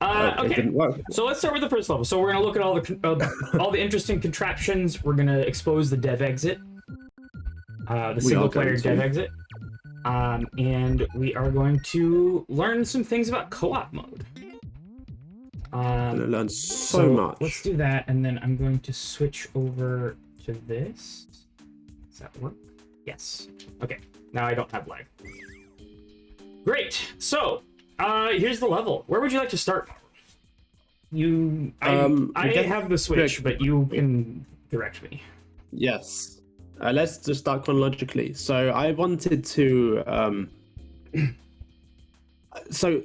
It Okay. didn't work. So let's start with the first level. So we're gonna look at all the interesting contraptions. We're gonna expose the dev exit, the single player dev exit, and we are going to learn some things about co-op mode. I'm gonna learn so much. Let's do that, and then I'm going to switch over to this. Does that work? Yes. Okay. Now I don't have lag. Great. So, here's the level. Where would you like to start? I have the Switch, but you can direct me. Yes. Let's just start chronologically. So I wanted to. So,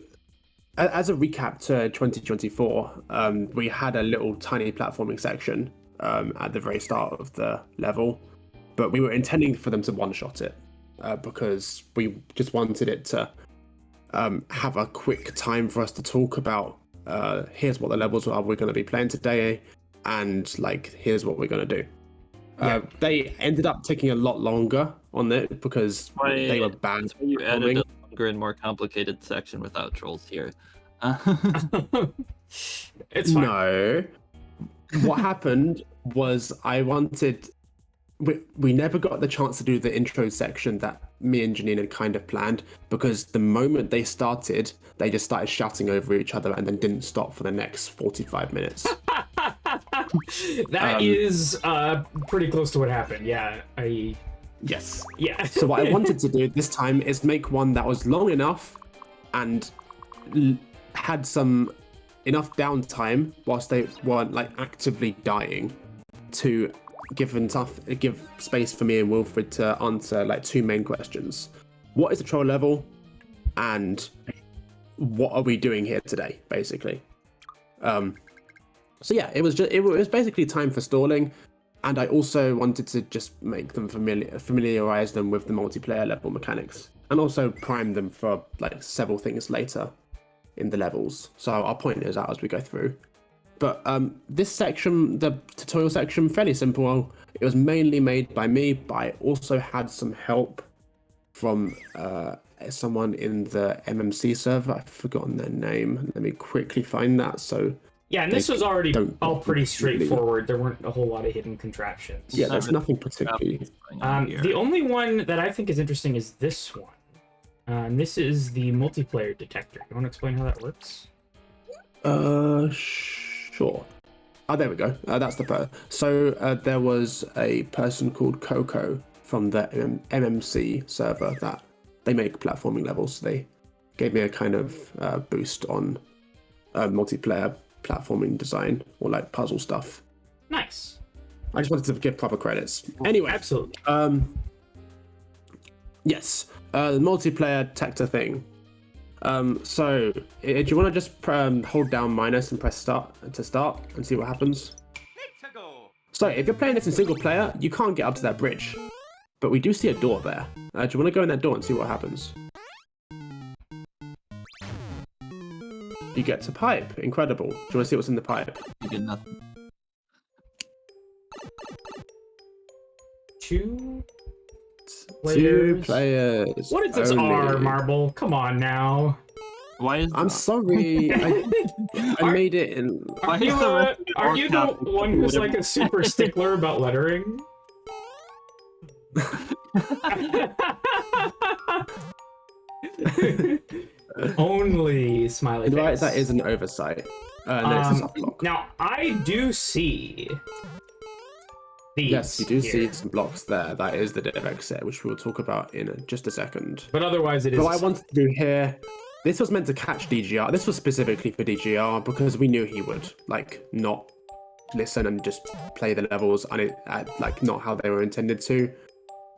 as a recap to 2024, we had a little tiny platforming section at the very start of the level, but we were intending for them to one-shot it because we just wanted it to have a quick time for us to talk about here's what the levels are we're going to be playing today, and like here's what we're going to do. They ended up taking a lot longer on it because they were banned. So you added a longer and more complicated section without trolls here. It's fine. No. What happened was we never got the chance to do the intro section that me and Janine had kind of planned, because the moment they started, they just started shouting over each other and then didn't stop for the next 45 minutes. That is pretty close to what happened. Yeah, Yes. Yeah. So what I wanted to do this time is make one that was long enough and had some enough downtime whilst they weren't like actively dying to give space for me and Wilfred to answer like two main questions. What is the troll level, and what are we doing here today, basically? So yeah, it was basically time for stalling, and I also wanted to just make them familiarize them with the multiplayer level mechanics, and also prime them for like several things later in the levels. So I'll point those out as we go through. But this section, the tutorial section, fairly simple. It was mainly made by me, but I also had some help from someone in the MMC server. I've forgotten their name. Let me quickly find that. So yeah, and this was already all pretty straightforward. There weren't a whole lot of hidden contraptions. Yeah, there's nothing particularly. The only one that I think is interesting is this one. And this is the multiplayer detector. You want to explain how that works? Sure. Oh, there we go. That's the person. So there was a person called Coco from the MMC server that they make platforming levels. They gave me a kind of boost on multiplayer platforming design or like puzzle stuff. Nice. I just wanted to give proper credits. Anyway, absolutely. Yes, the multiplayer detector thing. So, do you want to just hold down minus and press start to start and see what happens? So, if you're playing this in single player, you can't get up to that bridge, but we do see a door there. Do you want to go in that door and see what happens? You get to pipe. Incredible. Do you want to see what's in the pipe? You get nothing. Two players. What is this only. R, Marble? Come on now. Why is I'm sorry. I made it in. Are you the one who's like a super stickler about lettering? Only smiley face. Right, that is an oversight. Next is block. Now I do see these. Yes, you do here. see some blocks there. That is the dev exit, which we'll talk about in just a second. But otherwise, it is. But what I wanted to do here, this was meant to catch DGR. This was specifically for DGR because we knew he would like not listen and just play the levels and like not how they were intended to.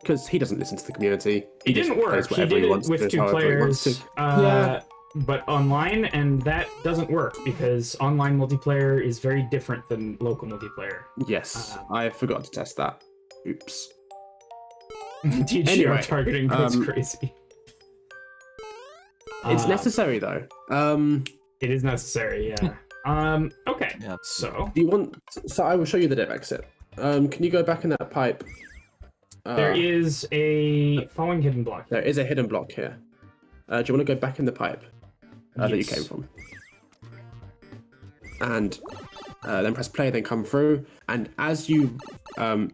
Because he doesn't listen to the community. It didn't work. He did it with two players, but online, and that doesn't work because online multiplayer is very different than local multiplayer. Yes, I forgot to test that. Oops. DGR Anyway, targeting goes crazy. It's necessary though. It is necessary, yeah. Okay. Yeah. So do you want? So I will show you the dev exit. Can you go back in that pipe? There is a following hidden block. There is a hidden block here. Do you want to go back in the pipe that you came from? and then press play, then come through, and as you and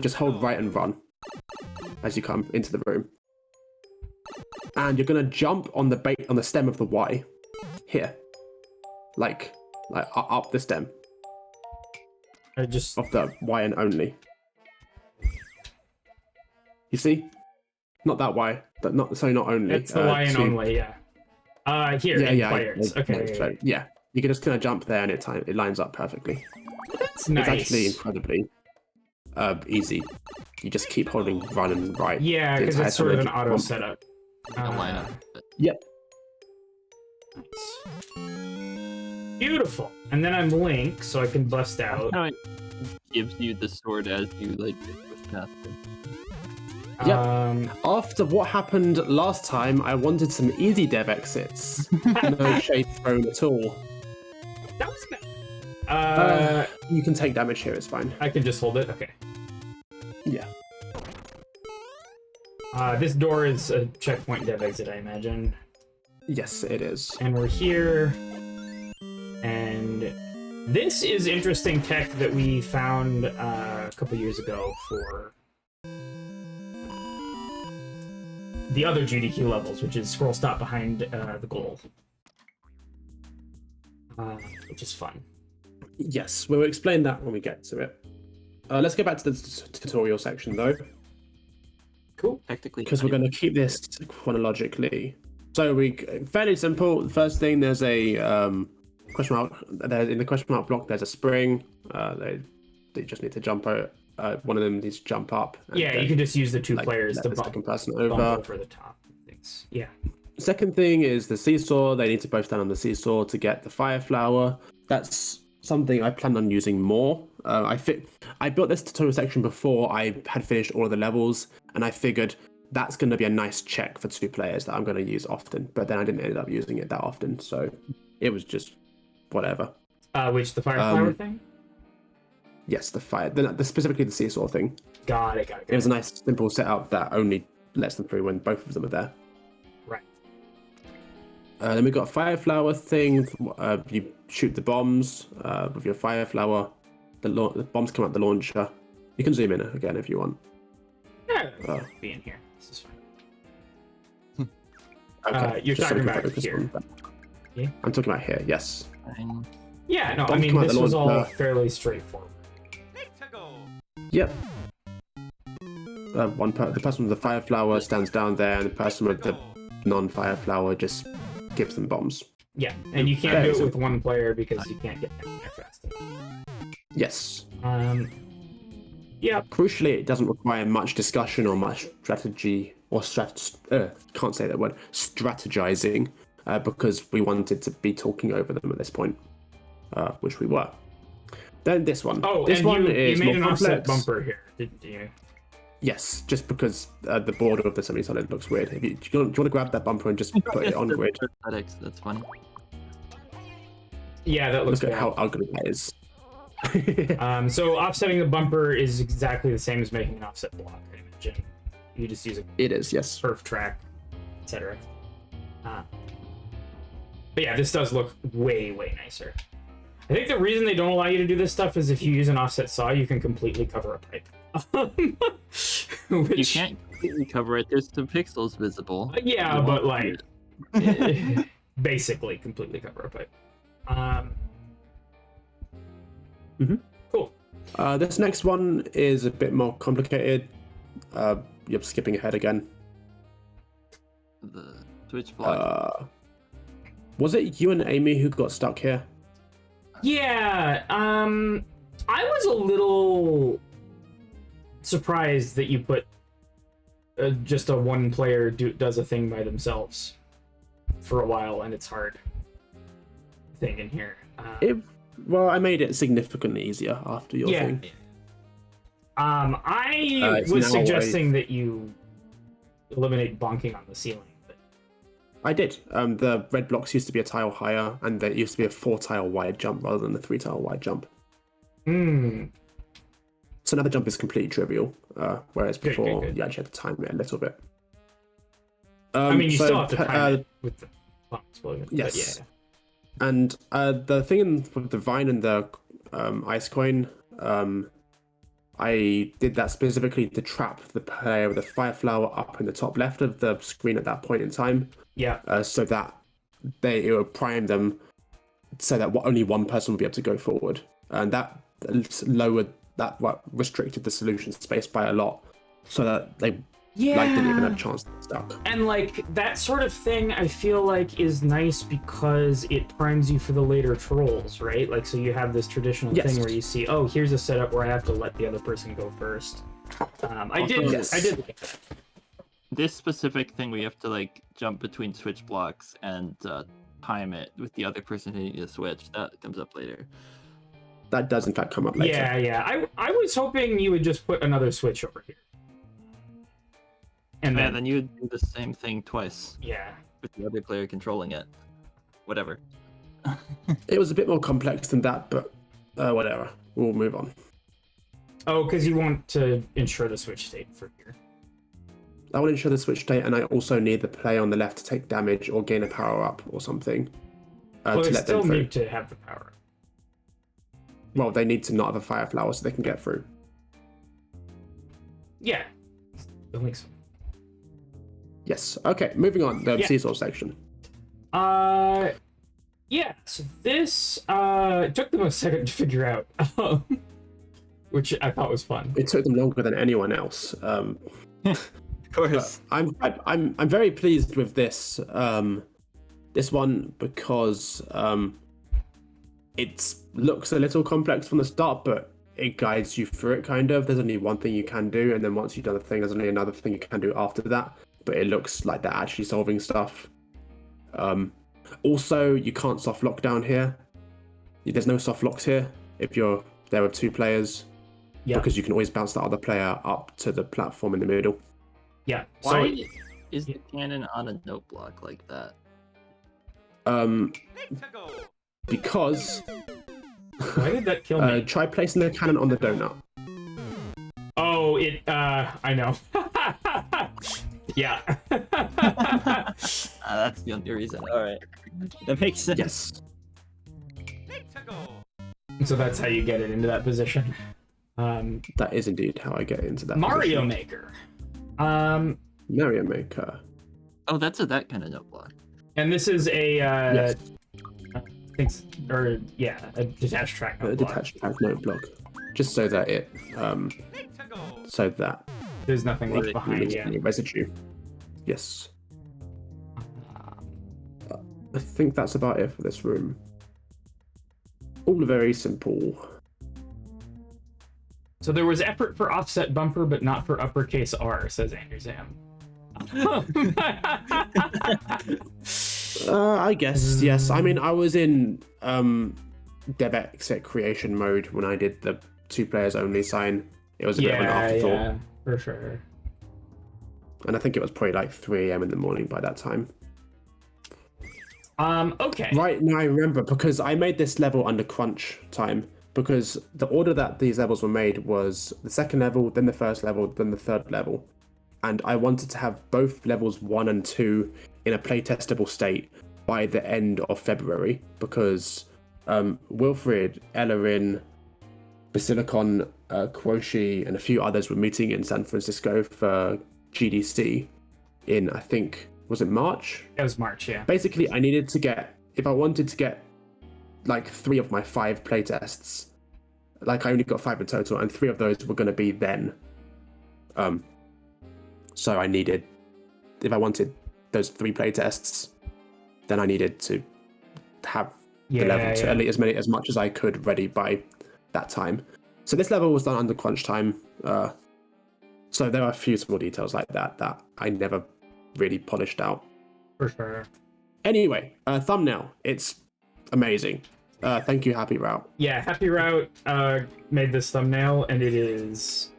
just hold right and run as you come into the room, and you're gonna jump on the stem of the Y here, like up the stem I just of the Y and only. You see, not that Y, but not only. it's the Y and only, yeah. Here in players. Yeah, you can just kind of jump there, and it lines up perfectly. That's nice. It's actually incredibly easy. You just keep holding run and right. Yeah, because it's sort of an auto setup. Line up. Yep. Nice. Beautiful. And then I'm Link, so I can bust out. How it gives you the sword as you like it with casting. Yep. After what happened last time, I wanted some easy dev exits. No shade thrown at all. That was bad. You can take damage here, it's fine. I can just hold it? Okay. Yeah. This door is a checkpoint dev exit, I imagine. Yes, it is. And we're here. And this is interesting tech that we found a couple years ago for the other GDQ levels, which is scroll stop behind the goal. Which is fun. Yes, we'll explain that when we get to it. Let's go back to the tutorial section, though. Cool. Technically, Because we're going to keep this chronologically. So fairly simple. The first thing, there's a question mark. In the question mark block, there's a spring. They just need to jump out. One of them needs to jump up. Yeah, you can just use the two players to the bump second person over the top. Things. Yeah. Second thing is the seesaw. They need to both stand on the seesaw to get the fire flower. That's something I plan on using more. I built this tutorial section before I had finished all of the levels, and I figured that's going to be a nice check for 2 players that I'm going to use often. But then I didn't end up using it that often, so it was just whatever. Which the fire flower thing? Yes, specifically the seesaw thing. Got it. It was a nice simple setup that only lets them through when both of them are there. Right. Then we've got a fire flower thing. You shoot the bombs with your fire flower. The bombs come out the launcher. You can zoom in again if you want. Yeah, be in here. This is fine. Okay. You're just so talking we can about focus here. on that. Yeah? I'm talking about here. Yes. Yeah, no, I Bombs mean, come out this the was all launcher. fairly straightforward. Yep. The person with the fire flower stands down there, and the person with the non-fire flower just gives them bombs. Yeah, and you can't do it with one player because you can't get them there fast enough. Yes. Yeah. Crucially, it doesn't require much discussion or much strategy or can't say that word, strategizing, because we wanted to be talking over them at this point, which we were. Then this one. Oh, this and one you is made more an offset complex. bumper here, didn't you? Yes, just because the border of the semi-solid looks weird. Do you want to grab that bumper and just put it on grid? Aesthetics, that's funny. Yeah, that looks Look at bad. how ugly that is. So offsetting the bumper is exactly the same as making an offset block, I imagine. You just use a It is, yes. perf track, etc. But yeah, this does look way nicer. I think the reason they don't allow you to do this stuff is if you use an offset saw, you can completely cover a pipe. You can't completely cover it. There's some pixels visible. Yeah, but like basically completely cover a pipe. Cool. This next one is a bit more complicated. You're skipping ahead again. The switch block. Was it you and Amy who got stuck here? Yeah, I was a little surprised that you put just a one player does a thing by themselves for a while, and it's hard thing in here. Well, I made it significantly easier after your thing. I was suggesting that you eliminate bonking on the ceiling. But... I did. The red blocks used to be a tile higher, and there used to be a 4-tile wide jump rather than a 3-tile wide jump. So now the jump is completely trivial, whereas before you actually had to time it a little bit. I mean, you still have to time it with the bomb explosion. Yes. And the thing with the vine and the ice coin, I did that specifically to trap the player with the fire flower up in the top left of the screen at that point in time. Yeah. So that it would prime them so that only one person would be able to go forward. And that restricted the solution space by a lot so that they didn't even have a chance to get stuck. And like that sort of thing I feel like is nice because it primes you for the later trolls, right? Like, so you have this traditional thing where you see, oh, here's a setup where I have to let the other person go first. I did like that. This specific thing, we have to like jump between switch blocks and time it with the other person hitting the switch. That comes up later. That does in fact come up later. Yeah. I was hoping you would just put another switch over here. And then you would do the same thing twice. Yeah. With the other player controlling it. Whatever. It was a bit more complex than that, but whatever. We'll move on. Oh, because you want to ensure the switch state for here. I want to ensure the switch state, and I also need the player on the left to take damage or gain a power up or something. Well, to they let still them through. need to have the power. Well, they need to not have a fire flower so they can get through. Yeah. I think so. Yes. Okay, moving on. The seesaw section. Yeah, so this took them a second to figure out, which I thought was fun. It took them longer than anyone else. Of course. I'm very pleased with this this one because it looks a little complex from the start, but it guides you through it kind of. There's only one thing you can do, and then once you've done the thing, there's only another thing you can do after that. But it looks like they're actually solving stuff. Also, you can't soft lock down here. There's no soft locks here if you're there with two players. Yeah. Because you can always bounce the other player up to the platform in the middle. Yeah. Why is the cannon on a note block like that? Because... Why did that kill me? Try placing the cannon on the donut. Oh, I know. Yeah. That's the only reason. Alright. That makes sense. Yes. So that's how you get it into that position. That is indeed how I get into that Mario position. Maker. Mario Maker. Oh, that's that kind of note block. And this is a Yes. a detached track note A block. detached track note block. Just so that it There's nothing left it behind. leaves Yeah. any residue. Yes. I think that's about it for this room. All very simple. So there was effort for offset bumper, but not for uppercase R, says Andrew Zam. I guess, yes. I mean, I was in dev exit creation mode when I did the 2 players only sign. It was a bit of an afterthought. Yeah, for sure. And I think it was probably like 3 a.m. in the morning by that time. Okay. Right, now I remember, because I made this level under crunch time, because the order that these levels were made was the 2nd level, then the 1st level, then the 3rd level. And I wanted to have both levels 1 and 2 in a playtestable state by the end of February, because Wilfred, Ellerin, Basilicon, Quoshi, and a few others were meeting in San Francisco for GDC in, I think, was it March? It was March, yeah. Basically, I needed to get, if I wanted to get like 3 of my 5 playtests, like I only got 5 in total, and 3 of those were going to be then. So I needed, if I wanted those 3 playtests, then I needed to have the level to at least as much as I could ready by that time. So this level was done under crunch time. So there are a few small details like that I never really polished out. For sure. Anyway, thumbnail. It's amazing. Thank you, Happy Route. Yeah, Happy Route made this thumbnail, and it is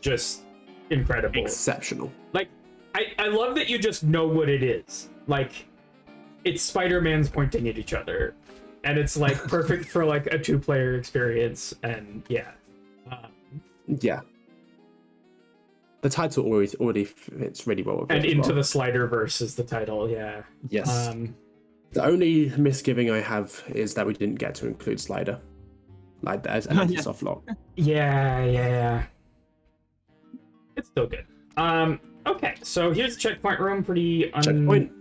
just incredible. Exceptional. Like, I love that you just know what it is. Like, it's Spider-Man's pointing at each other, and it's like perfect for like a 2-player experience, and yeah. Yeah. The title already fits really well with it. And as Into well. the Slider-verse is the title, yeah. Yes. The only misgiving I have is that we didn't get to include slider, like as an anti-soft lock. Yeah. It's still good. Okay, so here's the checkpoint room. Pretty Checkpoint.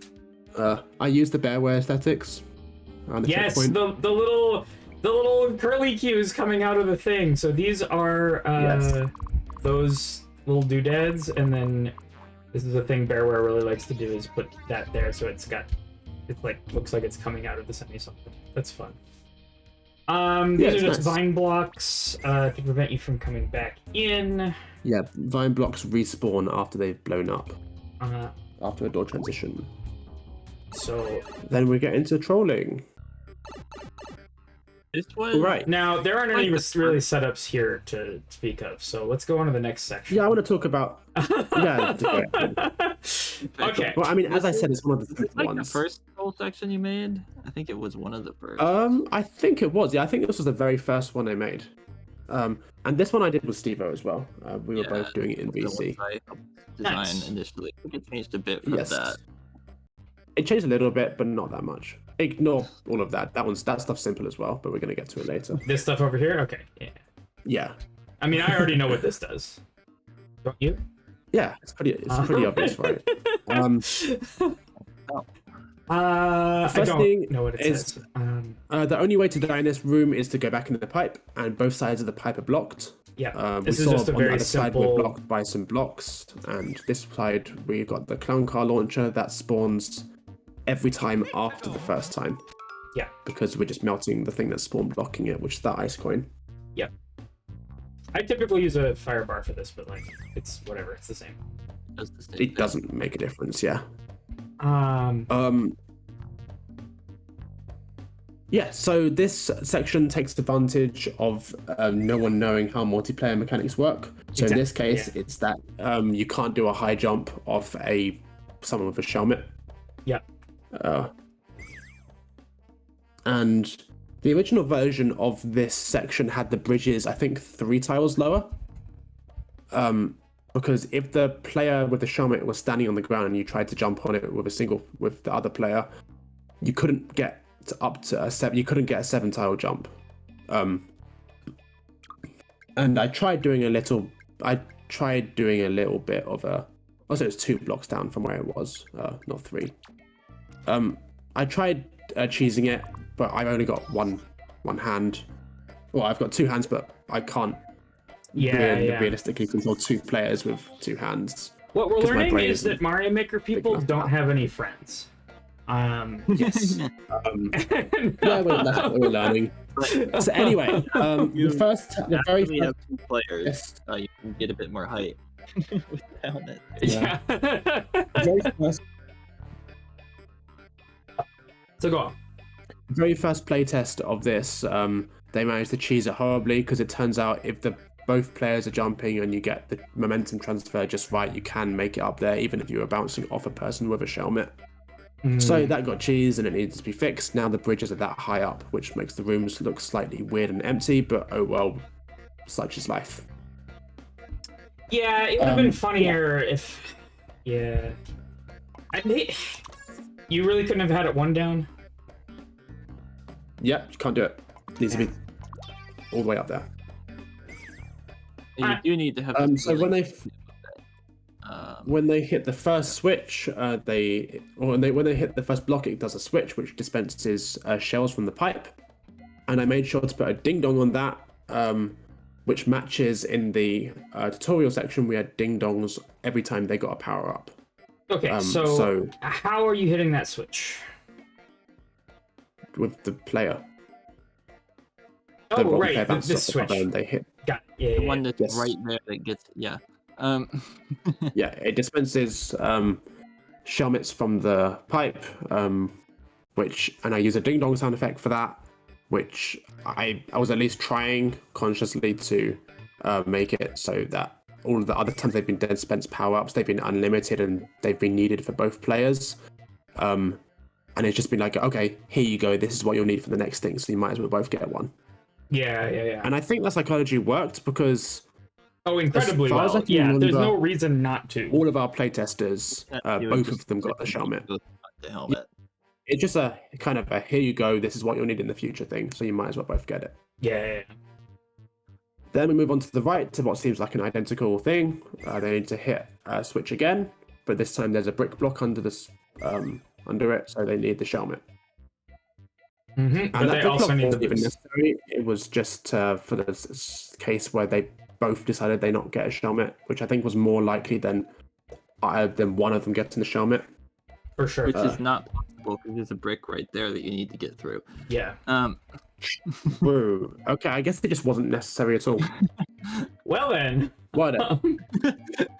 I use the bearware aesthetics. On the yes, checkpoint. the little curly cues coming out of the thing. So these are those little doodads, and then this is a thing Bearware really likes to do is put that there, so it's like looks like it's coming out of the semi-solid. That's fun. These are just vine blocks to prevent you from coming back in. Yeah, vine blocks respawn after they've blown up. After a door transition. So then we get into trolling. This was right. Now there aren't any really setups here to speak of, so let's go on to the next section. Yeah, I want to talk about. Yeah. Okay. Well, I mean, as I said, it's one of the first like ones. The first troll section you made? I think it was one of the first. I think it was. Yeah, I think this was the very first one I made. And this one I did with STEVO as well. We were both doing it in VC. Design initially. I think it changed a bit from that. It changed a little bit, but not that much. Ignore all of that. That stuff's simple as well, but we're gonna get to it later. This stuff over here? Okay. Yeah. Yeah. I mean, I already know what this does. Don't you? Yeah, it's pretty obvious, right? I don't know what it says. The only way to die in this room is to go back in the pipe, and both sides of the pipe are blocked. Yeah, this is just a very simple. Side we're blocked by some blocks, and this side we've got the clown car launcher that spawns every time after the first time. Yeah, because we're just melting the thing that's spawn blocking it, which is that ice coin. Yeah, I typically use a fire bar for this, but like it's whatever, it's the same. It doesn't make a difference. Yeah. Yeah, so this section takes advantage of no one knowing how multiplayer mechanics work. So in this case, it's that you can't do a high jump off someone with a helmet. Yeah. And the original version of this section had the bridges, I think, 3 tiles lower. Because if the player with the helmet was standing on the ground and you tried to jump on it with the other player, you couldn't get up to a 7. You couldn't get a 7 tile jump. And I tried doing a little bit of a. Also, it's 2 blocks down from where it was, not 3. I tried cheesing it, but I've only got one hand. Well, I've got 2 hands, but I can't realistically control 2 players with 2 hands. What we're learning is that Mario Maker people don't have any friends. Yes. Yeah, we're learning. So anyway, the very first have 2 players, you can get a bit more height with the helmet. Yeah. Very first. So go on. Very first playtest of this, they managed to cheese it horribly because it turns out if both players are jumping and you get the momentum transfer just right, you can make it up there even if you were bouncing off a person with a helmet. So that got cheesed and it needs to be fixed. Now the bridges are that high up, which makes the rooms look slightly weird and empty, but oh well, such is life. Yeah, it would have been funnier if... Yeah. You really couldn't have had it 1 down? Yeah, you can't do it. It needs to be all the way up there. And you do need to have... so when they hit the first switch, when they hit the first block, it does a switch which dispenses shells from the pipe, and I made sure to put a ding dong on that, which matches in the tutorial section. We had ding dongs every time they got a power up. Okay, so how are you hitting that switch? With the player. Oh, right, the switch. They hit. Got it. The one that's right there that gets yeah, it dispenses helmets from the pipe, and I use a ding dong sound effect for that, which I was at least trying consciously to make it so that all of the other times they've been dispensed power-ups, they've been unlimited and they've been needed for both players. And it's just been like, okay, here you go, this is what you'll need for the next thing, so you might as well both get one. Yeah. And I think that psychology worked because... Oh, incredibly well. Yeah, there's no reason not to. All of our playtesters, both of them got the helmet. The helmet. it's just a kind of a here you go, this is what you'll need in the future thing, so you might as well both get it. Yeah. Then we move on to the right to what seems like an identical thing. They need to hit switch again, but this time there's a brick block under this under it, so they need the shelmet. And And that they brick also block need wasn't the even boost. necessary. It was just for the case where they both decided they not get a shelmet, which I think was more likely than one of them getting the shelmet. For sure. Which is not possible because there's a brick right there that you need to get through. Yeah. Whoa. Okay, I guess it just wasn't necessary at all. Well then, What?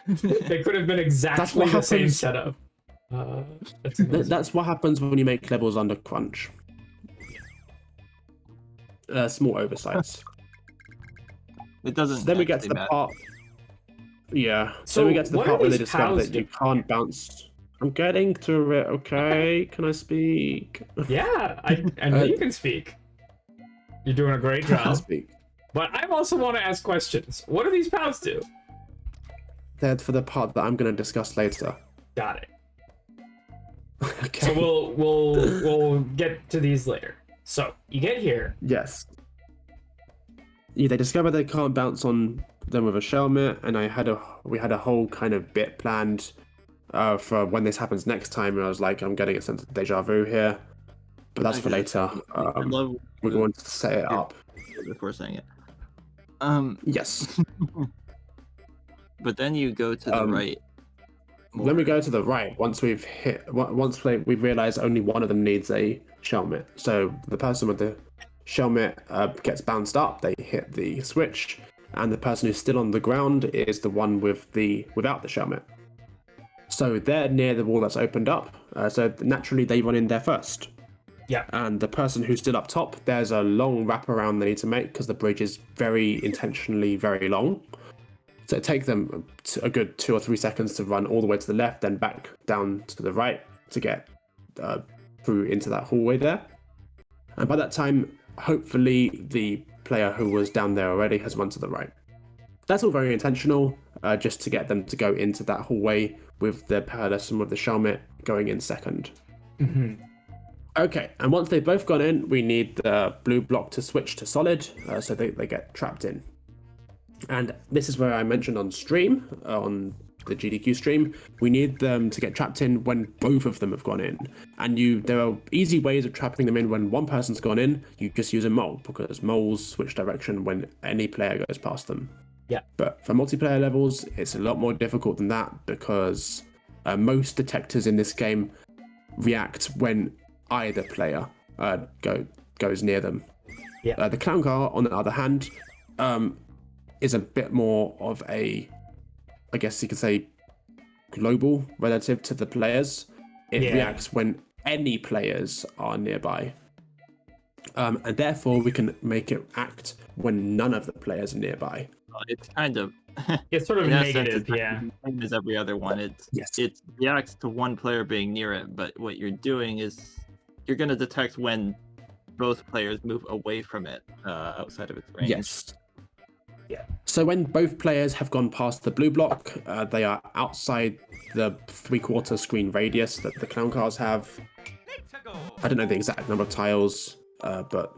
they could have been exactly the same happens. setup. That's amazing. That's what happens when you make levels under crunch. Small oversights. It doesn't. Then we get to actually the matter. part. Yeah. So then we get to the what are part where they these discover pals that you doing? can't bounce. I'm getting to it. Okay. Can I speak? Yeah, I know you can speak. You're doing a great Can I job. speak? But I also want to ask questions. What do these pals do? They're for the part that I'm going to discuss later. Got it. Okay. So we'll get to these later. So you get here. Yes. Yeah, they discover they can't bounce on them with a shelmet, and we had a whole kind of bit planned for when this happens next time. And I was like, I'm getting a sense of deja vu here, but that's for Okay. later. I love We're going to set it up. before saying it. Yes. But then you go to the right. Then we go to the right. Once we realize only one of them needs a shelmet. So the person with the shelmet gets bounced up. They hit the switch, and the person who's still on the ground is the one without the shelmet. So they're near the wall that's opened up. So naturally they run in there first. Yeah. And the person who's still up top, there's a long wraparound they need to make because the bridge is very intentionally very long. So it takes them a good 2 or 3 seconds to run all the way to the left, then back down to the right to get through into that hallway there. And by that time, hopefully the player who was down there already has run to the right. That's all very intentional, just to get them to go into that hallway with the person with the shelmet going in second. Okay, and once they've both gone in, we need the blue block to switch to solid, so they get trapped in. And this is where I mentioned on stream, on the GDQ stream, we need them to get trapped in when both of them have gone in. And there are easy ways of trapping them in when one person's gone in. You just use a mole, because moles switch direction when any player goes past them. Yeah. But for multiplayer levels, it's a lot more difficult than that, because most detectors in this game react when either player goes near them. Yeah. The clown car, on the other hand, is a bit more of a, I guess you could say, global relative to the players. It reacts when any players are nearby. And therefore, we can make it act when none of the players are nearby. It's kind of. It's sort of in that sense, negative, it's yeah. the same as every other one. Yes. It reacts to one player being near it, but what you're doing is you're going to detect when both players move away from it outside of its range. Yes. Yeah. So when both players have gone past the blue block, they are outside the 3/4 screen radius that the clown cars have. I don't know the exact number of tiles, but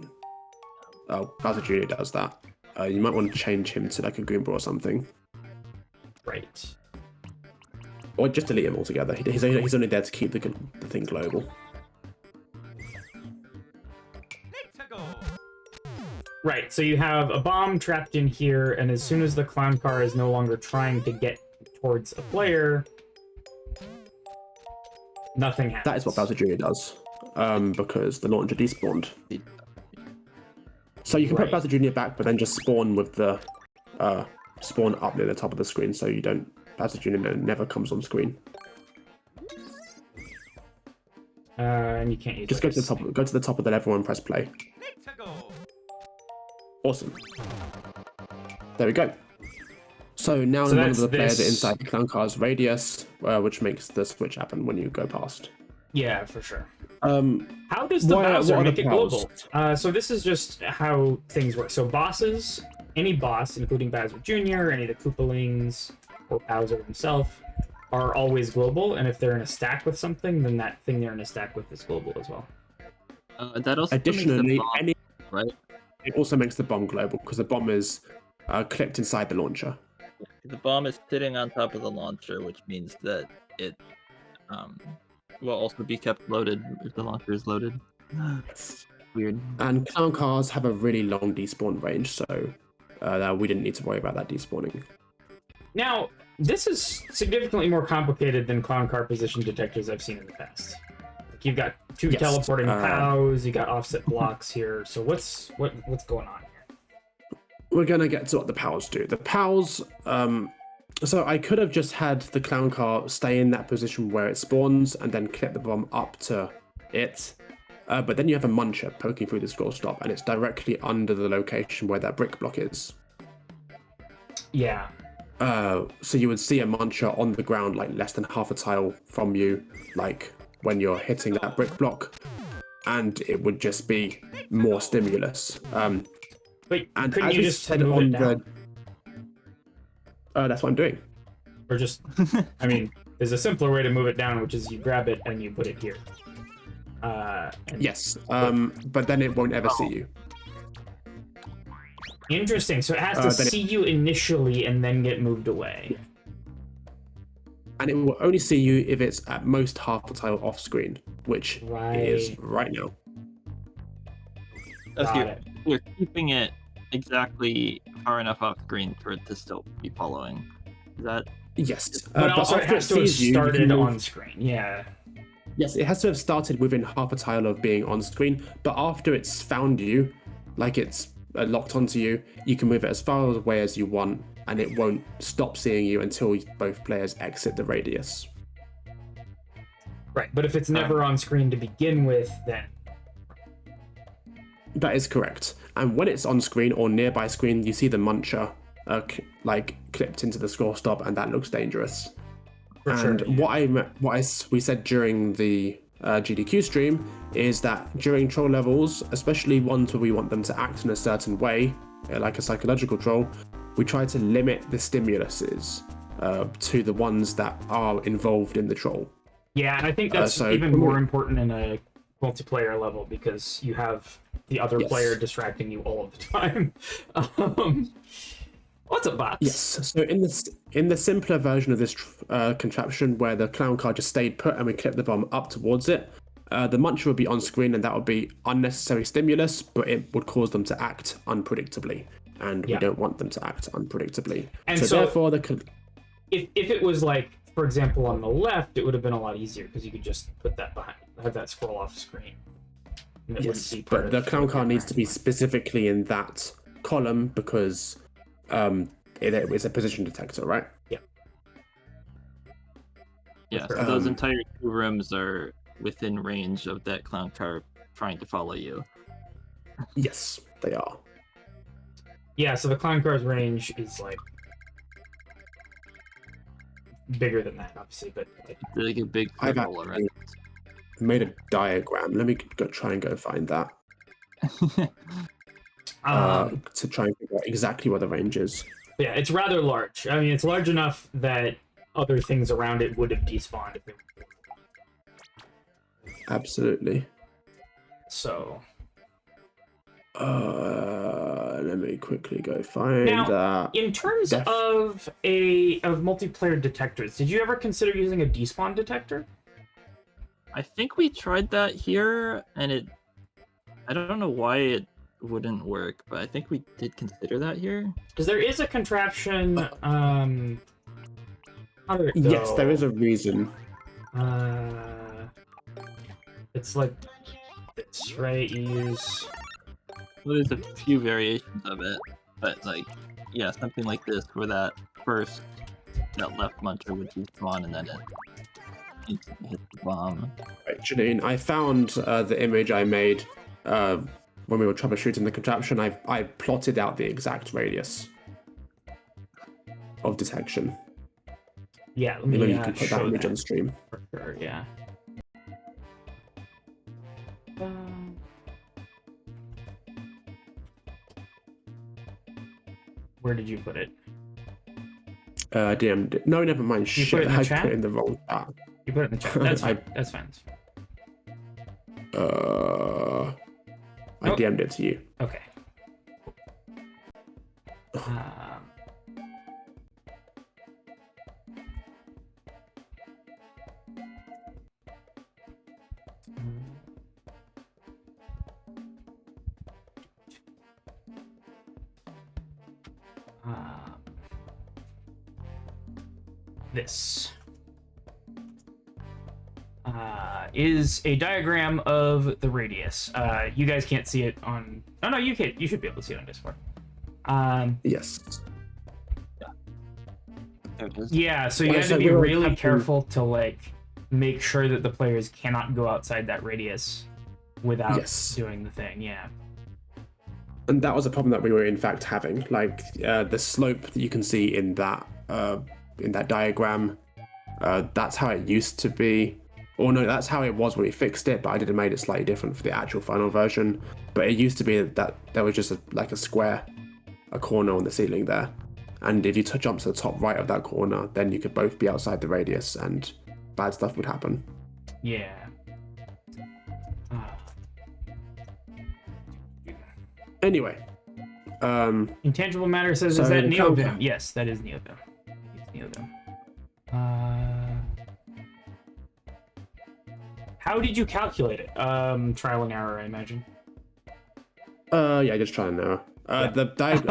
Bowser Jr. does that. You might want to change him to like a Goomba or something. Right. Or just delete him altogether. He's only there to keep the thing global. Right, so you have a bomb trapped in here, and as soon as the clown car is no longer trying to get towards a player, nothing happens. That is what Bowser Jr. does, because the launcher despawned. So you can put Right. Bowser Jr. back, but then just spawn with the spawn up near the top of the screen, so you don't Bowser Jr. never comes on screen. And you can't use Just go to the top. Go to the top of the level and press play. Awesome. There we go. So now So one of that's the players are this- inside the clown car's radius, which makes the switch happen when you go past. Yeah, for sure. How How does the Bowser what are make the it powers? global? So this is just how things work. So bosses, any boss, including Bowser Jr., any of the Koopalings, or Bowser himself, are always global, and if they're in a stack with something, then that thing they're in a stack with is global as well. That also Additionally, makes the bomb, right? it also makes the bomb global because the bomb is clipped inside the launcher. The bomb is sitting on top of the launcher, which means that it will also be kept loaded if the launcher is loaded. Weird. And clown cars have a really long despawn range, so we didn't need to worry about that despawning. Now, this is significantly more complicated than clown car position detectors I've seen in the past. Like you've got two teleporting POWs, you got offset blocks here. So what's going on here? We're gonna get to what the POWs do. The POWs, so I could have just had the clown car stay in that position where it spawns and then clip the bomb up to it. But then you have a muncher poking through the scroll stop, and it's directly under the location where that brick block is. Yeah. So you would see a muncher on the ground, like less than half a tile from you, like when you're hitting that brick block, and it would just be more stimulus. Wait, and couldn't as you we just said move on it down? That's what I'm doing. Or just, I mean, there's a simpler way to move it down, which is you grab it and you put it here. Yes, but then it won't ever see you. Interesting. So it has to see you initially and then get moved away. And it will only see you if it's at most half a tile off screen, which it is right now. You're keeping it exactly far enough off screen for it to still be following. Is that? Yes. But also it has to have started on screen. Yeah. Yes, it has to have started within half a tile of being on screen, but after it's found you, like it's locked onto you, you can move it as far away as you want, and it won't stop seeing you until both players exit the radius. Right, but if it's never on screen to begin with, then... That is correct. And when it's on screen or nearby screen, you see the muncher like clipped into the scroll stop, and that looks dangerous. And we said during the GDQ stream is that during troll levels, especially ones where we want them to act in a certain way, like a psychological troll, we try to limit the stimuluses to the ones that are involved in the troll. Yeah, and I think that's even more important in a multiplayer level because you have the other player distracting you all of the time. What's up, bots? Yes. So in the simpler version of this contraption, where the clown car just stayed put and we clipped the bomb up towards it, the muncher would be on screen, and that would be unnecessary stimulus, but it would cause them to act unpredictably, and we don't want them to act unpredictably. And so therefore, if it was like, for example, on the left, it would have been a lot easier because you could just put that behind, have that scroll off screen. Yes, but the clown car needs to be specifically in that column because it's a position detector, right? Yeah. Yeah, so those entire two rooms are within range of that clown car trying to follow you. Yes, they are. Yeah, so the clown car's range is like bigger than that, obviously, but like a big circle around it. Made a diagram. Let me try and go find that. To try and figure out exactly where the range is. Yeah, it's rather large. I mean, it's large enough that other things around it would have despawned if it were. Absolutely. So. Let me quickly go find that. In terms of multiplayer detectors, did you ever consider using a despawn detector? I think we tried that here, and I don't know why it wouldn't work, but I think we did consider that here. Because there is a contraption. How did it go? Yes, there is a reason. It's like this, right? You use. Well, there's a few variations of it, but like, yeah, something like this, where that left muncher would despawn, and then it hit the bomb. Right, Janine, I found the image I made when we were troubleshooting the contraption. I plotted out the exact radius of detection. Yeah, let me you can put that image on stream. For sure, yeah. Where did you put it? DM'd. No, never mind. You put it in the I chat? put it in the wrong chat. You put it in the chat. That's fine. That's fine. I DM'd it to you. Okay. This is a diagram of the radius. You guys can't see it on. Oh no, you can. You should be able to see it on Discord. Yes. There it is. Yeah, so you have to be really careful to like make sure that the players cannot go outside that radius without doing the thing. Yeah. And that was a problem that we were in fact having. Like the slope that you can see in that diagram, that's how it used to be. Or no, that's how it was when we fixed it, but I did made it slightly different for the actual final version. But it used to be that there was just like a square, a corner on the ceiling there. And if you jump to the top right of that corner, then you could both be outside the radius and bad stuff would happen. Yeah. Anyway. Intangible Matter says, is that Neovim? Yes, that is Neovim. It's Neovim. How did you calculate it? Trial and error, I imagine. Yeah, just try and error. I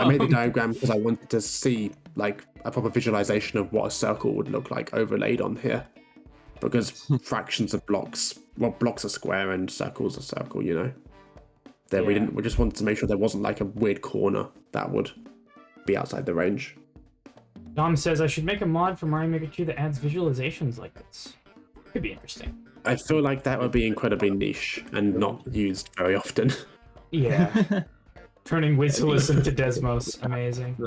made the diagram because I wanted to see like a proper visualization of what a circle would look like overlaid on here. Because fractions of blocks, well, blocks are square and circles are circle, you know. We just wanted to make sure there wasn't like a weird corner that would be outside the range. Dom says I should make a mod for Mario Maker 2 that adds visualizations like this. Could be interesting. I feel like that would be incredibly niche and not used very often. Yeah. Turning Wizulus into Desmos. Amazing.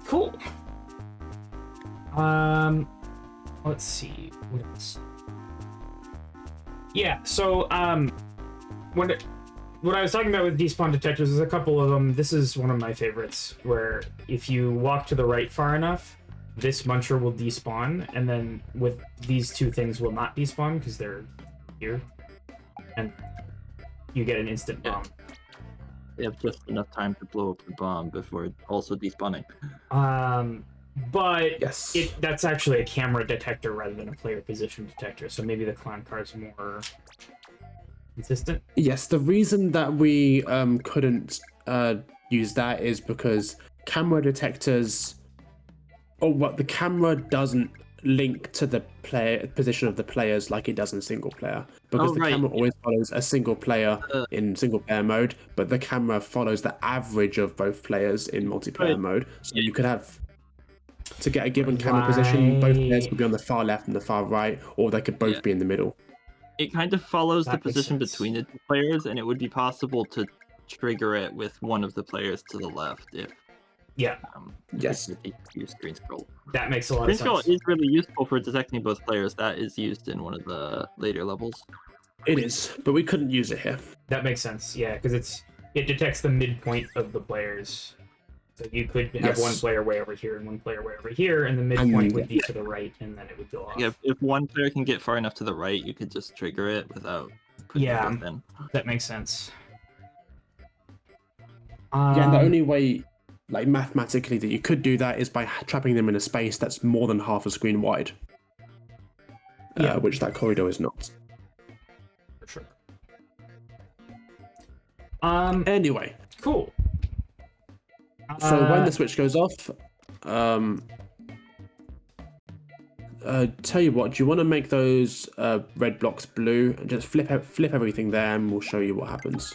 Cool. Let's see. What else? Yeah, so, what I was talking about with despawn detectors, there's a couple of them. This is one of my favorites, where if you walk to the right far enough, this muncher will despawn, and then with these two things will not despawn because they're here, and you get an instant bomb. They have just enough time to blow up the bomb before also despawning. But yes, that's actually a camera detector rather than a player position detector, so maybe the clown car is more consistent. Yes, the reason that we couldn't use that is because camera detectors, the camera doesn't link to the position of the players like it does in single player, because the camera always follows a single player in single player mode, but the camera follows the average of both players in multiplayer mode. So you could have, to get a given camera position, both players could be on the far left and the far right, or they could both be in the middle. It kind of follows the position between the two players, and it would be possible to trigger it with one of the players to the left if yes, use screen scroll. That makes a lot of sense. Screen scroll is really useful for detecting both players. That is used in one of the later levels. It is, but we couldn't use it here. That makes sense, yeah, because it detects the midpoint of the players. So you could have one player way over here and one player way over here, and the midpoint would be to the right, and then it would go off. Yeah, if one player can get far enough to the right, you could just trigger it without putting it in. That makes sense. And the only way, like mathematically, that you could do that is by trapping them in a space that's more than half a screen wide. Which that corridor is not. For sure. Anyway. Cool. So when the switch goes off, tell you what, do you want to make those red blocks blue and just flip everything there, and we'll show you what happens,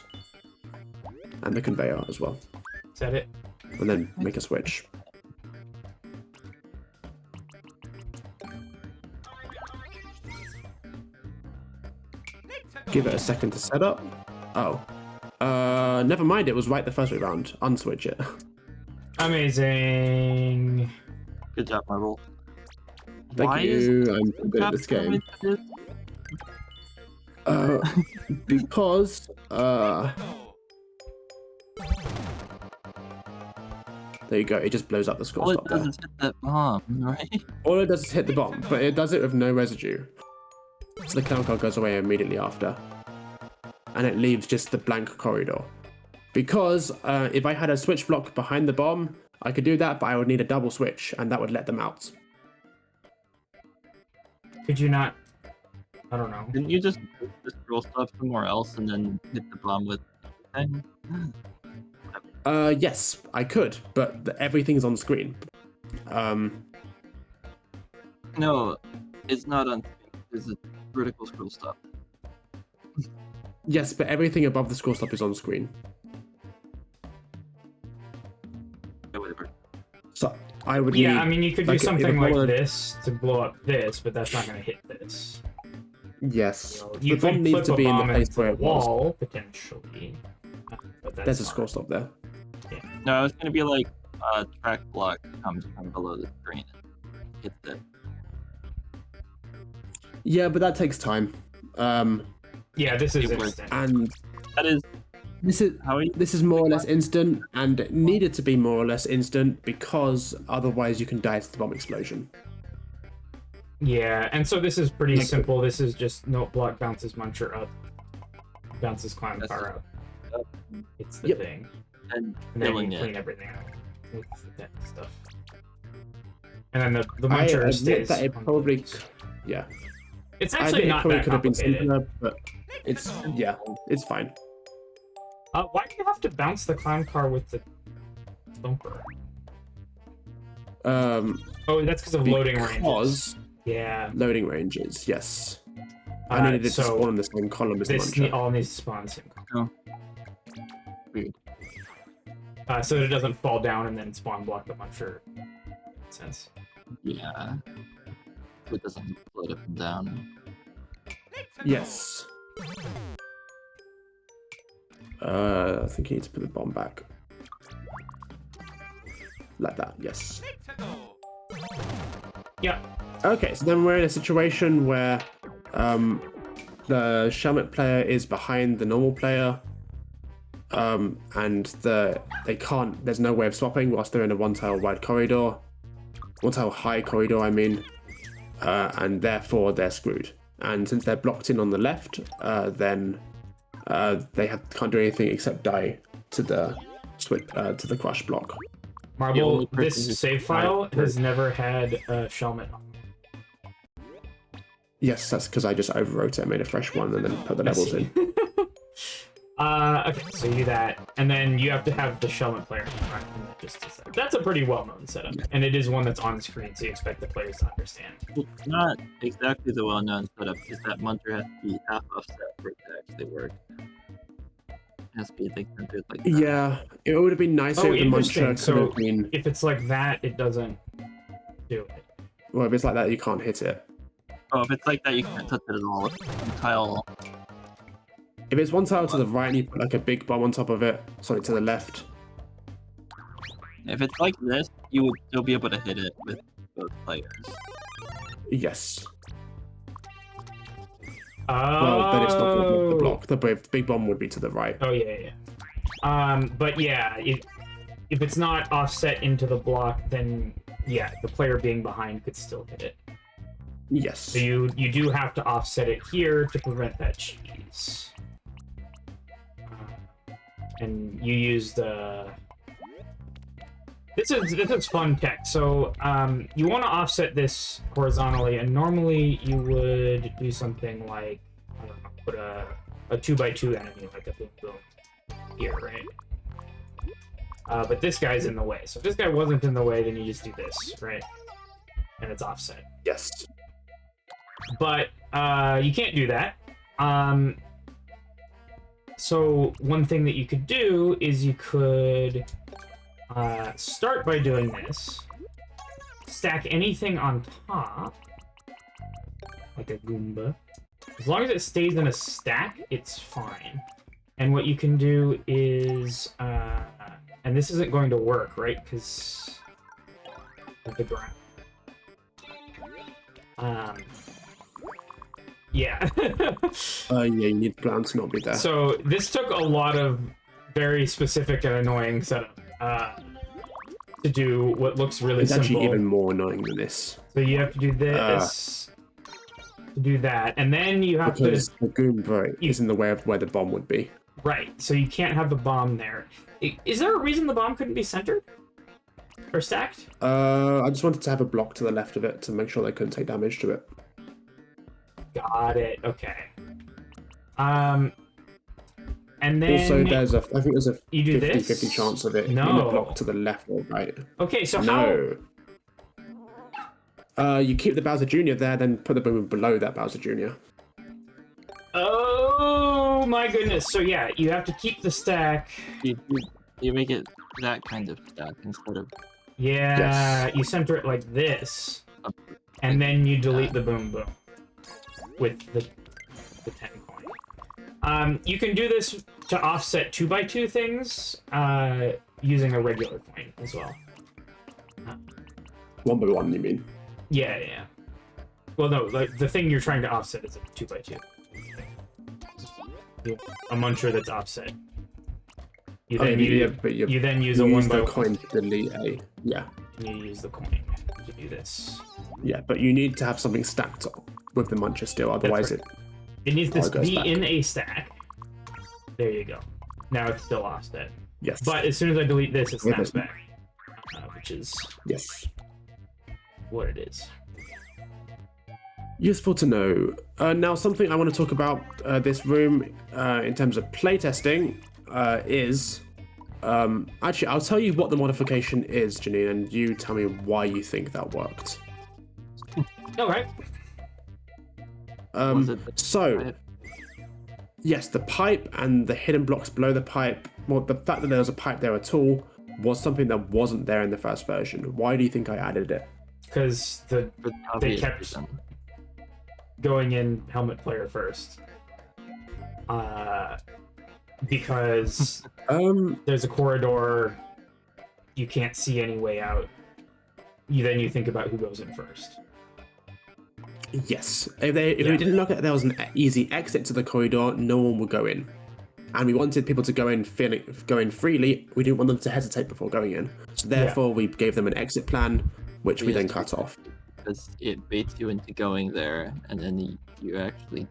and the conveyor as well. Is that it? And then make a switch. Give it a second to set up. Never mind. It was right the first way round. Unswitch it. Amazing. Good job, Marvel. Thank you. I'm so good at this game. I There you go. It just blows up the scroll All it stop does there. is hit that bomb, right? All it does is hit the bomb, but it does it with no residue. So the clown car goes away immediately after. And it leaves just the blank corridor. Because if I had a switch block behind the bomb, I could do that, but I would need a double switch, and that would let them out. Could you not? I don't know. Didn't you just put the scroll stop somewhere else and then hit the bomb with everything? Yes, I could, but everything's on screen. No, it's not on screen. There's a vertical scroll stop. Yes, but everything above the scroll stop is on screen. Yeah, whatever. So I would Yeah, need, I mean, you could do like, if something a like bullet- this to blow up this, but that's not going to hit this. Yes. You The bomb could needs flip to a be in the bomb place into where the it was. wall, potentially. But that's There's a not- scroll stop there. No, it's gonna be like a track block comes from below the screen and hits it. Yeah, but that takes time. Yeah, this is It was- instant. And That is how you this is more or less instant, and it needed to be more or less instant because otherwise you can die to the bomb explosion. Yeah, and so this is pretty Yes. simple. This is just note block bounces muncher up, bounces climb That's car up. It's the Yep. thing. and And then killing you it. clean everything out with that stuff. And then the I muncher admit stays. that it on the probably, edges. yeah. It's I actually admit it not probably that could have been complicated. simpler, but it's fine. Why do you have to bounce the clown car with the thumper? Oh, that's because of loading ranges. Because Yeah. loading ranges, yes. I needed it to so spawn in the same column as the this muncher. all needs to spawn in the same column. Weird. So that it doesn't fall down and then spawn block the muncher. Makes sense. Yeah. So it doesn't float up and down. Yes. I think you need to put the bomb back. Like that, yes. Yeah. Okay, so then we're in a situation where the Shelmet player is behind the normal player, and there's no way of swapping whilst they're in a one-tile wide corridor, one-tile high corridor, I mean, and therefore they're screwed. And since they're blocked in on the left, then they can't do anything except die to the crush block. Marble, only person this who's save file has never had Shelmet on. Yes, that's because I just overwrote it and made a fresh one and then put the levels in. Okay, so you do that, and then you have to have the Shelmet player. That's a pretty well-known setup, and it is one that's on screen, so you expect the players to understand. It's not exactly the well-known setup because that muncher has to be half offset for it to actually work. It has to be like centered like that. Yeah, it would have been nicer Oh, if the interesting. muncher could So have been. if it's like that, it doesn't do it. Well, if it's like that, you can't hit it. Oh, if it's like that, you can't touch it at all. Tile. If it's one tile to the right and you put like a big bomb on top of it, sorry, to the left. If it's like this, you would still be able to hit it with both players. Yes. Well, then it's not going to block the block. The big bomb would be to the right. Oh yeah. But yeah, if it's not offset into the block, then yeah, the player being behind could still hit it. Yes. So you do have to offset it here to prevent that cheese. And you use the. This is fun tech. So you want to offset this horizontally, and normally you would do something like, I don't know, put a 2x2 enemy, like a boom boom here, right? But this guy's in the way. So if this guy wasn't in the way, then you just do this, right? And it's offset. Yes. But you can't do that. So one thing that you could do is you could start by doing this. Stack anything on top, like a Goomba. As long as it stays in a stack, it's fine. And what you can do is, and this isn't going to work, right? Because of the ground. Yeah. Yeah, you need ground to not be there. So this took a lot of very specific and annoying setup to do what looks really It's simple. actually even more annoying than this. So you have to do this to do that, and then you have because to. the Goomba is in the way of where the bomb would be. Right. So you can't have the bomb there. Is there a reason the bomb couldn't be centered or stacked? I just wanted to have a block to the left of it to make sure they couldn't take damage to it. Got it. Okay. And then Also, I think there's a you do 50-50 chance of it in the block to the left or right. Okay, so how? No. You keep the Bowser Jr. there, then put the Boom below that Bowser Jr. Oh my goodness! So yeah, you have to keep the stack. You make it that kind of stack instead of. Yeah, Yes. you center it like this, and then you delete the Boom Boom with the 10 coin. You can do this to offset 2x2 things using a regular coin as well. 1x1, you mean? Yeah. Well, no, like the thing you're trying to offset is a 2x2. A muncher that's offset. You then you then use a 1x1 coin to delete a You use the coin to do this. Yeah, but you need to have something stacked with the muncher still, otherwise it needs to be back. in a stack. There you go. Now it's still offset. Yes. But as soon as I delete this, it snaps back, which is what it is. Useful to know. Now, something I want to talk about this room in terms of playtesting is... actually, I'll tell you what the modification is, Janine, and you tell me why you think that worked. Alright. So, yes, the pipe and the hidden blocks below the pipe, well, the fact that there was a pipe there at all was something that wasn't there in the first version. Why do you think I added it? Because they kept going in helmet player first. Because there's a corridor, you can't see any way out. Then you think about who goes in first. Yes. If we didn't look at there was an easy exit to the corridor, no one would go in. And we wanted people to go in freely. We didn't want them to hesitate before going in. So therefore, we gave them an exit plan, which we then cut off. Because it baits you into going there, and then you actually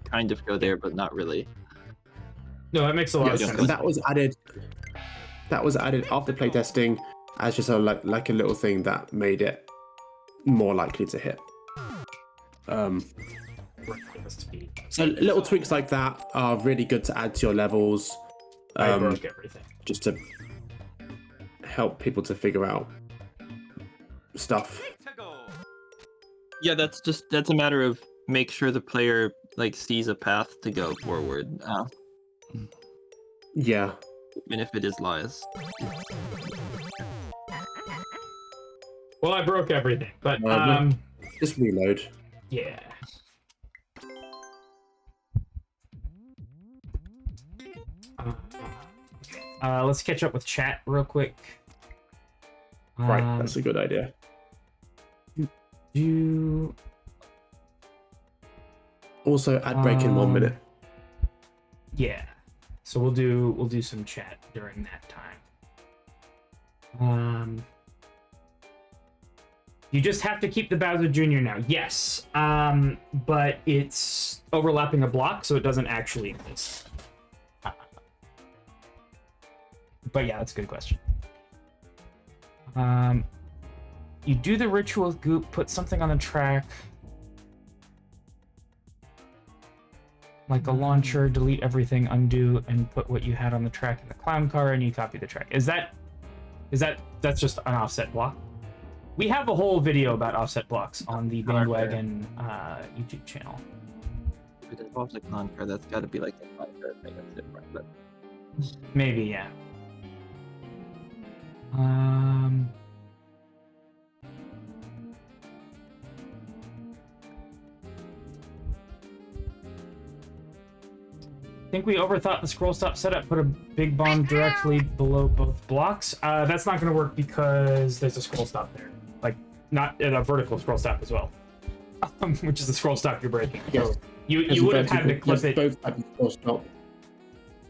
kind of go there, but not really. No, that makes a lot of sense. And that was added after playtesting as just like a little thing that made it more likely to hit. So little tweaks like that are really good to add to your levels. I broke everything. Just to help people to figure out stuff. Yeah, that's a matter of make sure the player sees a path to go forward. Yeah. Even if it is lies. Well, I broke everything, but just reload. Yeah. Let's catch up with chat real quick. Right, that's a good idea. Also, ad break in 1 minute. Yeah. So we'll do some chat during that time. You just have to keep the Bowser Jr. now. Yes. But it's overlapping a block, so it doesn't actually exist. But yeah, that's a good question. You do the ritual with Goop, put something on the track. Like a launcher, delete everything, undo, and put what you had on the track in the clown car, and you copy the track. That's just an offset block? We have a whole video about offset blocks on the Bandwagon YouTube channel. If it involves a clown car, that's got to be like a clown car thing. That's different, but maybe, yeah. I think we overthought the scroll stop setup. Put a big bomb directly below both blocks. That's not going to work because there's a scroll stop there. Not a vertical scroll stop as well, which is the scroll stop you're breaking. Yes. So you would have had to clip it. Both types of scroll stop.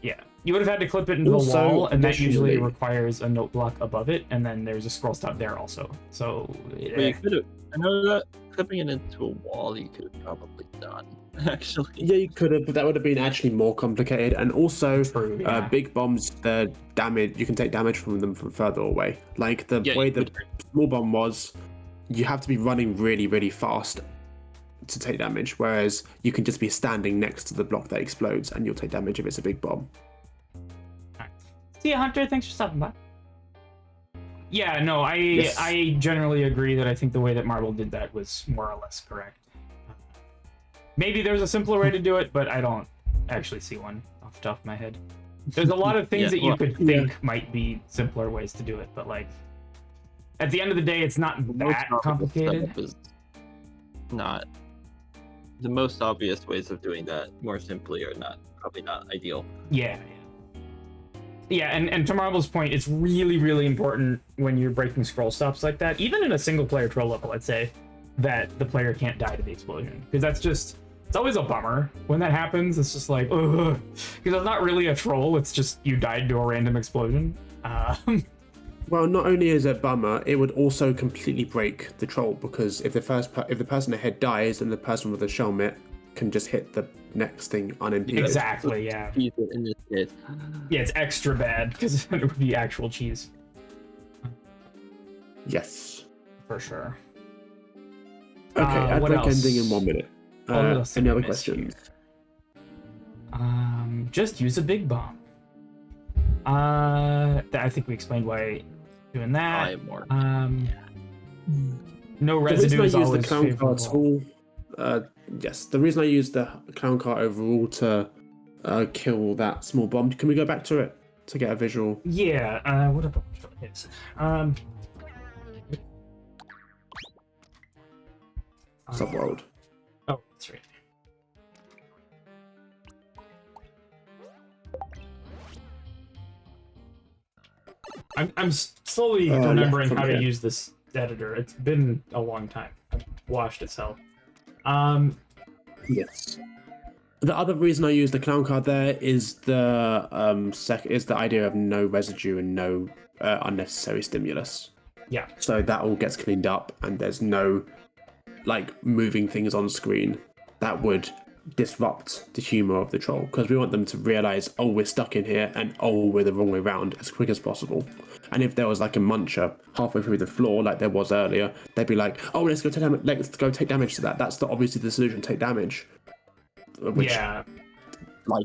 Yeah, You would have had to clip it into Also, the wall, and that usually additionally- requires a note block above it, and then there's a scroll stop there also. So, But you could have. I know that clipping it into a wall, you could have probably done. Actually, Yeah, you could have, but that would have been actually more complicated. And also, True, yeah. big bombs, the damage, you can take damage from them from further away. Like the Yeah, way you the could. small bomb was, you have to be running really, really fast to take damage, whereas you can just be standing next to the block that explodes and you'll take damage if it's a big bomb. See ya, Hunter. Thanks for stopping by. Yeah, no, Yes. I generally agree that I think the way that Marble did that was more or less correct. Maybe there's a simpler way to do it, but I don't actually see one off the top of my head. There's a lot of things Yeah, that you well, could think might be simpler ways to do it, but like at the end of the day, it's not that complicated. Is not the most obvious ways of doing that. More simply, are probably not ideal. Yeah. Yeah, and to Marble's point, it's really, really important when you're breaking scroll stops like that, even in a single player troll level, I'd say, that the player can't die to the explosion. Because that's just, it's always a bummer when that happens. It's just like, ugh. Because it's not really a troll, it's just you died to a random explosion. Well, not only is it a bummer, it would also completely break the troll, because if the person ahead dies, then the person with the shelmet can just hit the next thing unimpeded. Exactly, yeah. In this case, Yeah, it's extra bad because it would be actual cheese. Yes. For sure. Okay, I'd what like else? ending in 1 minute. What else did Any I other miss questions? here? Just use a big bomb. I think we explained why doing that. I more. No The reason residue I is use the always clown car favorable. tool, yes, the reason I use the clown car overall to kill that small bomb. Can we go back to it to get a visual? Yeah, what about his? Subworld. Oh, that's right. I'm slowly Oh, yeah, remembering from how to here. use this editor. It's been a long time. I've washed its hell. Yes. The other reason I use the clown card there is the idea of no residue and no unnecessary stimulus. Yeah. So that all gets cleaned up, and there's no moving things on screen that would disrupt the humor of the troll, because we want them to realize, oh, we're stuck in here, and oh, we're the wrong way around as quick as possible. And if there was a muncher halfway through the floor like there was earlier, they'd be like, oh, let's go take damage to that. That's obviously the solution, take damage. Which Yeah,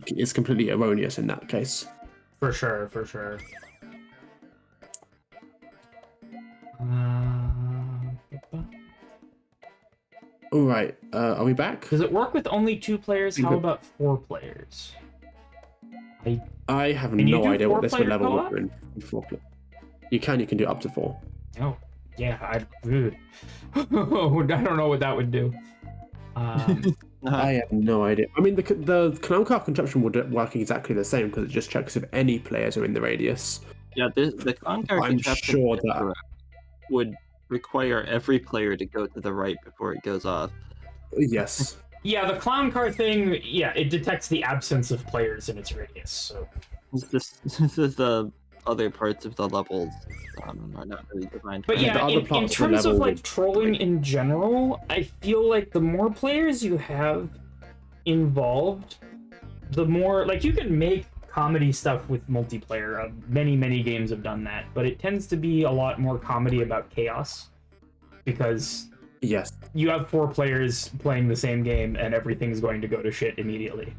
is completely erroneous in that case. for sure. All right, are we back? Does it work with only 2 players? How about 4 players? I have Can you no do idea what this 4-player level co-op? we're in. You can do up to 4. Oh, yeah. I don't know what that would do. I have no idea. I mean, the clown car contraption would work exactly the same, because it just checks if any players are in the radius. Yeah, the clown car I'm contraption sure that would require every player to go to the right before it goes off. yes. Yeah, the clown car thing, yeah, it detects the absence of players in its radius, so... This is the other parts of the levels are not really designed. But for yeah, the other in parts of the terms of level would- trolling in general, I feel like the more players you have involved, the more you can make comedy stuff with multiplayer. Many games have done that, but it tends to be a lot more comedy about chaos, because Yes. you have 4 players playing the same game and everything's going to go to shit immediately.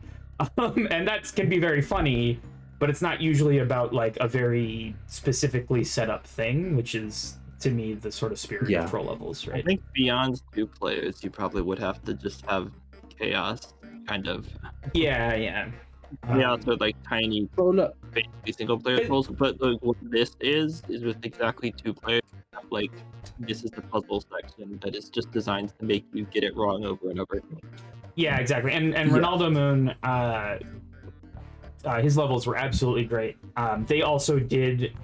And that can be very funny, but it's not usually about a very specifically set up thing, which is, to me, the sort of spirit Yeah. of troll levels, I right? think beyond 2 players, you probably would have to just have chaos, kind of. Yeah. Chaos with tiny, Well, look. basically single player trolls. But what this is with exactly 2 players. This is the puzzle section that is just designed to make you get it wrong over and over again. Yeah, exactly. And Ronaldo Moon, his levels were absolutely great. They also did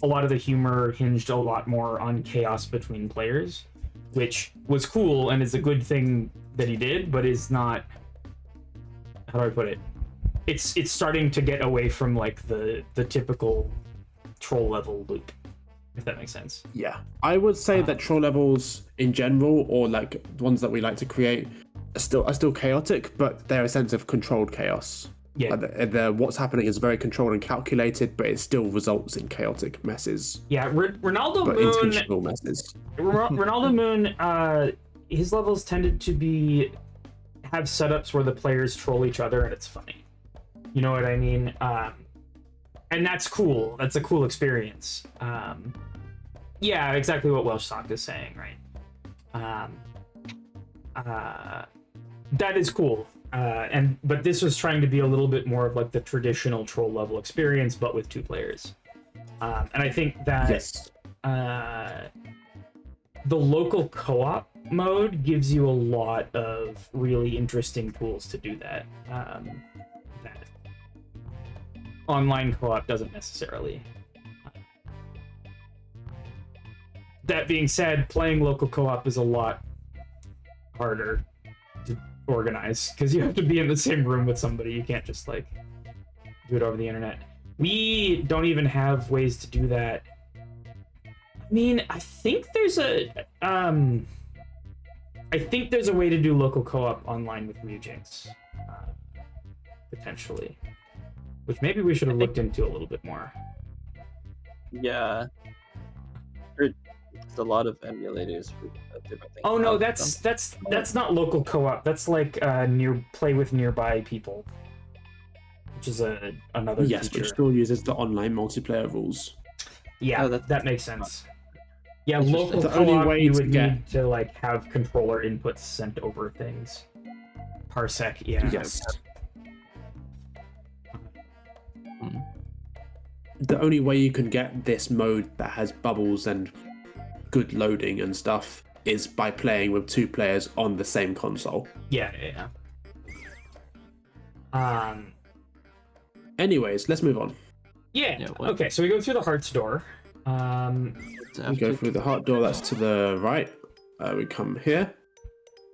a lot of the humor hinged a lot more on chaos between players, which was cool and is a good thing that he did, but is not, how do I put it? it's starting to get away from like the typical troll level loop, if that makes sense. Yeah, I would say that troll levels in general, or like ones that we like to create, are still chaotic, but they're a sense of controlled chaos. Yeah. Like what's happening is very controlled and calculated, but it still results in chaotic messes. Yeah, Ronaldo But Moon. intentional messes. Ronaldo Moon, his levels tended to have setups where the players troll each other, and it's funny. You know what I mean? And that's cool. That's a cool experience. Yeah, exactly what Welsh Sock is saying, right? That is cool. But this was trying to be a little bit more of like the traditional troll level experience, but with 2 players. And I think that Yes. the local co-op mode gives you a lot of really interesting tools to do that. That online co-op doesn't necessarily. That being said, playing local co-op is a lot harder to organize because you have to be in the same room with somebody. You can't just like do it over the internet. We don't even have ways to do that. I mean, I think there's a way to do local co-op online with Ryujinx, potentially, which maybe we should have looked into a little bit more. Yeah. There's a lot of emulators for different things. Oh no, that's not local co-op. That's like play with nearby people, which is another Yes, feature. which still uses the online multiplayer rules. Yeah, Oh, that makes sense. Yeah, Interesting. local The only co-op way you to would get- need to like have controller inputs sent over things. Parsec, yeah. Yes. Hmm. The only way you can get this mode that has bubbles and good loading and stuff is by playing with 2 players on the same console. Yeah. Anyways, let's move on. Yeah. what- Okay, so we go through the hearts door. We go through the heart door that's to the right. We come here.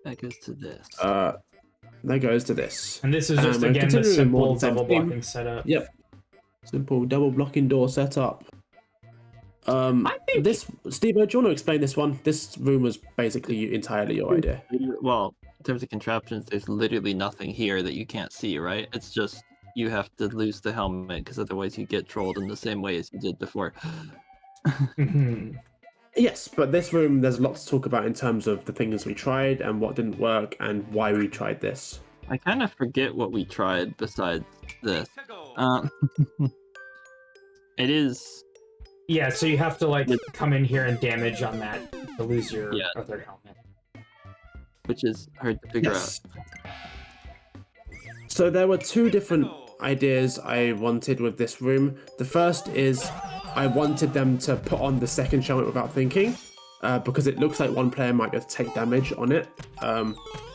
That goes to this. That goes to this. And this is just we're again the continuing more simple the same double theme. blocking setup. Yep. Simple double blocking door setup. I think This Steve, do you want to explain this one? This room was basically entirely your idea. Well, in terms of contraptions, there's literally nothing here that you can't see, right? It's just you have to lose the helmet because otherwise you get trolled in the same way as you did before. Mhm. Yes, but this room, there's a lot to talk about in terms of the things we tried and what didn't work and why we tried this. I kind of forget what we tried besides this. It is. Yeah, so you have to like come in here and damage on that to lose your other helmet. Which is hard to figure Yes. So there were 2 different ideas I wanted with this room. The first is I wanted them to put on the second helmet without thinking, because it looks like one player might just take damage on it,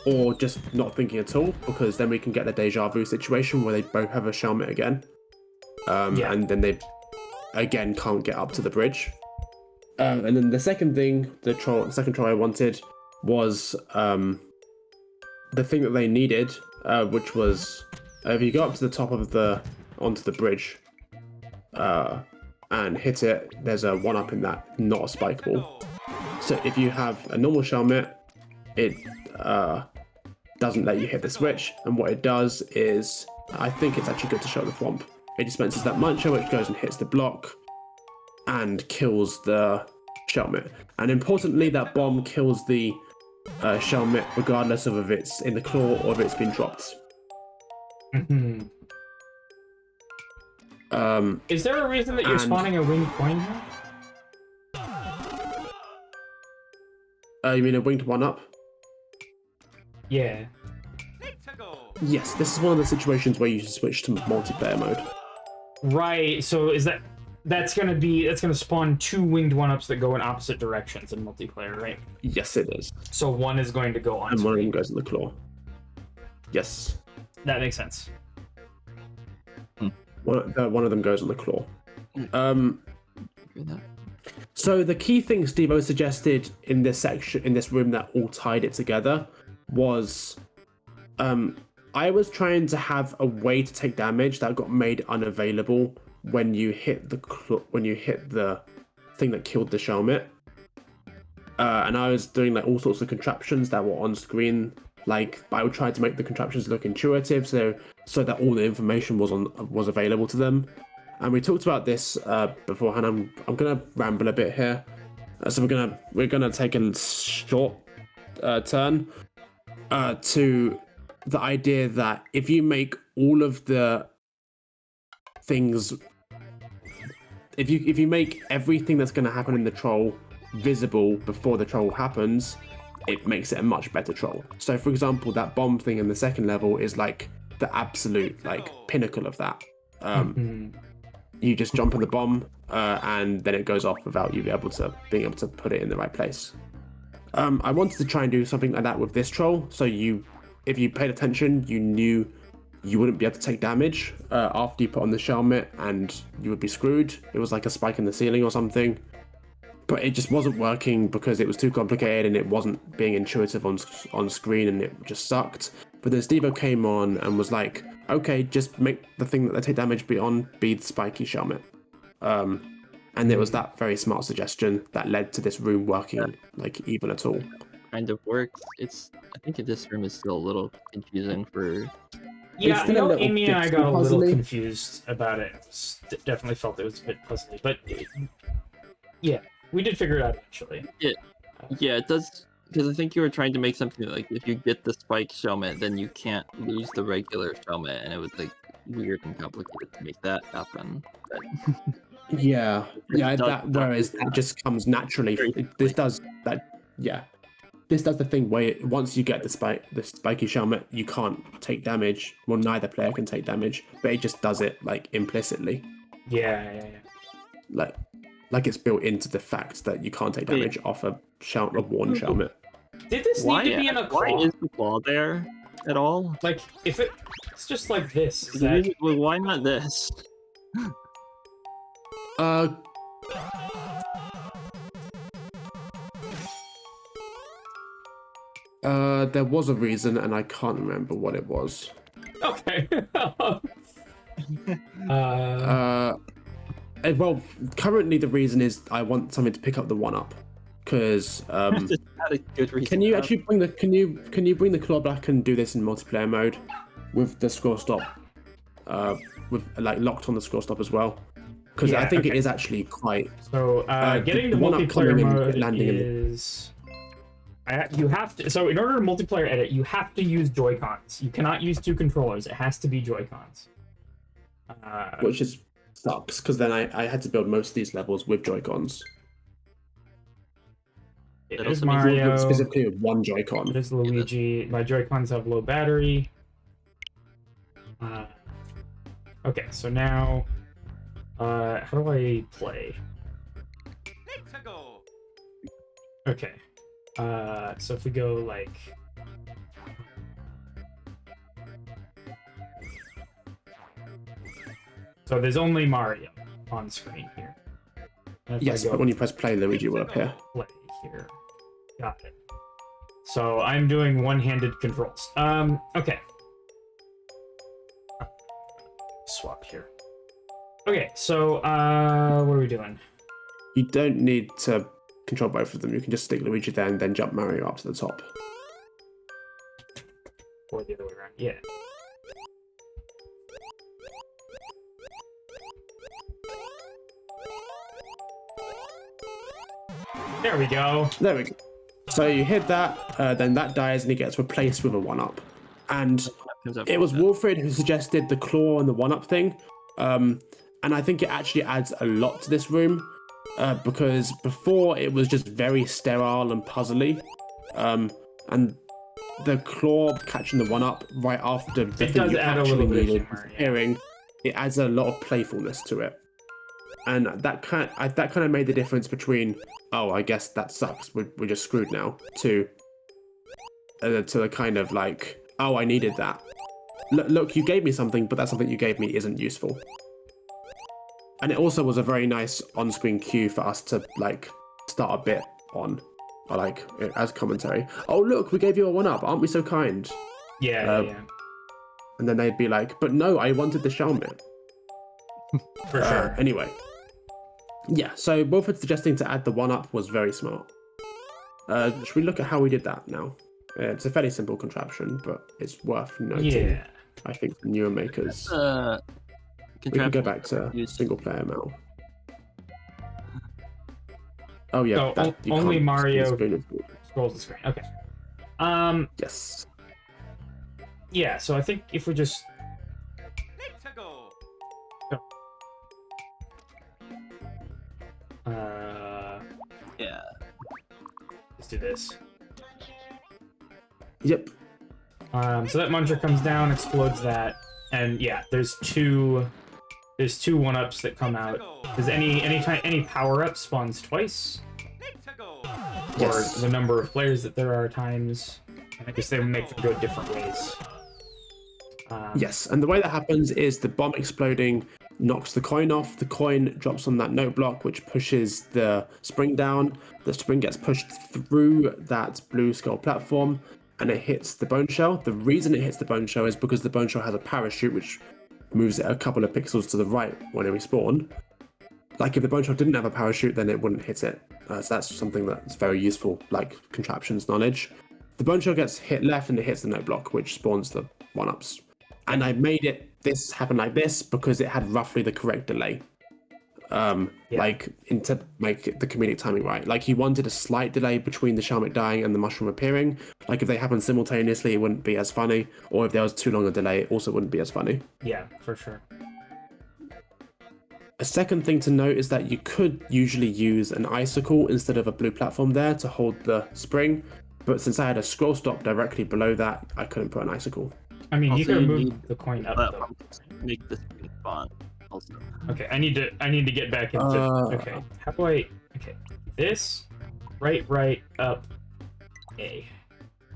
or just not thinking at all, because then we can get the deja vu situation where they both have a helmet again, and then they again can't get up to the bridge. And then the second thing, the second troll I wanted was the thing that they needed, which was if you go up to the top of onto the bridge and hit it, there's a 1-up in that, not a spike ball. So if you have a normal helmet, it doesn't let you hit the switch, and what it does is, I think it's actually good to show the thwomp. It dispenses that muncher, which goes and hits the block and kills the helmet. And importantly, that bomb kills the helmet regardless of if it's in the claw or if it's been dropped. Mhm. Is there a reason that you're and- spawning a winged coin here? You mean a winged 1-up? Yeah. Yes, this is one of the situations where you switch to multiplayer mode. Right. So that's gonna spawn 2 winged 1-ups that go in opposite directions in multiplayer, right? Yes, it is. So one is going to go on. And one of them screen. goes in the claw. Yes. That makes sense. One of them goes on the claw. that. So the key thing Steve-O suggested in this section, in this room, that all tied it together was I was trying to have a way to take damage that got made unavailable when you hit the thing that killed the Shelmet. And I was doing like all sorts of contraptions that were on screen. Like I would try to make the contraptions look intuitive, so that all the information was available to them. And we talked about this beforehand. I'm gonna ramble a bit here, so we're gonna take a short turn to the idea that if you make all of the things, if you make everything that's gonna happen in the troll visible before the troll happens, it makes it a much better troll. So for example, that bomb thing in the second level is like the absolute like pinnacle of that. You just jump on the bomb and then it goes off without you being able to put it in the right place. I wanted to try and do something like that with this troll, so if you paid attention, you knew you wouldn't be able to take damage after you put on the Shelmet, and you would be screwed. It was like a spike in the ceiling or something. But it just wasn't working because it was too complicated and it wasn't being intuitive on screen, and it just sucked. But then STEVO came on and was like, okay, just make the thing that they take damage be the spiky Shelmet. And it was that very smart suggestion that led to this room working like even at all. Kind of works. I think this room is still a little confusing for... Yeah, I know Amy and I got a little confused about it. Definitely felt it was a bit puzzly, but yeah. We did figure it out eventually. Yeah, it does, because I think you were trying to make something like if you get the spike Shelmet, then you can't lose the regular Shelmet, and it was like weird and complicated to make that happen. But... yeah, whereas that just comes naturally. This does the thing where once you get the spiky Shelmet, you can't take damage. Well, neither player can take damage, but it just does it like implicitly. Yeah. Like it's built into the fact that you can't take damage off a worn Shelmet. Did this need to be in a claw? Why is the claw there at all? Like, if it's just like this. Well, why not this? There was a reason, and I can't remember what it was. Okay. Well, currently the reason is I want something to pick up the 1-up, because can you actually bring the claw back and do this in multiplayer mode with the scroll stop, with like locked on the scroll stop as well? Because I think it is actually quite. So getting the multiplayer mode is. You have to. So in order to multiplayer edit, you have to use Joy-Cons. You cannot use 2 controllers. It has to be Joy-Cons. Which is. Sucks, because then I had to build most of these levels with Joy-Cons. There's Mario. Specifically with one Joy-Con. There's Luigi. My Joy-Cons have low battery. Okay, so now, how do I play? Let's go. Okay, so if we go like. So there's only Mario on screen here. Yes, but when you press play, Luigi will appear. Play here. Got it. So I'm doing one-handed controls. Okay. Swap here. Okay, so what are we doing? You don't need to control both of them. You can just stick Luigi there and then jump Mario up to the top. Or the other way around. Yeah. There we go. There we go. So you hit that, then that dies and he gets replaced with a 1-up. And it was Wilfred who suggested the claw and the 1-up thing. And I think it actually adds a lot to this room. Because before it was just very sterile and puzzly. And the claw catching the 1-up right after the thing you actually needed appearing, it adds a lot of playfulness to it. And that kind of made the difference between, oh, I guess that sucks, we're just screwed now, to the kind of like, oh, I needed that. Look, you gave me something, but that something you gave me isn't useful. And it also was a very nice on-screen cue for us to like start a bit on, or like as commentary. Oh, look, we gave you a 1-up. Aren't we so kind? Yeah. And then they'd be like, but no, I wanted the Shelmet. For sure. Anyway. Yeah, so Wilfred suggesting to add the 1-up was very smart. Should we look at how we did that now? It's a fairly simple contraption, but it's worth noting, Yeah. I think, for newer makers. We can go back to single player now. Oh yeah, So you only can't Mario screen it. scrolls the screen. Okay. Yes. Yeah, so I think if we just Let's go. Yeah. let's do this. Yep. So that Muncher comes down, explodes that, and yeah, there's two 1-ups that come out. Does any power-up spawns twice? Let's go. Yes. Or the number of players that there are times. And I guess they make them go different ways. Yes, and the way that happens is the bomb exploding knocks the coin off. The coin drops on that note block, which pushes the spring down. The spring gets pushed through that blue skull platform, and it hits the bone shell. The reason it hits the bone shell is because the bone shell has a parachute, which moves it a couple of pixels to the right when it respawn. Like, if the bone shell didn't have a parachute, then it wouldn't hit it. So that's something that's very useful, like contraptions knowledge. The bone shell gets hit left, and it hits the note block, which spawns the 1-ups. And I made this happen like this because it had roughly the correct delay. Like, to make the comedic timing right. Like, you wanted a slight delay between the Shelmet dying and the mushroom appearing. Like, if they happened simultaneously, it wouldn't be as funny. Or if there was too long a delay, it also wouldn't be as funny. Yeah, for sure. A second thing to note is that you could usually use an icicle instead of a blue platform there to hold the spring. But since I had a scroll stop directly below that, I couldn't put an icicle. I mean, you Also, could you move need the coin up though. Platform to make this spawn. Also. Okay, I need to get back into. Okay, how do I? Okay, this, right, up, A.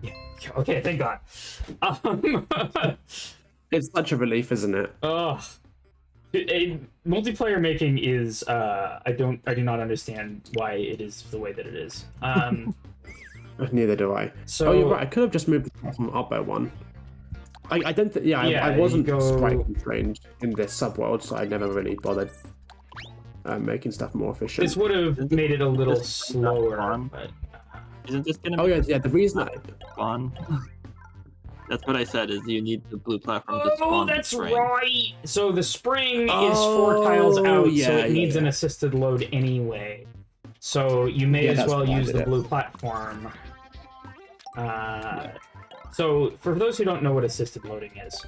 Yeah. Okay, thank God. It's such a relief, isn't it? Ugh. Multiplayer making is I do not understand why it is the way that it is. Neither do I. So, oh, you're right. I could have just moved the platform up by 1. I don't think. Yeah, I wasn't sprite constrained in this subworld, so I never really bothered making stuff more efficient. This would have made it a little slower, but Isn't this gonna? Oh yeah. The reason spawn. That's what I said. Is you need the blue platform to spawn. Oh, that's the spring. right. So the spring is 4 tiles out, so yeah, it needs yeah. an assisted load anyway. So you may as that's well why I use did the it. blue platform. So for those who don't know what assisted loading is,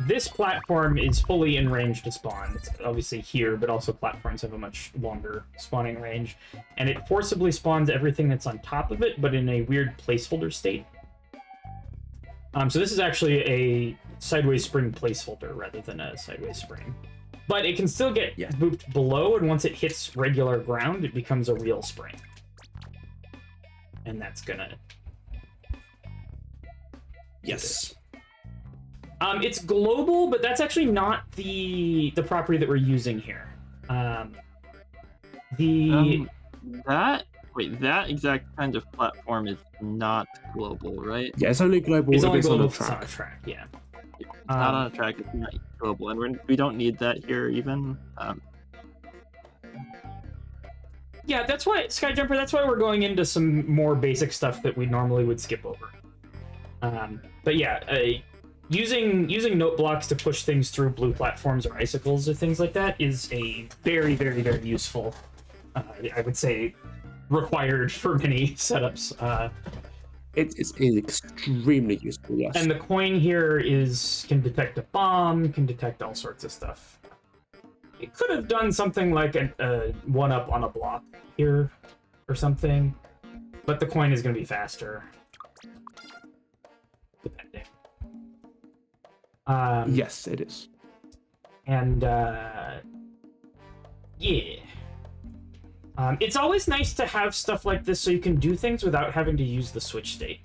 this platform is fully in range to spawn. It's obviously here, but also platforms have a much longer spawning range. And it forcibly spawns everything that's on top of it, but in a weird placeholder state. So this is actually a sideways spring placeholder rather than a sideways spring. But it can still get booped below, and once it hits regular ground, it becomes a real spring. And that's gonna... Yes. It's global, but that's actually not the property that we're using here. That exact kind of platform is not global, right? Yeah, it's only global it's if only it's global on a if it's on a track. track, yeah. It's not on a track. It's not global, and we don't need that here even. Yeah, that's why, Skyjumper, that's why we're going into some more basic stuff that we normally would skip over. But yeah, using note blocks to push things through blue platforms or icicles or things like that is a very, very, very useful, I would say, required for many setups. It's extremely useful, yes. And the coin here can detect a bomb, can detect all sorts of stuff. It could have done something like a 1-up on a block here or something, but the coin is going to be faster. Depending. Yes, it is. And, yeah. It's always nice to have stuff like this so you can do things without having to use the switch state.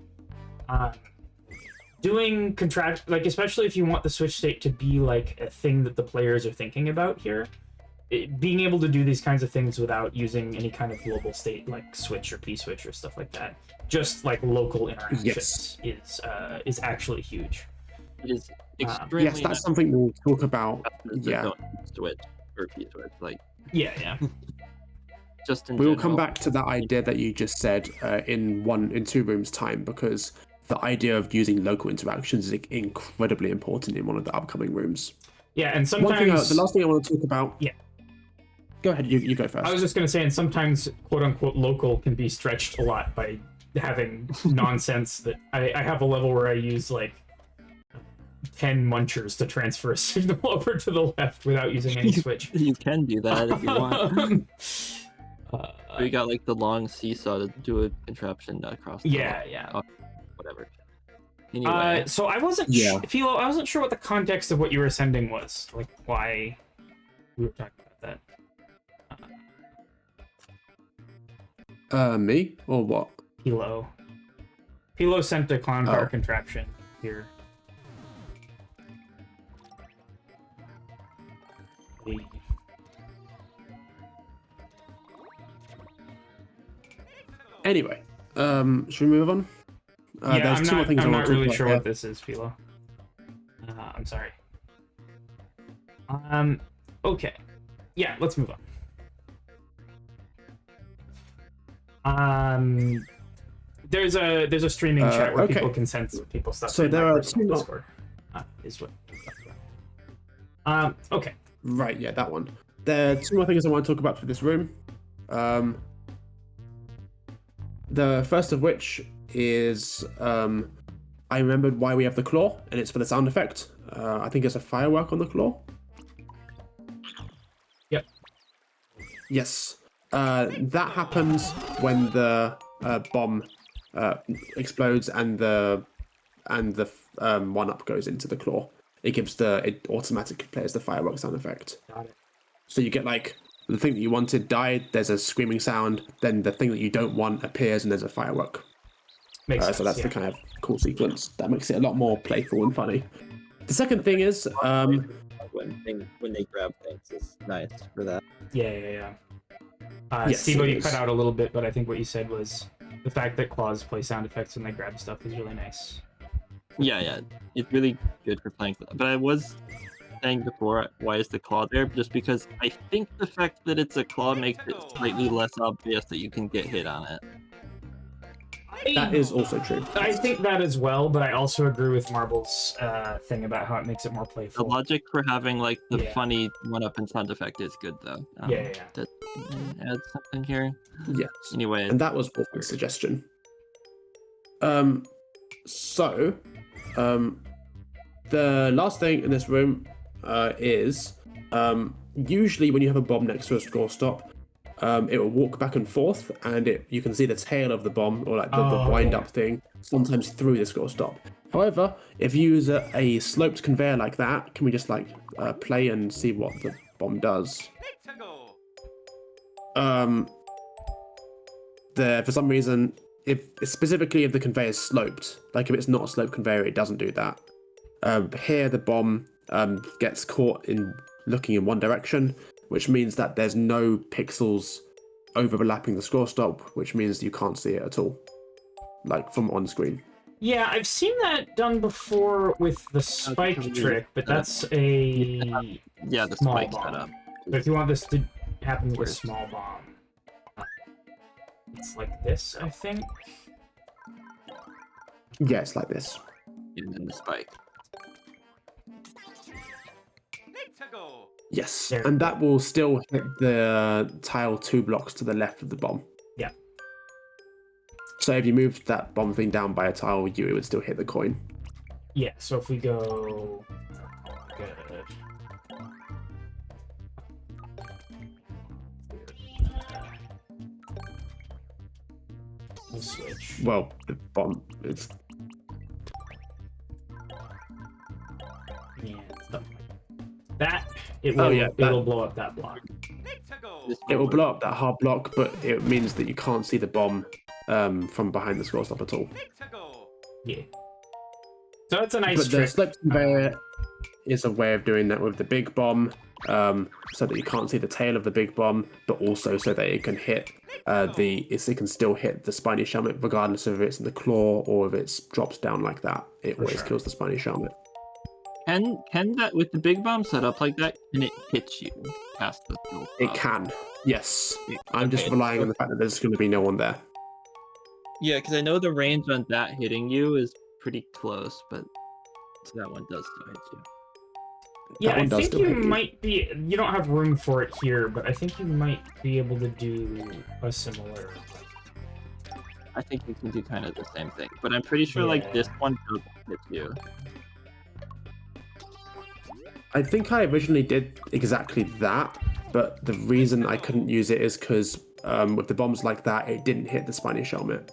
Doing contract, like, especially if you want the switch state to be like a thing that the players are thinking about here, being able to do these kinds of things without using any kind of global state like switch or p-switch or stuff like that, just like local interactions is actually huge. It is extremely. Yes, that's something we'll talk about. Yeah, switch or p-switch, like Yeah. just in we will general. come back to that idea that you just said in 2 rooms time, because the idea of using local interactions is incredibly important in one of the upcoming rooms. Yeah, and sometimes the last thing I want to talk about. Yeah. Go ahead. You go first. I was just going to say, and sometimes quote unquote local can be stretched a lot by having nonsense that I have a level where I use like 10 munchers to transfer a signal over to the left without using any switch. You can do that if you want. We got like the long seesaw to do a contraption across. Yeah. Whatever. Anyway, so I wasn't Philo, I wasn't sure what the context of what you were sending was, like why we were talking about that. Me or what? Philo sent a clown car contraption here. Anyway, should we move on? Yeah, there's two more things I'm I not want to really talk sure about what this is, Philo. I'm sorry. Okay. Yeah, let's move on. There's a streaming chat where people can send people stuff. So there are two Discord. Is what. Okay. Right, yeah, that one. There are 2 more things I want to talk about for this room. The first of which is I remembered why we have the claw, and it's for the sound effect. I think it's a firework on the claw. Yep. Yes. That happens when the bomb explodes and the 1-up goes into the claw. It automatically plays the firework sound effect. Got it. So you get like the thing that you wanted died, there's a screaming sound, then the thing that you don't want appears and there's a firework. Makes sense, so that's the kind of cool sequence that makes it a lot more playful and funny. The second thing is when they grab things is nice for that. Yeah. Yes, Steve, it you is. cut out a little bit, but I think what you said was the fact that claws play sound effects when they grab stuff is really nice. Yeah, it's really good for playing. But I was saying before, why is the claw there? Just because I think the fact that it's a claw makes it slightly less obvious that you can get hit on it. that is also true. I think that as well, but I also agree with Marble's thing about how it makes it more The playful. logic for having like the Yeah. funny 1-up and sound effect is good though. Yeah. To add something here. Yes. Anyway, And that was Wolfman's suggestion. The last thing in this room is usually when you have a bomb next to a score stop, it will walk back and forth, and you can see the tail of the bomb, or like the wind-up thing, sometimes through the score stop. However, if you use a sloped conveyor like that, can we just like play and see what the bomb does? For some reason, if the conveyor is sloped, like if it's not a sloped conveyor, it doesn't do that. Here the bomb gets caught in looking in one direction, which means that there's no pixels overlapping the score stop, which means you can't see it at all, like from on screen. Yeah, I've seen that done before with the spike trick, but that's a the small spike bomb. setup. But if you want this to happen with a small bomb, it's like this, I think. Yeah, it's like this. And then the spike. Yes, There. and that will still hit the tile 2 blocks to the left of the bomb. Yeah. So if you moved that bomb thing down by a tile, it would still hit the coin. Yeah, so if we go... Good. We'll switch. Well, the bomb is... Yeah, stuff like that. It will, it'll blow up that block. It will blow up that hard block, but it means that you can't see the bomb from behind the score stop at all. Yeah. So that's a nice But the trick. sloped conveyor is a way of doing that with the big bomb, so that you can't see the tail of the big bomb, but also so that it can hit it can still hit the spiny shelmet regardless of if it's in the claw or if it drops down like that. It always kills the spiny shelmet. Can that, with the big bomb set up like that, can it hit you past the skill? It can, yes. I'm just relying on the fact that there's going to be no one there. Yeah, because I know the range on that hitting you is pretty close, but so that one does still hit you. Yeah, I think you might be. You don't have room for it here, but I think you might be able to do a similar. I think you can do kind of the same thing, but I'm pretty sure like this one doesn't hit you. I think I originally did exactly that, but the reason I couldn't use it is because with the bombs like that, it didn't hit the spiny shelmet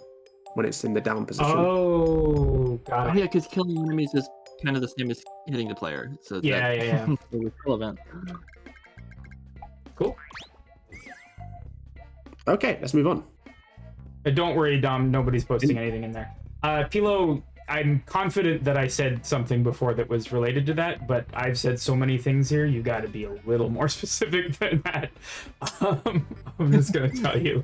when it's in the down position. Oh, got it. Oh, yeah, because killing enemies is kind of the same as hitting the player. So yeah. It's relevant. Cool. Okay, let's move on. Don't worry, Dom. Nobody's posting anything in there. Pilo, I'm confident that I said something before that was related to that, but I've said so many things here, you got to be a little more specific than that. I'm just going to tell you,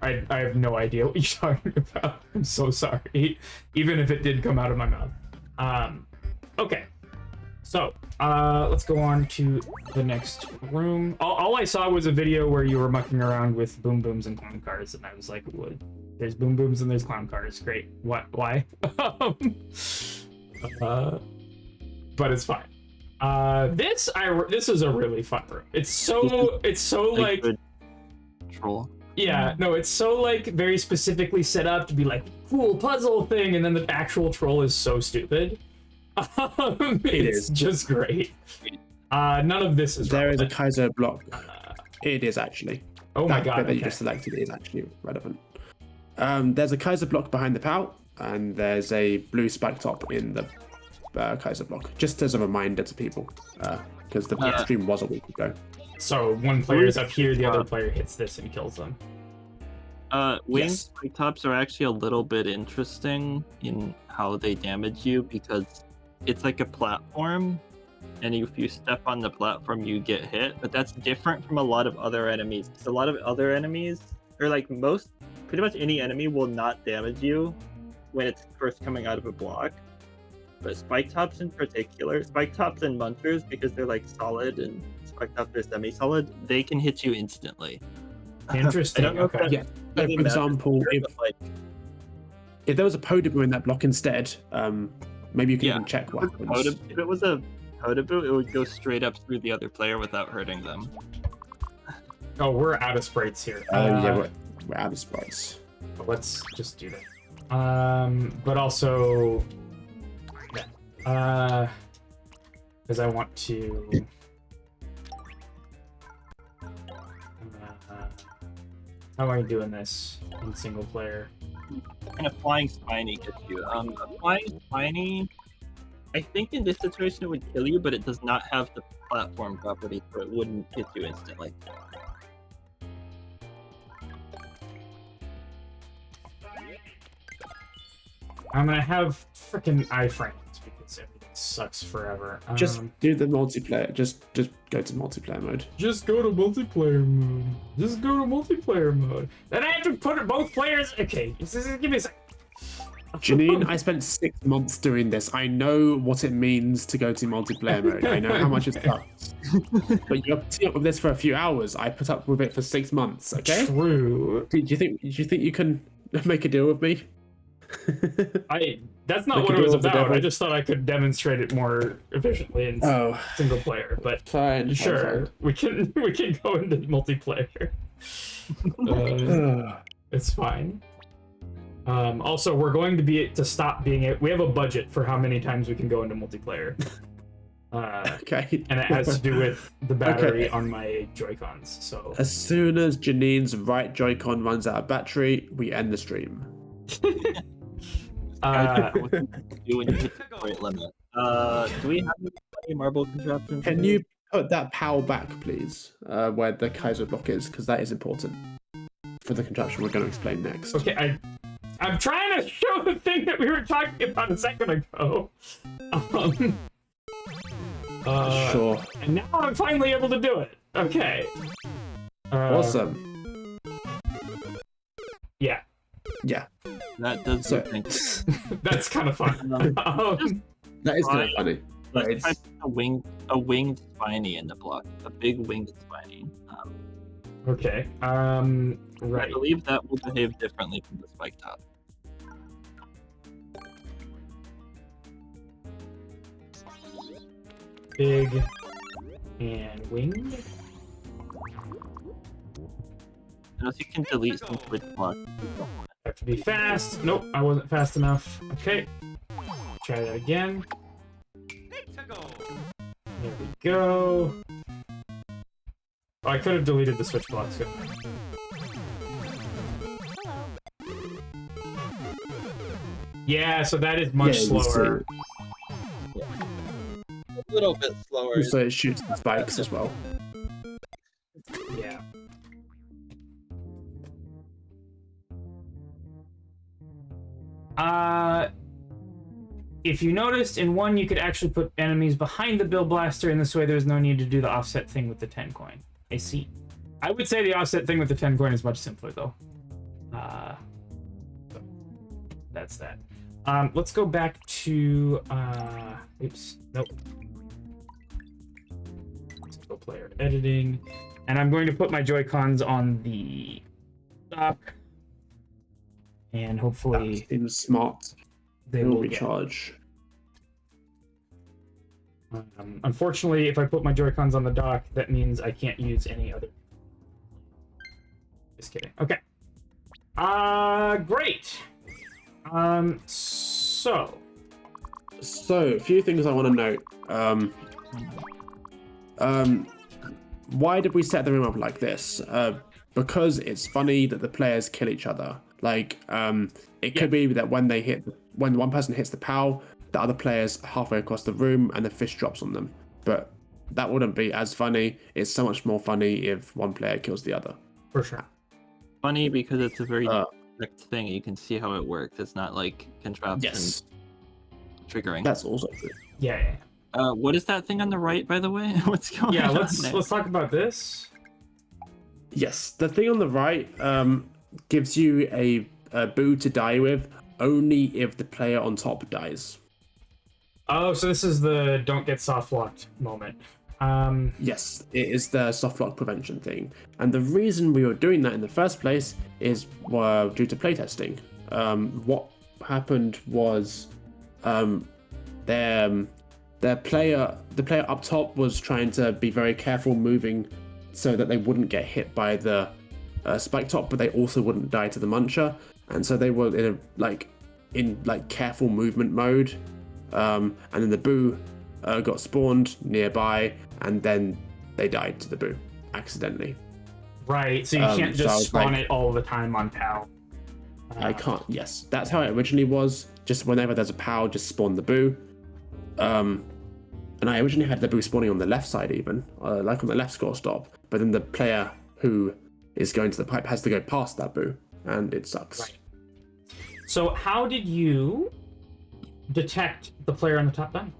I have no idea what you're talking about. I'm so sorry, even if it did come out of my mouth. Okay, so let's go on to the next room. All I saw was a video where you were mucking around with boom booms and clown cars, and I was like, what? There's boom booms and there's clown cars. Great. What? Why? But it's fine. This is a really fun room. It's so like troll. Yeah, no, it's so like very specifically set up to be like cool puzzle thing, and then the actual troll is so stupid. It's just great. None of this is There relevant. is a Kaiser block. It is actually. Oh my god. That you just selected is actually relevant. There's a Kaiser block behind the POW, and there's a blue spike top in the Kaiser block, just as a reminder to people, because the stream was a week ago. So one player is up here, the other player hits this and kills them. Wing spike tops are actually a little bit interesting in how they damage you, because it's like a platform, and if you step on the platform, you get hit. But that's different from a lot of other enemies. Because a lot of other enemies, or like pretty much any enemy, will not damage you when it's first coming out of a block. But spike tops in particular, spike tops and munchers, because they're like solid and spike tops are semi-solid, they can hit you instantly. Interesting. I don't know if that Yeah. really For example, matters, but, like, if there was a Podaboo in that block instead, maybe you can even check what happens. if it was a Podaboo, it would go straight up through the other player without hurting them. Oh, we're out of sprites here. Yeah, we're out of sprites. Let's just do that. But also, because I want to. How am I doing this in single player? And a flying spiny gets you. A flying spiny, I think in this situation it would kill you, but it does not have the platform property, so it wouldn't hit you instantly. I'm gonna have freaking iframes because everything sucks forever. Just do the multiplayer. Just go to multiplayer mode. Just go to multiplayer mode. Just go to multiplayer mode. Then I have to put both players. Okay, give me a sec. Janine, I spent 6 months doing this. I know what it means to go to multiplayer mode. I know how much it sucks. But you're putting up with this for a few hours. I put up with it for 6 months. Okay. True. Do you think you can make a deal with me? That's not Make what a it was deal with the about. devil. I just thought I could demonstrate it more efficiently in single player. But Fine. sure, we can go into multiplayer. It's fine. Also, we're going to stop being it. We have a budget for how many times we can go into multiplayer. Okay. And it has to do with the battery on my Joy-Cons. So As soon as Janine's right Joy-Con runs out of battery, we end the stream. What can you do when you hit the rate limit? Do we have any marble contraptions? Can you put that POW back, please, where the Kaiser block is, because that is important for the contraption we're going to explain next. okay, I'm trying to show the thing that we were talking about a second ago. Sure. And now I'm finally able to do it. Okay. Awesome. Yeah. Yeah. That does So, make sense. That's kind of fun. that is kind of funny. But Let's try it's, a winged spiny in the block. A big winged spiny. Okay. I Right. believe that will behave differently from the spike top. Big and winged. Unless you can delete some switch blocks. Have to be fast. Nope, I wasn't fast enough. Okay. Try that again. There we go. Oh, I could have deleted the switch blocks. Yeah, so that is much slower. A little bit slower. so it shoots the spikes as well. Yeah. If you noticed, in one you could actually put enemies behind the Bill Blaster, and this way there's no need to do the offset thing with the 10 coin. I see. I would say the offset thing with the 10 coin is much simpler, though. So that's that. Let's go back to... oops, nope. Let's go player editing. And I'm going to put my Joy-Cons on the dock. And hopefully... That seems smart. They will will recharge. Unfortunately, if I put my Joy-Cons on the dock, that means I can't use any other. Just kidding. Okay. Great. So, a few things I want to note. Why did we set the room up like this? Because it's funny that the players kill each other. Like, it could be that when one person hits the POW, the other player's halfway across the room and the fish drops on them. But that wouldn't be as funny. It's so much more funny if one player kills the other. for sure. Funny because it's a very direct thing. You can see how it works. It's not like contraption Yes, triggering. that's also true. Yeah. What is that thing on the right, by the way? What's going Yeah, on? let's talk about this. Yes, the thing on the right gives you a boo to die with only if the player on top dies. Oh, so this is the don't get soft locked moment. Yes, it is the soft lock prevention thing. And the reason we were doing that in the first place is due to playtesting. What happened was the player up top was trying to be very careful moving so that they wouldn't get hit by the spike top, but they also wouldn't die to the muncher. And so they were in careful movement mode. And then the boo got spawned nearby, and then they died to the boo accidentally. Right, so you can't just spawn it all the time on POW. I can't. Yes, that's how it originally was. Just whenever there's a POW, just spawn the boo. And I originally had the boo spawning on the left side, even like on the left score stop. But then the player who is going to the pipe has to go past that boo, and it sucks. Right. So how did you detect the player on the top dying?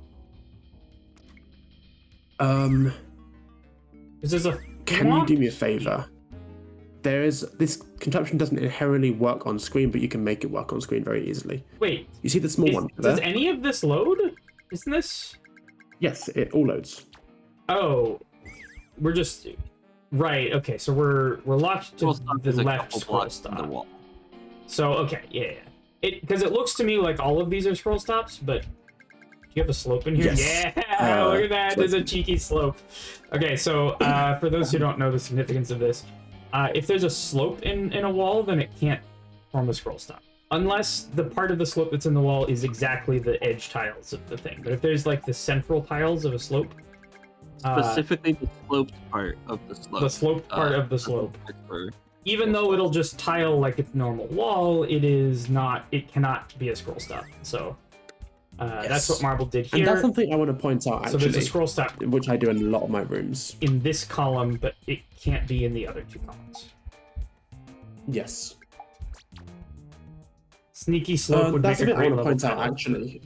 Is this a Can you do me a favor? This contraption doesn't inherently work on screen, but you can make it work on screen very easily. Wait, You see the small one there? does any of this load? Isn't this? Yes, it all loads. Oh, we're just right. Okay, so we're locked to the left scroll stop. Wall. So okay, yeah. Because it looks to me like all of these are scroll stops, but do you have a slope in here? Yes. Yeah, look at that. There's a cheeky slope. Okay, so for those who don't know the significance of this, if there's a slope in a wall, then it can't form a scroll stop. Unless the part of the slope that's in the wall is exactly the edge tiles of the thing. But if there's like the central tiles of a slope, Specifically the sloped part of the slope. the sloped part of the slope, even though it'll just tile like its normal wall, it cannot be a scroll stop. So that's what Marble did here. And that's something I want to point out, So actually, there's a scroll stop which I do in a lot of my rooms. in this column, but it can't be in the other two columns. Yes. Sneaky slope would That's make a something I great want to level point out, tile. actually.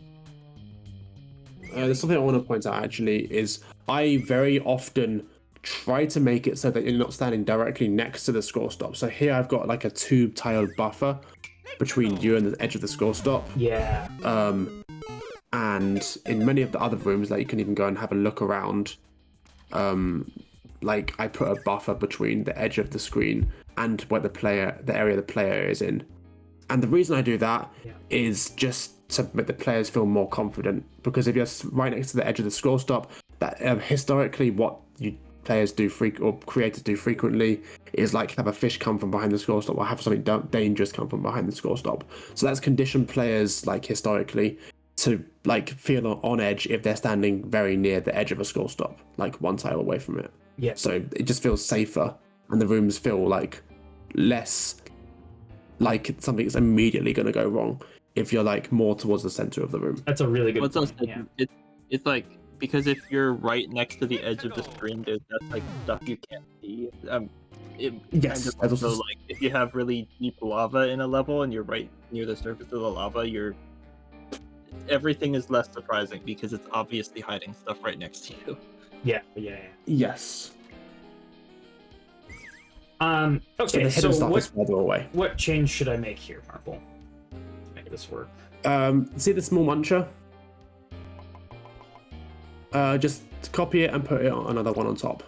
there's something I want to point out actually is I very often try to make it so that you're not standing directly next to the score stop. So here I've got like a tube tiled buffer between you and the edge of the score stop. Yeah. And in many of the other rooms, like you can even go and have a look around. Like I put a buffer between the edge of the screen and where the area the player is in. And the reason I do that is just to make the players feel more confident. Because if you're right next to the edge of the score stop, that historically what you players do or creators do frequently is like have a fish come from behind the score stop or have something dangerous come from behind the score stop. So that's conditioned players like historically to like feel on edge if they're standing very near the edge of a score stop, like one tile away from it. Yeah. So it just feels safer, and the rooms feel like less like something's immediately going to go wrong if you're like more towards the center of the room. That's a really good point. It's like, because if you're right next to the edge of the screen, that's like stuff you can't see. Yes. Kind of also, like if you have really deep lava in a level and you're right near the surface of the lava, everything is less surprising because it's obviously hiding stuff right next to you. Yeah. Yes. Okay, so what change should I make here, Marble, to make this work? See the small muncher? Just copy it and put it on another one on top.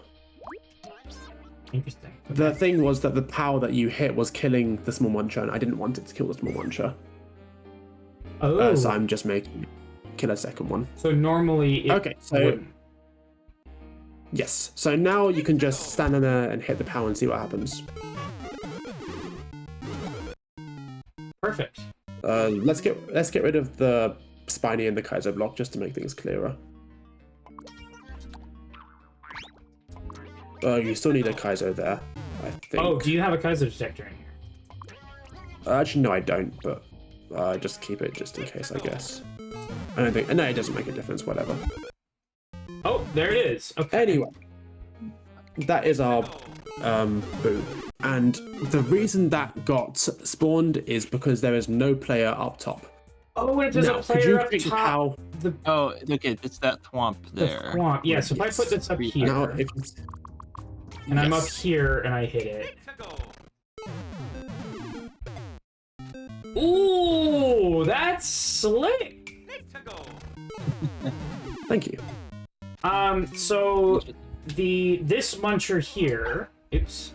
Interesting. Okay. The thing was that the power that you hit was killing the small muncher, and I didn't want it to kill the small muncher. Oh. So I'm just making kill a second one. So normally it wouldn't. Yes. So now you can just stand in there and hit the power and see what happens. Perfect. Let's get rid of the Spiny and the Kaiser block just to make things clearer. You still need a Kaiser there, I think. Oh, do you have a Kaiser detector in here? Actually, no, I don't, but just keep it just in case, I guess. I don't think... No, it doesn't make a difference, whatever. Oh, there it is. Okay. Anyway, that is our boo. And the reason that got spawned is because there is no player up top. Oh, and there's a player up top. Oh, okay, it's that thwomp there. The thwomp. Yeah, so if I put this up here, now, and I'm up here and I hit it. Ooh, that's slick. Thank you. So this muncher here, oops.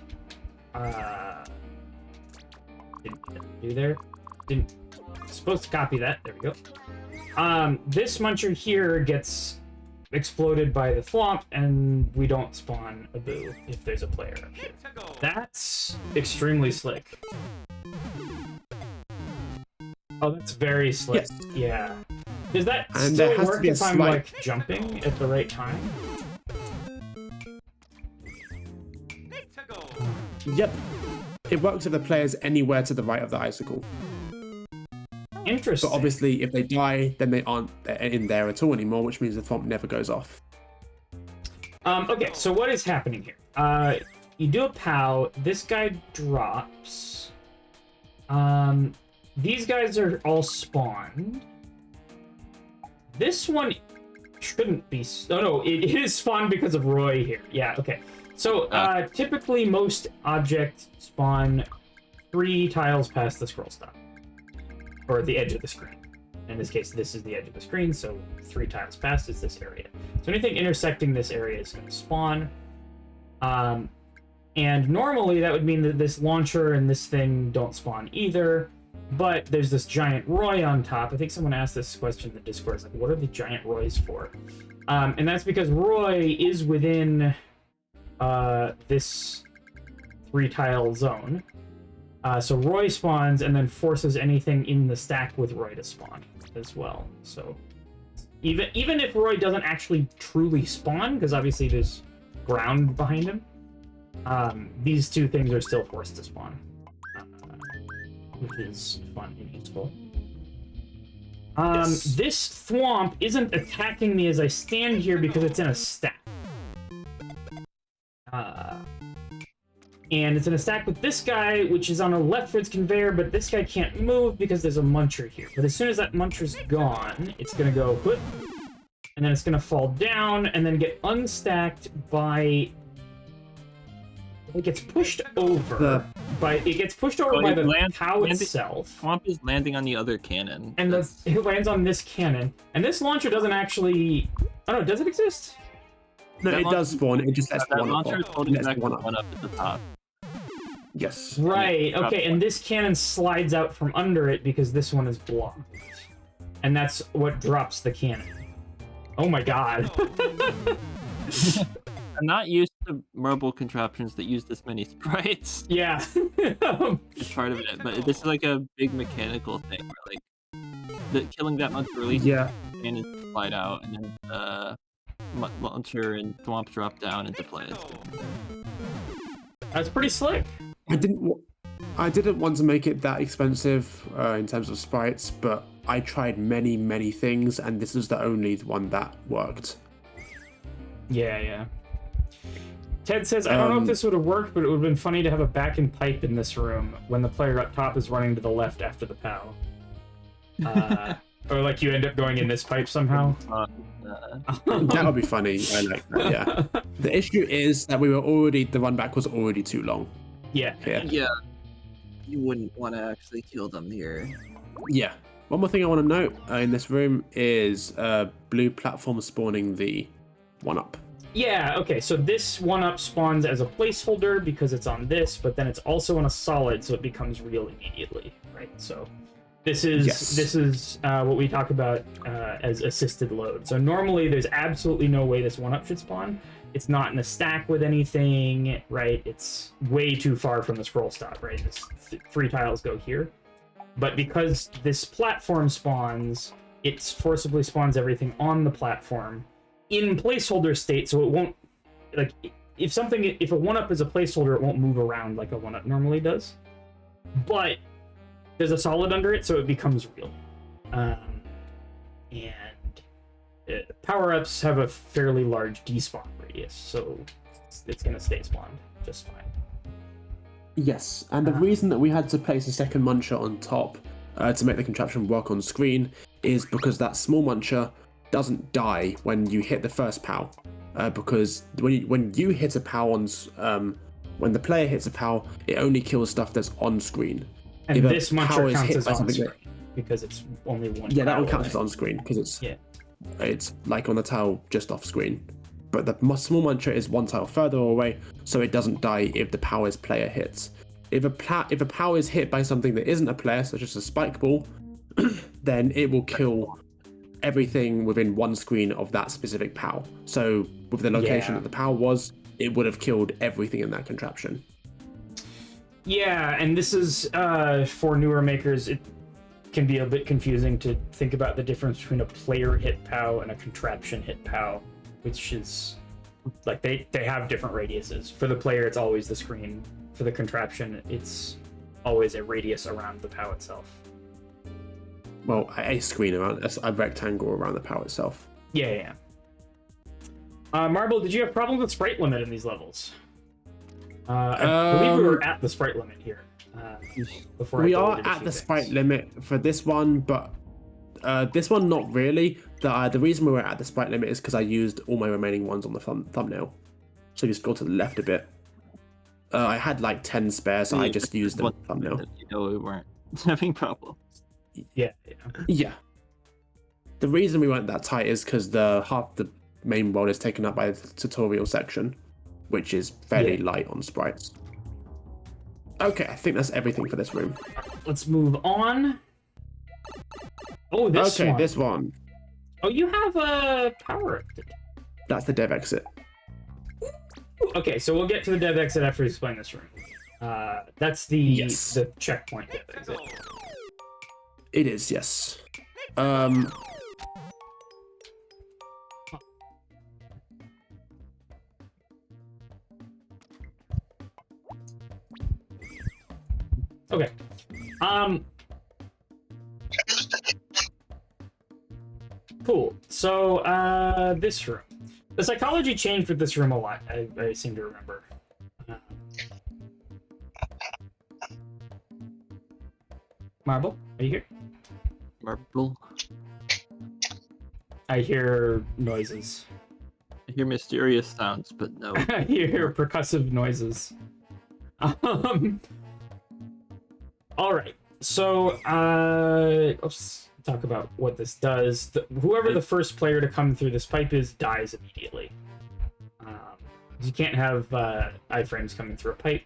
Didn't do there. Didn't supposed to copy that. There we go. This muncher here gets exploded by the thwomp, and we don't spawn a boo if there's a player up here. That's extremely slick. Oh, that's very slick. Yes. Yeah. Does that and still work if I'm like jumping at the right time? Yep. It works if the player's anywhere to the right of the icicle. Interesting. But obviously, if they die, then they aren't in there at all anymore, which means the thwomp never goes off. Okay, so what is happening here? You do a POW, this guy drops. These guys are all spawned. This one shouldn't be... Oh, no, it is spawned because of Roy here. Yeah, okay. So, typically most objects spawn 3 tiles past the scroll stop. Or the edge of the screen. In this case, this is the edge of the screen, so 3 tiles past is this area. So anything intersecting this area is going to spawn. And normally that would mean that this launcher and this thing don't spawn either. But there's this giant Roy on top. I think someone asked this question in the Discord. Like, what are the giant Roys for? And that's because Roy is within this 3-tile zone. So Roy spawns and then forces anything in the stack with Roy to spawn as well. So even if Roy doesn't actually truly spawn, because obviously there's ground behind him, these 2 things are still forced to spawn. Which is fun and useful. Yes. This thwomp isn't attacking me as I stand here because it's in a stack. And it's in a stack with this guy, which is on a leftwards conveyor, but this guy can't move because there's a muncher here. But as soon as that muncher's gone, it's gonna go whoop, and then it's gonna fall down and then get unstacked by. It gets pushed over by the POW itself. Swamp is landing on the other cannon. And it lands on this cannon. And this launcher doesn't actually. Oh no, does it exist? No, it does spawn. It just lets the that one launcher is up. holding Lets back the the one up. one up at the top. Yes. Right, Yeah, okay, and this cannon slides out from under it because this one is blocked. And that's what drops the cannon. Oh my god. I'm not used to mobile contraptions that use this many sprites. Yeah. It's part of it, but this is like a big mechanical thing where like killing that much release and slide out, and then launcher and swamp drop down into place. That's pretty slick. I didn't want to make it that expensive in terms of sprites, but I tried many things, and this is the only one that worked. Yeah. Ted says, I don't know if this would have worked, but it would have been funny to have a back and pipe in this room when the player up top is running to the left after the POW. Or like you end up going in this pipe somehow. That would be funny. I like that, yeah. The issue is that the run back was already too long. Yeah. Yeah. You wouldn't want to actually kill them here. Yeah. One more thing I want to note in this room is blue platform spawning the 1-up. Yeah, okay, so this 1-up spawns as a placeholder because it's on this, but then it's also on a solid, so it becomes real immediately, right? So this is what we talk about as assisted load. So normally there's absolutely no way this 1-up should spawn. It's not in a stack with anything, right? It's way too far from the scroll stop, right? This 3 tiles go here. But because this platform spawns, it forcibly spawns everything on the platform in placeholder state, so it won't, like, if a 1-up is a placeholder, it won't move around like a 1-up normally does. But there's a solid under it, so it becomes real. And power-ups have a fairly large despawn radius, so it's going to stay spawned just fine. Yes, and the reason that we had to place a second muncher on top to make the contraption work on screen is because that small muncher doesn't die when you hit the first POW, because when you hit a POW when the player hits a POW, it only kills stuff that's on screen. And this muncher counts as on screen because it's only one. Yeah, that one counts as on screen because it's like on the tile just off screen. But the small muncher is one tile further away, so it doesn't die if the POW is player hits. If a POW is hit by something that isn't a player, such as a spike ball, then it will kill everything within one screen of that specific POW. So with the location that the POW was, it would have killed everything in that contraption. Yeah, and this is for newer makers, it can be a bit confusing to think about the difference between a player hit POW and a contraption hit POW, which is like they have different radiuses. For the player, it's always the screen. For the contraption, it's always a radius around the POW itself. Well, a screen around, a rectangle around the POW itself. Yeah. Marble, did you have problems with sprite limit in these levels? I believe we were at the sprite limit here. Before we are at the sprite limit for this one, but this one not really. The reason we were at the sprite limit is because I used all my remaining ones on the thumbnail. So just go to the left a bit. I had like 10 spare, so I just used them on the thumbnail. You know, we weren't having problems. Yeah. The reason we weren't that tight is because half the main world is taken up by the tutorial section, which is fairly light on sprites. Okay, I think that's everything for this room. Let's move on. Oh, this one. Oh, you have a power exit. That's the dev exit. Okay, so we'll get to the dev exit after we explain this room. That's the checkpoint dev exit. It is, yes. Okay. Cool. So, this room. The psychology changed with this room a lot, I seem to remember. Marble, are you here? Marble. I hear noises. I hear mysterious sounds, but no. I hear percussive noises. All right. So, let's talk about what this does. Whoever the first player to come through this pipe is dies immediately. You can't have iframes coming through a pipe.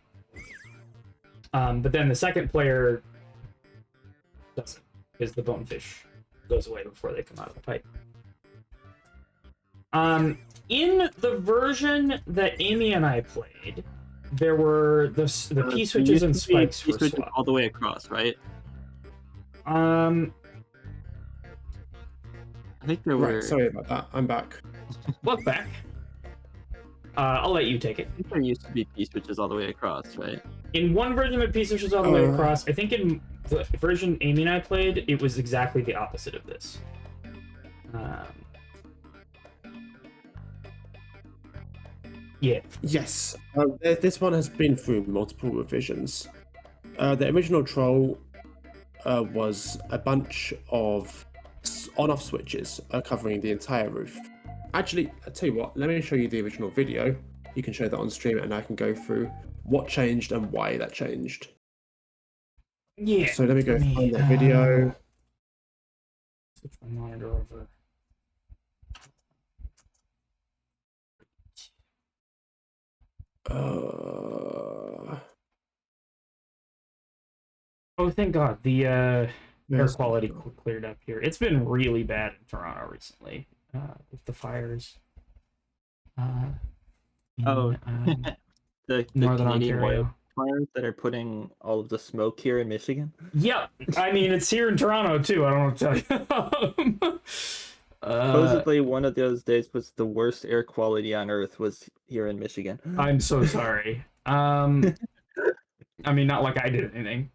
But then the second player doesn't, because the bonefish goes away before they come out of the pipe. In the version that Amy and I played, there were the P-switches and spikes were P-switches swapped. all the way across, right? Um, I think there were... Right, sorry about that. I'm back. look back. I'll let you take it. I think there used to be P-switches all the way across, right? In one version of P-switches all the way across, I think in the version Amy and I played, it was exactly the opposite of this. Yeah. Yes, this one has been through multiple revisions. The original troll was a bunch of on-off switches covering the entire roof. Actually, I'll tell you what, let me show you the original video. You can show that on stream and I can go through what changed and why that changed. Yeah. So let me go find that video. Switch my monitor over. Oh, thank God. The air quality cleared up here. It's been really bad in Toronto recently with the fires. The Northern Canadian Ontario wildfires that are putting all of the smoke here in Michigan. Yep. I mean, it's here in Toronto, too. I don't know what to tell you. Supposedly, one of those days was the worst air quality on Earth was here in Michigan. I'm so sorry. I mean, not like I did anything.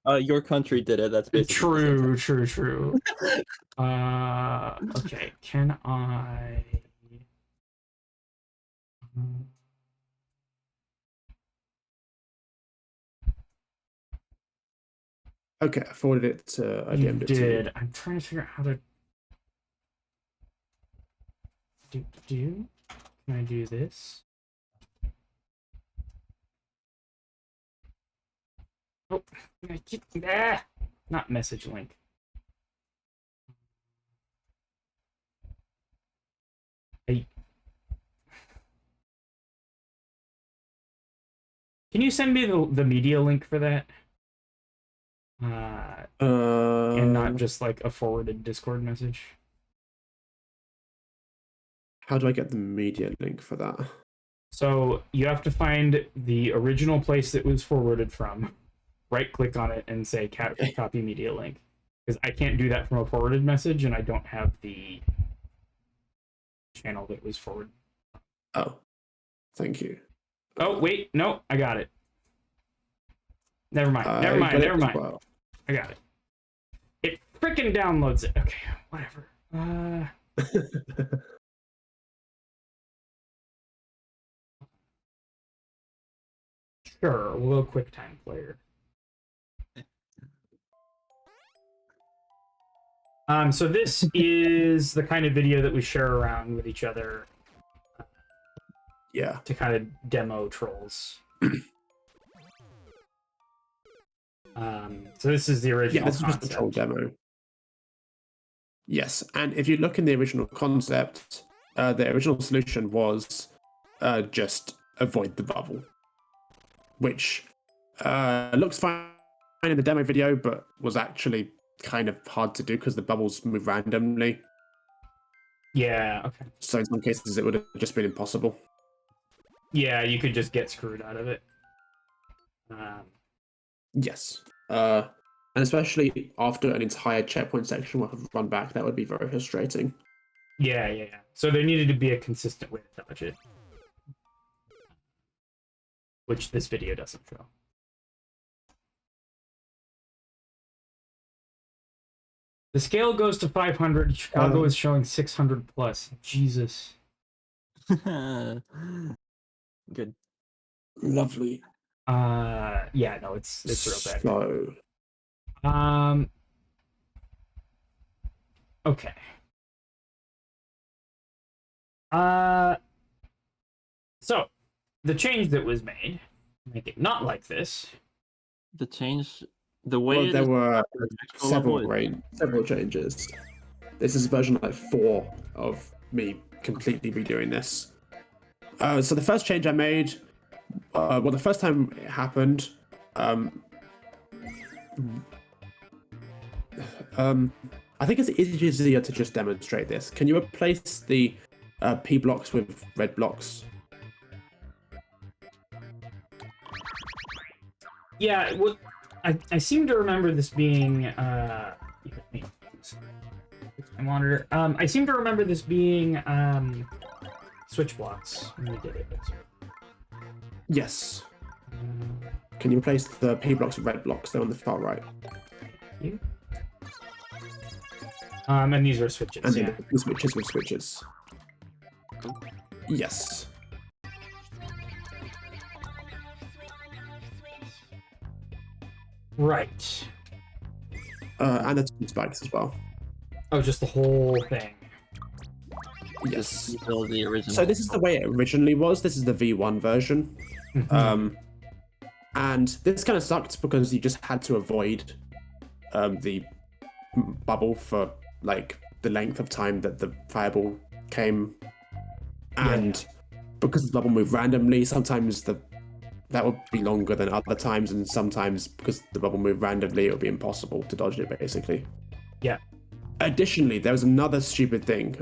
Your country did it. That's basically true. Okay. Can I? Okay, I forwarded it to. I You DM'd it to you. did. I'm trying to figure out how to do. Can I do this? Oh, not message link. Can you send me the media link for that? And not just like a forwarded Discord message. How do I get the media link for that? So you have to find the original place that was forwarded from, right click on it and say copy media link. Because I can't do that from a forwarded message and I don't have the channel that was forwarded. Oh, thank you. Oh, wait, no, I got it. Never mind. Well. I got it. It freaking downloads it. Okay, whatever. Sure, we'll go QuickTime Player. So this is the kind of video that we share around with each other. Yeah. To kind of demo trolls. So this is the original. Yeah, this is just a troll demo. Yes, and if you look in the original concept, the original solution was just avoid the bubble, which looks fine in the demo video, but was actually kind of hard to do because the bubbles move randomly. Yeah, okay. So in some cases, it would have just been impossible. Yeah, you could just get screwed out of it. Yes. And especially after an entire checkpoint section would have run back, that would be very frustrating. Yeah. So there needed to be a consistent way to dodge it. Which this video doesn't show. The scale goes to 500. Chicago is showing 600 plus. Jesus. Good. Lovely. Yeah, no, it's real bad. So, Okay. So the change that was made, make it not like this. The change, the way Well, it there is were at the actual level is- several changes. This is version like 4 of me completely redoing this. So the first change I made, well, the first time it happened, I think it's easier to just demonstrate this. Can you replace the P blocks with red blocks? Yeah, what I seem to remember this being my monitor. I seem to remember this being switch blocks when we did it. Yes. Can you replace the P blocks with red blocks? They're on the far right. You? And these are switches. And Yeah. the switches with switches. Yes. Right. And the 2 spikes as well. Oh, just the whole thing. Yes. Still the original. So this is the way it originally was. This is the V1 version. And this kind of sucked because you just had to avoid the bubble for like the length of time that the fireball came. And because the bubble moved randomly, sometimes that would be longer than other times, and sometimes because the bubble moved randomly, it would be impossible to dodge it, basically. Yeah. Additionally, there was another stupid thing.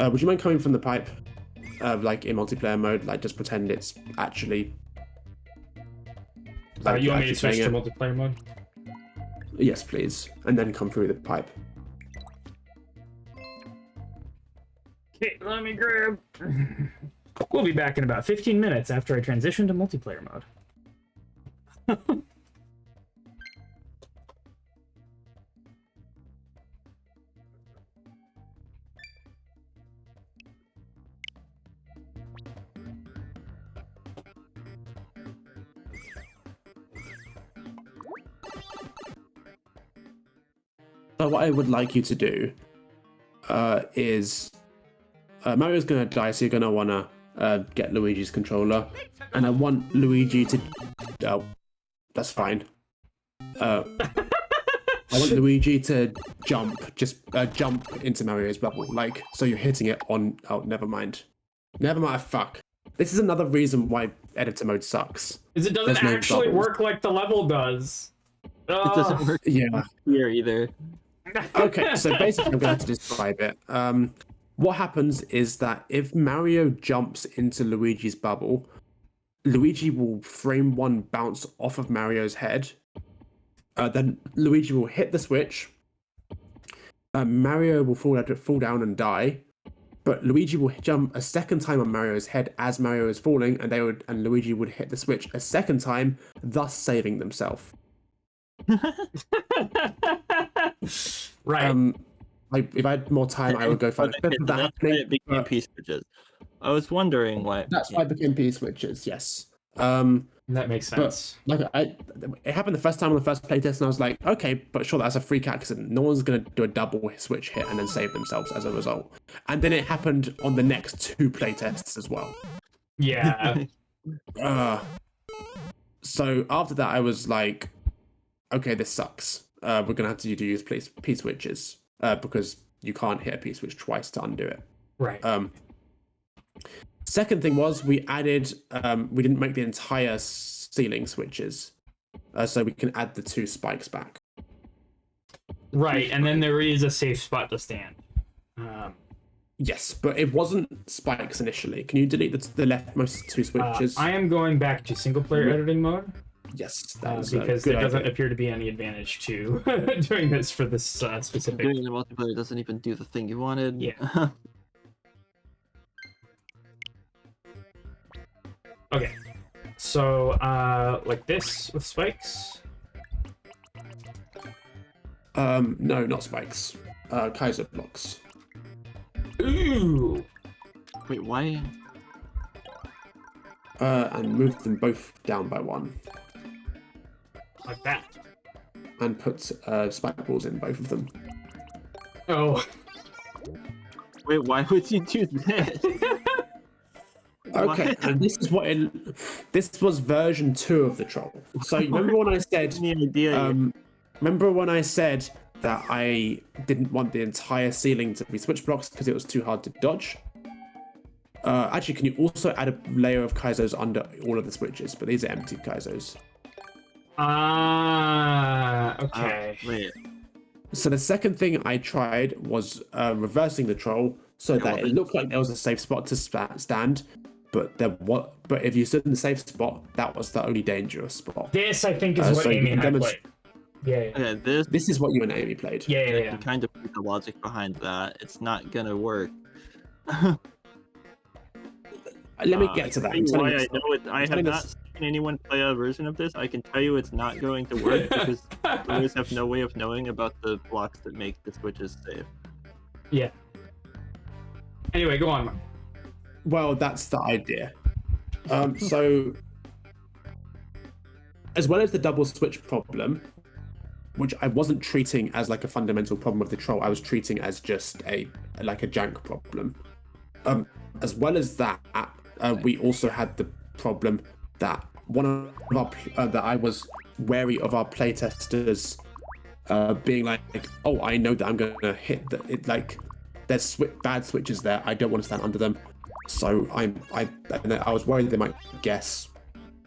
Would you mind coming from the pipe? Like in multiplayer mode, like just pretend it's actually. Like, You want me to actually switch to playing it. multiplayer mode? Yes, please, and then come through the pipe. Okay, let me grab. We'll be back in about 15 minutes after I transition to multiplayer mode. So what I would like you to do is Mario's gonna die, so you're gonna wanna get Luigi's controller, and I want Luigi to. Oh, that's fine. I want Luigi to just jump into Mario's bubble, like so you're hitting it on. Oh, never mind. Fuck. This is another reason why editor mode sucks. Is it doesn't There's no actually bubbles. work like the level does? It doesn't work Yeah. here either. Okay, so basically I'm going to describe it. What happens is that if Mario jumps into Luigi's bubble, Luigi will frame 1 bounce off of Mario's head. Then Luigi will hit the switch. Mario will fall down and die. But Luigi will jump a second time on Mario's head as Mario is falling, and Luigi would hit the switch a second time, thus saving themselves. Right. Like if I had more time, I would go find a clip of that That's why happening. it became P switches. I was wondering why. That's why it became P switches. Yes. That makes sense. Like it happened the first time on the first playtest, and I was like, okay, but sure, that's a freak accident. No one's gonna do a double switch hit and then save themselves as a result. And then it happened on the next 2 playtests as well. Yeah. So after that, I was like, okay, this sucks. We're gonna have to use P switches because you can't hit a P switch twice to undo it. Right. Second thing was we added, we didn't make the entire ceiling switches, so we can add the 2 spikes back. Right, and then there is a safe spot to stand. Yes, but it wasn't spikes initially. Can you delete the leftmost 2 switches? I am going back to single player editing mode Yes, that was a because good there doesn't idea. appear to be any advantage to doing this for this specific. Doing the multiplayer doesn't even do the thing you wanted. Yeah. Okay, so like this with spikes. No, not spikes. Kaiser blocks. Ooh. Wait, why? And move them both down by 1. Like that. And put spike balls in both of them. Oh. Wait, why would you do this? Okay, What? and this was version 2 of the troll. So you remember when I said Any idea? remember when I said that I didn't want the entire ceiling to be switch blocks because it was too hard to dodge? Actually, can you also add a layer of kaizos under all of the switches? But these are empty kaizos. Okay. Wait. So the second thing I tried was reversing the troll so that it looked like there was a safe spot to stand, but But if you stood in the safe spot, that was the only dangerous spot. This, I think, is what so Amy you and I can played. Yeah. Okay, This is what you and Amy played. Yeah. kind of put the logic behind that. It's not gonna work. Let me get to that. I know I have telling not us- seen anyone play a version of this. I can tell you it's not going to work because players have no way of knowing about the blocks that make the switches safe. Yeah. Anyway, go on, Mark. Well, that's the idea. So, as well as the double switch problem, which I wasn't treating as like a fundamental problem of the troll, I was treating as just a jank problem. As well as that, we also had the problem that that I was wary of our playtesters being like, oh, I know that I'm gonna hit there's bad switches there. I don't want to stand under them. So I was worried they might guess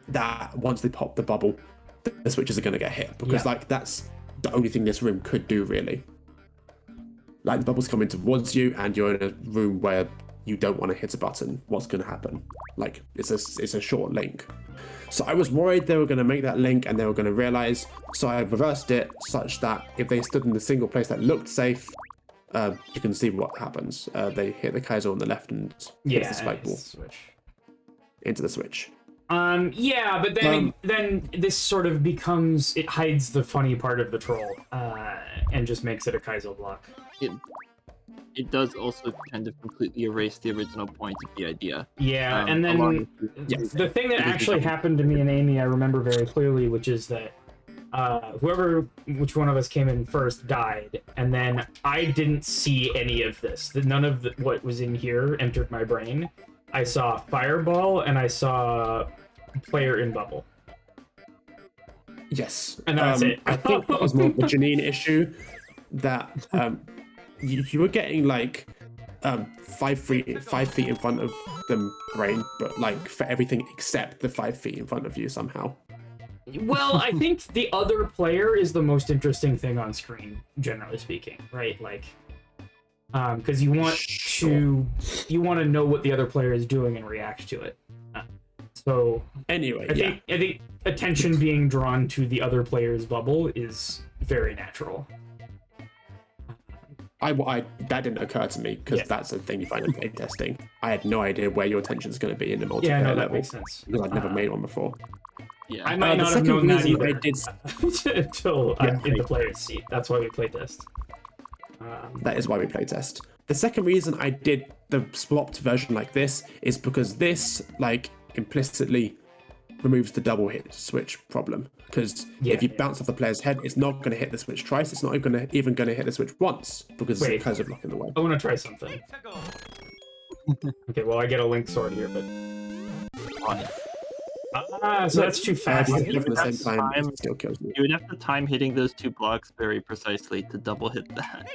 that once they pop the bubble, the switches are going to get hit because that's the only thing this room could do really. Like the bubble's coming towards you and you're in a room where you don't want to hit a button. What's going to happen? Like it's a short link. So I was worried they were going to make that link and they were going to realize. So I reversed it such that if they stood in the single place that looked safe, you can see what happens. They hit the Kaiser on the left and hits the spike ball into the switch. Yeah, but then this sort of becomes, it hides the funny part of the troll, and just makes it a Kaizo block. It does also kind of completely erase the original point of the idea. Yeah, and then the thing that actually happened to me and Amy, I remember very clearly, which is that which one of us came in first died, and then I didn't see any of this. None of what was in here entered my brain. I saw fireball and I saw player in bubble. Yes, and that's it. I think that was more of a jneen issue that you were getting like 5 feet in front of the brain, but like for everything except the 5 feet in front of you somehow. Well, I think the other player is the most interesting thing on screen, generally speaking, right? Like, because you want to know what the other player is doing and react to it. So anyway, I think attention being drawn to the other player's bubble is very natural. I that didn't occur to me because that's a thing you find in playtesting. I had no idea where your attention's going to be in the multiplayer that level makes sense. because I'd never made one before. Yeah, I might not have known that either until I'm in the like, player's seat. That's why we playtest. That is why we playtest. The second reason I did the swapped version like this is because this like implicitly removes the double hit switch problem. Because if you bounce off the player's head, it's not going to hit the switch twice. It's not even going to hit the switch once because it's a Kaizo block in the way. I want to try something. Okay, well I get a link sword here, but so that's too fast. At the same time, it still kills me. You would have to time hitting those two blocks very precisely to double hit that.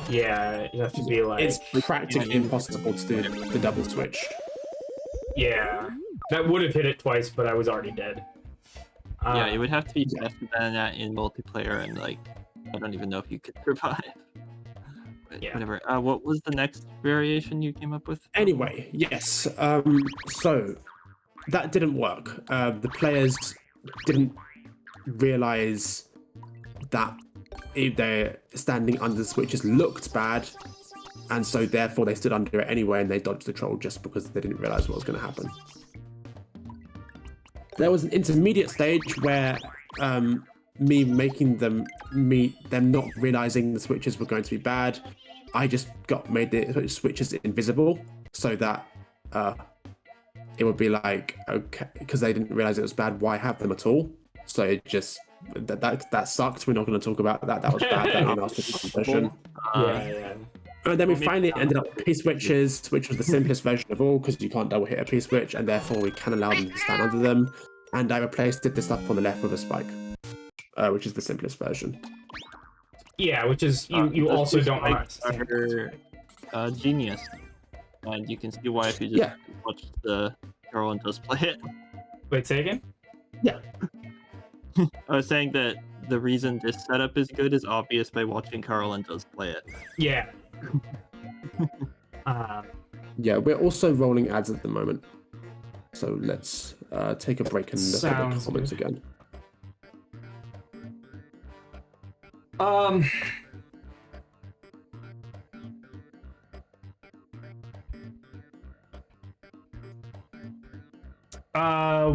Yeah, you have to be like... It's practically impossible to do the double switch. Yeah, that would have hit it twice, but I was already dead. Yeah, it would have to be faster than that in multiplayer, and like, I don't even know if you could survive. But whatever. What was the next variation you came up with? Anyway, yes. So that didn't work. The players didn't realize that if they're standing under the switches looked bad, and so therefore they stood under it anyway and they dodged the troll just because they didn't realize what was going to happen. There was an intermediate stage where me making them not realizing the switches were going to be bad. I just made the switches invisible so that it would be like, okay, because they didn't realize it was bad, why have them at all? So it just that sucked. We're not going to talk about that. That was bad. That didn't ask the version. Yeah. And then we Well, maybe finally not. ended up with P-switches, which was the simplest version of all, because you can't double hit a P-switch, and therefore we can allow them to stand under them. And I replaced the stuff on the left with a spike, which is the simplest version. Yeah, which is you Those also two don't want spikes to. are genius, and you can see why if you just Yeah. watch the Carl and just play it. Wait, say again? Yeah. I was saying that the reason this setup is good is obvious by watching Carl and just play it. Yeah. um, Yeah, we're also rolling ads at the moment. So let's take a break and look at the Sounds comments good. again.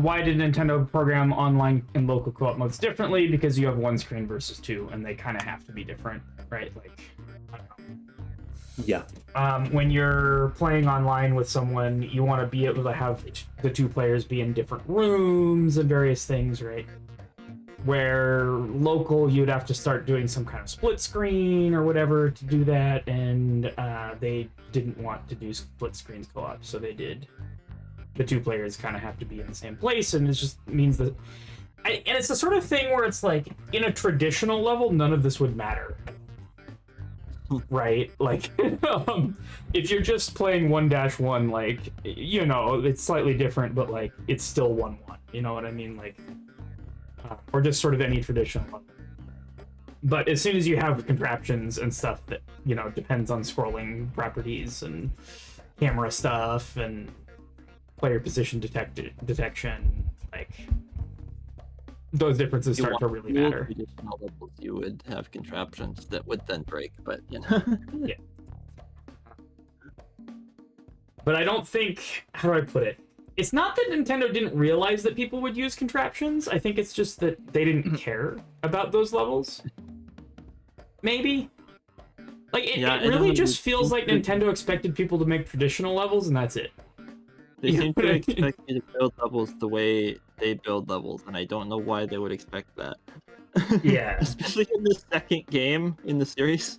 Why did Nintendo program online and local co-op modes differently? Because you have one screen versus two, and they kind of have to be different, right? Like, I don't know. Yeah. When you're playing online with someone, you want to be able to have the two players be in different rooms and various things, right? Where local, you'd have to start doing some kind of split screen or whatever to do that, and they didn't want to do split screens co-op, so they did. The two players kind of have to be in the same place, and it just means that. And it's the sort of thing where it's like, in a traditional level, none of this would matter. Right? Like, if you're just playing 1-1, like, you know, it's slightly different, but, like, it's still 1-1. You know what I mean? Like, or just sort of any traditional level. But as soon as you have contraptions and stuff that, you know, depends on scrolling properties and camera stuff and player position detection, like, those differences start to really matter. Traditional levels, you would have contraptions that would then break, but you know. Yeah. But I don't think, how do I put it? It's not that Nintendo didn't realize that people would use contraptions. I think it's just that they didn't care about those levels. Maybe. Like, it really just feels like Nintendo expected people to make traditional levels, and that's it. They seem to expect you to build levels the way they build levels, and I don't know why they would expect that. Yeah. Especially in the second game in the series.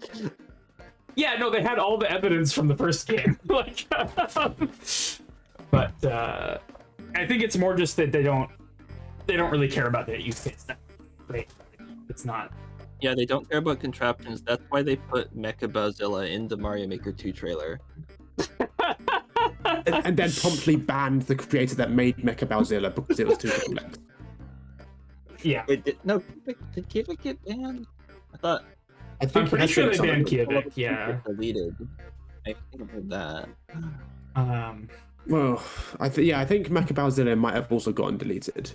Yeah, no, they had all the evidence from the first game. Like, but I think it's more just that they don't really care about that use case. It's not. Yeah, they don't care about contraptions. That's why they put Mecha Bowzilla in the Mario Maker 2 trailer. And then promptly banned the creator that made Mecha Bowzilla because it was too complex. Yeah. Wait, did Kivik get banned? I think I'm pretty sure they banned Kiev. Kivik, yeah. Deleted. I think I've heard that. Well, I think Mecha Bowzilla might have also gotten deleted.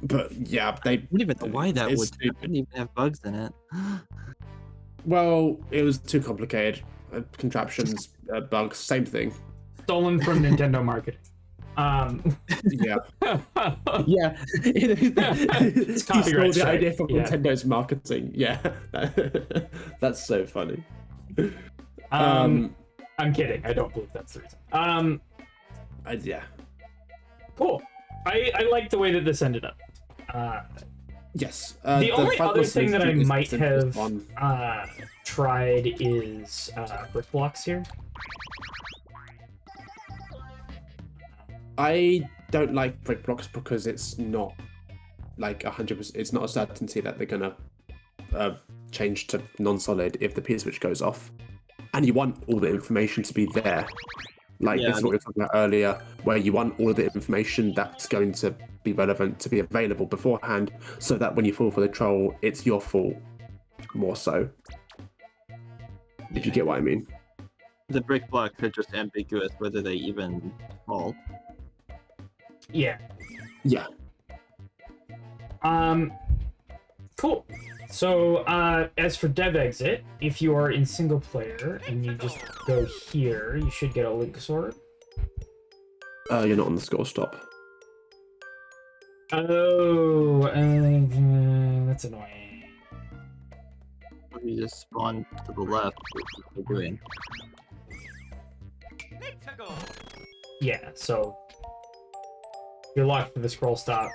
But yeah, I don't even know why that would. stupid. It didn't even have bugs in it. Well, it was too complicated. Contraptions, bugs, same thing. Stolen from Nintendo marketing. Yeah. Yeah. He stole copyright the idea strike, from yeah. Nintendo's marketing. Yeah. That's so funny. I'm kidding. I don't believe that's the reason. Yeah. Cool. I like the way that this ended up. Yes. The only other thing that I is might have fun. tried is brick blocks here. I don't like brick blocks because it's not like 100%. It's not a certainty that they're gonna change to non-solid if the P-switch goes off, and you want all the information to be there. Like this is what we were talking about earlier, where you want all of the information that's going to be relevant to be available beforehand, so that when you fall for the troll, it's your fault more so. If you get what I mean. The brick blocks are just ambiguous whether they even fall. Yeah. Yeah. Cool. So, as for dev exit, if you are in single player and you just go here, you should get a link sword. You're not on the score stop. Oh, that's annoying. You just spawn to the left, which is what they're doing. Let's go. Yeah, so you're locked for the scroll stop.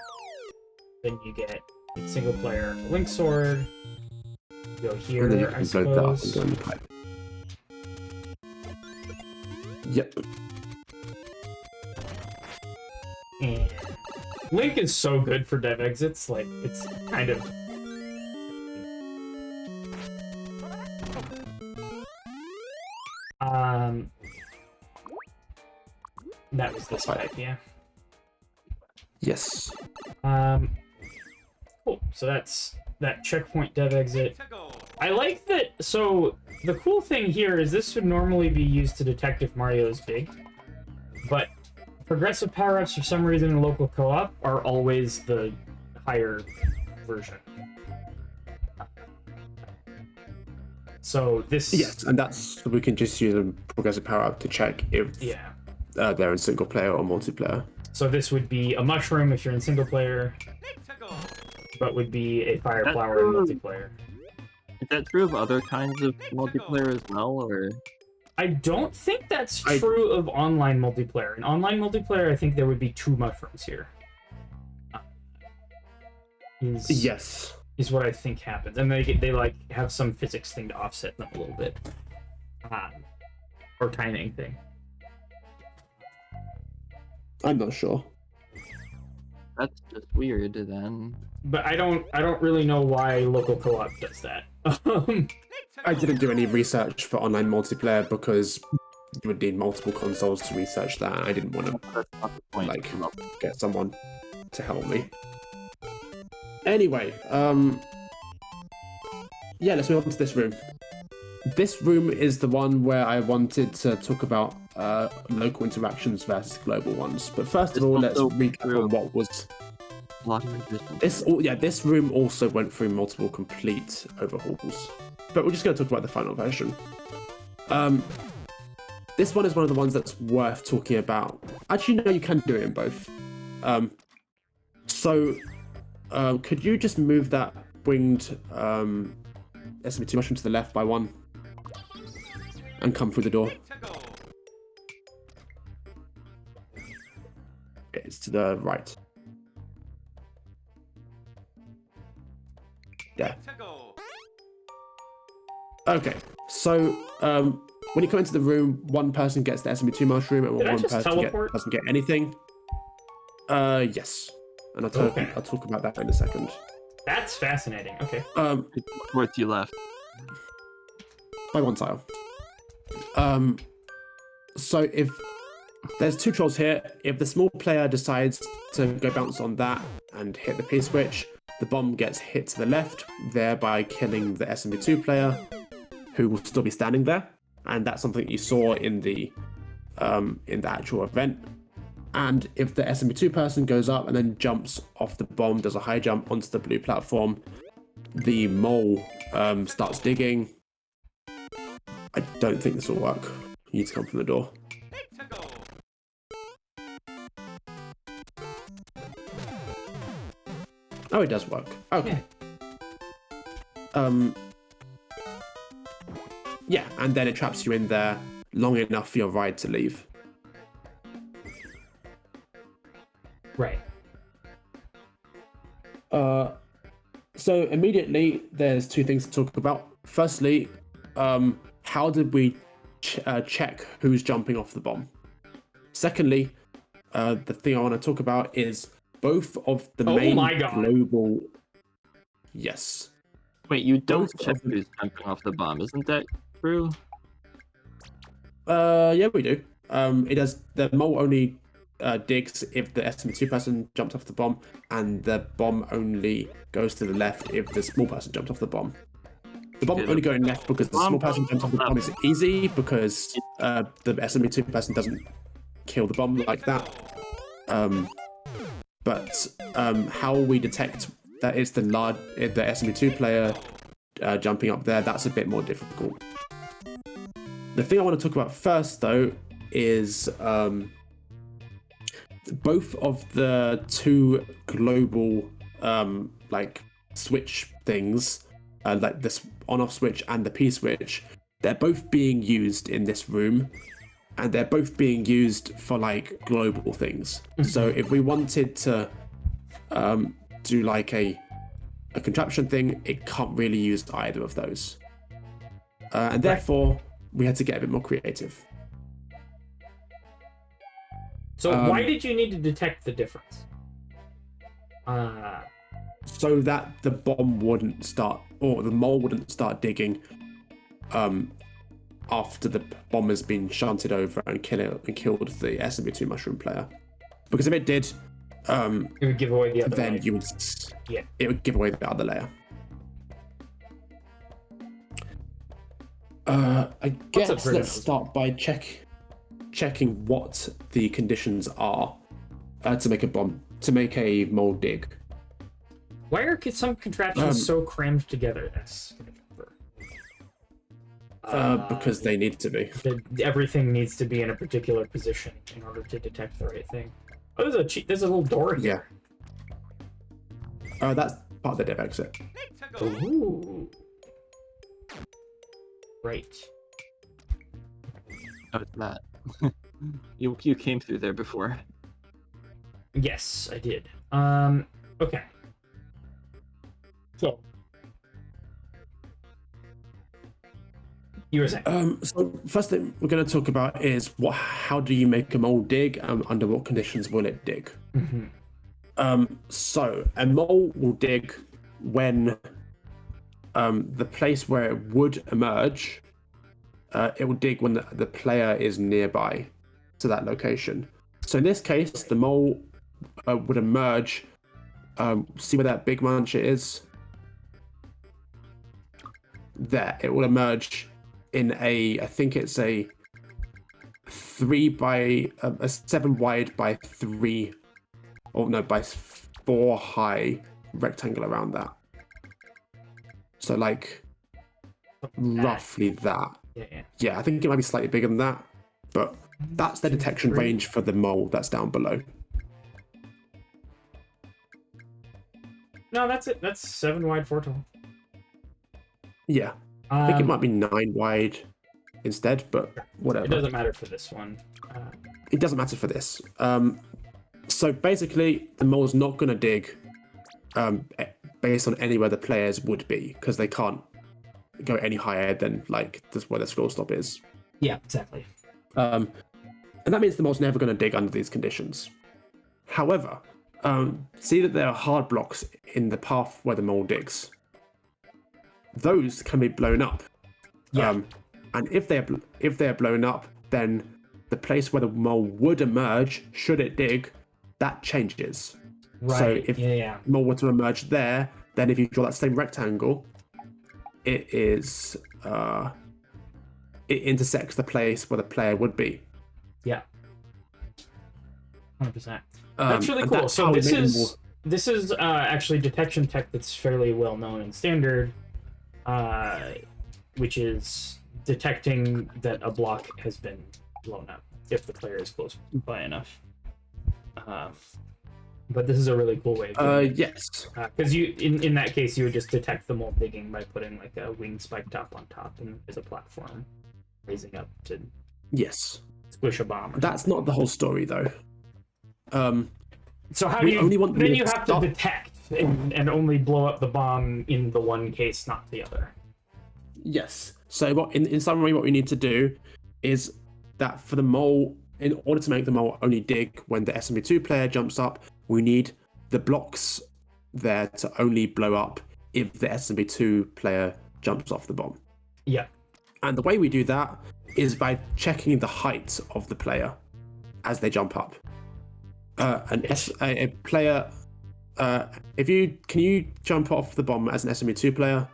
Then you get single player link sword. Go And then here, you I can blow that up and suppose. go in the pipe. Yep. And Link is so good for dev exits, like, it's kind of... That was this pipe, yeah. Yes. Cool. So that's that checkpoint dev exit. To go. I like that. So the cool thing here is this would normally be used to detect if Mario is big, but progressive power-ups for some reason in local co-op are always the higher version. So this, Yes, and that's we can just use a progressive power up to check if yeah. they're in single player or multiplayer. So this would be a mushroom if you're in single player, To go. but would be a fire That's flower in true. multiplayer. Is that true of other kinds of multiplayer as well, or? I don't think that's I- true of online multiplayer. In online multiplayer, I think there would be 2 mushrooms here. Yes. Is what I think happens, and they like have some physics thing to offset them a little bit, or timing thing. I'm not sure. That's just weird then. But I don't really know why local co-op does that. I didn't do any research for online multiplayer because you would need multiple consoles to research that. I didn't want to That's not the point. Like- get someone to help me. Anyway, yeah, let's move on to this room. This room is the one where I wanted to talk about local interactions versus global ones. But first of It's all, let's also recap true. on what was A lot of resistance. this room also went through multiple complete overhauls. But we're just going to talk about the final version. This one is one of the ones that's worth talking about. Actually, no, you can do it in both. Could you just move that winged SMB2 mushroom to the left by 1 and come through the door? To go. It's to the right. Yeah. To go. Okay. So when you come into the room, 1 person gets the SMB2 mushroom, and Did I one just person teleport? doesn't get anything. Yes. And Okay. I'll talk about that in a second. That's fascinating. Okay. Towards you left. By 1 tile. So if there's 2 trolls here, if the small player decides to go bounce on that and hit the P-switch, the bomb gets hit to the left, thereby killing the SMB2 player, who will still be standing there. And that's something you saw in the actual event. And if the SMB2 person goes up and then jumps off the bomb, does a high jump onto the blue platform, the mole starts digging. I don't think this will work. You need to come from the door. To go. Oh, it does work. Okay. Yeah, and then it traps you in there long enough for your ride to leave. Right. So immediately, there's 2 things to talk about. Firstly, how did we check who's jumping off the bomb? Secondly, the thing I want to talk about is both of the Oh main my God. global. Yes. Wait, you don't Both check of them. who's jumping off the bomb, isn't that true? Yeah, we do. It does. The mole only digs if the SMB2 person jumped off the bomb, and the bomb only goes to the left if the small person jumped off the bomb. The bomb Yeah, only going left because the bomb small person goes jumps off the bomb is easy because the SMB2 person doesn't kill the bomb like that. But how we detect that it's the SMB2 player jumping up there, that's a bit more difficult. The thing I want to talk about first, though, is both of the 2 global switch things, like this on-off switch and the P-switch. They're both being used in this room, and they're both being used for global things. So if we wanted to do a contraption thing, it can't really use either of those. And therefore, we had to get a bit more creative. So why did you need to detect the difference? So that the bomb wouldn't start, or the mole wouldn't start digging after the bomb has been shunted over and killed the SMB2 mushroom player. Because if it did, it would give away the other then layer. it would give away the other layer. I guess let's start by checking what the conditions are to make a mole dig. Why are some contraptions so crammed together? Because they need to be. Everything needs to be in a particular position in order to detect the right thing. Oh, there's a little door here. Yeah. That's part of the dev exit. Ooh. Right. Oh, it's that. You came through there before. Yes, I did. Okay. So you were saying. So first thing we're going to talk about is how do you make a mole dig, under what conditions will it dig? Mm-hmm. So a mole will dig when the place where it would emerge, it will dig when the player is nearby to that location. So in this case, the mole would emerge. See where that big muncher is? There, it will emerge in I think it's a 7 wide by 3, or no, by 4 high rectangle around that. So like roughly that. Yeah, I think it might be slightly bigger than that, but that's the detection range for the mole that's down below. No, that's it. That's 7 wide, 4 tall. Yeah. I think it might be 9 wide instead, but whatever. It doesn't matter for this one. It doesn't matter for this. So basically, the mole's not going to dig based on anywhere the players would be, because they can't go any higher than like this where the scroll stop is. Yeah, exactly. And that means the mole's never going to dig under these conditions. However, see that there are hard blocks in the path where the mole digs. Those can be blown up. Yeah. And if they're blown up, then the place where the mole would emerge, should it dig, that changes. Right. So if the mole were to emerge there, then if you draw that same rectangle, it intersects the place where the player would be. Yeah. 100%. That's really cool. So this is actually detection tech that's fairly well known and standard, which is detecting that a block has been blown up if the player is close by enough. But this is a really cool way of doing it. Yes. Because in that case, you would just detect the mole digging by putting like a wing spike top on top and as a platform, raising up to squish a bomb. That's not the whole story though. So how do you then you have to detect and only blow up the bomb in the one case, not the other. Yes. So in summary, what we need to do is that for the mole, in order to make the mole only dig when the SMB2 player jumps up, we need the blocks there to only blow up if the SMB2 player jumps off the bomb. Yeah. And the way we do that is by checking the height of the player as they jump up. A player, can you jump off the bomb as an SMB2 player?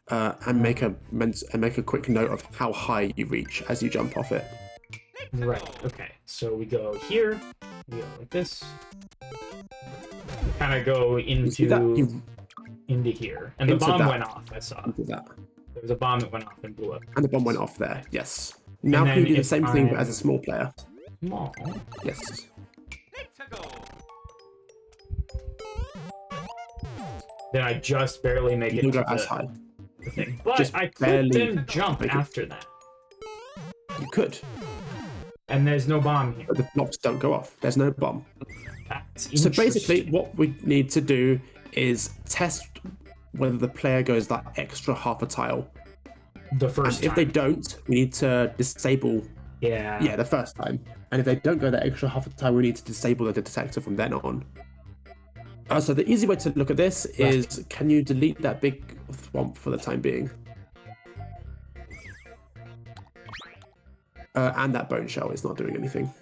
And make a quick note of how high you reach as you jump off it. Right. Okay. So we go here. We go like this. We kind of go into here, and the bomb went off. I saw. There was a bomb that went off and blew up. And the bomb went off there. Yes. Now can you do the same thing but as a small player? Small. Yes. Then I just barely make it. You go as high. Thing. But I could then jump after that. You could. And there's no bomb here. But the blocks don't go off. There's no bomb. That's so basically, what we need to do is test whether the player goes that extra half a tile. The And first if they time. don't, we need to disable. Yeah. Yeah, the first time. And if they don't go that extra half a time, we need to disable the detector from then on. So the easy way to look at this is, can you delete that big thwomp for the time being? And that bone shell is not doing anything.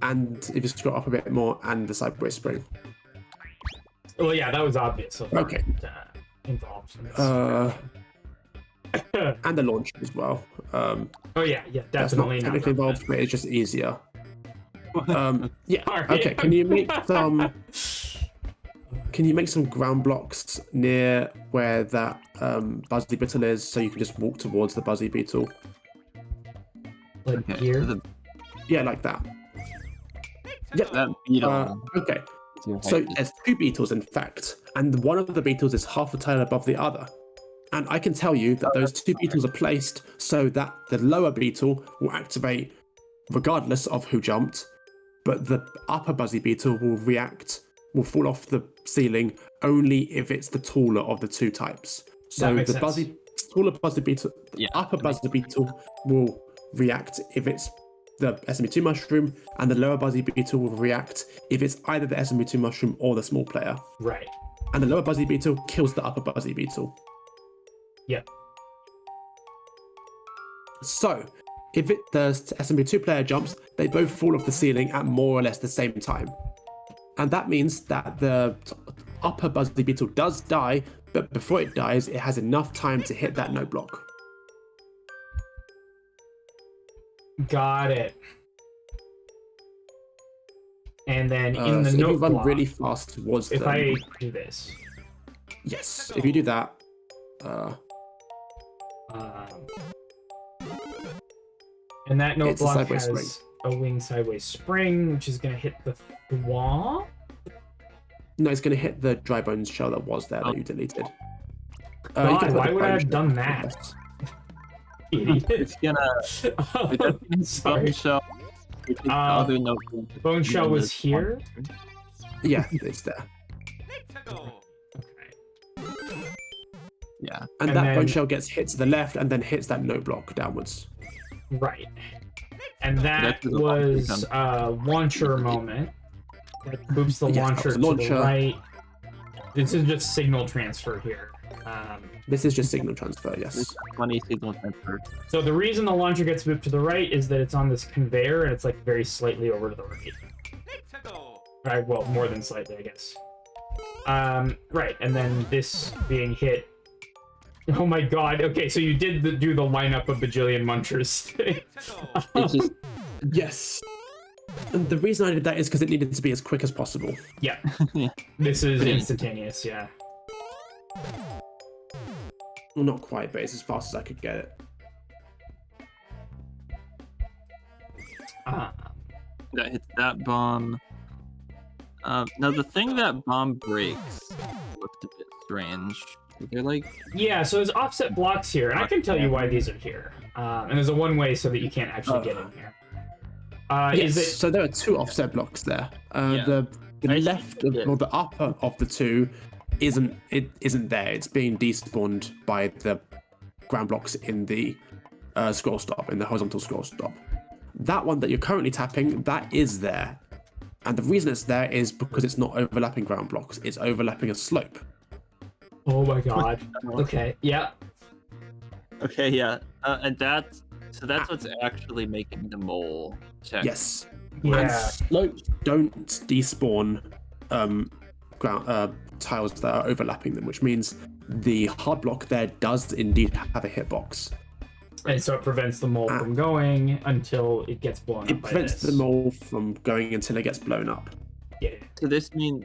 And if you scroll up a bit more, and the sideways spring. Well, yeah, that was obvious. So far. Okay. Involved. And the launch as well. Oh yeah, That's not definitely technically involved, but it's just easier. Yeah. Alright. Okay. Can you make some? Can you make some ground blocks near where that Buzzy Beetle is, so you can just walk towards the Buzzy Beetle? Like Okay, here. Yeah, like that. Yep. That beetle. Okay. is your So height. there's two beetles, in fact, and one of the beetles is half a tile above the other. And I can tell you that those two beetles are placed so that the lower beetle will activate regardless of who jumped, but the upper Buzzy Beetle will fall off the ceiling only if it's the taller of the two types. So makes the sense. taller Buzzy Beetle, the Yeah, upper that makes Buzzy Beetle will react if it's the SMB2 mushroom, and the lower Buzzy Beetle will react if it's either the SMB2 mushroom or the small player. Right. And the lower Buzzy Beetle kills the upper Buzzy Beetle. Yep. So, if the SMB2 player jumps, they both fall off the ceiling at more or less the same time. And that means that the upper Buzzy Beetle does die, but before it dies, it has enough time to hit that no block. Got it. And then in the So if you note run block, really fast towards if them, I do this, yes, if you do that, and that note It's a block sideways has a wing sideways spring, which is going to hit the thwomp. no, it's going to hit the dry bones shell that was there that you deleted. You God, can put why the would I bone have shell done on that? this. Idiot. It's gonna. It doesn't hit Sorry. bone shell. It hits the other note. Bone shell and was this here. one. Yeah, it's there. Let's go. Okay. Yeah. And And that then- bone shell gets hit to the left and then hits that no block downwards. Right. And that That's the launcher was comes. a launcher moment. That moves the Yes, that launcher was to a launcher. the right. This is just signal transfer here. This is just signal transfer, yes. This 20 signal transfer. So the reason the launcher gets moved to the right is that it's on this conveyor and it's like very slightly over to the right. Let's go. Right, well, more than slightly, I guess. Right, and then this being hit. Oh my god, okay, so you did do the lineup of bajillion munchers thing. Let's go. It's just Yes. And the reason I did that is because it needed to be as quick as possible. Yeah, yeah. this is instantaneous, yeah. Well, not quite, but it's as fast as I could get it. That hits that bomb. Now the thing that bomb breaks looked a bit strange. They're like, Yeah, so there's offset blocks here, and I can tell you why these are here. And there's a one-way so that you can't actually get in here. Yes, Is it... so there are two offset blocks there. Yeah. The I see, left, yeah. or the upper of the two, isn't there. It's being despawned by the ground blocks in the scroll stop, in the horizontal scroll stop. That one that you're currently tapping, that is there. And the reason it's there is because it's not overlapping ground blocks. It's overlapping a slope. Oh my god. Okay, yeah. okay, yeah, and that's what's actually making the mole check. Yes. And Yeah. slopes don't despawn ground tiles that are overlapping them, which means the hard block there does indeed have a hitbox. And so it prevents the mole from going until it gets blown up. It by prevents this. the mole from going until it gets blown up. Yeah. So this means,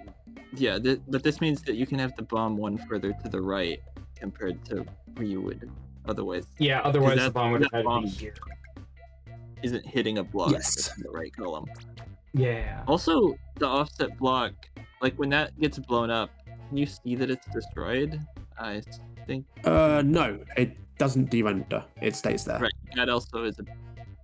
yeah, but this means that you can have the bomb one further to the right compared to where you would otherwise. Yeah, otherwise the that- bomb would have that had to bomb- be here. Isn't hitting a block Yes. that's in the right column. Yeah. Also, the offset block, like when that gets blown up, can you see that it's destroyed? I think No, it doesn't de-render. It stays there. right. That also is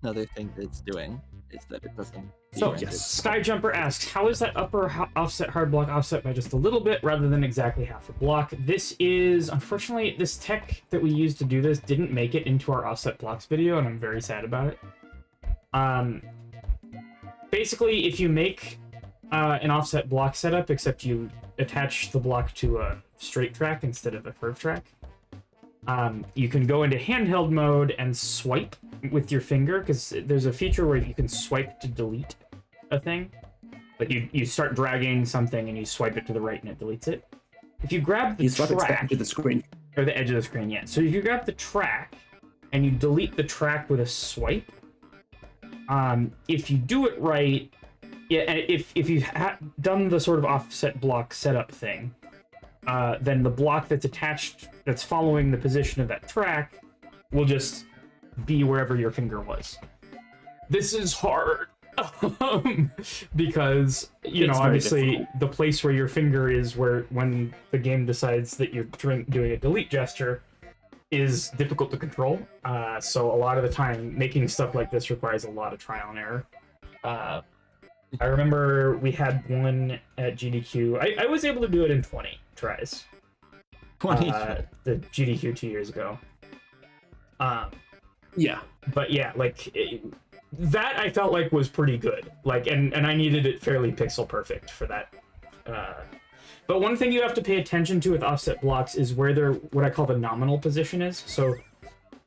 another thing that it's doing. is that it doesn't. So, de-render. yes. Skyjumper asks, how is that upper offset hard block offset by just a little bit rather than exactly half a block? This is, unfortunately, this tech that we used to do this didn't make it into our offset blocks video, and I'm very sad about it. Basically, if you make an offset block setup, except you attach the block to a straight track instead of a curved track, you can go into handheld mode and swipe with your finger, because there's a feature where you can swipe to delete a thing. Like you start dragging something and you swipe it to the right and it deletes it. If you grab the Swipe it to the track, edge of the screen. or the edge of the screen, yeah. So if you grab the track and you delete the track with a swipe, if you do it right, yeah, and if you've done the sort of offset block setup thing, then the block that's attached, that's following the position of that track, will just be wherever your finger was. This is hard. Because, you know, obviously the place where your finger is, where when the game decides that you're doing a delete gesture, is difficult to control. So a lot of the time, making stuff like this requires a lot of trial and error. I remember we had one at GDQ. I was able to do it in 20 tries. 20. The GDQ 2 years ago. Yeah. But yeah, like that I felt like was pretty good. Like, and I needed it fairly pixel perfect for that. But one thing you have to pay attention to with offset blocks is where their, what I call the nominal position is. So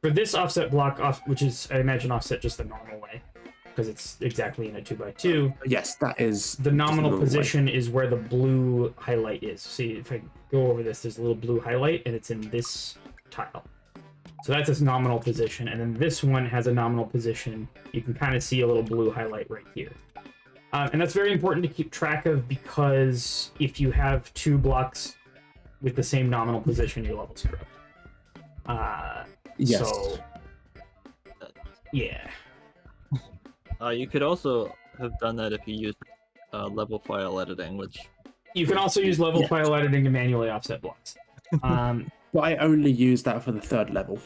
for this offset block, which is, I imagine, offset just the normal way, because it's exactly in a 2x2. Yes, that is The nominal way. position is where the blue highlight is. See, if I go over this, there's a little blue highlight, and it's in this tile. So that's its nominal position, and then this one has a nominal position. You can kind of see a little blue highlight right here. And that's very important to keep track of, because if you have two blocks with the same nominal position, your level's correct. Yes. So, yeah. You could also have done that if you used level file editing, which... You can also use level file editing to manually offset blocks. But I only use that for the third level.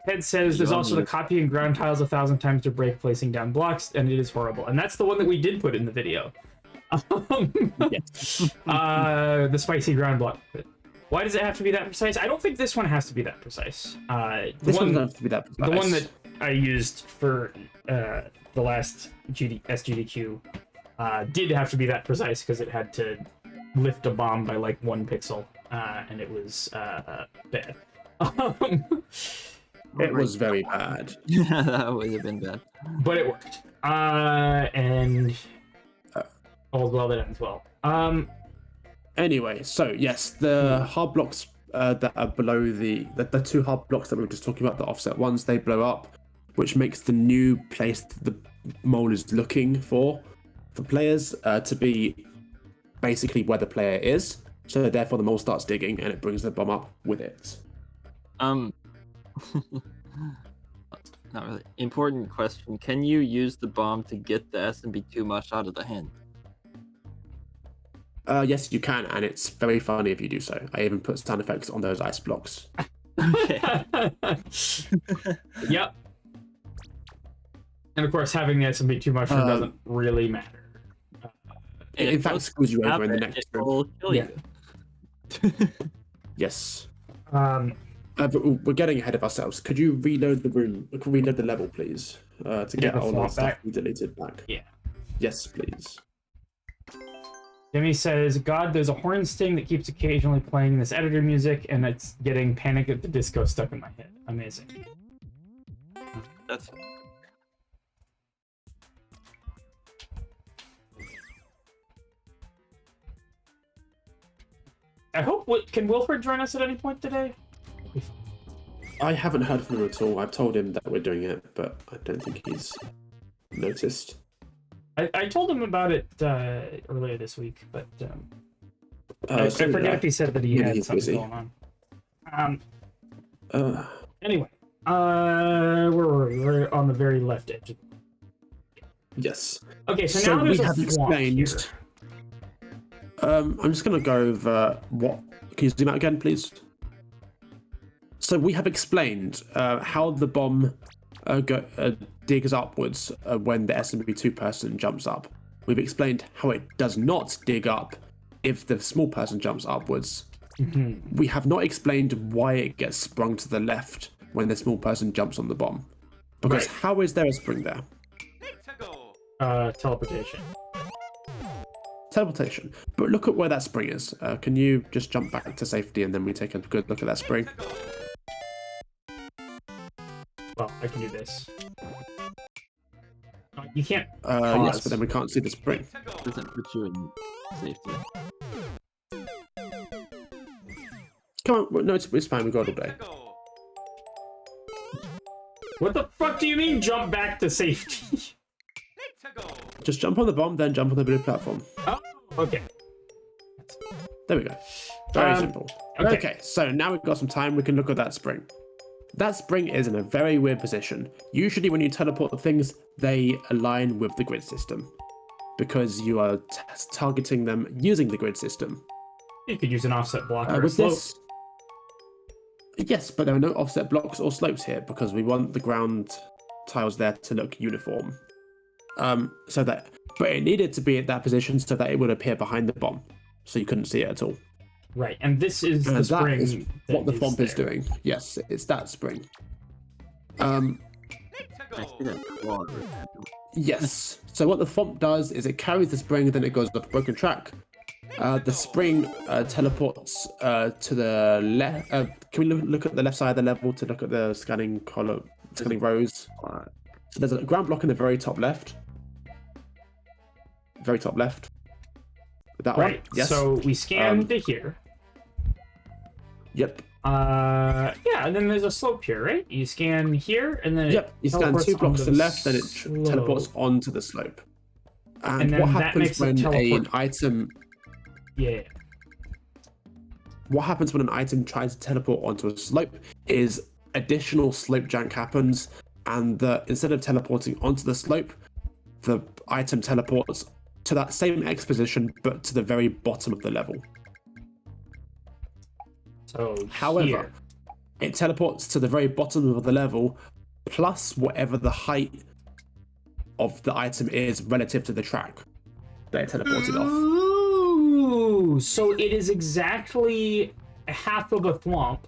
Ted says there's also the copying ground tiles 1,000 times to break placing down blocks, and it is horrible. And that's the one that we did put in the video. Yes. The spicy ground block. Why does it have to be that precise? I don't think this one has to be that precise. This one doesn't have to be that precise. The one that I used for the last SGDQ did have to be that precise, because it had to lift a bomb by like 1 pixel, and it was bad. It was very bad. Yeah, that would have been bad. But it worked. And all's well that ends well. Anyway, so yes, the hard blocks that are below the two hard blocks that we were just talking about, the offset ones, they blow up, which makes the new place that the mole is looking for players to be basically where the player is. So therefore the mole starts digging and it brings the bomb up with it. Not really. Important question. Can you use the bomb to get the SMB2 mush out of the hand? Yes, you can, and it's very funny if you do so. I even put sound effects on those ice blocks. Okay. Yep. And of course, having the SMB2 mushroom doesn't really matter. In fact, it screws you over in the next room. Will kill you. Yes. But we're getting ahead of ourselves. Could you reload the room? Reload the level, please, to get all that stuff we deleted back. Yeah. Yes, please. Jimmy says, God, there's a horn sting that keeps occasionally playing this editor music, and it's getting Panic at the Disco stuck in my head. Amazing. That's... I hope, can Wilford join us at any point today? I haven't heard from him at all. I've told him that we're doing it, but I don't think he's noticed. I told him about it earlier this week, but I forget if he said that he had something busy. going on. Uh, Anyway, we're on the very left edge. yes. Okay, so now there's we a have swamp explained. here. I'm just going to go over what... Can you zoom out again, please? So we have explained how the bomb digs upwards when the SMB2 person jumps up. We've explained how it does not dig up if the small person jumps upwards. We have not explained why it gets sprung to the left when the small person jumps on the bomb. Because how is there a spring there? Teleportation. Teleportation. But look at where that spring is. Can you just jump back to safety and then we take a good look at that spring? Well, I can do this. You can't yes, but then we can't see the spring. Doesn't put you in safety. Come on, no, it's fine, we got all day. What the fuck do you mean jump back to safety? Just jump on the bomb, then jump on the blue platform. Oh, okay. There we go. Very simple. Okay. Okay, so now we've got some time, we can look at that spring. That spring is in a very weird position. Usually when you teleport things, they align with the grid system because you are targeting them using the grid system. You could use an offset block or a with slope. this, yes, but there are no offset blocks or slopes here because we want the ground tiles there to look uniform. But it needed to be at that position so that it would appear behind the bomb, so you couldn't see it at all. Right, and this is the spring. That is what the thwomp is there. doing. Yes, it's that spring. I see that claw. Yes. So what the thwomp does is it carries the spring, then it goes off a broken track. The spring teleports to the left. Can we look at the left side of the level to look at the scanning column, scanning rows? So there's a ground block in the very top left. Very top left. That Right. one. Yes. So we scan to here. Yep. Yeah, and then there's a slope here, right? You scan here, and then Yep. You scan teleports 2 blocks to onto the left, then it slope. teleports onto the slope. And then what that happens makes it when teleport- an item? Yeah. What happens when an item tries to teleport onto a slope is additional slope jank happens, and instead of teleporting onto the slope, the item teleports to that same X position, but to the very bottom of the level. So However, here. it teleports to the very bottom of the level, plus whatever the height of the item is relative to the track that it teleported off. Ooh, so it is exactly half of a thwomp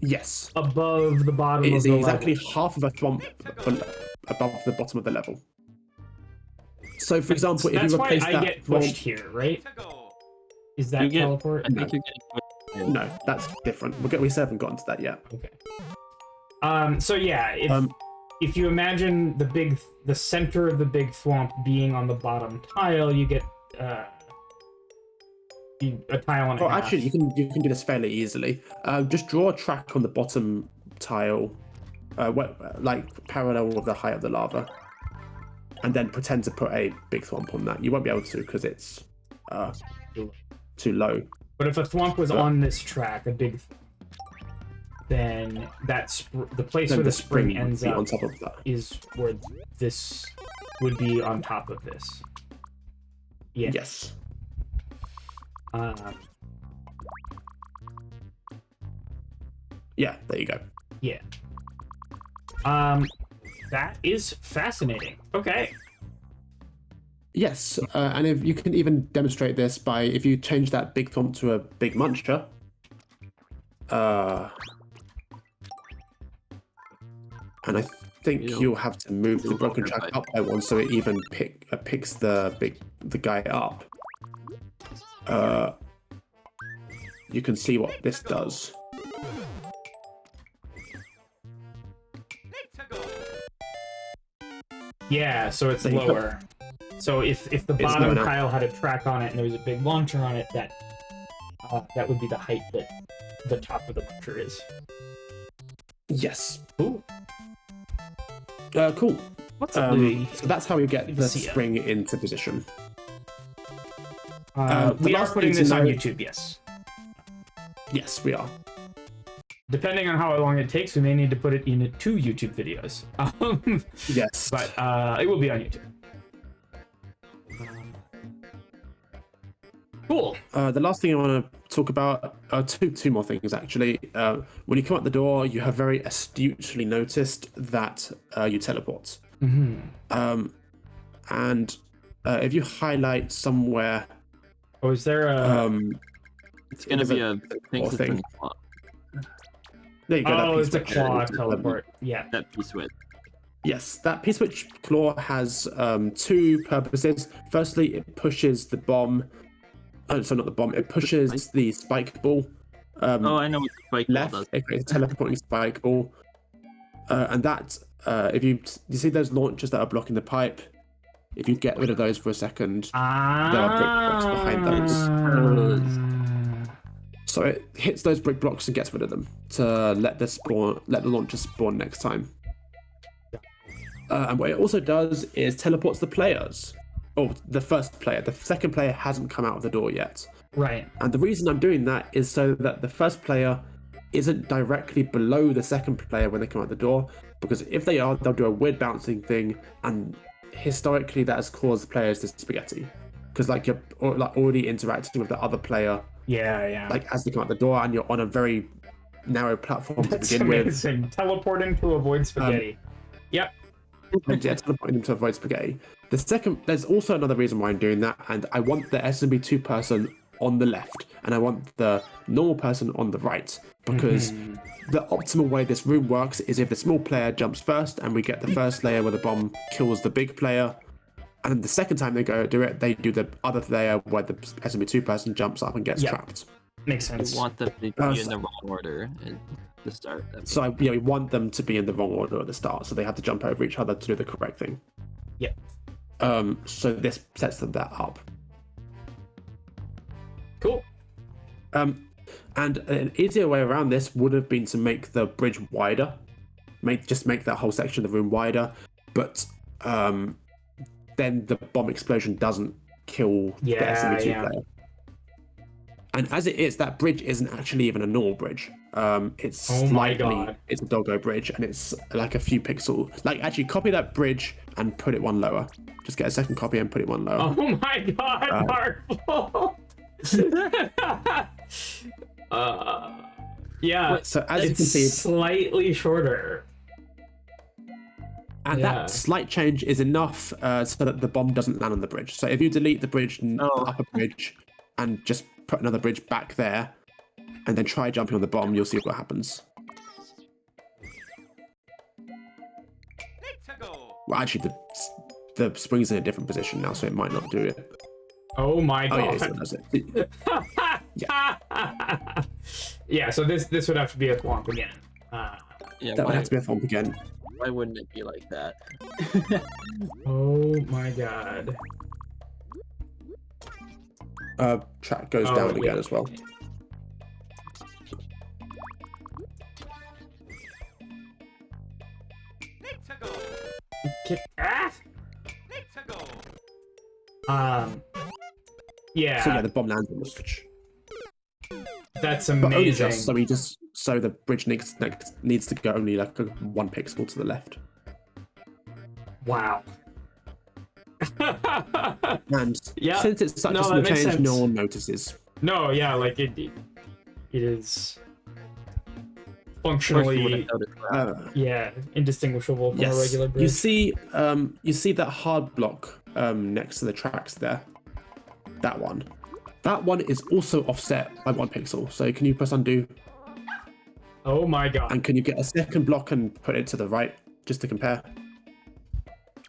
Yes. above the bottom It of is the exactly level. half of a thwomp above the bottom of the level. So, for example, if That's you why replace I that get pushed here, right? Is that You get- teleport? I think you're getting pushed. No, that's different. We still haven't gotten to that yet. Okay. So yeah, if you imagine the center of the big thwomp being on the bottom tile, you get a tile and a Oh, half. actually, you can do this fairly easily. Just draw a track on the bottom tile, like parallel with the height of the lava, and then pretend to put a big thwomp on that. You won't be able to because it's too low. But if a thwomp was on this track, then the place Then where the the spring spring would ends be up on top of that. is where this would be on top of this. Yeah. Yes. Yeah, there you go. Yeah. That is fascinating. Okay. Yes, and if you can even demonstrate this by if you change that big thump to a big muncher. And I think you'll have to move the broken track up by one so it even picks the guy up. You can see what this does. Yeah, so it's There you go. lower. So if the It's bottom lower now. tile had a track on it and there was a big launcher on it, that would be the height that the top of the launcher is. Yes. Ooh. Cool. What's up, Louis? So that's how you get Good to the see ya. spring into position. We the are last putting thing to this on know- YouTube, yes. Yes, we are. Depending on how long it takes, we may need to put it into 2 YouTube videos. Yes. But it will be on YouTube. Cool. The last thing I want to talk about are two more things actually. When you come out the door, you have very astutely noticed that you teleport. And if you highlight somewhere, Oh, is there a? It's gonna be a thing. There you go. Oh, it's a P-switch. claw teleport. Yeah. That P-switch. Yes, that P-switch claw has two purposes. Firstly, it pushes the bomb. Oh, sorry, not the bomb. It pushes the spike ball. Oh, I know what the spike ball Left. does. It creates a teleporting spike ball, and that if you see those launchers that are blocking the pipe, if you get rid of those for a second, there are brick blocks behind those. So it hits those brick blocks and gets rid of them to let the launcher spawn next time. And what it also does is teleports the players. Oh, the first player. The second player hasn't come out of the door yet. Right. And the reason I'm doing that is so that the first player isn't directly below the second player when they come out the door, because if they are, they'll do a weird bouncing thing, and historically that has caused players to spaghetti, because like you're already interacting with the other player, like as they come out the door, and you're on a very narrow platform That's to begin amazing. Teleporting to avoid spaghetti. Yep. with. Yeah, teleporting them to avoid spaghetti. There's also another reason why I'm doing that, and I want the SMB2 person on the left, and I want the normal person on the right, because the optimal way this room works is if the small player jumps first, and we get the first layer where the bomb kills the big player, and then the second time they go do it, they do the other layer where the SMB2 person jumps up and gets trapped. Makes sense. You want them to be in the wrong order at the start. So we want them to be in the wrong order at the start, so they have to jump over each other to do the correct thing. Yeah. So this sets them that up. Cool. And an easier way around this would have been to make the bridge wider, make that whole section of the room wider, but then the bomb explosion doesn't kill the SMB2 player. And as it is, that bridge isn't actually even a normal bridge. It's it's a doggo bridge, and it's like a few pixels. Like, actually, copy that bridge and put it one lower. Just get a second copy and put it one lower. Oh my god, Marvel! Yeah. So as you it's can see, slightly shorter. and that slight change is enough so that the bomb doesn't land on the bridge. So if you delete the bridge, the upper bridge, and just put another bridge back there, and then try jumping on the bomb, you'll see what happens. Let's go. Well, actually, the spring's in a different position now, so it might not do it. Oh my god. Oh yeah, it does it. Yeah, so this would have to be a thwomp again. That would have to be a thump again. Why wouldn't it be like that? Oh my god. Track goes down again as well. Let's go. Let's go. Yeah. So yeah, the bomb lands on the switch. That's But only amazing. so the bridge needs to go only like 1 pixel to the left. Wow. And Yeah. since it's such a No, small that makes change, no sense. one notices. No, yeah, like it is Of course you functionally wouldn't notice that. indistinguishable from a Yes, regular bridge. you see that hard block next to the tracks there. That one is also offset by 1 pixel. So can you press undo? Oh my god. And can you get a second block and put it to the right, just to compare?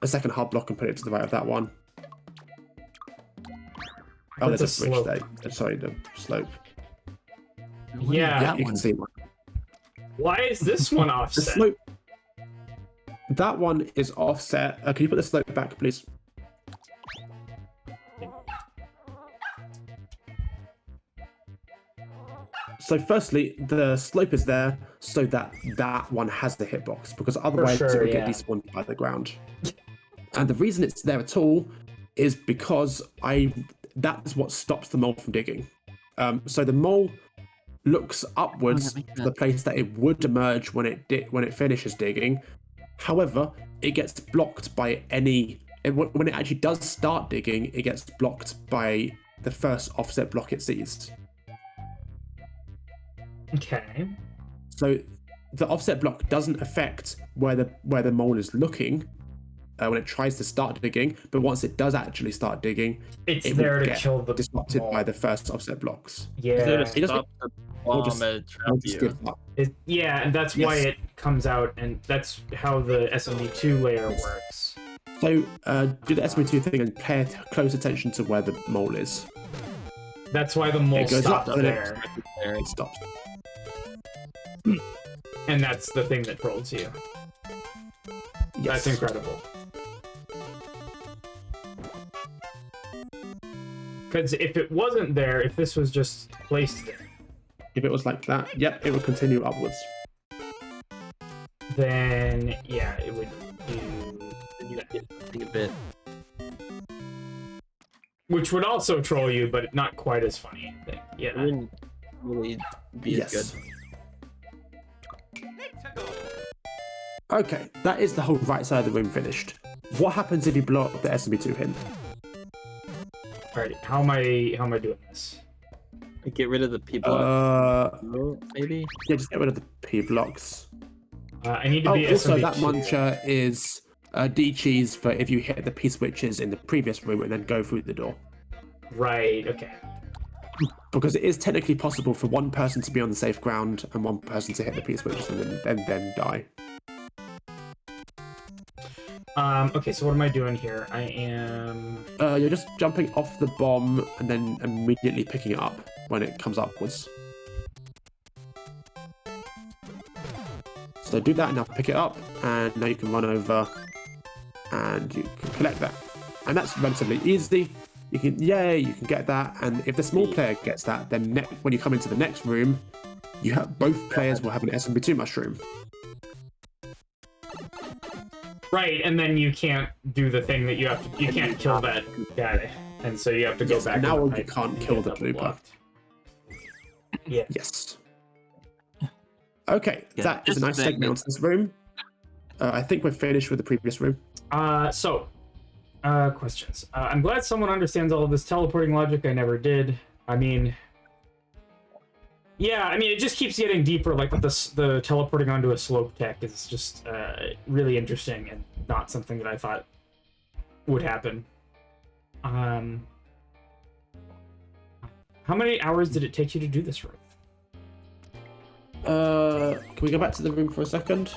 A second hard block and put it to the right of that one. Oh, That's there's a a bridge slope. there. Sorry, the slope. Yeah. Yeah, you can see one. Why is this one The offset? slope. That one is offset. Can you put the slope back, please? So firstly, the slope is there so that that one has the hitbox, because otherwise sure, it would yeah. get despawned by the ground. And the reason it's there at all is because that's what stops the mole from digging. So the mole looks upwards that makes to the place that it would emerge when it finishes digging. However, it gets blocked by when it actually does start digging, it gets blocked by the first offset block it sees. Okay. So the offset block doesn't affect where the mole is looking when it tries to start digging, but once it does actually start digging, It's it there will to get kill the disrupted mole. by the first offset blocks. Yeah. Is there It to doesn't- stop the We'll bomb just- and trap We'll just you? give up. Yeah, and that's why Yes. it comes out, and that's how the SMB2 layer works. So do the SMB2 thing and pay close attention to where the mole is. That's why the mole It goes stopped up and there, it stops. and that's the thing that trolls you. Yes. That's incredible. Because if it wasn't there, if this was just placed there, If it was like that, yep, it would continue upwards. then yeah, it would do. You get a bit. Which would also troll you, but not quite as funny, I think. It Yeah. wouldn't really be as Yes. good. Let's go. Okay, that is the whole right side of the room finished. What happens if you blow up the SMB2 hint? Alright, how am I doing this? Get rid of the people. Maybe. Yeah, just get rid of the P blocks. I need to Oh, be also SMB2. that muncher is D cheese for if you hit the P switches in the previous room and then go through the door. Right, okay. Because it is technically possible for one person to be on the safe ground and one person to hit the P switches and then die. Okay, so what am I doing here? I am... You're just jumping off the bomb and then immediately picking it up when it comes upwards. So do that and now pick it up, and now you can run over and you can collect that. And that's relatively easy. You can get that, and if the small player gets that, then when you come into the next room, you have both players will have an SMB2 mushroom. Right, and then you can't do the thing that you have to... You can't kill that guy. And so you have to go Yes, back... now and you can't kill the double blooper. blocked. Yeah. Yes. Okay, Yeah, that is a just nice think segment onto this room. I think we're finished with the previous room. Questions. I'm glad someone understands all of this teleporting logic. I never did. I mean... Yeah, I mean, it just keeps getting deeper, like with the teleporting onto a slope tech is just really interesting and not something that I thought would happen. How many hours did it take you to do this room? Can we go back to the room for a second?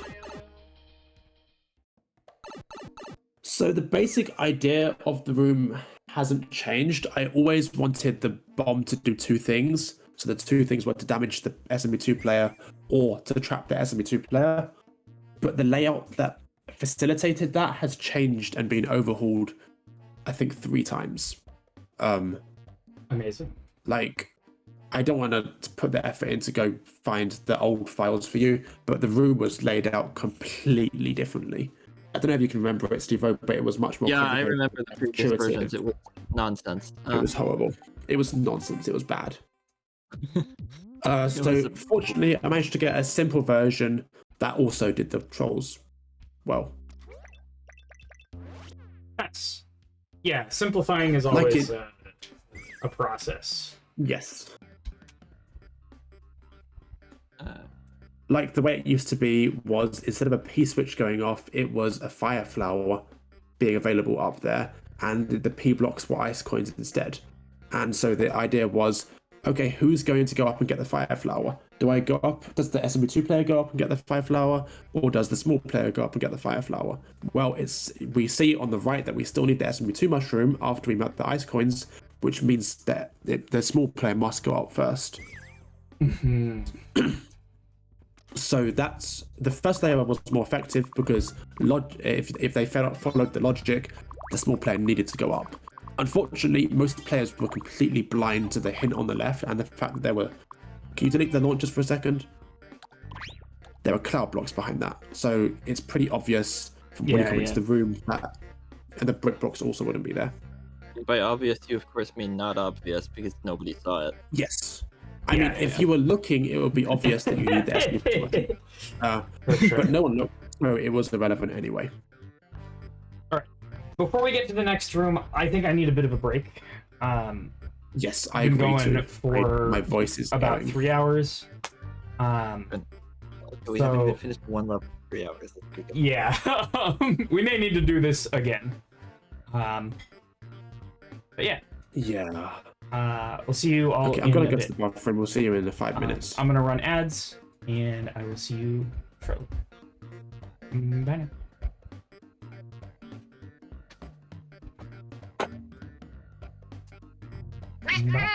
So the basic idea of the room hasn't changed. I always wanted the bomb to do two things. So the two things were to damage the SMB2 player or to trap the SMB2 player. But the layout that facilitated that has changed and been overhauled, I think, 3 times. Amazing. Like, I don't want to put the effort in to go find the old files for you, but the room was laid out completely differently. I don't know if you can remember it, STEVO, but it was much more Yeah, I complicated. remember the previous Intuitive. versions. It was nonsense. It was horrible. It was nonsense. It was bad. So was a- fortunately, I managed to get a simple version that also did the trolls well. Nice. Yeah, simplifying is Like always a process. Yes. Uh, Like the way it used to be was instead of a P switch going off, it was a fire flower being available up there, and the P blocks were ice coins instead. And so the idea was, okay, who's going to go up and get the fire flower? Do I go up? Does the SMB2 player go up and get the fire flower, or does the small player go up and get the fire flower? Well, we see on the right that we still need the SMB2 mushroom after we melt the ice coins, which means that the small player must go up first. So that's the first layer was more effective because if they followed the logic, the small player needed to go up. Unfortunately, most players were completely blind to the hint on the left and the fact that there were... Can you delete the launchers for a second? There were cloud blocks behind that. So it's pretty obvious from when you come into the room that... And the brick blocks also wouldn't be there. by obvious, you of course mean not obvious because nobody saw it. Yes. I mean, if you were looking, it would be obvious that you need the SGDQ. Sure. But no one looked, so it was irrelevant anyway. Before we get to the next room, I think I need a bit of a break. Yes, I been agree going too. for My voice is about going. 3 hours. So we haven't So- even finished one level in 3 hours. That's pretty good. Yeah, we may need to do this again. But yeah, we'll see you all. Okay, I'm gonna in a go to bit. the bathroom. We'll see you in 5 minutes. I'm gonna run ads, and I will see you shortly. Bye now. Bye.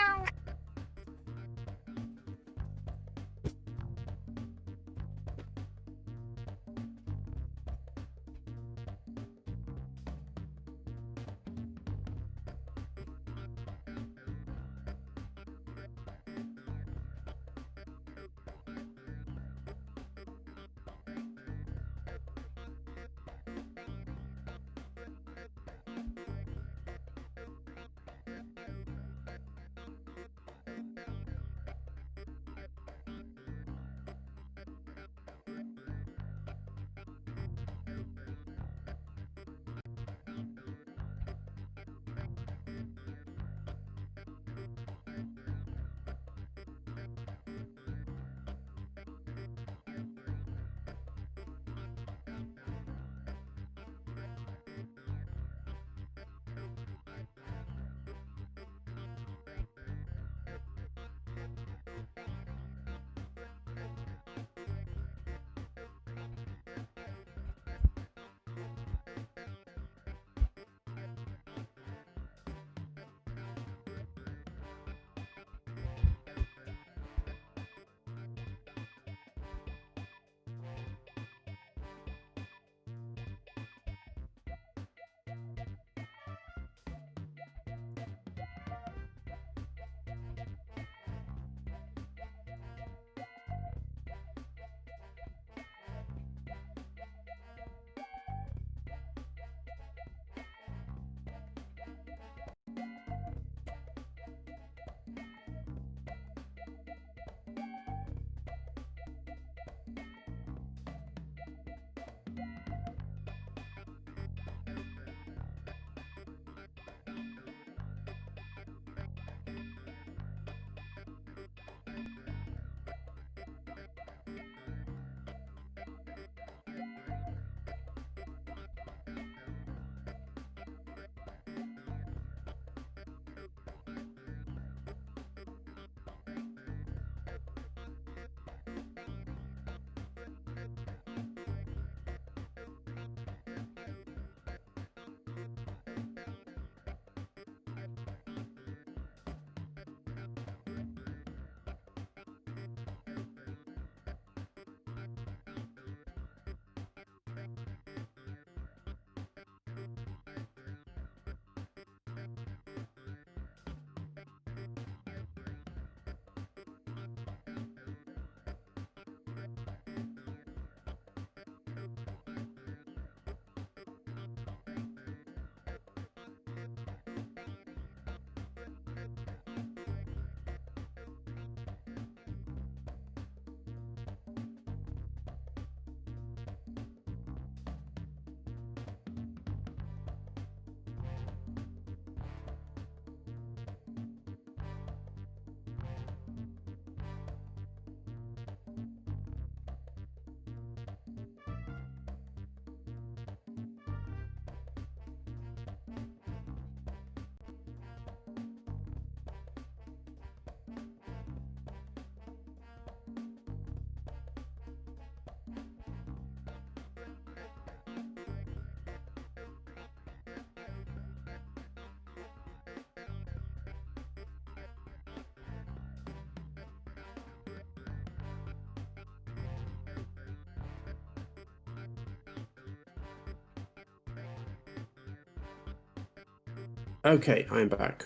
Okay, I'm back.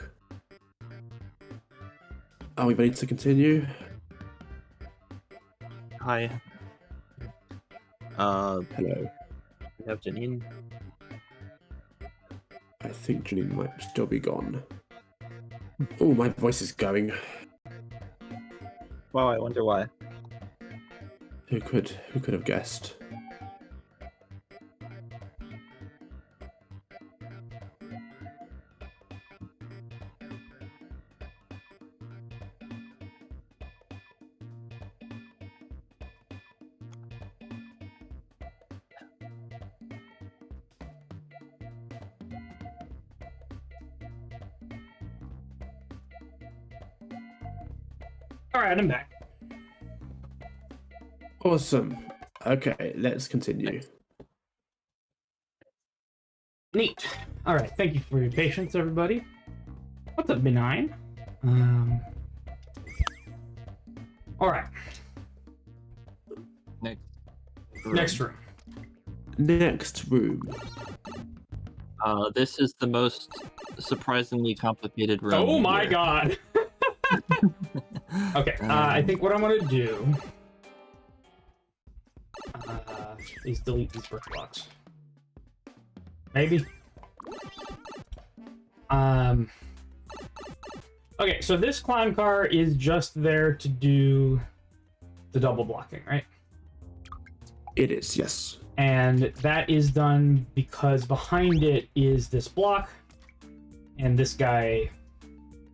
Are we ready to continue? Hi. Hello. We have Janine. I think Janine might still be gone. Oh, my voice is going. Wow, I wonder why. Who could have guessed? All right, I'm back. Awesome. Okay, let's continue. Neat. All right, thank you for your patience, everybody. What's up, Benign? All right, next room. Next room. This is the most surprisingly complicated room. Oh my here. god. Okay, I think what I'm gonna do is delete these brick blocks. Maybe. Okay, so this clown car is just there to do the double blocking, right? It is, yes. And that is done because behind it is this block, and this guy.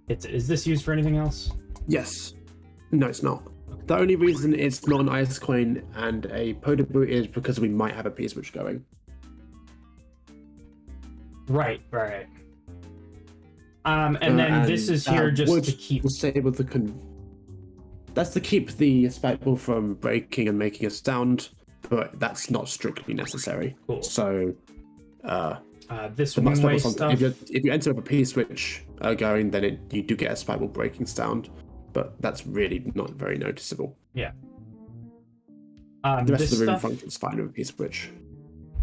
Is this used for anything else? Yes. No, it's not. The only reason it's not an ice coin and a Podoboo is because we might have a P-switch going. Right. And then this is here just to keep. Disable the That's to keep the spike ball from breaking and making a sound, but that's not strictly necessary. Cool. So, This the max one-way level stuff. if you enter with a P-switch going, then you do get a spike ball breaking sound, but that's really not very noticeable. Yeah. The rest this of the room stuff. functions fine with a P-switch.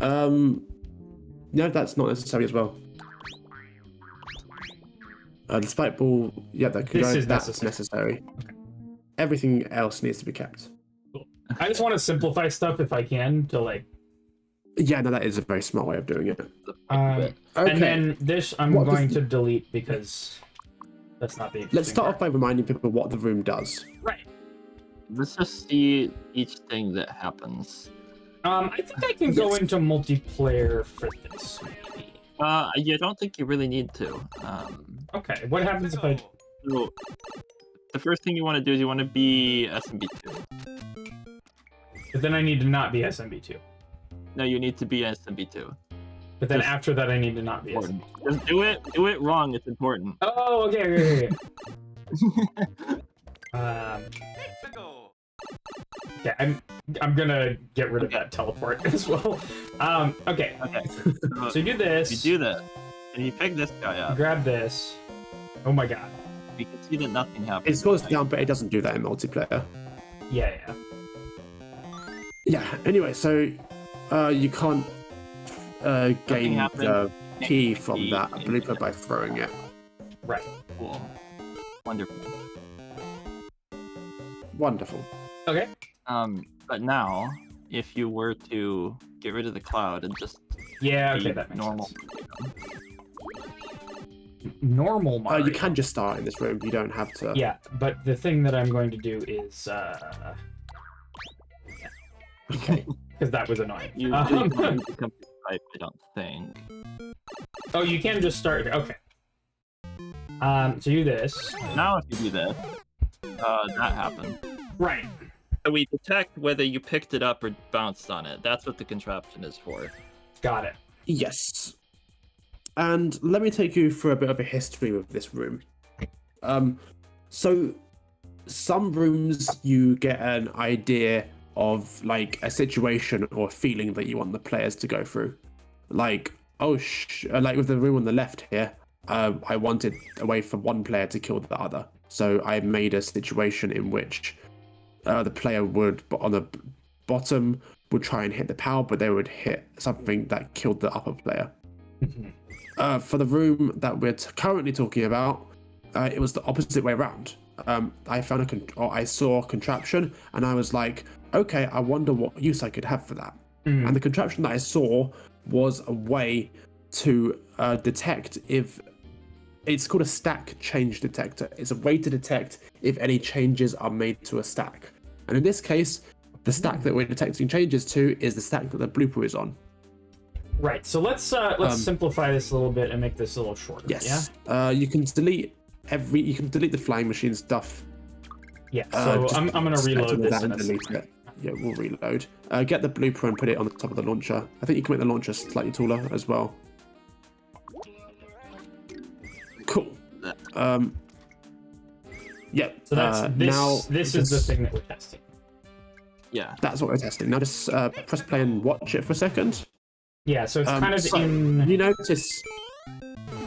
No, that's not necessary as well. The spike ball, yeah, that could This go. is That's necessary. Okay. Everything else needs to be kept. Cool. I just want to simplify stuff if I can to like. Yeah, no, that is a very smart way of doing it. Okay. And then this I'm What does going the- to delete because that's not the. Let's interesting start off part. by reminding people what the room does. Right. Let's just see each thing that happens. I think I can go into multiplayer for this. Maybe. You don't think you really need to. Okay. What happens if I? So the first thing you want to do is you want to be SMB2. But then I need to not be SMB2. No, you need to be SMB2. But then Just- after that, I need to not be SMB2. Important. Just do it wrong. It's important. Oh, okay. Let's go. Yeah, I'm gonna get rid of that teleport as well. Okay. Okay. So you do this. You do that, and you pick this guy up. Grab this. Oh my god. You can see that nothing happens. It scrolls down, but it doesn't do that in multiplayer. Yeah. Yeah. Anyway, so you can't gain happened. the key from Key that in blooper by throwing it. Right. Cool. Wonderful. Wonderful. Okay. But now, if you were to get rid of the cloud and just Yeah. be Okay. That makes normal, sense. Normal Mario. You can just start in this room. You don't have to. Yeah, but the thing that I'm going to do is Okay. because that was annoying. you really don't need to come to type, I don't think. Oh, you can just start. Okay. So you do this. Now, if you do this, that happens. Right. So we detect whether you picked it up or bounced on it. That's what the contraption is for. Got it. Yes. And let me take you through a bit of a history with this room. So some rooms you get an idea of like a situation or a feeling that you want the players to go through. Like, like with the room on the left here, I wanted a way for one player to kill the other. So I made a situation in which the player would, on the bottom, would try and hit the power, but they would hit something that killed the upper player. For the room that we're currently talking about, it was the opposite way around. I saw a contraption, and I was like, okay, I wonder what use I could have for that. And the contraption that I saw was a way to detect if it's called a stack change detector. It's a way to detect if any changes are made to a stack. And in this case, the stack that we're detecting changes to is the stack that the blooper is on. Right. So let's simplify this a little bit and make this a little shorter. Yes. Yeah. You can delete the flying machine stuff. Yeah. So just I'm gonna select reload all this that in and a delete second. it. Yeah, we'll reload. Get the blooper and put it on the top of the launcher. I think you can make the launcher slightly taller as well. Cool. Yep. So that's now this is the thing that we're testing. Yeah. That's what we're testing. Now just press play and watch it for a second. Yeah, so it's kind of So in. you notice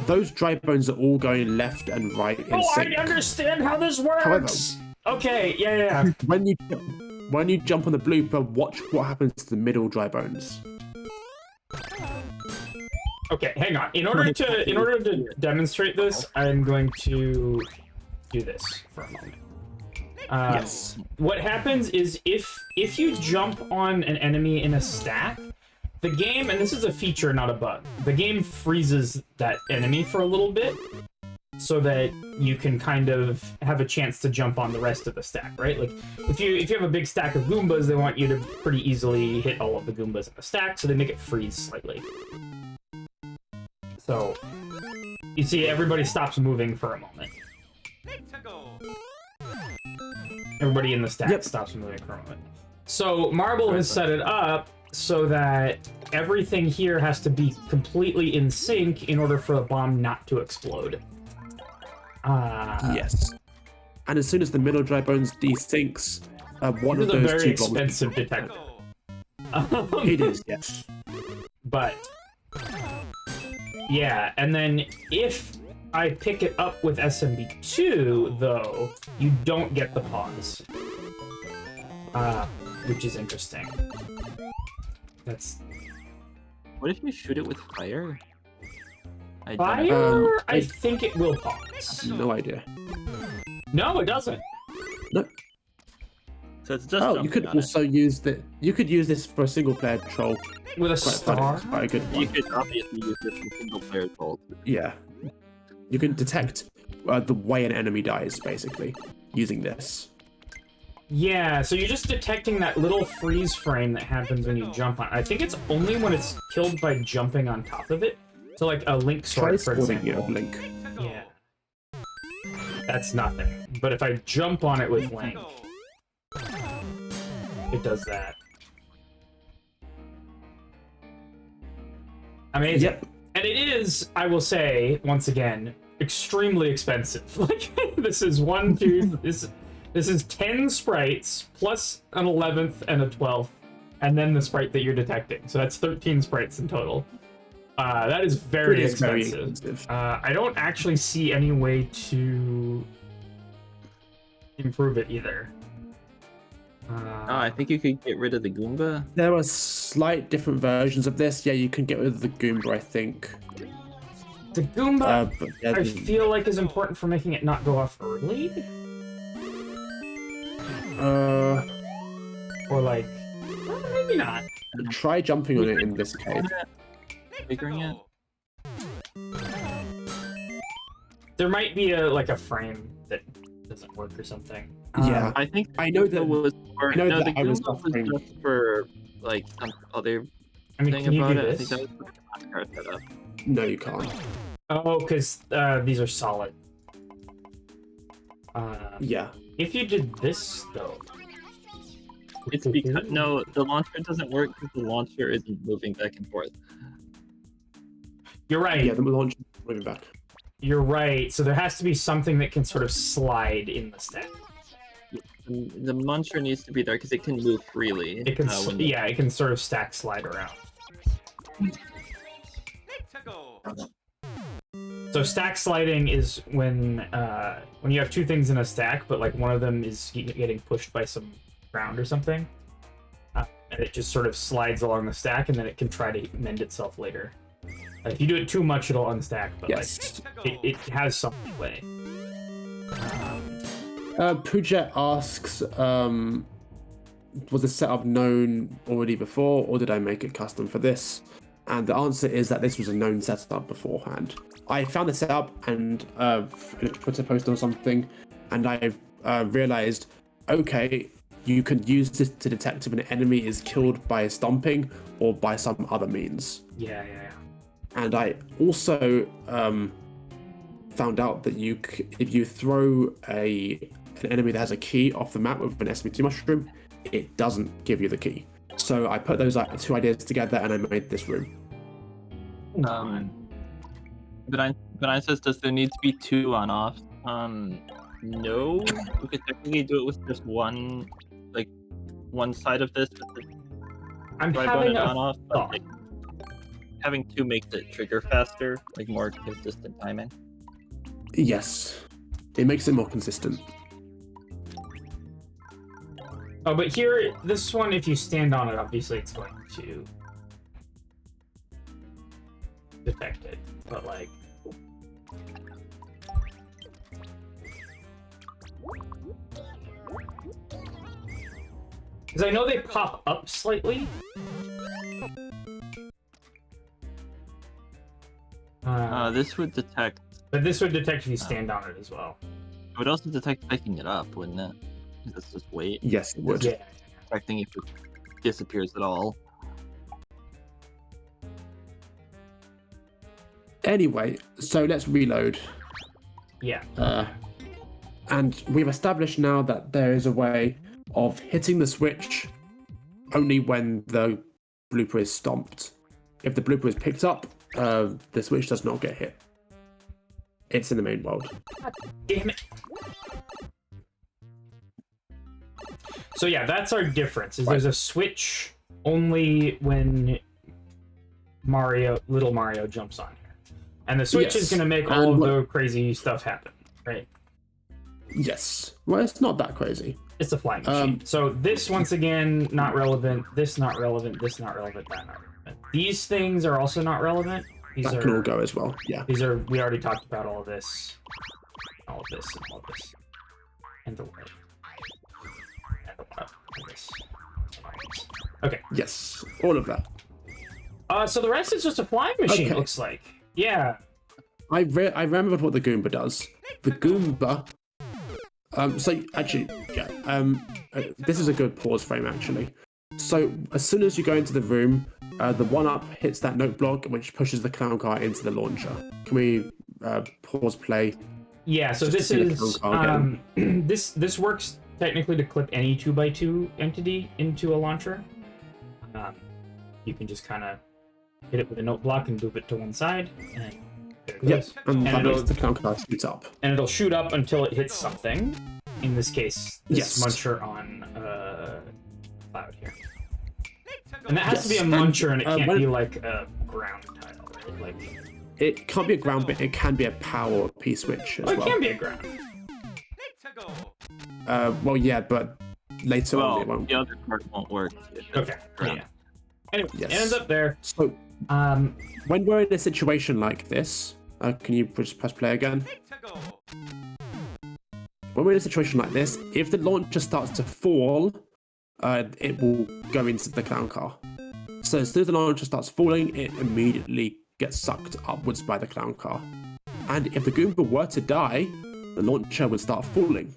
those dry bones are all going left and right in sync. I understand how this works. Okay, yeah. When you jump on the blooper, watch what happens to the middle dry bones. Okay, hang on. In order to demonstrate this, I'm going to do this for a moment. Yes. What happens is if you jump on an enemy in a stack, the game, and this is a feature, not a bug, the game freezes that enemy for a little bit so that you can kind of have a chance to jump on the rest of the stack, right? Like if you have a big stack of Goombas, they want you to pretty easily hit all of the Goombas in the stack, so they make it freeze slightly. So you see everybody stops moving for a moment. Everybody in the stack stops moving for a moment. So Marble has set it up so that everything here has to be completely in sync in order for the bomb not to explode. Yes. And as soon as the middle dry bones desyncs, one of This is a those very two expensive detector. It is, yes. But yeah, and then if I pick it up with SMB2, though, you don't get the pause. Which is interesting. That's... What if you shoot it with fire? Fire? I think it will pause. No idea. No, it doesn't. No. So it's just Oh, you could also use the. You could use this for a single player troll. With a Quite star? funny. It's quite a good one. You could obviously use this for single player troll. Yeah. You can detect the way an enemy dies, basically, using this. Yeah, so you're just detecting that little freeze frame that happens when you jump on it. I think it's only when it's killed by jumping on top of it. So like a Link sword, for example. Link. Yeah. That's nothing. But if I jump on it with Link, it does that. Amazing. Yep. And it is, I will say, once again, extremely expensive. Like, this is this is 10 sprites plus an 11th and a 12th, and then the sprite that you're detecting. So that's 13 sprites in total. That is very expensive. I don't actually see any way to improve it either. I think you could get rid of the Goomba. There are slight different versions of this. Yeah, you can get rid of the Goomba, I think. The Goomba, but yeah, I feel like is important for making it not go off early. Or like, maybe not. Try jumping on it in this case. Figuring it. There might be a frame that doesn't work or something. Yeah, I think I know that was for, I know no, that the I was Goomba offering- was just for like some other I mean, thing can you about do it. I this? think that was for the NASCAR setup. No, you can't. Oh, because these are solid. Yeah. If you did this though, It's because no, the launcher doesn't work because the launcher isn't moving back and forth. You're right. Yeah, the launch moving back. You're right. So there has to be something that can sort of slide in the stack. The launcher needs to be there because it can move freely. It can, when yeah, it can sort of stack slide around. So stack sliding is when you have two things in a stack, but like one of them is getting pushed by some ground or something, and it just sort of slides along the stack, and then it can try to mend itself later. If you do it too much, it'll unstack, but Yes. like it has some way. Pujet asks, was the setup known already before, or did I make it custom for this? And the answer is that this was a known setup beforehand. I found the setup and in a Twitter post or something, and I've realized, okay, you can use this to detect if an enemy is killed by stomping or by some other means. Yeah. And I also found out that if you throw an enemy that has a key off the map with an SMB2 mushroom, it doesn't give you the key. So I put those two ideas together and I made this room. Benign says, does there need to be two on-offs? No, we could technically do it with just one side of this with the I'm dry bone having and a on-off, but thought. like, having two makes it trigger faster, like more consistent timing. Yes, it makes it more consistent. Oh, but here, this one, if you stand on it, obviously it's going to detect it. But like, because I know they pop up slightly. This would detect. But this would detect if you stand on it as well. It would also detect picking it up, wouldn't it? That's just weight. Yes, it would. Yeah. Detecting if it disappears at all. Anyway, so let's reload. Yeah. And we've established now that there is a way of hitting the switch only when the blooper is stomped. If the blooper is picked up, the switch does not get hit. It's in the main world. God damn it. So yeah, that's our difference. Is Right. there's a switch only when little Mario jumps on here, and the switch is Yes. going to make all of And the crazy stuff happen, right? Yes. Well, it's not that crazy. It's a flying machine. So this, once again, not relevant. This not relevant. This not relevant. That not relevant. These things are also not relevant. These That are can all go as well. Yeah. These are, we already talked about all of this, all of this, and all of this, and the way, and the what, and this, and all this. Okay. Yes. All of that. So the rest is just a flying machine. Okay. Looks like. Yeah. I remembered what the Goomba does. The Goomba. So actually, yeah. This is a good pause frame actually. So as soon as you go into the room, the one-up hits that note block, which pushes the clown car into the launcher. Can we pause play? Yeah. So Just this to see the is clown car this works technically to clip any 2x2 entity into a launcher. You can just kind of hit it with a note block and move it to one side, and there it goes. Yes, and that it'll- makes the clown car shoot up. And it'll shoot up until it hits something. In this case, this Yes. muncher on cloud here. And that has to be a Yes, muncher, and it can't when- be like a ground tile, right? Like, It can't be a ground bit. It can be a power P switch as well, it well. can be a ground. Well, yeah, but later on it Well, won't. the other part won't work. Okay. Yeah. Anyway, Yes. it ends up there. So when we're in a situation like this, can you just press play again? When we're in a situation like this, if the launcher starts to fall, it will go into the clown car. So as soon as the launcher starts falling, it immediately gets sucked upwards by the clown car. And if the Goomba were to die, the launcher would start falling.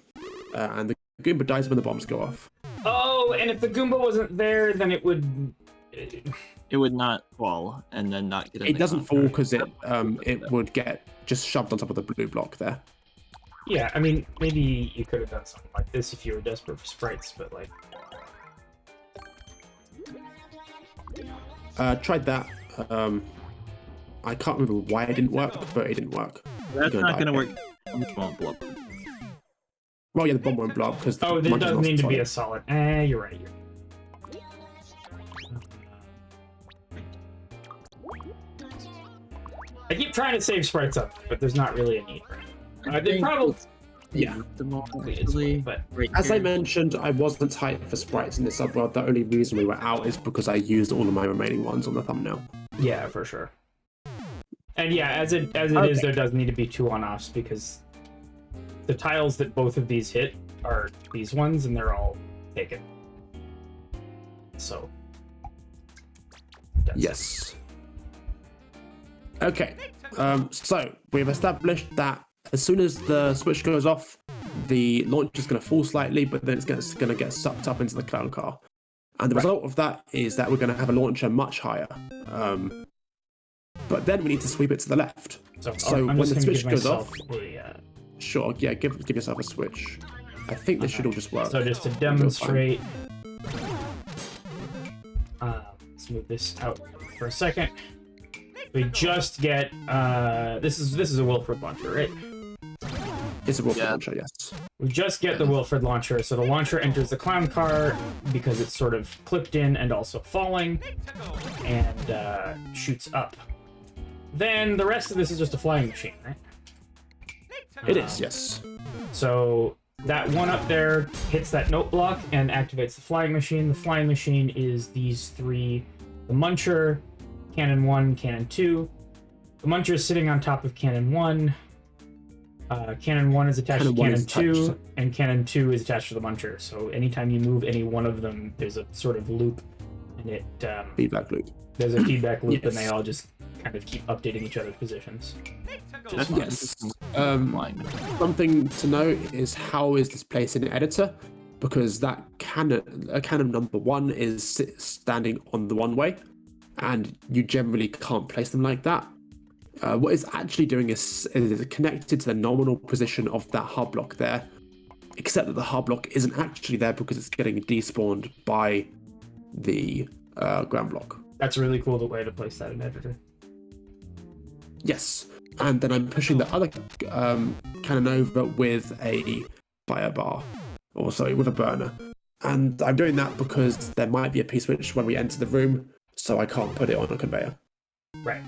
And the Goomba dies when the bombs go off. Oh, and if the Goomba wasn't there, then it would. It would not fall and then not get in It the doesn't fall contract. because it would get just shoved on top of the blue block there. Yeah, I mean, maybe you could have done something like this if you were desperate for sprites, but like. Tried that. I can't remember why it didn't work, but it didn't work. That's You're not gonna going to die. work. It won't blow up. Well, yeah, the bomb won't blow up because Oh, there does need to be a solid. You're right. I keep trying to save sprites up, but there's not really a need for it. They probably Yeah. Actually, but right As I here. mentioned, I wasn't tight for sprites in this subworld. The only reason we were out is because I used all of my remaining ones on the thumbnail. yeah, for sure. And yeah, as it is, Okay. there does need to be 2 on-offs because the tiles that both of these hit are these ones, and they're all taken. So. that's- Yes. Okay. So we've established that as soon as the switch goes off, the launch is going to fall slightly, but then it's going to get sucked up into the clown car. And the result of that is that we're going to have a launcher much higher. But then we need to sweep it to the left. So, So I'm when just the gonna switch give goes myself off- a, Sure, yeah, give yourself a switch. I think this should all just work. so just to demonstrate, let's move this out for a second. We just get this is a Wilfred launcher, right? It's a Wilfred Yeah. launcher, yes. We just get the Wilfred launcher, so the launcher enters the clown car because it's sort of clipped in and also falling, and shoots up. Then the rest of this is just a flying machine, right? It is, yes. So that one up there hits that note block and activates the flying machine. The flying machine is these three: the Muncher, Cannon 1, Cannon 2. The Muncher is sitting on top of Cannon 1. Cannon 1 is attached to Cannon 2, and Cannon 2 is attached to the Muncher. So anytime you move any one of them, there's a sort of loop, and it Feedback loop. there's a feedback loop, and Yes. they all just kind of keep updating each other's positions. That's Yes. flying. Something to note is how is this placed in the editor, because that cannon number 1 is standing on the one way, and you generally can't place them like that. What it's actually doing is connected to the nominal position of that hub block there, except that the hub block isn't actually there because it's getting despawned by the ground block. That's really cool, the way to place that in editor. Yes, and then I'm pushing the other cannon over with a fire bar, or sorry, with a burner. And I'm doing that because there might be a P-switch when we enter the room, so I can't put it on a conveyor. Right.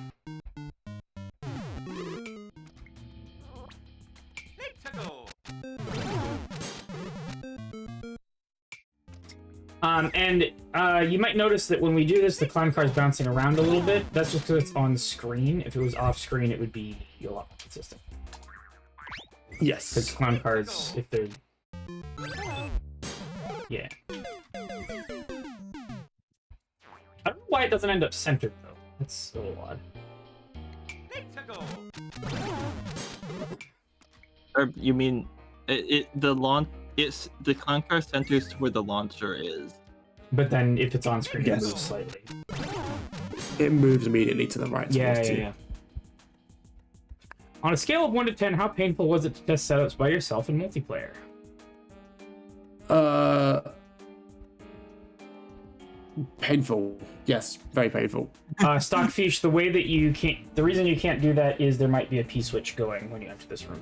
And you might notice that when we do this, the clown car is bouncing around a little bit. That's just because it's on screen. If it was off screen, it would be a lot more consistent. Because Yes. clown cars, if they're... Yeah. I don't know why it doesn't end up centered, though. That's a little odd. Or you mean the clown car centers to where the launcher is. But then if it's on screen, Yes. it moves slightly. It moves immediately to the right. Yeah, towards yeah, you. yeah. On a scale of 1 to 10, how painful was it to test setups by yourself in multiplayer? Painful. Yes, very painful. Stockfish, the reason you can't do that is there might be a P-switch going when you enter this room.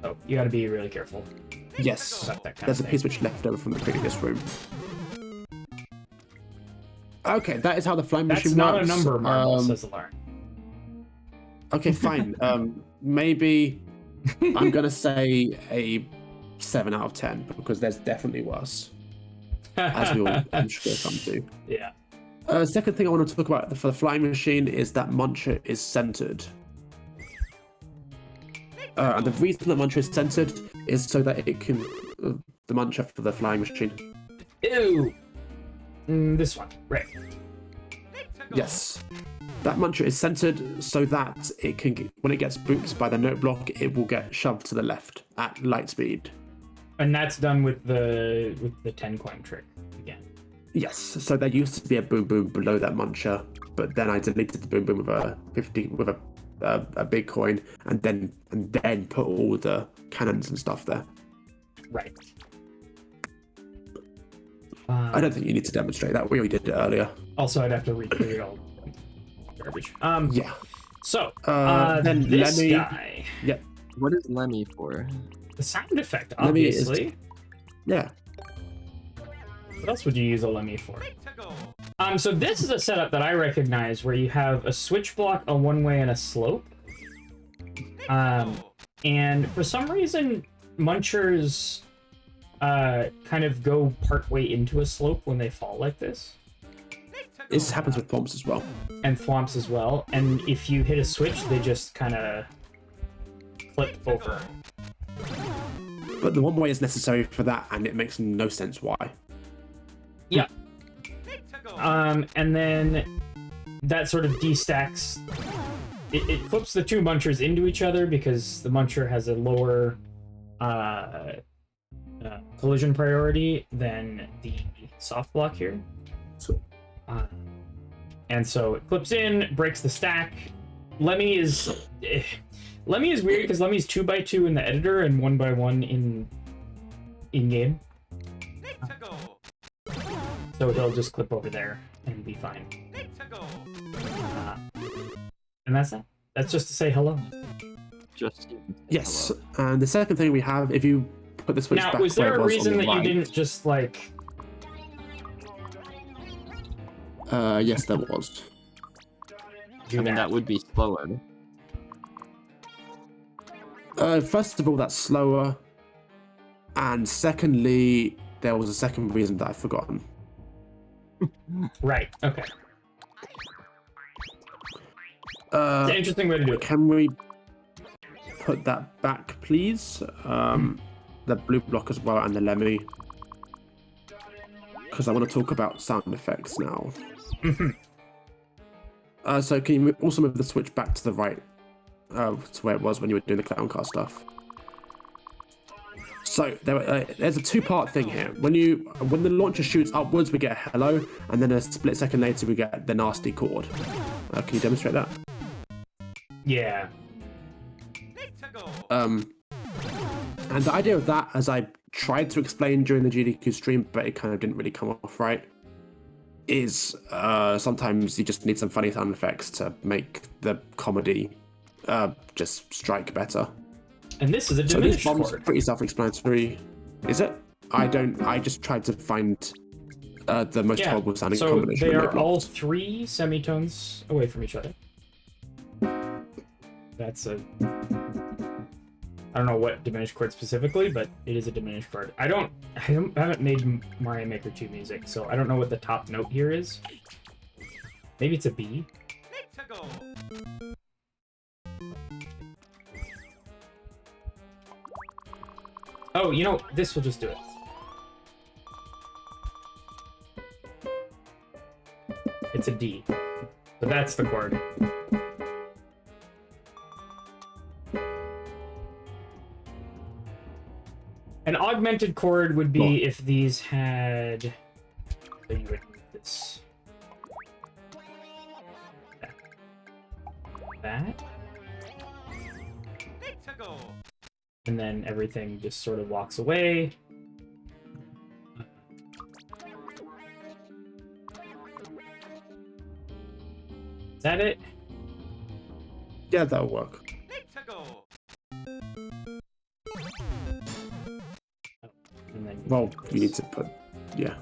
So you gotta be really careful Yes. about that kind There's a of thing. P-switch left over from the previous room. Okay, that is how the flying That's machine not works. a number, Marvel, says Alarm. Okay, fine. Maybe I'm gonna say a 7 out of 10 because there's definitely worse, as we all I'm sure come to. Yeah. Second thing I want to talk about for the flying machine is that Muncher is centered. And the reason that Muncher is centered is so that it can the Muncher for the flying machine. Ew. This one, right. Yes. That Muncher is centered so that it can, when it gets booped by the note block, it will get shoved to the left at light speed. And that's done with the 10 coin trick again. Yes. So there used to be a boom boom below that Muncher, but then I deleted the boom boom with a big coin, and then put all the cannons and stuff there. Right. I don't think you need to demonstrate that. We already did it earlier. Also, I'd have to recreate all garbage. Yeah. So, then this Lemmy- guy, Yep. What is Lemmy for? the sound effect, Lemmy is- obviously. Yeah. What else would you use a Lemmy for? So this is a setup that I recognize where you have a switch block, a one-way, and a slope. And for some reason, Munchers kind of go part-way into a slope when they fall like this. This happens with Pomps as well. And Thwomps as well. And if you hit a switch, they just kind of flip over. But the one way is necessary for that, and it makes no sense why. Yeah. And then that sort of destacks. It flips the two Munchers into each other because the Muncher has a lower collision priority than the soft block here. So, And so it flips in, breaks the stack. Lemmy is weird because Lemmy's 2x2 in the editor and 1x1 in game. So he'll just clip over there and be fine. And that's it. That's just to say hello. Just Yes, and the second thing we have, if you put the switch Now, back was where there it a was reason on the that you right, didn't just like yes, there was. do I mean, that would be slower. First of all, that's slower, and secondly, there was a second reason that I've forgotten. Right. Okay. It's Uh, an interesting way to do it. Can we put that back, please? The blue block as well and the Lemmy. Because I want to talk about sound effects now. So can you also move the switch back to the right? To where it was when you were doing the clown car stuff. So there's a two-part thing here. When the launcher shoots upwards, we get a hello, and then a split second later we get the nasty chord. Can you demonstrate that? Yeah. And the idea of that, as I tried to explain during the GDQ stream, but it kind of didn't really come off right, is sometimes you just need some funny sound effects to make the comedy just strike better. And this is a So this diminished bomb's chord. pretty self-explanatory. Is it? I just tried to find the most horrible sounding So combination. they of are note all blocks. 3 semitones away from each other. That's a... I don't know what diminished chord specifically, but it is a diminished chord. I haven't made Mario Maker 2 music, so I don't know what the top note here is. Maybe it's a B. Oh, you know, this will just do it. It's a D. So that's the chord. An augmented chord would be if these had... So you would move this. That. And then everything just sort of walks away. Is that it? Yeah, that'll work. And then Well, you need to put, yeah.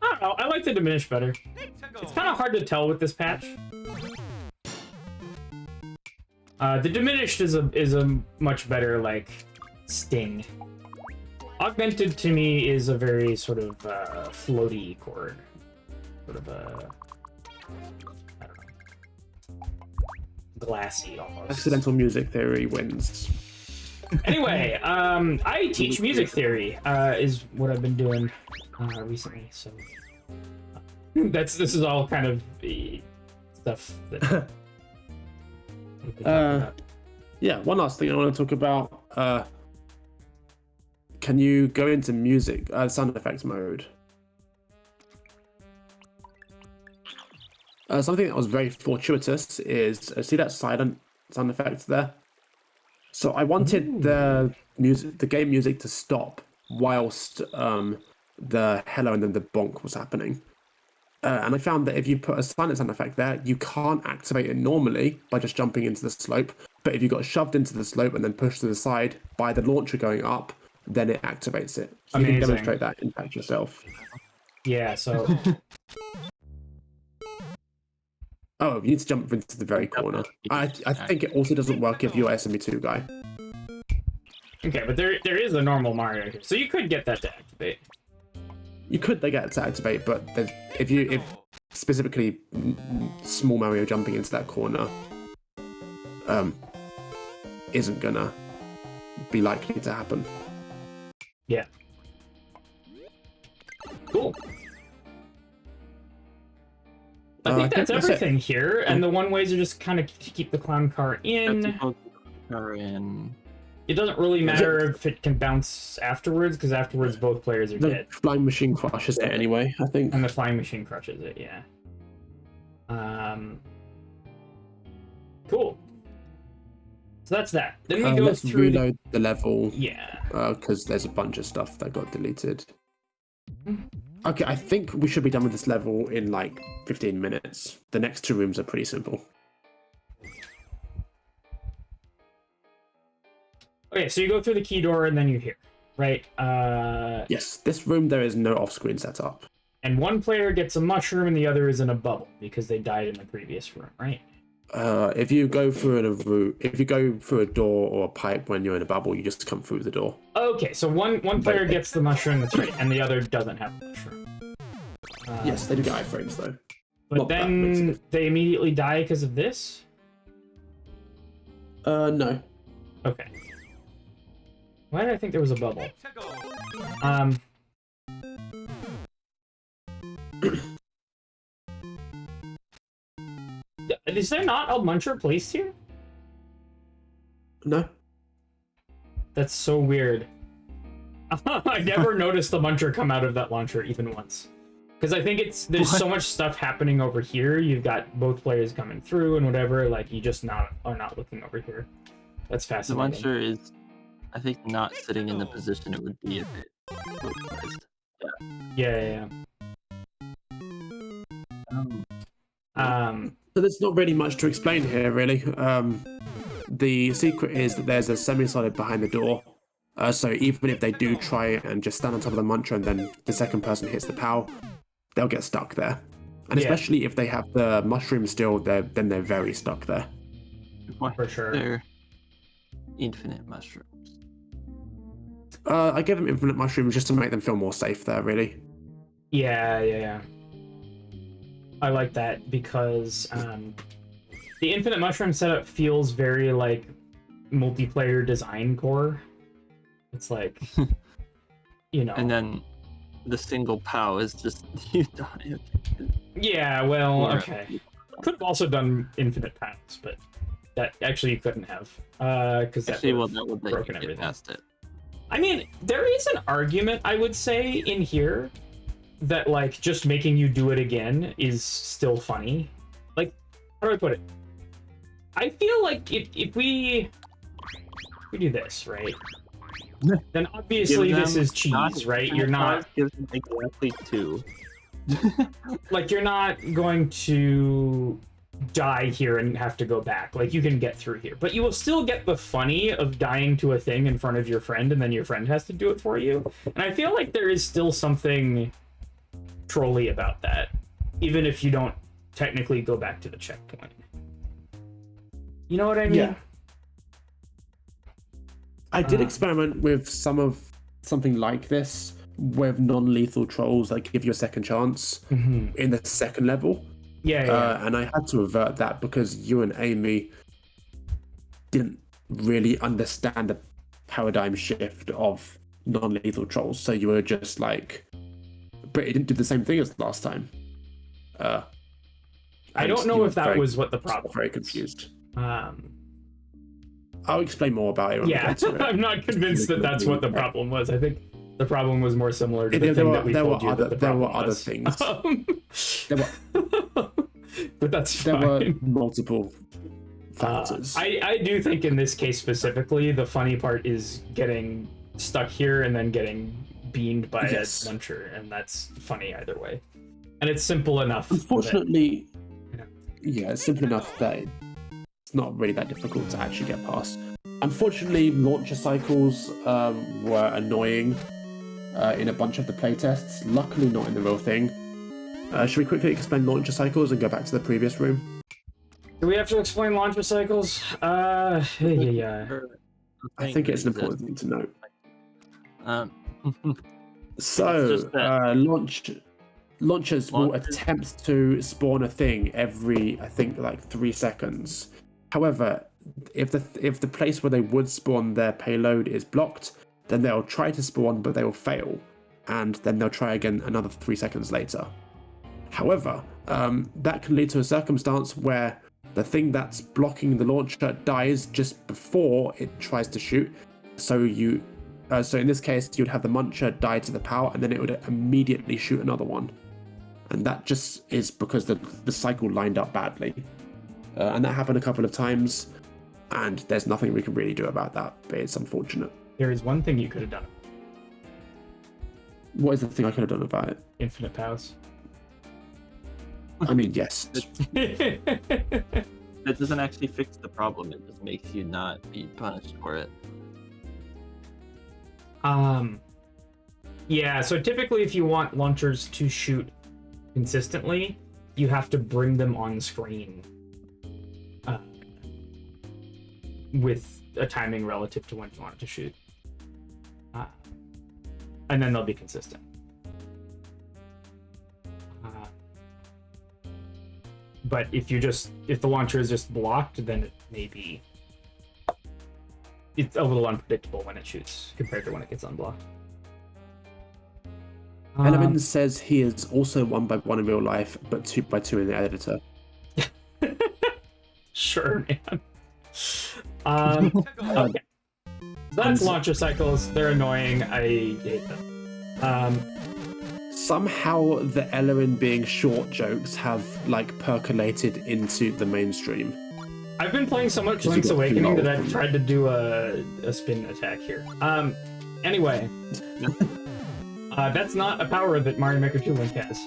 I don't know. I like the diminished better. It's kind of hard to tell with this patch. The diminished is a much better like sting. Augmented to me is a very sort of floaty chord, sort of a I don't know, glassy almost. Accidental music theory wins. Anyway, I teach music theory is what I've been doing recently. So this is all kind of the stuff that. Yeah, one last thing I want to talk about. Can you go into music, sound effects mode? Something that was very fortuitous is, see that silent sound effect there? So I wanted the game music to stop whilst the hello and then the bonk was happening. And I found that if you put a silent sound effect there, you can't activate it normally by just jumping into the slope. But if you got shoved into the slope and then pushed to the side by the launcher going up, then it activates it. So you can demonstrate that impact yourself. Yeah, so... Oh, you need to jump into the very corner. I think it also doesn't work if you're SME2 guy. Okay, but there is a normal Mario here, so you could get that to activate. You could get it to activate, but if specifically small Mario jumping into that corner isn't gonna be likely to happen. Yeah. Cool. I think that's everything here, and the one ways are just kind of to keep the clown car in. It doesn't really matter if it can bounce afterwards, because afterwards both players are dead. The flying machine crushes it anyway, I think. And the flying machine crushes it, yeah. Cool. So that's that. Then we go let's through reload the level. Yeah. Because there's a bunch of stuff that got deleted. Okay, I think we should be done with this level in like 15 minutes. The next 2 rooms are pretty simple. Okay, so you go through the key door and then you're here, right? Yes, this room there is no off-screen setup. And one player gets a mushroom and the other is in a bubble because they died in the previous room, right? If you go through a door or a pipe when you're in a bubble, you just come through the door. Okay, so one player gets the mushroom, that's right, and the other doesn't have the mushroom. Yes, they do get iframes though. But Not that makes a then difference. they immediately die because of this? No. Okay. Why did I think there was a bubble? STEVO. Is there not a muncher placed here? No. That's so weird. I never noticed the muncher come out of that launcher even once. Because I think there's so much stuff happening over here. You've got both players coming through and whatever. Like you just are not looking over here. That's The fascinating. muncher is, I think, not sitting in the position it would be if it localized. Yeah. So there's not really much to explain here, really. The secret is that there's a semi-solid behind the door. So even if they do try and just stand on top of the muncher and then the second person hits the POW, they'll get stuck there. And Yeah. especially if they have the mushroom still, then they're very stuck there. Why For sure. They're infinite mushrooms. I give them infinite mushrooms just to make them feel more safe there, really. Yeah. I like that because the infinite mushroom setup feels very like multiplayer design core. It's like, you know. And then the single POW is just you die. Yeah, well, Or- okay. Could have also done infinite pounds, but that actually you couldn't have. Because that Actually, well, would've that would let broken you get everything. past it. I mean, there is an argument, I would say, in here that, like, just making you do it again is still funny. Like, how do I put it? I feel like if we do this, right? Then obviously Give this them is cheese, not right? You're not, give them exactly 2. like, you're not going to die here and have to go back. Like, you can get through here. But you will still get the funny of dying to a thing in front of your friend and then your friend has to do it for you. And I feel like there is still something trolly about that, even if you don't technically go back to the checkpoint. You know what I mean? Yeah. I did experiment with something like this with non-lethal trolls that give you a second chance in the second level. Yeah. And I had to avert that because you and Amy didn't really understand the paradigm shift of non-lethal trolls. So you were just like, but it didn't do the same thing as last time. I don't know if that was what the problem Very was. confused. Um, I'll explain more about it when we yeah, get to it. I'm not convinced that that's what the problem was. I think the problem was more similar to the There thing were- that we there told were you that other- the there were problem other was. things. There were But that's there were fine. multiple factors. I do think in this case specifically, the funny part is getting stuck here and then getting beamed by Yes. a muncher, and that's funny either way. And it's simple enough. that- Unfortunately, Yeah. yeah, it's simple enough that it's not really that difficult to actually get past. Unfortunately, launcher cycles were annoying in a bunch of the playtests. Luckily, not in the real thing. Should we quickly explain launcher cycles and go back to the previous room? Do we have to explain launcher cycles? Yeah. I think it's an important thing to note. Um, So, just that- launchers will Launchers- attempt to spawn a thing every, I think, like 3 seconds. However, if the place where they would spawn their payload is blocked, then they'll try to spawn, but they will fail, and then they'll try again another 3 seconds later. However, that can lead to a circumstance where the thing that's blocking the launcher dies just before it tries to shoot. So in this case, you'd have the muncher die to the power, and then it would immediately shoot another one. And that just is because the cycle lined up badly. And that happened a couple of times, and there's nothing we can really do about that, but it's unfortunate. There is one thing you could have done. What is the thing I could have done about it? Infinite powers. I mean, yes. That doesn't actually fix the problem. It just makes you not be punished for it. Yeah, so typically if you want launchers to shoot consistently, you have to bring them on screen with a timing relative to when you want it to shoot. And then they'll be consistent. But if the launcher is just blocked, then it may be... It's a little unpredictable when it shoots compared to when it gets unblocked. Element says he is also 1x1 in real life, but 2x2 in the editor. Sure, man. Okay. That's launcher cycles. They're annoying. I hate them. Somehow the Ellen being short jokes have like percolated into the mainstream. I've been playing so much you Link's got Awakening that Lol. I've tried to do a spin attack here. Anyway. That's not a power that Mario Maker 2 Link has.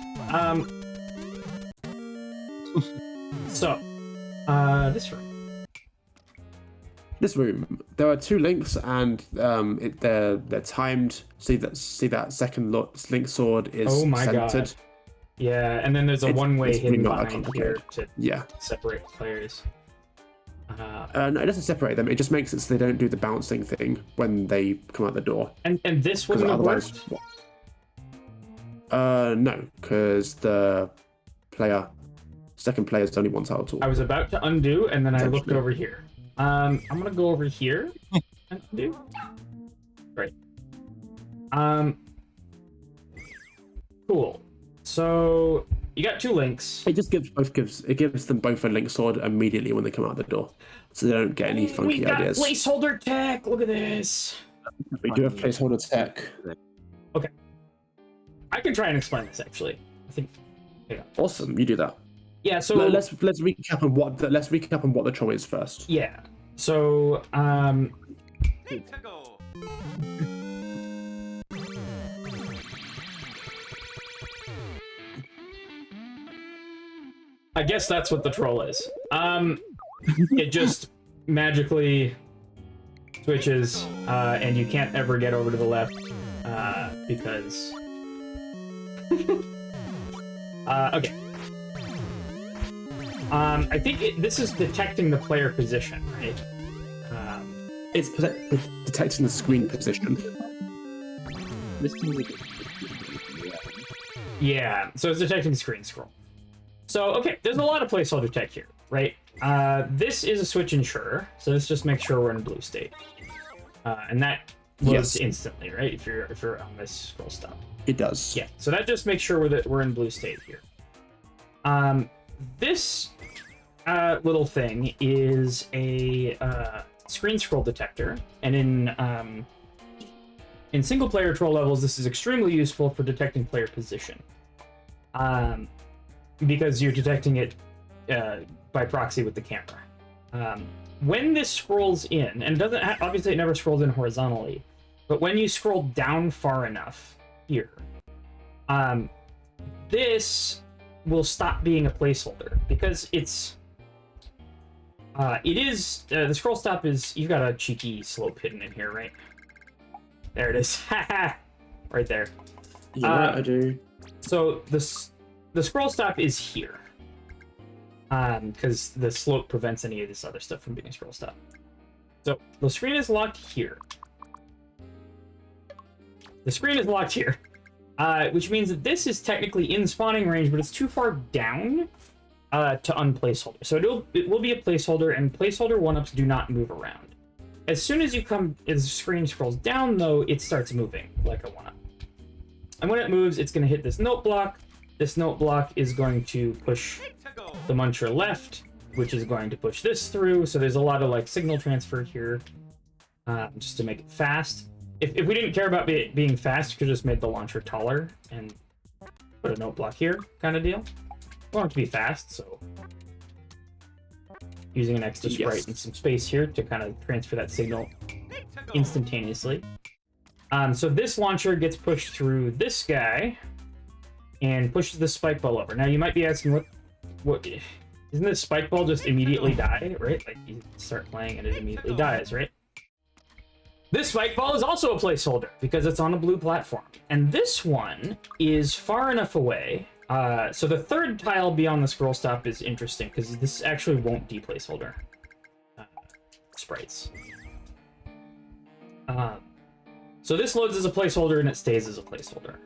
This room. This room, there are 2 links, and they're timed. See that second link sword is Oh my centered. God. Yeah, and then there's a one-way it's hidden really not that behind here complicated. to Yeah. separate the players. No, it doesn't separate them. It just makes it so they don't do the bouncing thing when they come out the door. And this Because wouldn't have otherwise, worked? no, because the second player is only one tile tall. I was about to undo, and then I looked Essentially. over here. I'm gonna go over here and undo. Great. Cool. So you got 2 links. It just gives them both a link sword immediately when they come out the door, so they don't get any We funky got ideas. placeholder tech. Look at this. We do have placeholder tech. Okay. I can try and explain this actually. I think. Yeah. Awesome, you do that. Yeah. So Let's recap on what the troll is first. yeah. So I guess that's what the troll is. It just magically switches, and you can't ever get over to the left because. Okay. I think this is detecting the player position, right? It's detecting the screen position. This seems like Yeah, so it's detecting screen scroll. So, okay, there's a lot of placeholder tech here, right? This is a switch insurer, so this just makes sure we're in blue state. And that loads Yes. instantly, right? If you're on this scroll stop. It does. Yeah, so that just makes sure we're in blue state here. This little thing is a screen scroll detector, and in single player troll levels, this is extremely useful for detecting player position, because you're detecting it by proxy with the camera. When this scrolls in, and it doesn't obviously it never scrolls in horizontally, but when you scroll down far enough here, this will stop being a placeholder because the scroll stop is, you've got a cheeky slope hidden in here, right? There it is. Right there. Yeah, I do. So the scroll stop is here. Because the slope prevents any of this other stuff from being a scroll stop. So the screen is locked here. The screen is locked here. Which means that this is technically in spawning range, but it's too far down to unplaceholder. So it will be a placeholder, and placeholder 1-ups do not move around. As soon as the screen scrolls down, though, it starts moving like a 1-up. And when it moves, it's going to hit this note block. This note block is going to push the muncher left, which is going to push this through. So there's a lot of like signal transfer here, just to make it fast. If we didn't care about it being fast, we could just make the launcher taller and put a note block here, kind of deal. We want it to be fast, so using an extra sprite and some space here to kind of transfer that signal instantaneously. So this launcher gets pushed through this guy and pushes the spike ball over. Now you might be asking, what? Isn't this spike ball just immediately die, right? Like you start playing and it immediately dies, right? This spike ball is also a placeholder because it's on a blue platform. And this one is far enough away. So the third tile beyond the scroll stop is interesting because this actually won't deplaceholder sprites. So this loads as a placeholder and it stays as a placeholder.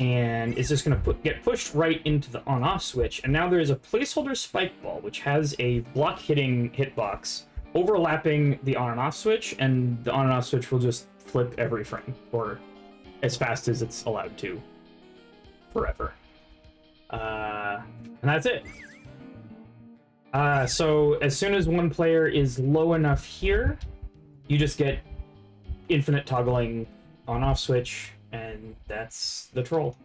And it's just going to get pushed right into the on-off switch. And now there is a placeholder spike ball, which has a block-hitting hitbox overlapping the on and off switch, and the on and off switch will just flip every frame, or as fast as it's allowed to, forever. And that's it. So as soon as one player is low enough here, you just get infinite toggling on-off switch, and that's the troll.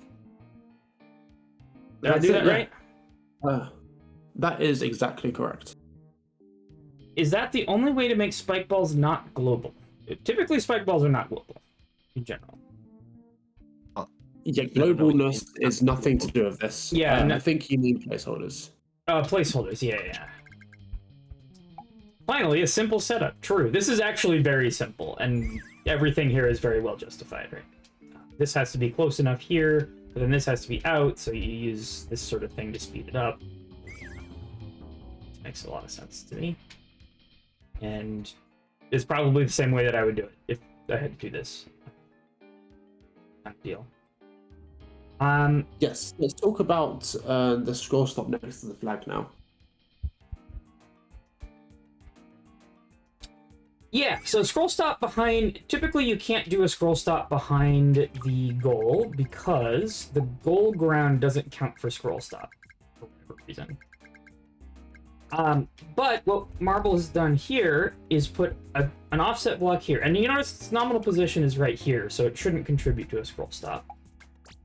Did I do that right? That is exactly correct. Is that the only way to make spike balls not global? Typically, spike balls are not global, in general. Yeah, globalness is nothing to do with this. Yeah, I think you need placeholders. Placeholders, yeah. Finally, a simple setup. True. This is actually very simple, and everything here is very well justified, right? This has to be close enough here, but then this has to be out, so you use this sort of thing to speed it up. Makes a lot of sense to me. And it's probably the same way that I would do it if I had to do this kind of deal. Yes, let's talk about the scroll stop next to the flag now. Yeah, so scroll stop behind, typically you can't do a scroll stop behind the goal because the goal ground doesn't count for scroll stop for whatever reason. But what Marble has done here is put an offset block here. And you notice its nominal position is right here, so it shouldn't contribute to a scroll stop.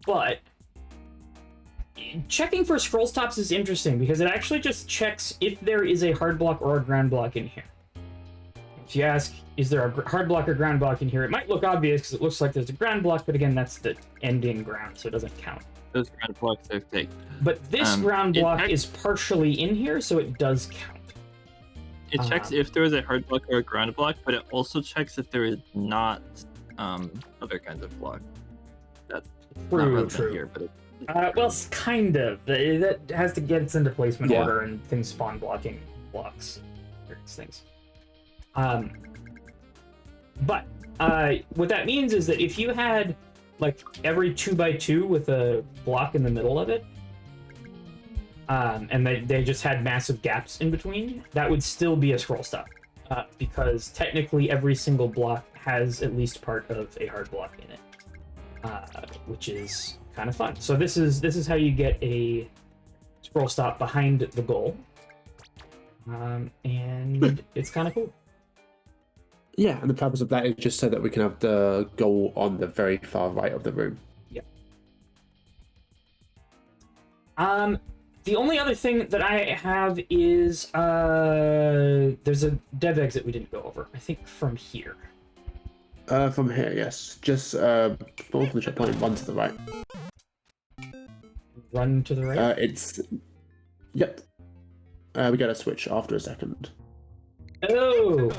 But checking for scroll stops is interesting because it actually just checks if there is a hard block or a ground block in here. If you ask, is there a hard block or ground block in here, it might look obvious because it looks like there's a ground block, but again, that's the ending ground, so it doesn't count. Those ground blocks are fake. But this ground block is partially in here, so it does count. It checks if there is a hard block or a ground block, but it also checks if there is not other kinds of block. That's not relevant here, but well, kind of. That has to get its into placement order, and things spawn blocking blocks. Various things. But what that means is that if you had like every 2x2 with a block in the middle of it, and they just had massive gaps in between, that would still be a scroll stop, because technically every single block has at least part of a hard block in it, which is kind of fun. So this is how you get a scroll stop behind the goal, and it's kind of cool. Yeah, and the purpose of that is just so that we can have the goal on the very far right of the room. Yeah. The only other thing that I have is there's a dev exit we didn't go over. I think from here. From here, yes. Just north of the checkpoint, run to the right. Run to the right? Yep. We gotta switch after a second. Oh!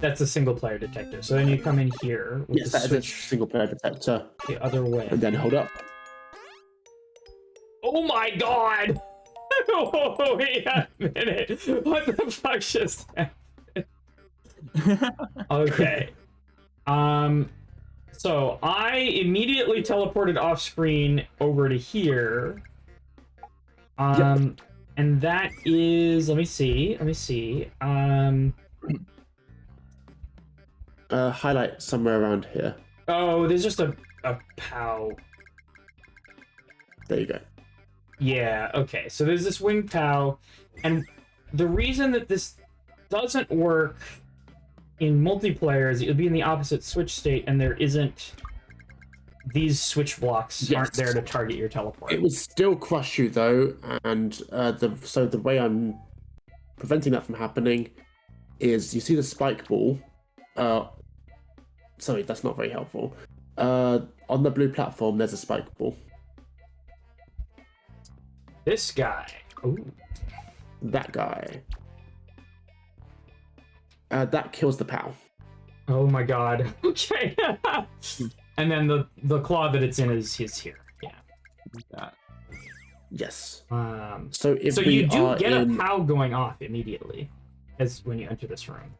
That's a single player detector. So then you come in here with Yes, the that is a single player detector. The other way. And then hold up. Oh my god! Oh, wait a minute. What the fuck just happened? Okay. So I immediately teleported off screen over to here. Yep. And that is, let me see. Highlight somewhere around here. Oh, there's just a POW. There you go. Yeah, okay. So there's this wing POW, and the reason that this doesn't work in multiplayer is it would be in the opposite switch state, and there isn't... These switch blocks aren't there to target your teleport. It would still crush you though, and so the way I'm preventing that from happening is you see the spike ball Sorry, that's not very helpful. On the blue platform, there's a spike ball. This guy. Ooh. That guy. That kills the POW. Oh my god. Okay. And then the claw that it's in is here. Yeah. That. Yes. So if so we you do are get in... a POW going off immediately as when you enter this room.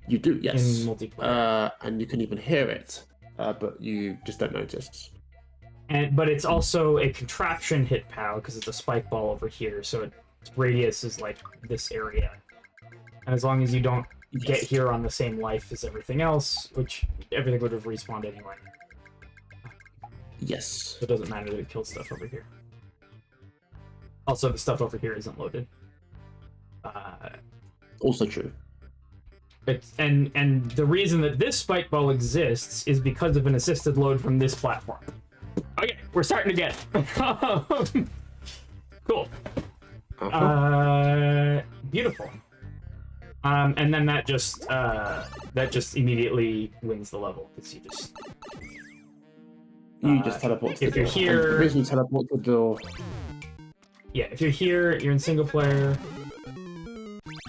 You do, yes. In multiplayer. And you can even hear it, but you just don't notice. But it's also a contraption hit POW because it's a spike ball over here, so its radius is like this area. And as long as you don't get here on the same life as everything else, which everything would have respawned anyway. Yes. So it doesn't matter that it kills stuff over here. Also, the stuff over here isn't loaded. Also true. And the reason that this spike ball exists is because of an assisted load from this platform. Okay, we're starting to get it. Cool. Beautiful. And then that just immediately wins the level because you just teleport to if the you're door. here. And the reason you teleport to the door. Yeah, if you're here, you're in single player.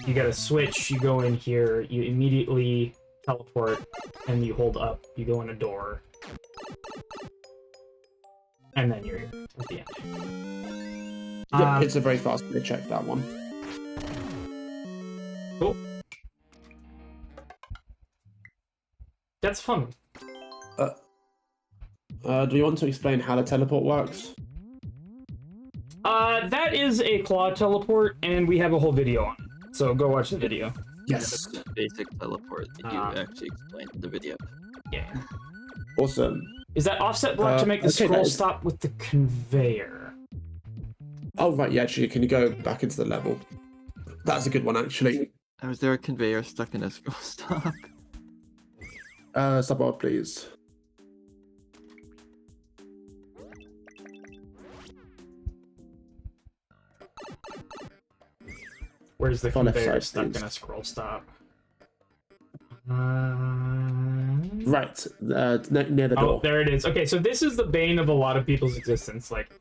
You got a switch, you go in here, you immediately teleport, and you hold up, you go in a door. And then you're at the end. Yeah, it's a very fast way to check that one. Cool. That's fun. Do you want to explain how the teleport works? That is a claw teleport, and we have a whole video on it. So go watch the video. Yes. The basic teleport that you actually explained in the video. Yeah. Awesome. Is that offset block to make the okay, scroll stop with the conveyor? Oh, right, yeah, actually, can you go back into the level? That's a good one, actually. Was there a conveyor stuck in a scroll stop? Subord, please. Where's the Far left conveyor side, stuck please. in a scroll stop? Right, near the Oh, door. there it is. Okay, so this is the bane of a lot of people's existence. Like,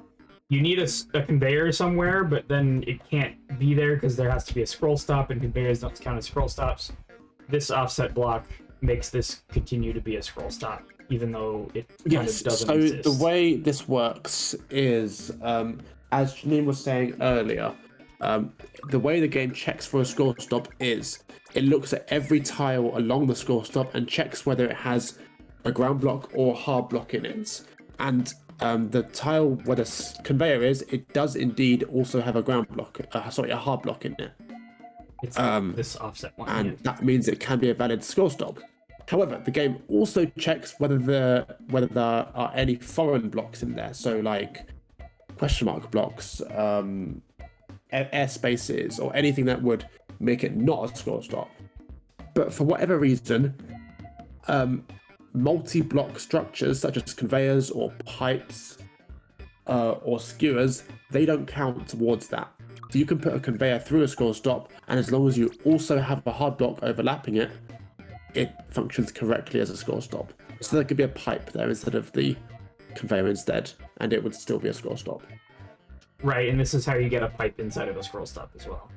you need a conveyor somewhere, but then it can't be there because there has to be a scroll stop, and conveyors don't count as scroll stops. This offset block makes this continue to be a scroll stop, even though it kind of doesn't exist. The way this works is, as Janine was saying earlier, the way the game checks for a scroll stop is it looks at every tile along the scroll stop and checks whether it has a ground block or hard block in it. And the tile where the conveyor is, it does indeed also have a ground block, a hard block in it. It's this offset one. And Yeah. that means it can be a valid scroll stop. However, the game also checks whether there are any foreign blocks in there. So like question mark blocks, air spaces, or anything that would make it not a scroll stop. But for whatever reason, multi-block structures such as conveyors or pipes or skewers, they don't count towards that. So you can put a conveyor through a scroll stop, and as long as you also have a hard block overlapping it, it functions correctly as a scroll stop. So there could be a pipe there instead of the conveyor instead, and it would still be a scroll stop. Right, and this is how you get a pipe inside of a scroll stop as well.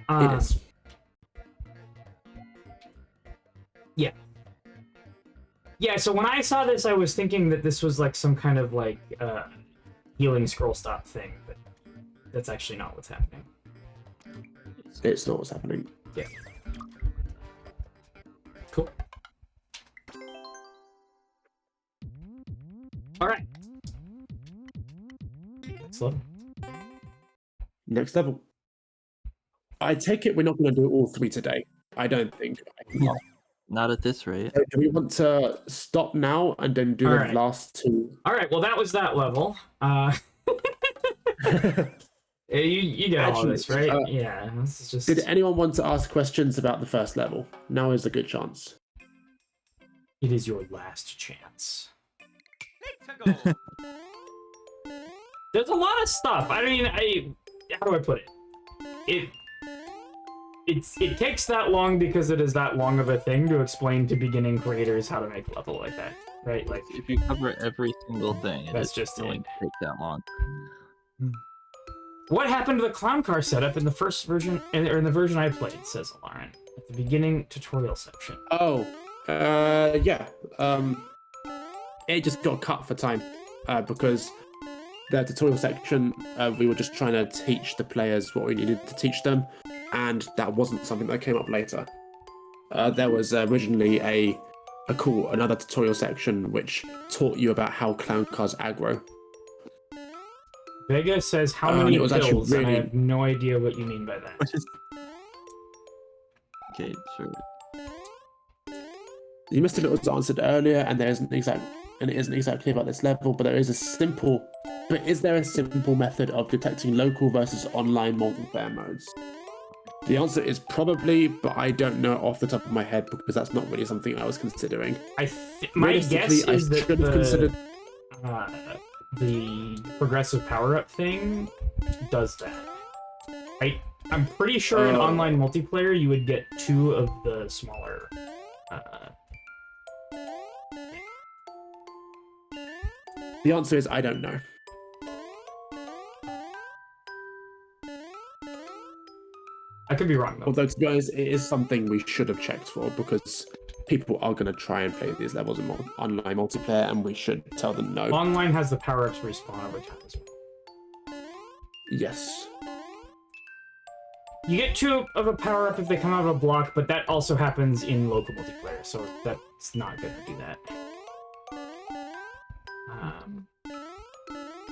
It is. Yeah. Yeah, so when I saw this, I was thinking that this was like some kind of like healing scroll stop thing, but that's actually not what's happening. It's not what's happening. Yeah. Cool. All right. Next level. Next level. I take it we're not going to do all three today. I don't think. Not at this rate. So do we want to stop now and then do All the right. last two? All right. Well, that was that level. You get all Actually, this, right? Yeah. This is just. Did anyone want to ask questions about the first level? Now is a good chance. It is your last chance. There's a lot of stuff. I mean, how do I put it? it takes that long because it is that long of a thing to explain to beginning creators how to make a level like that, right? Like, if you cover every single thing, That's it's just going it. to take that long. what happened to the clown car setup in the first version, or in the version I played? Says Lauren at the beginning tutorial section. Oh, yeah. It just got cut for time because the tutorial section, we were just trying to teach the players what we needed to teach them, and that wasn't something that came up later. There was originally another tutorial section which taught you about how clown cars aggro. Vega says, how and many it was actually pills? And I really- have no idea what you mean by that. Okay, sure. You missed a bit was answered earlier, and it isn't exactly about this level, but is there a simple method of detecting local versus online multiplayer modes? The answer is probably, but I don't know off the top of my head because that's not really something I was considering. My guess Realistically, is I that should have considered. the progressive power-up thing does that. I'm pretty sure in online multiplayer you would get 2 of the smaller. The answer is I don't know. I could be wrong though. Although, to be honest, it is something we should have checked for because people are going to try and play these levels in online multiplayer, and we should tell them no. Online has the power-ups respawn over time as well. Yes. You get 2 of a power-up if they come out of a block, but that also happens in local multiplayer, so that's not going to do that.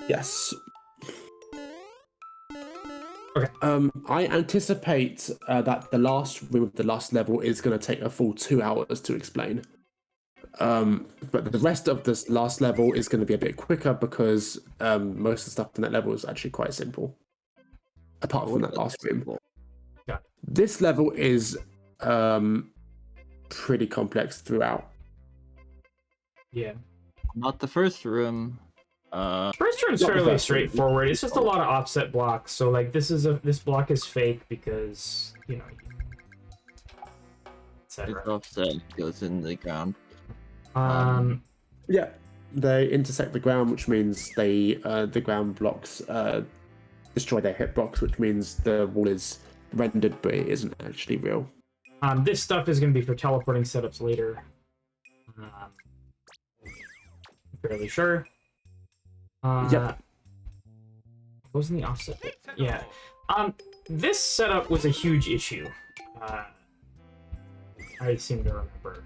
Yes. Okay. I anticipate that the last room of the last level is going to take a full 2 hours to explain. But the rest of this last level is going to be a bit quicker because most of the stuff in that level is actually quite simple. Apart from that last room. Yeah. This level is pretty complex throughout. Yeah. Not the first room. First room's Not the fairly first straightforward. It's just a lot of offset blocks. So like this block is fake because, you know, It's etc. offset, goes in the ground. Yeah, they intersect the ground, which means the ground blocks destroy their hitbox, which means the wall is rendered, but it isn't actually real. This stuff is going to be for teleporting setups later. Fairly sure. Yep. Wasn't the offset bit? Yeah. This setup was a huge issue. I seem to remember.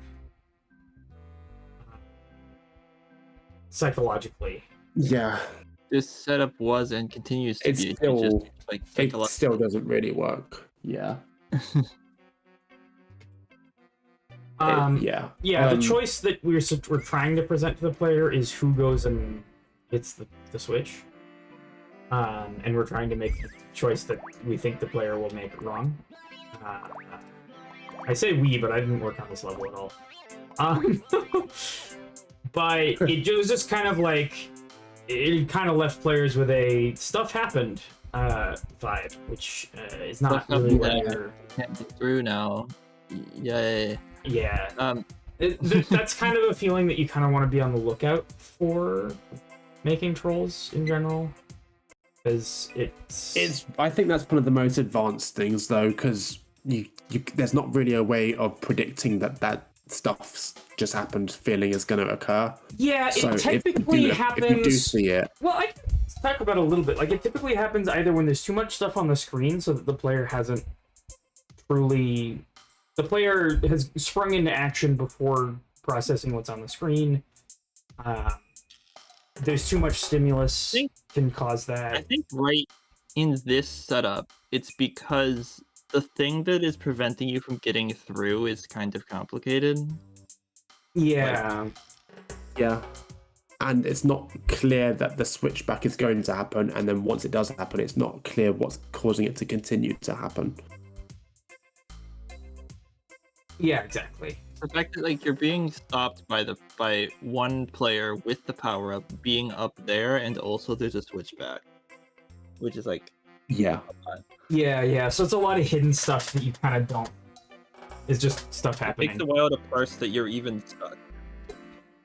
Psychologically. Yeah, This setup was and continues to it's be still just like it still doesn't really work. Yeah. Yeah. Yeah, the choice that we're trying to present to the player is who goes and hits the switch. And we're trying to make the choice that we think the player will make wrong. I say we, but I didn't work on this level at all. But it was just kind of like, it kind of left players with a stuff happened vibe, which is not Stuff really happened what you're... can't get through now. Yay. Yeah. That's kind of a feeling that you kind of want to be on the lookout for making trolls in general. Because it's... I think that's one of the most advanced things, though, because there's not really a way of predicting that stuff just happened feeling is going to occur. Yeah, So it typically happens... If you do see it... Well, I can talk about it a little bit. Like, it typically happens either when there's too much stuff on the screen so that the player hasn't truly... The player has sprung into action before processing what's on the screen. There's too much stimulus can cause that. I think right in this setup, it's because the thing that is preventing you from getting through is kind of complicated. Yeah. Yeah. And it's not clear that the switchback is going to happen, and then once it does happen, it's not clear what's causing it to continue to happen. Yeah, exactly. The fact that like you're being stopped by one player with the power up being up there, and also there's a switchback, which is like Yeah. Yeah. So it's a lot of hidden stuff that you kind of don't. It's just stuff It happening. takes a while to parse that you're even stuck.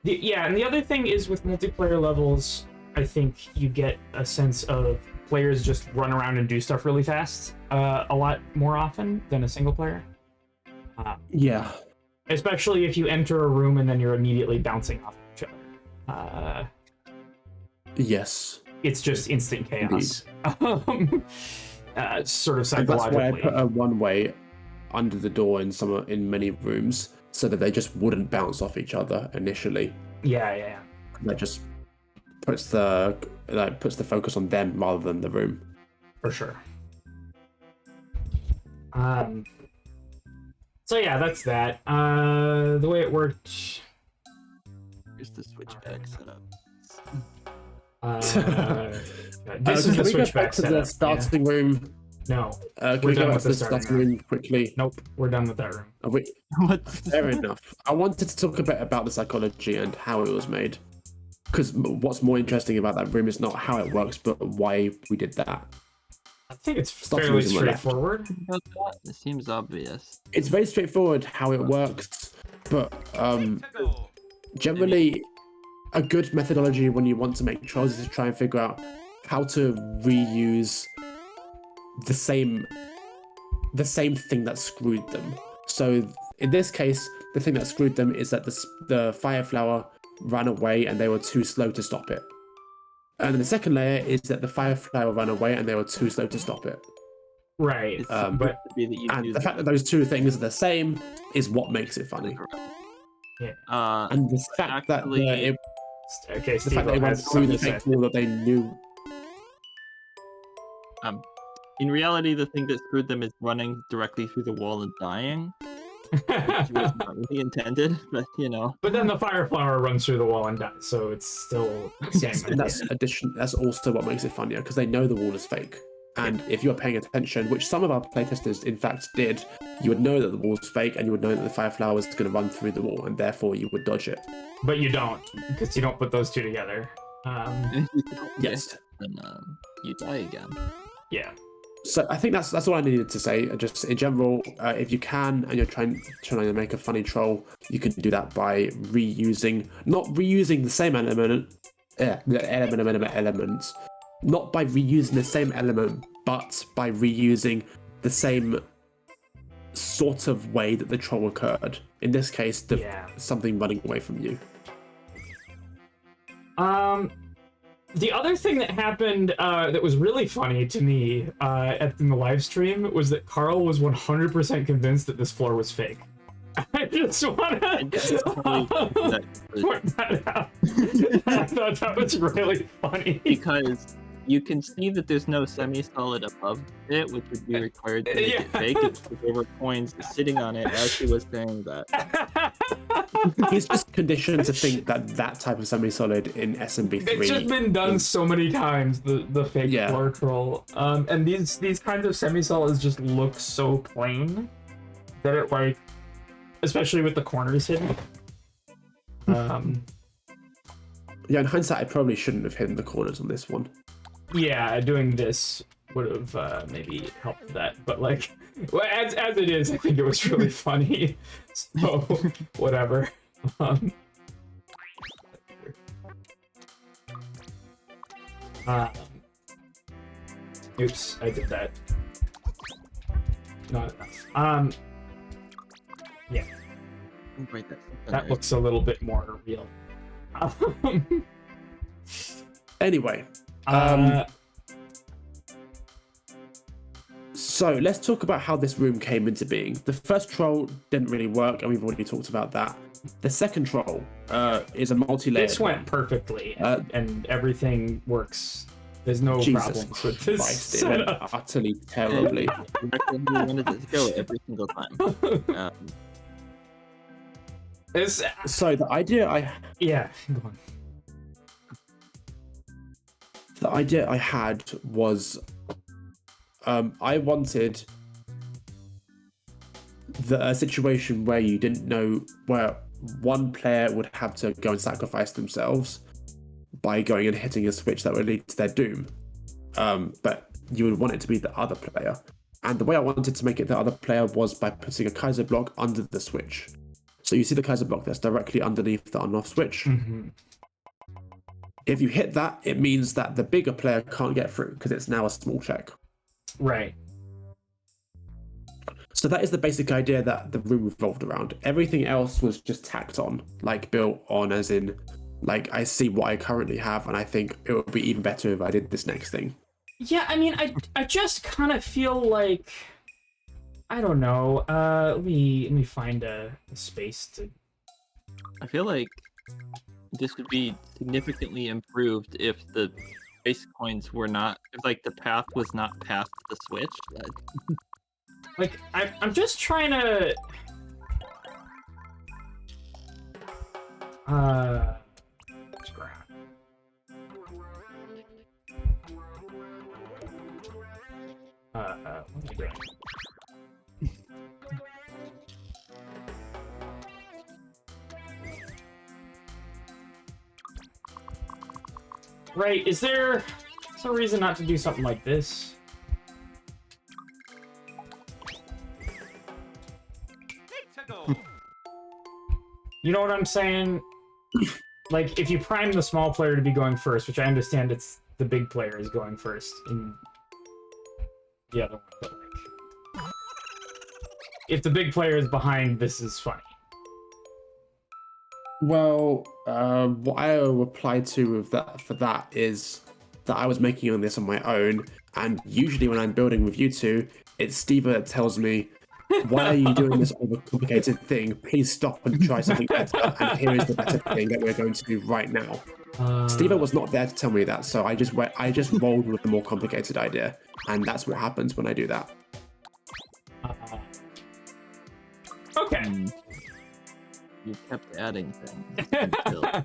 Yeah, and the other thing is with multiplayer levels, I think you get a sense of players just run around and do stuff really fast a lot more often than a single player. Yeah. Especially if you enter a room and then you're immediately bouncing off each other. Yes. It's just instant chaos. Sort of And that's why I psychologically. put a one-way under the door in many rooms, so that they just wouldn't bounce off each other initially. Yeah. That just puts the focus on them rather than the room. For sure. So yeah, that's that. The way it worked. Here's the switchback setup. This is can the we go switchback back to setup. the starting room? No, Can We're we done go back with to the the starting starting room quickly? nope, we're done with that room. What? Fair enough. I wanted to talk a bit about the psychology and how it was made. Because what's more interesting about that room is not how it works, but why we did that. I think it's Starting fairly room on the left. straightforward. It seems obvious. It's very straightforward how it works, but generally, a good methodology when you want to make trolls is to try and figure out how to reuse the same thing that screwed them. So in this case, the thing that screwed them is that the fire flower ran away and they were too slow to stop it. And then the second layer is that the fire flower ran away and they were too slow to stop it. Right, It's but supposed to be that you And use the fact that those two things are the same is what makes it funny. And the fact that Actually- okay, the fact that it Steve went has through something the to say. fake wall that they knew. In reality, the thing that screwed them is running directly through the wall and dying, which was not really intended, but you know. But then the fire flower runs through the wall and dies, so it's still the same And idea. that's also what makes it funnier, because they know the wall is fake. And if you're paying attention, which some of our playtesters in fact did, you would know that the wall's fake and you would know that the fire flower was going to run through the wall, and therefore you would dodge it. But you don't, because you don't put those two together. Yes. Then you die again. Yeah. So I think that's all I needed to say. Just in general, if you can and you're trying to make a funny troll, you can do that by not reusing the same element, not by reusing the same element, but by reusing the same sort of way that the troll occurred. In this case, something running away from you. The other thing that happened that was really funny to me in the live stream was that Carl was 100% convinced that this floor was fake. I just want to point that out. I thought that was really funny. Because you can see that there's no semi-solid above it, which would be required to make it fake. Because there were coins sitting on it as he was saying that. He's just conditioned to think that type of semi-solid in SMB3. It's just been done so many times, the fake floor troll. And these kinds of semi-solids just look so plain that it, like, especially with the corners hidden. Yeah, in hindsight, I probably shouldn't have hidden the corners on this one. Yeah, doing this would have maybe helped that, but like, well, as it is, I think it was really funny. So whatever. Oops, I did that. Not enough. Yeah. That looks a little bit more real. Anyway. So let's talk about how this room came into being. The first troll didn't really work, and we've already talked about that. The second troll is a multi-layered. This went perfectly, and everything works. There's no problems with this. Christ, it went utterly terribly. We wanted to go every single time. So the idea go on. The idea I had was I wanted a situation where you didn't know, where one player would have to go and sacrifice themselves by going and hitting a switch that would lead to their doom. But you would want it to be the other player. And the way I wanted to make it the other player was by putting a Kaiser block under the switch. So you see the Kaiser block that's directly underneath the on-off switch. Mm-hmm. If you hit that, it means that the bigger player can't get through because it's now a small check. Right. So that is the basic idea that the room revolved around. Everything else was just tacked on, like built on, as in, like, I see what I currently have, and I think it would be even better if I did this next thing. Yeah, I mean, I just kind of feel like, I don't know. Let me find a space to. I feel like this would be significantly improved if the base coins were not, if like the path was not past the switch. Like, I'm just trying to... what am I doing? Right, is there some reason not to do something like this? You know what I'm saying? Like, if you prime the small player to be going first, which I understand it's the big player is going first in the other one, but like, if the big player is behind, this is funny. Well, what I replied to with that for that is that I was making on this on my own, and usually when I'm building with you two, it's STEVO that tells me, why are you doing this overcomplicated thing? Please stop and try something better, and here is the better thing that we're going to do right now. STEVO was not there to tell me that, so I just rolled with the more complicated idea, and that's what happens when I do that. Okay. You kept adding things.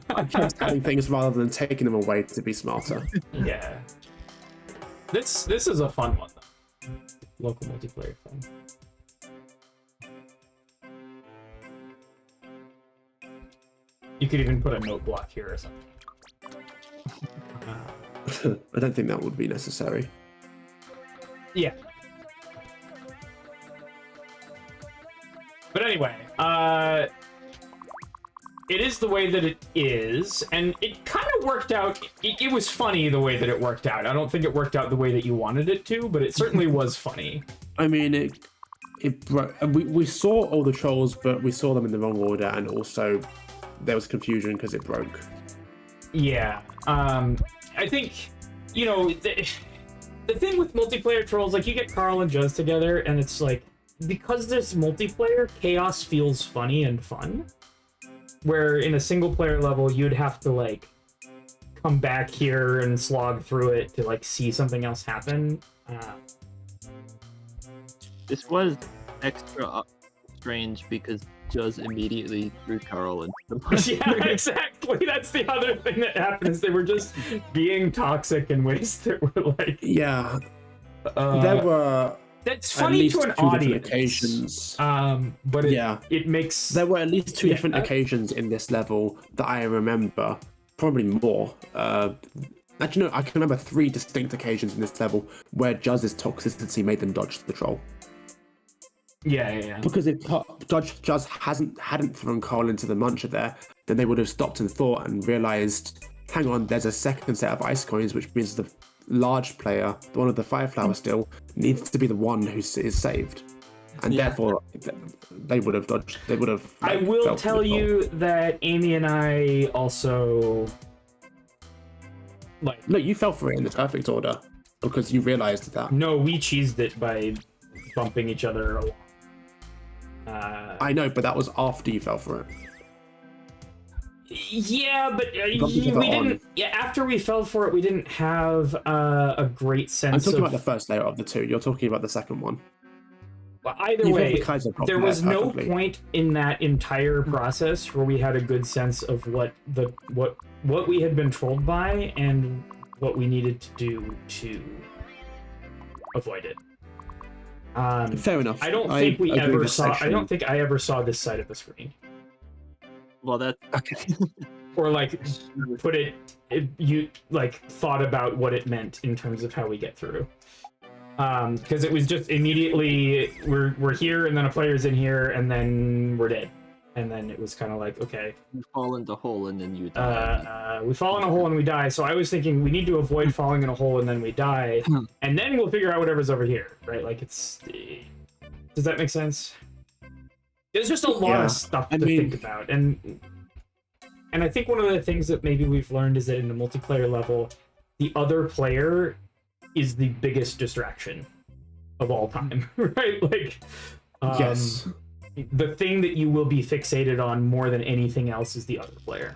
I kept adding things rather than taking them away to be smarter. Yeah. This is a fun one, though. Local multiplayer fun. You could even put a note block here or something. I don't think that would be necessary. Yeah. But anyway, it is the way that it is, and it kind of worked out. It was funny the way that it worked out. I don't think it worked out the way that you wanted it to, but it certainly was funny. I mean, we saw all the trolls, but we saw them in the wrong order, and also there was confusion because it broke. Yeah. I think, you know, the thing with multiplayer trolls, like, you get Carl and Juz together, and it's like, because there's multiplayer, chaos feels funny and fun. Where in a single player level, you'd have to, like, come back here and slog through it to, like, see something else happen. This was extra strange because Juz immediately threw Carl into the mud. Yeah, exactly. That's the other thing that happened, is they were just being toxic in ways that were like... Yeah. There were... That's funny to an audience. Occasions. But it makes... There were at least two different occasions in this level that I remember. Probably more. Actually, no, I can remember 3 distinct occasions in this level where Juzz's toxicity made them dodge the troll. Yeah. Because if Juz hadn't thrown Carl into the muncher there, then they would have stopped and thought and realized, hang on, there's a second set of ice coins, which means the large player, the one of the fire flower still, needs to be the one who is saved. And therefore, they would have dodged. They would have. I will tell you that Amy and I also... No, you fell for it in the perfect order because you realized that. No, we cheesed it by bumping each other along. I know, but that was after you fell for it. Yeah, but we didn't. Yeah, after we fell for it, we didn't have a great sense. I'm talking about the first layer of the 2. You're talking about the second one. Well, either way, there was no point in that entire process where we had a good sense of what we had been trolled by and what we needed to do to avoid it. Fair enough. I don't think we ever saw. I don't think I ever saw this side of the screen. Well, that's okay. Or like put it, you like thought about what it meant in terms of how we get through. Because it was just immediately we're here, and then a player's in here, and then we're dead. And then it was kind of like, okay. You fall into a hole and then you die. We fall in a hole and we die. So I was thinking we need to avoid falling in a hole and then we die, and then we'll figure out whatever's over here, right? Like it's. Does that make sense? There's just a lot of stuff to think about, and I think one of the things that maybe we've learned is that in the multiplayer level, the other player is the biggest distraction of all time, right? Like, Yes. The thing that you will be fixated on more than anything else is the other player.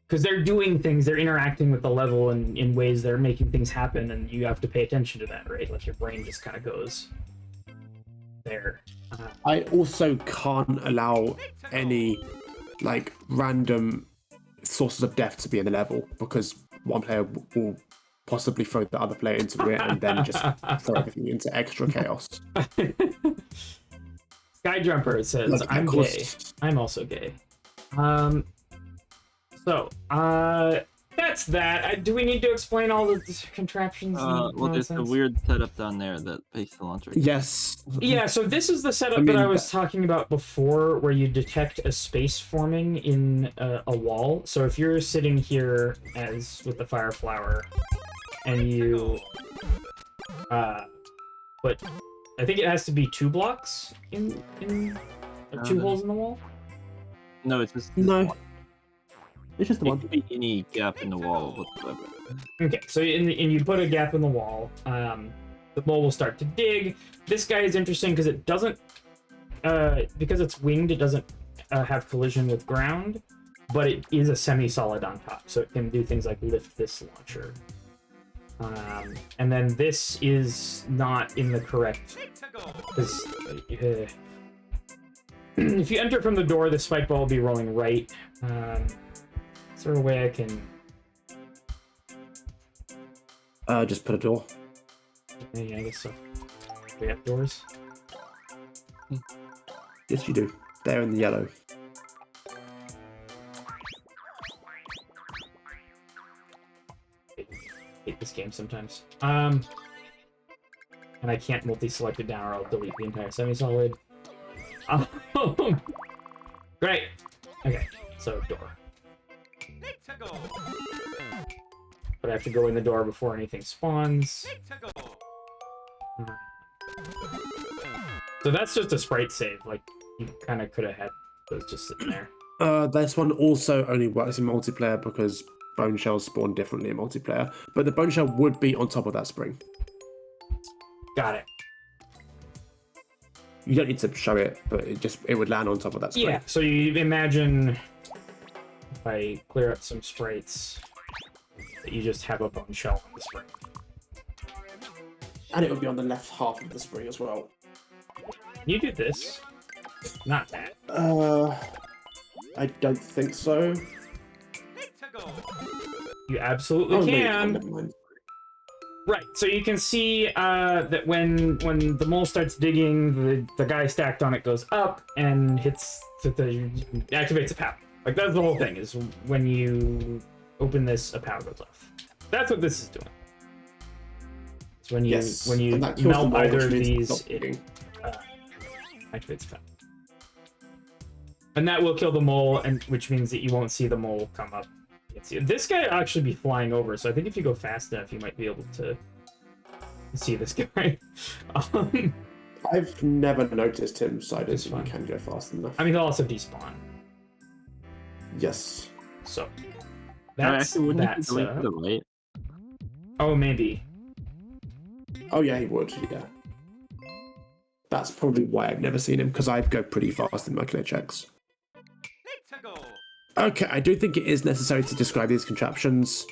Because they're doing things, they're interacting with the level in ways that are making things happen, and you have to pay attention to that, right? Like your brain just kind of goes there. I also can't allow any like random sources of death to be in the level, because one player will possibly throw the other player into it and then just throw everything into extra chaos. Sky Jumper says, Like, I'm of gay. course. I'm also gay. That's that. Do we need to explain all the contraptions? Well, there's a nonsense? weird setup down there that makes the launcher. Yes. Yeah, so this is the setup I mean, that I was talking about before, where you detect a space forming in a wall. So if you're sitting here as with the fire flower, and you, but I think it has to be 2 blocks in or 2 holes in the wall. No, it's just this No. one. It's just the It one. could be any gap in the wall whatsoever. Okay, so and you put a gap in the wall. The mole will start to dig. This guy is interesting because it doesn't, because it's winged, it doesn't have collision with ground, but it is a semi-solid on top, so it can do things like lift this launcher. And then this is not in the correct, because if you enter from the door, the spike ball will be rolling right. Is there a way I can? Just put a door. Yeah, I guess so. We have doors. Yes, you do. There in the yellow. Hate this game sometimes. And I can't multi-select it down or I'll delete the entire semi-solid. Great. Okay, so door. But I have to go in the door before anything spawns. So that's just a sprite save. Like, you kind of could have had those just sitting there. This one also only works in multiplayer because bone shells spawn differently in multiplayer. But the bone shell would be on top of that spring. Got it. You don't need to show it, but it would land on top of that spring. Yeah, so you imagine if I clear up some sprites that you just have a bone shell on the spring. And it would be on the left half of the spring as well. You do this, not that. I don't think so. You absolutely Oh, no, you can. can't, never mind. Right, so you can see that when the mole starts digging, the guy stacked on it goes up and hits activates a power. Like, that's the whole thing, is when you open this, a power goes off. That's what this is doing. So when you Yes, when you and that kills the melt mole, either which of means these, it's not it digging. activates power. And that will kill the mole, and which means that you won't see the mole come up. This guy will actually be flying over, so I think if you go fast enough, you might be able to see this guy. I've never noticed him, so I don't It's think fine. he can go fast enough. I mean, he'll also despawn. Yes. So that's Actually, wouldn't that you delete setup. the right? Oh, maybe. Oh yeah, he would. Yeah. That's probably why I've never seen him, because I go pretty fast in my clear checks. Okay, I do think it is necessary to describe these contraptions.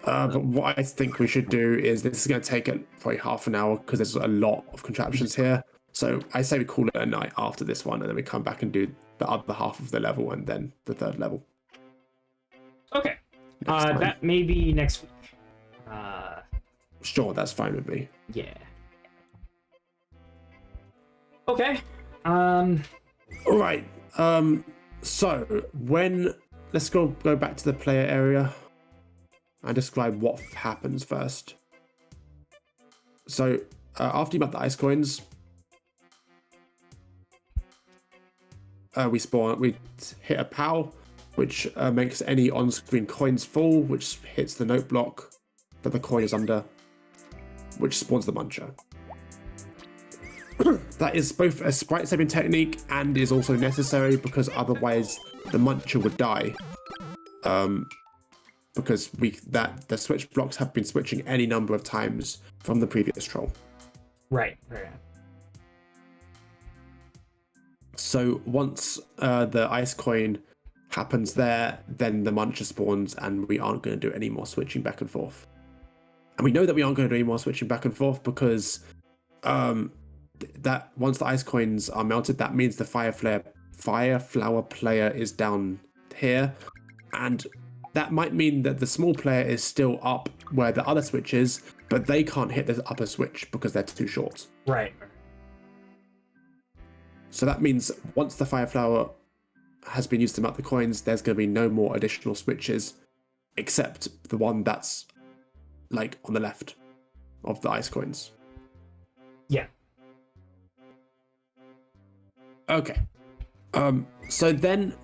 But what I think we should do is, this is going to take probably half an hour because there's a lot of contraptions here. So I say we call it a night after this one, and then we come back and do the other half of the level and then the third level. Okay. next time. That may be next week. Sure, that's fine with me. Yeah. Okay. All right. So let's go back to the player area. and describe what happens first. So after you melt the ice coins, we hit a POW, which makes any on-screen coins fall, which hits the note block that the coin is under, which spawns the muncher. That is both a sprite saving technique and is also necessary because otherwise the muncher would die. Because the switch blocks have been switching any number of times from the previous troll. Right. So once the ice coin happens there, then the muncher spawns and we aren't going to do any more switching back and forth. And we know that we aren't going to do any more switching back and forth because that once the ice coins are melted, that means the fire flower player is down here, and that might mean that the small player is still up where the other switch is, but they can't hit the upper switch because they're too short. Right. So that means once the fire flower has been used to melt the coins, there's going to be no more additional switches except the one that's like on the left of the ice coins. Yeah. Okay. So then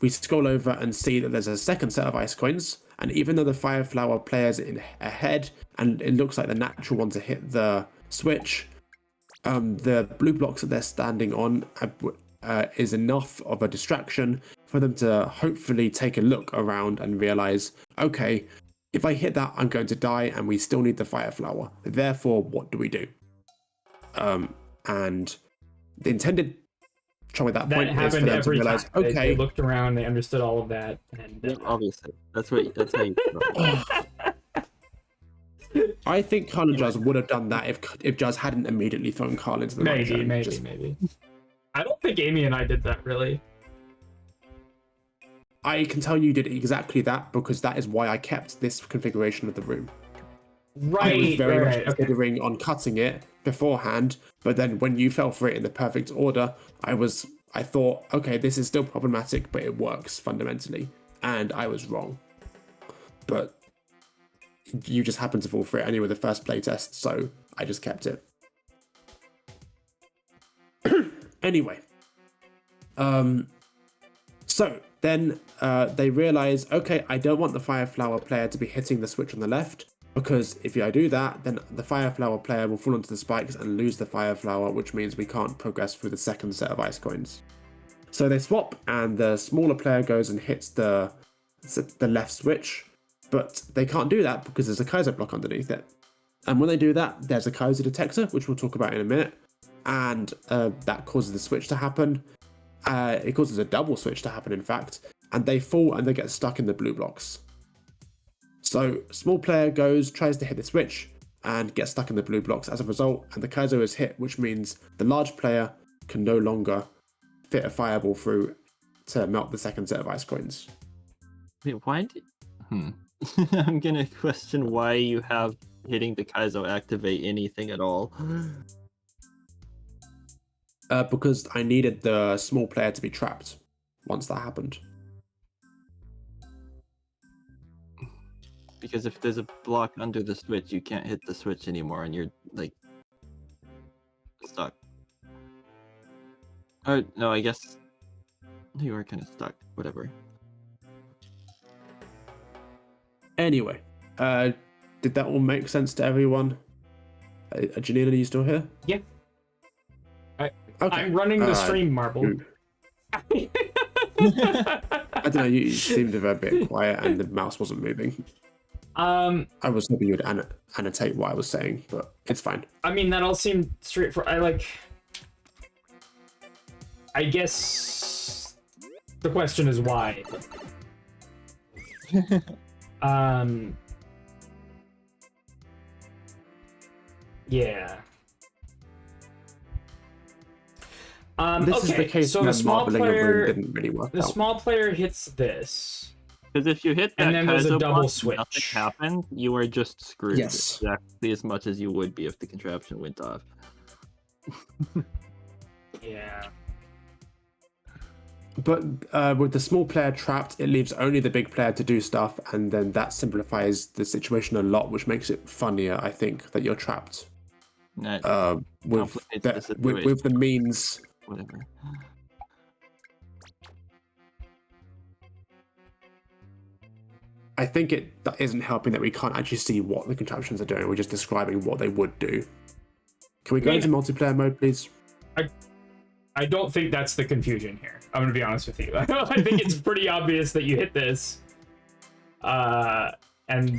we scroll over and see that there's a second set of ice coins, and even though the fire flower player's in ahead and it looks like the natural one to hit the switch, the blue blocks that they're standing on is enough of a distraction for them to hopefully take a look around and realize, okay, if I hit that, I'm going to die, and we still need the fire flower. Therefore, what do we do? And the intended troll at that point is for them to realize, okay, they looked around, they understood all of that, and obviously that's how you. I think Carl and Jazz would have done that if Jazz hadn't immediately thrown Carl into the maybe. I don't think Amy and I did that really. I can tell you did exactly that because that is why I kept this configuration of the room. Right. I was very much okay. considering on cutting it beforehand, but then when you fell for it in the perfect order, I thought, okay, this is still problematic, but it works fundamentally, and I was wrong. But you just happened to fall for it anyway the first playtest, so I just kept it. Anyway, so then they realize, okay, I don't want the fire flower player to be hitting the switch on the left, because if I do that, then the fire flower player will fall into the spikes and lose the fire flower, which means we can't progress through the second set of ice coins. So they swap, and the smaller player goes and hits the left switch, but they can't do that because there's a Kaiser block underneath it. And when they do that, there's a Kaiser detector, which we'll talk about in a minute, and that causes the switch to happen. It causes a double switch to happen, in fact, and they fall and they get stuck in the blue blocks. So small player tries to hit the switch and gets stuck in the blue blocks as a result, and the Kaiser is hit, which means the large player can no longer fit a fireball through to melt the second set of ice coins. Wait, why did... I'm gonna question why you have hitting the Kaizo activate anything at all. Because I needed the small player to be trapped once that happened. Because if there's a block under the switch, you can't hit the switch anymore, and you're like stuck. Oh no, I guess you are kind of stuck. Whatever. Anyway, did that all make sense to everyone? Janina, are you still here? Yeah. Okay. I'm running the stream, Marble. I don't know, you seemed a bit quiet and the mouse wasn't moving. I was hoping you would annotate what I was saying, but it's fine. I mean, that all seemed straightforward. I guess the question is why. Yeah. This is the case so where the small marbling a room didn't really work the out. small player hits this. Because if you hit that And then there's a Kaizo double block, switch. nothing happened, you are just screwed. Yes. Exactly as much as you would be if the contraption went off. Yeah. But with the small player trapped, it leaves only the big player to do stuff, and then that simplifies the situation a lot, which makes it funnier, I think, that you're trapped. That With complicates the situation. with the means. Whatever. I think that isn't helping that we can't actually see what the contraptions are doing. We're just describing what they would do. Can we go into multiplayer mode, please? I don't think that's the confusion here. I'm gonna be honest with you. I think it's pretty obvious that you hit this, and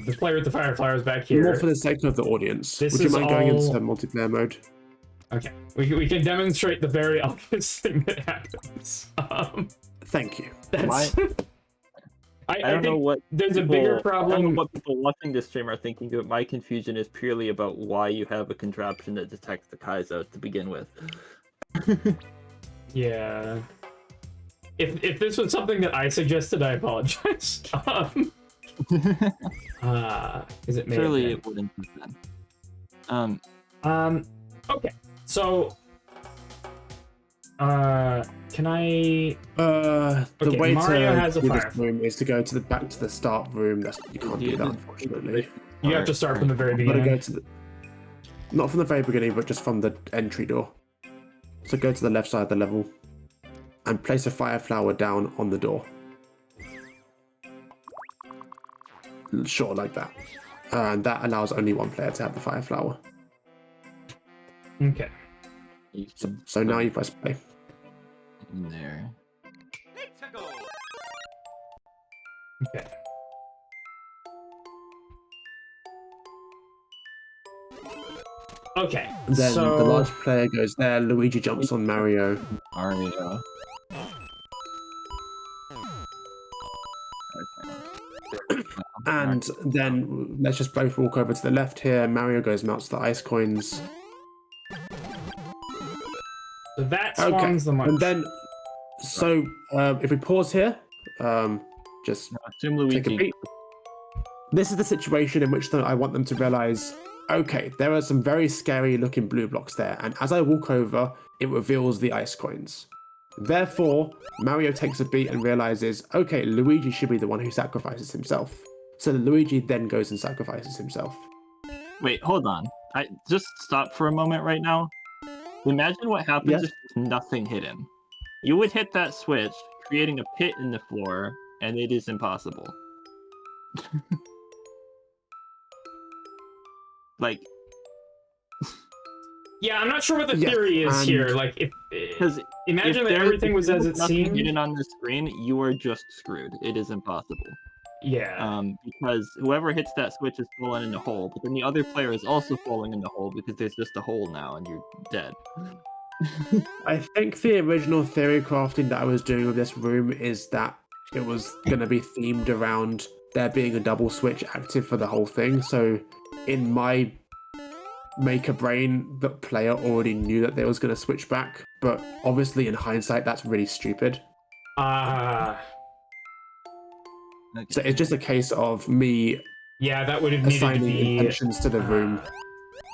the player with the fire flower is back here. More for the sake of the audience. This Would you is mind going all- into multiplayer mode? Okay, we can demonstrate the very obvious thing that happens. Thank you. That's. I don't know what there's a people- bigger I don't know problem. what people watching this stream are thinking, but my confusion is purely about why you have a contraption that detects the Kaizo to begin with. Yeah. If this was something that I suggested, I apologize. Is it Surely it wouldn't be then. Okay. So. Can I? The Okay, way Mario to has a do fire. this room is to go to the back to the start room. You can't do that, unfortunately. You have to start from the very You've got to beginning. go to the, not from the very beginning, but just from the entry door. So go to the left side of the level and place a fire flower down on the door. Sure, like that. And that allows only one player to have the fire flower. Okay. You can So now you press play. in there. Okay. Okay. Then so the large player goes there. Luigi jumps on Mario. Mario. And then let's just both walk over to the left here. Mario goes melts the ice coins. So that Okay. swans the munch. And then, so if we pause here, just Assume take a Luigi. beat. This is the situation in which I want them to realize, okay, there are some very scary looking blue blocks there, and as I walk over, it reveals the ice coins. Therefore, Mario takes a beat and realizes, okay, Luigi should be the one who sacrifices himself. So Luigi then goes and sacrifices himself. Wait, hold on. I just stop for a moment right now. Imagine what happens Yes. if nothing hit him. You would hit that switch, creating a pit in the floor, and it is impossible. Like, Yeah, I'm not sure what the Yeah, theory is and- here. Like, if because imagine that everything was as it seemed. hidden on the screen, you are just screwed. It is impossible. Yeah. Because whoever hits that switch is falling in the hole, but then the other player is also falling in the hole because there's just a hole now and you're dead. I think the original theory crafting that I was doing with this room is that it was going to be themed around there being a double switch active for the whole thing. So in my maker brain, the player already knew that they was going to switch back. But obviously in hindsight, that's really stupid. So it's just a case of me Yeah, that would have needed to assigning be intentions to the room.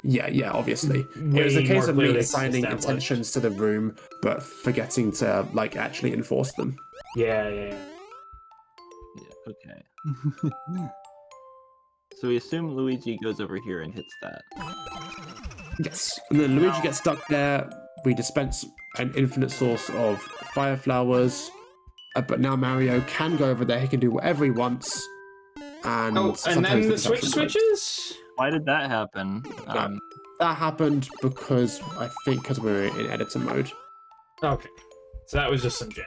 Yeah, obviously. It was a way case more of me clearly assigning established. intentions to the room, but forgetting to like actually enforce them. Yeah. Yeah, okay. So we assume Luigi goes over here and hits that. Yes. And then Luigi gets stuck there. We dispense an infinite source of fire flowers. But now Mario can go over there. He can do whatever he wants. And, Oh, and sometimes then the switch contraption breaks. switches? Why did that happen? That happened because because we were in editor mode. Okay. So that was just some jank.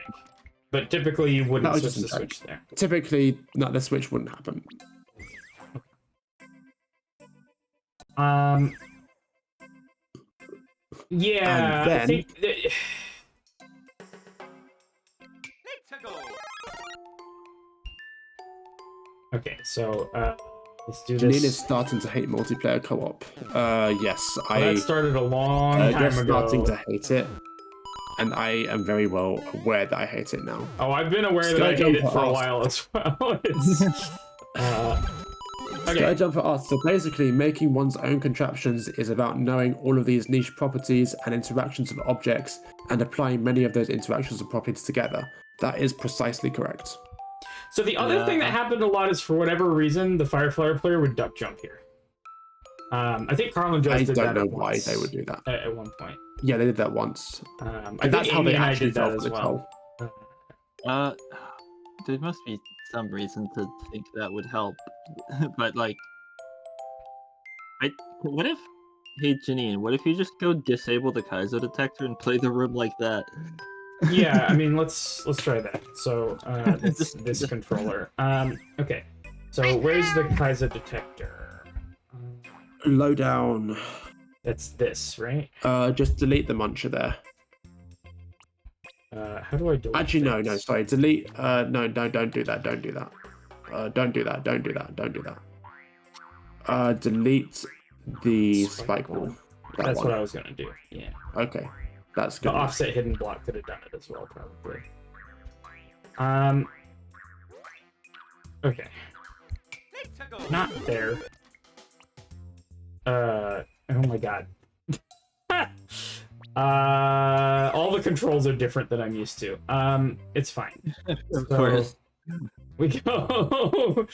But typically you That wouldn't was switch just the some switch there. Typically, no, the switch wouldn't happen. Yeah, And I then- think Okay, so let's do Janine is this. starting to hate multiplayer co-op. Yes, Well, that started a long they're time starting ago. to hate it, and I am very well aware that I hate it now. Oh, I've been aware that Sky I hate Jumper it for a asked- while as well. It's, Sky okay. Jumper asks, so basically making one's own contraptions is about knowing all of these niche properties and interactions of objects and applying many of those interactions and properties together. That is precisely correct. So the other thing that happened a lot is, for whatever reason, the Fire Flower player would duck jump here. I think Carl and Joe did that. I don't know why they would do that. At one point. Yeah, they did that once. I And that's think how Amy they and I actually did fell that for as the well. troll. There must be some reason to think that would help, but like, what if? Hey Janine, what if you just go disable the Kaizo detector and play the room like that? Yeah, I mean, let's try that. So this controller. Okay. So where's the Kaizo detector? Low down. That's this, right? Just delete the muncher there. How do I delete? Actually, no, this? sorry. Delete. No, don't do that. Don't do that. Don't do that. Don't do that. Don't do that. Delete the spike ball. That's what I was gonna do. Yeah. Okay, that's good. The offset hidden block could have done it as well, probably. Okay. Not there. Oh my god. All the controls are different than I'm used to. It's fine. Of course. We go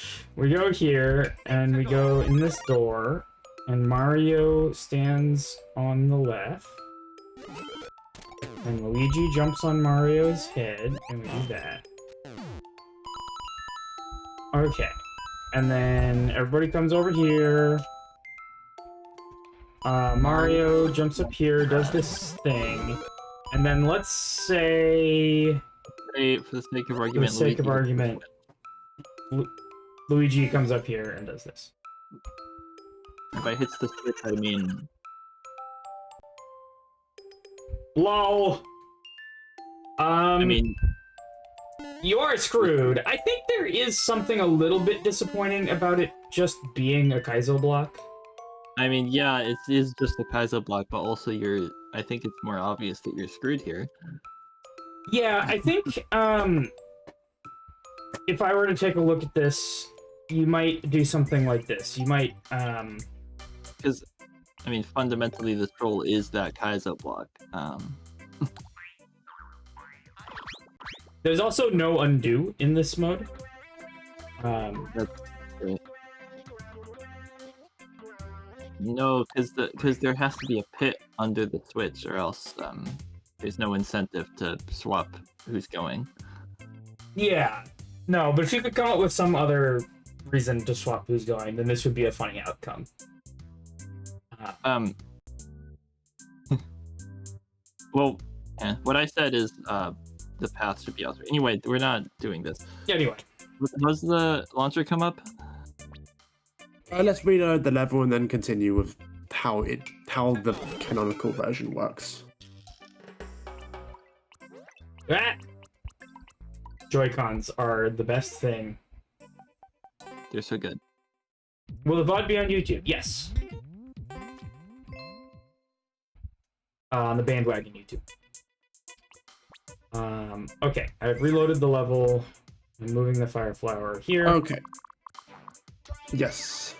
here, and we go in this door, and Mario stands on the left, and Luigi jumps on Mario's head, and we do that. Okay, and then everybody comes over here. Mario jumps up here, does this thing, and then let's say, For the sake of argument, Luigi comes up here and does this. If I hits the switch, I mean... LOL! I mean... You are screwed. I think there is something a little bit disappointing about it just being a Kaizo block. I mean, yeah, it is just a Kaizo block, but also I think it's more obvious that you're screwed here. Yeah, I think, if I were to take a look at this, you might do something like this. You might, Because, I mean, fundamentally, the troll is that Kaizo block. There's also no undo in this mode. That's great. No, because there has to be a pit under the switch, or else there's no incentive to swap who's going. Yeah. No, but if you could come up with some other reason to swap who's going, then this would be a funny outcome. Well, what I said is the path should be elsewhere. Anyway, we're not doing this. Anyway. Does the launcher come up? Let's reload the level and then continue with how the canonical version works. Ah! Joy-Cons are the best thing. They're so good. Will the VOD be on YouTube? Yes. On the bandwagon YouTube. Okay, I've reloaded the level. I'm moving the fire flower here. Okay. Yes.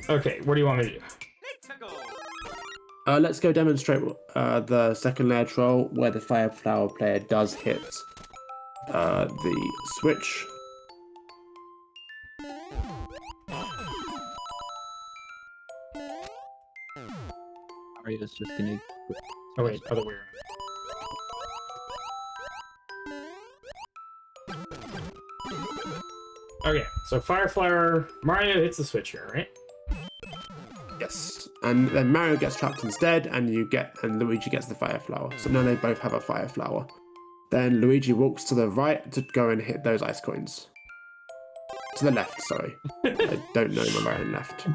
Okay, what do you want me to do? Let's go demonstrate the second layer troll where the fire flower player does hit the switch. Mario's just gonna... Oh wait, other way around. Okay, so fire flower, Mario hits the switch here, right? Yes, and then Mario gets trapped instead, and Luigi gets the fire flower. So now they both have a fire flower. Then Luigi walks to the right to go and hit those ice coins. To the left, sorry. I don't know my right and left.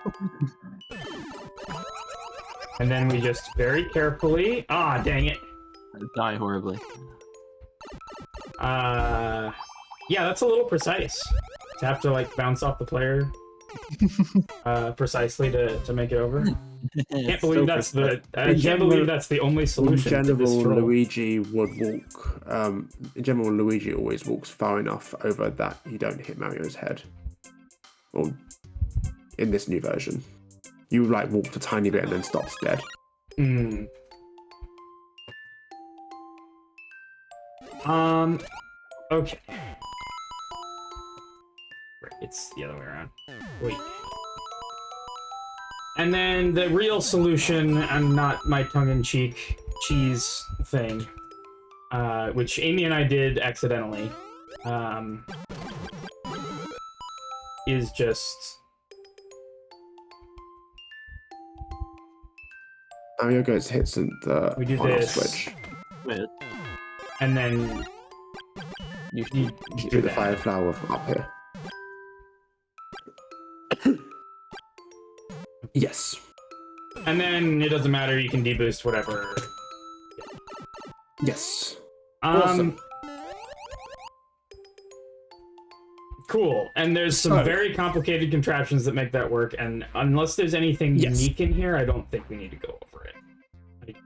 And then we just very carefully... Ah, dang it. I die horribly. Yeah, that's a little precise. To have to, like, bounce off the player precisely to make it over. Can't believe that's the... I can't believe that's the only solution in to this general, troll. Luigi would walk... in general, Luigi always walks far enough over that you don't hit Mario's head. Or in this new version. You, like, walk a tiny bit and then stops dead. Okay. Right, it's the other way around. Wait. And then the real solution, and not my tongue-in-cheek cheese thing, which Amy and I did accidentally, is just... Mario goes hits and the We do on-off this. switch. Wait, And then You you do do the that. fire flower from up here. Yes. And then it doesn't matter, you can deboost whatever. Yes. Awesome. Cool. And there's some So- very complicated contraptions that make that work, and unless there's anything Yes. unique in here, I don't think we need to go over it.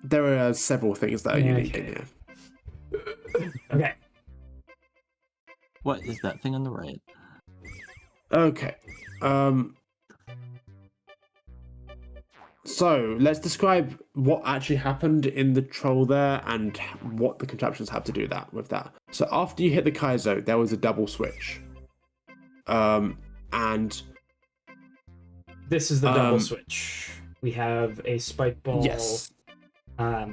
There are several things that are Yeah, unique okay. in here. Okay. what is that thing on the right? Okay. So let's describe what actually happened in the troll there and what the contraptions have to do with that. So after you hit the Kaizo, there was a double switch. And This is the double switch. We have a spike ball. yes, A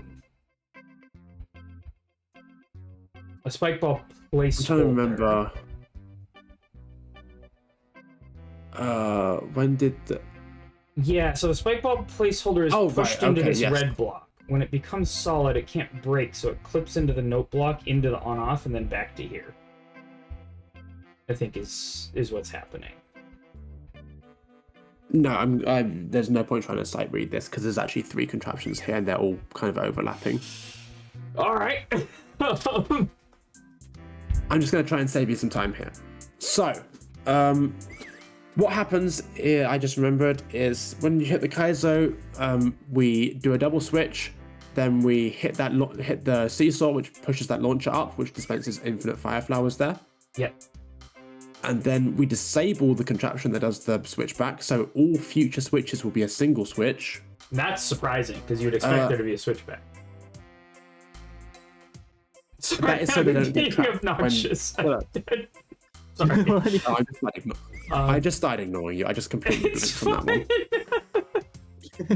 spike ball I'm placeholder. trying to remember. When did the Yeah, so the spike ball placeholder is Oh, right, pushed into okay, this yes. red block. When it becomes solid, it can't break, so it clips into the note block, into the on-off, and then back to here. I think is what's happening. No, there's no point trying to sight read this because there's actually 3 contraptions here and they're all kind of overlapping. All right. I'm just going to try and save you some time here. So, what happens, I just remembered, is when you hit the Kaizo, we do a double switch, then we hit the seesaw, which pushes that launcher up, which dispenses infinite fire flowers there. Yep. And then we disable the contraption that does the switch back, so all future switches will be a single switch. That's surprising, because you'd expect there to be a switchback. Sorry, That is so they don't I'm get being trapped when- obnoxious. Sorry. I just started ignoring you. I just completely It's blinked from that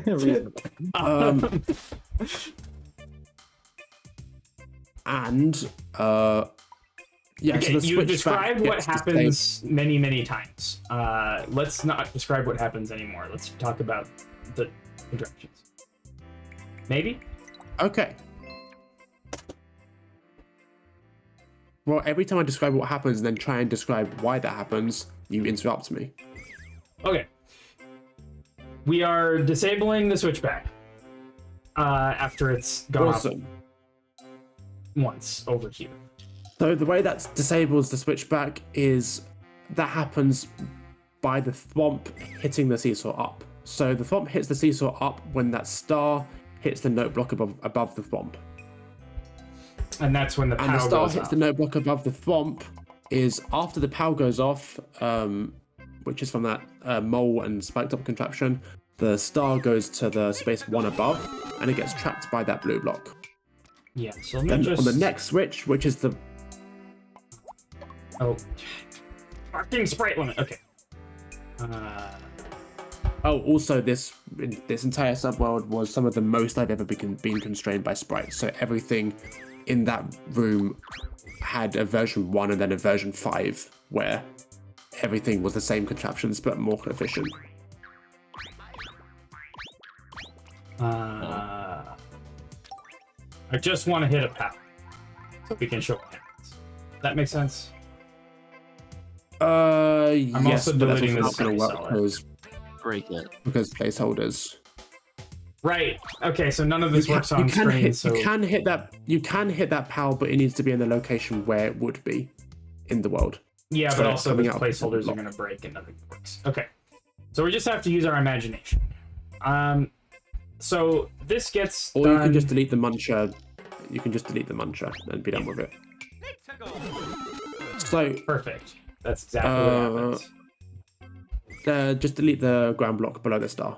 one. Reasonable. And yeah, Okay, so the you switch described back what gets to happens many, many times. Let's not describe what happens anymore. Let's talk about the contraptions. Maybe? stay- Okay. Well, every time I describe what happens and then try and describe why that happens, you interrupt me. Okay. We are disabling the switchback after it's gone Awesome. off once over here. So the way that disables the switchback is that happens by the thwomp hitting the seesaw up. So the thwomp hits the seesaw up when that star hits the note block above the thwomp. And that's when the And the POW star goes hits off. the note block above the thwomp is after the POW goes off, which is from that mole and spiked up contraption. The star goes to the space 1 above, and it gets trapped by that blue block. Yeah, so let me Then just... on the next switch, which is the Oh. Fucking sprite limit. Okay. also this entire subworld was some of the most I've ever been constrained by sprites. So everything in that room had a version 1 and then a version 5 where everything was the same contraptions but more efficient. I just want to hit a POW so we can show what happens. That makes sense? I'm yes, also but that's deleting also this not going to work solid. Break it. because placeholders. Right. Okay, so none of this works on screen, so... You can hit that POW, but it needs to be in the location where it would be in the world. Yeah, So but it's also the coming out of the placeholders are block. going to break and nothing works. Okay. So we just have to use our imagination. So this gets Or done... you can just delete the muncher. You can just delete the muncher and be done with it. So Perfect. That's exactly what happens. just delete the ground block below the star.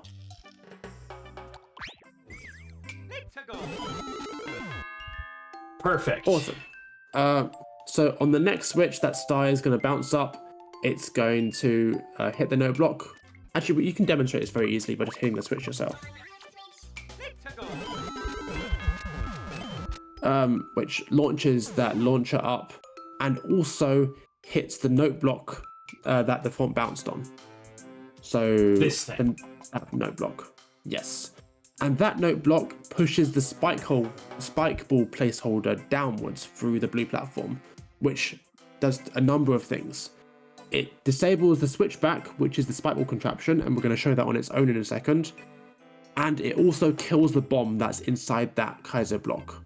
Perfect. Awesome. So on the next switch, that star is going to bounce up. It's going to hit the note block. Actually, you can demonstrate this very easily by just hitting the switch yourself. Which launches that launcher up and also hits the note block that the font bounced on. So This thing. That note block, yes. And that note block pushes the spike ball placeholder downwards through the blue platform, which does a number of things. It disables the switchback, which is the spike ball contraption, and we're going to show that on its own in a second. And it also kills the bomb that's inside that Kaiser block.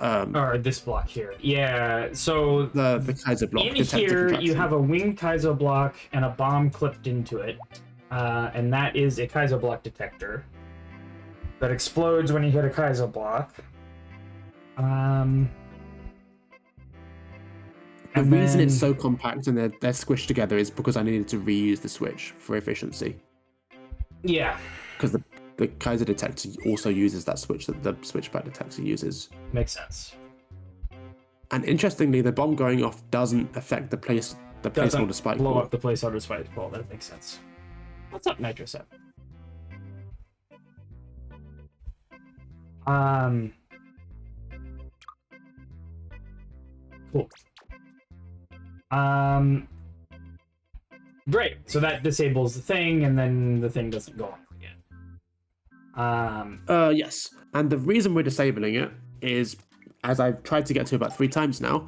Or this block here. Yeah, so The Kaiser block. in here you have a wing Kaiser block and a bomb clipped into it. And that is a Kaiser block detector that explodes when you hit a Kaiser block. The reason it's so compact and they're squished together is because I needed to reuse the switch for efficiency. Yeah. Because the Kaiser detector also uses that switch that the switchback detector uses. Makes sense. And interestingly, the bomb going off doesn't affect the placeholder spike blow ball. up the placeholder spike ball. That makes sense. What's up, Nitro 7? Cool. Great. So that disables the thing, and then the thing doesn't go off again. Yes. And the reason we're disabling it is, as I've tried to get to about 3 times now,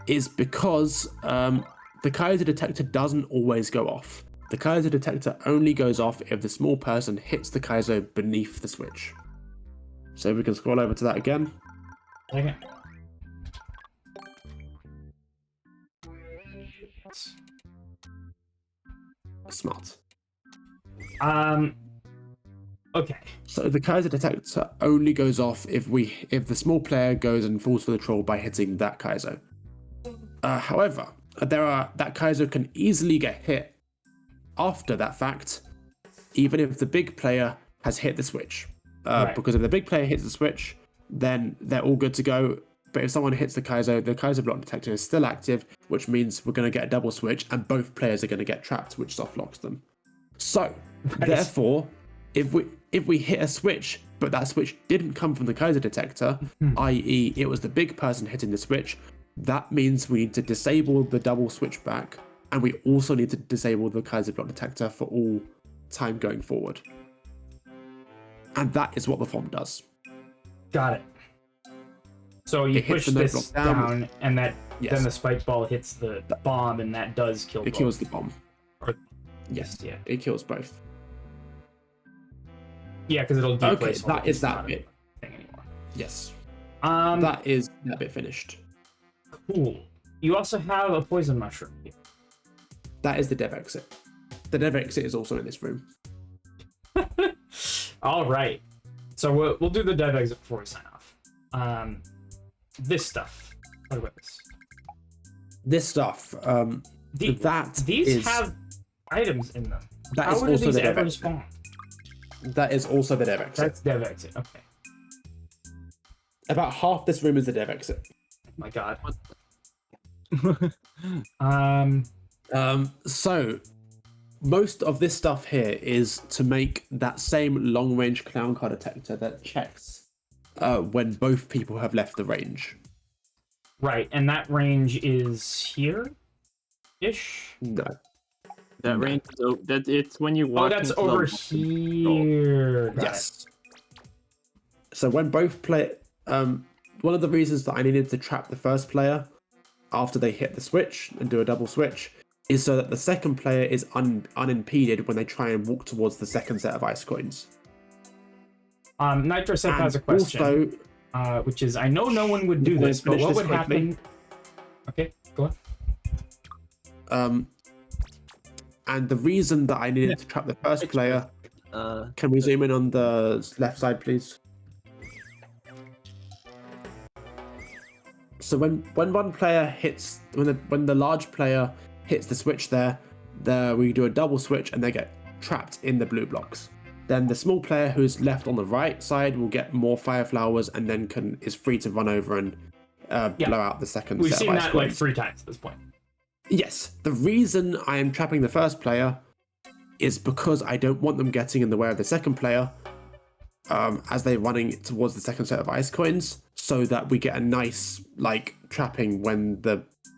is because the Kaiser detector doesn't always go off. The Kaiser detector only goes off if the small person hits the Kaiser beneath the switch. So we can scroll over to that again. Okay. Smart. Okay. So the Kaiser detector only goes off if the small player goes and falls for the troll by hitting that Kaiser. However, that Kaiser can easily get hit after that fact, even if the big player has hit the switch. Right. Because if the big player hits the switch, then they're all good to go. But if someone hits the Kaiser block detector is still active, which means we're going to get a double switch, and both players are going to get trapped, which soft locks them. So, therefore, if we hit a switch, but that switch didn't come from the Kaiser detector, i.e. it was the big person hitting the switch, that means we need to disable the double switchback, and we also need to disable the Kaiser block detector for all time going forward. And that is what the FOM does. Got it. So you push this down, and then the spike ball hits the bomb, and that does kill. It kills the bomb. Yes, yeah. It kills both. Yeah, because it'll deplace. Okay, that is that bit. Thing anymore. Yes. That That is that bit finished. Cool. You also have a poison mushroom here. That is the dev exit. The dev exit is also in this room. All right. So we'll do the dev exit before we sign off. This stuff. What about this? This stuff. These have items in them. That How is do also these the dev ever exit. spawn? That is also the dev exit. That's dev exit. Okay. About half this room is the dev exit. Oh my god. So most of this stuff here is to make that same long-range clown car detector that checks when both people have left the range. Right, and that range is here-ish? No. That range, it's when you walk. Oh, that's over here. Got yes. So when both play, one of the reasons that I needed to trap the first player after they hit the switch and do a double switch is so that the second player is unimpeded when they try and walk towards the second set of ice coins. Nitro Sep has a question, also, which is, I know no one would do this, but what would happen? Okay, go on. And the reason that I needed to trap the first player, can we zoom in on the left side, please? So when one player hits, when the large player hits the switch there, we do a double switch and they get trapped in the blue blocks. Then the small player who's left on the right side will get more fire flowers and then is free to run over and blow out the second We've set seen of ice that like coins. 3 times at this point. Yes, the reason I am trapping the first player is because I don't want them getting in the way of the second player as they're running towards the second set of ice coins, so that we get a nice like trapping when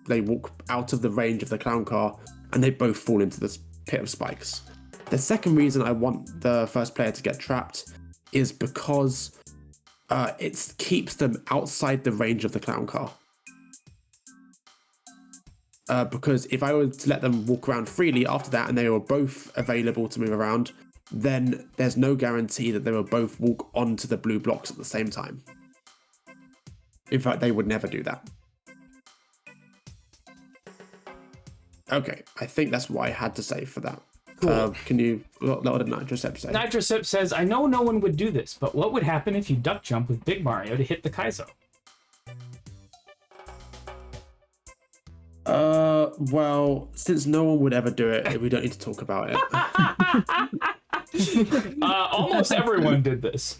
they walk out of the range of the clown car and they both fall into this pit of spikes. The second reason I want the first player to get trapped is because it keeps them outside the range of the clown car. Because if I were to let them walk around freely after that and they were both available to move around, then there's no guarantee that they will both walk onto the blue blocks at the same time. In fact, they would never do that. Okay, I think that's what I had to say for that. Cool. Can you... What did Nitrosep say? Nitrosep says, I know no one would do this, but what would happen if you duck jump with Big Mario to hit the Kaizo? Well, since no one would ever do it, we don't need to talk about it. Almost everyone did this.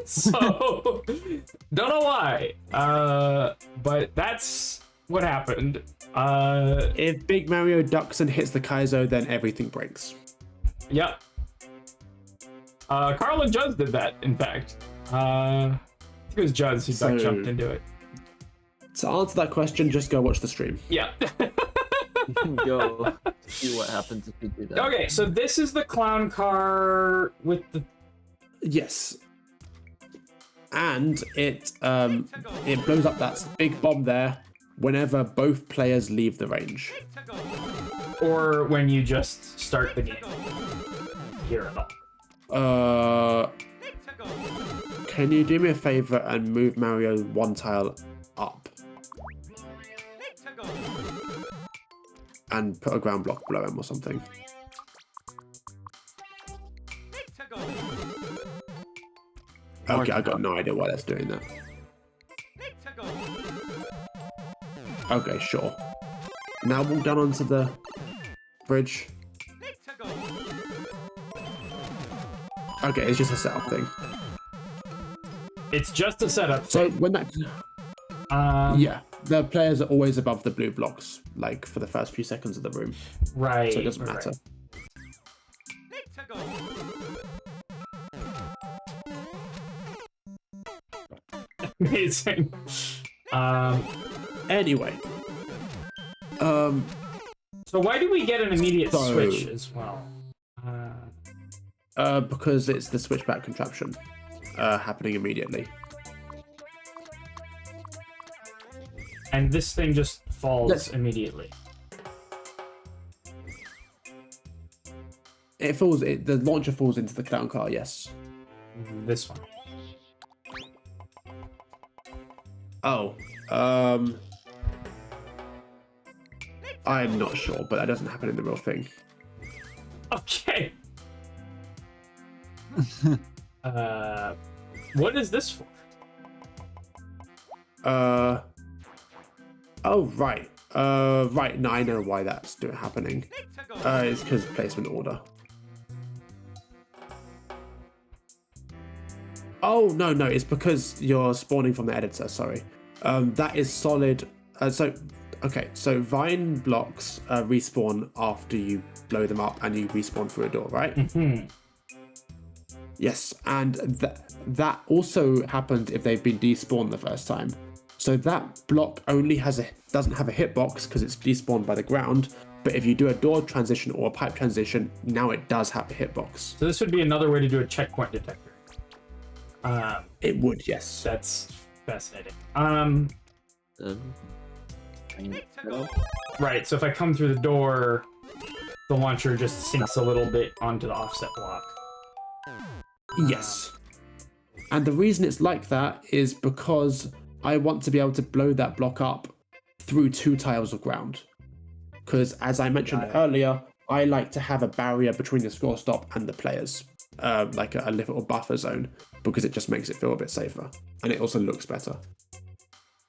So, don't know why. But that's what happened. If Big Mario ducks and hits the Kaizo, then everything breaks. Yep. Carl and Judds did that, in fact. I think it was Judds who duck jumped into it. To answer that question, just go watch the stream. Yeah. Go see what happens if you do that. Okay, so this is the clown car with the... Yes. And it blows up that big bomb there whenever both players leave the range. Or when you just start the game. Here at all. Can you do me a favor and move Mario one tile up? And put a ground block below him or something. Okay, I got no idea why that's doing that. Okay, sure. Now walk down onto the bridge. Okay, it's just a setup thing. It's just a setup. So when that... yeah, the players are always above the blue blocks, like for the first few seconds of the room. Right. So it doesn't matter. Amazing. Anyway. So why do we get an immediate switch as well? Because it's the switchback contraption happening immediately. And this thing just falls immediately. It falls. The launcher falls into the clown car. Yes. This one. Oh. I'm not sure, but that doesn't happen in the real thing. Okay. What is this for? Oh, right. Right, now I know why that's happening. It's because placement order. Oh, no, it's because you're spawning from the editor, sorry. That is solid. So vine blocks respawn after you blow them up and you respawn through a door, right? Mm-hmm. Yes, and that also happens if they've been despawned the first time. So that block only doesn't have a hitbox because it's despawned by the ground. But if you do a door transition or a pipe transition, now it does have a hitbox. So this would be another way to do a checkpoint detector. It would, yes. That's fascinating. Right, so if I come through the door, the launcher just sinks a little bit onto the offset block. Yes. And the reason it's like that is because I want to be able to blow that block up through 2 tiles of ground. Because as I mentioned earlier, I like to have a barrier between the score stop and the players. Like a little buffer zone, because it just makes it feel a bit safer. And it also looks better.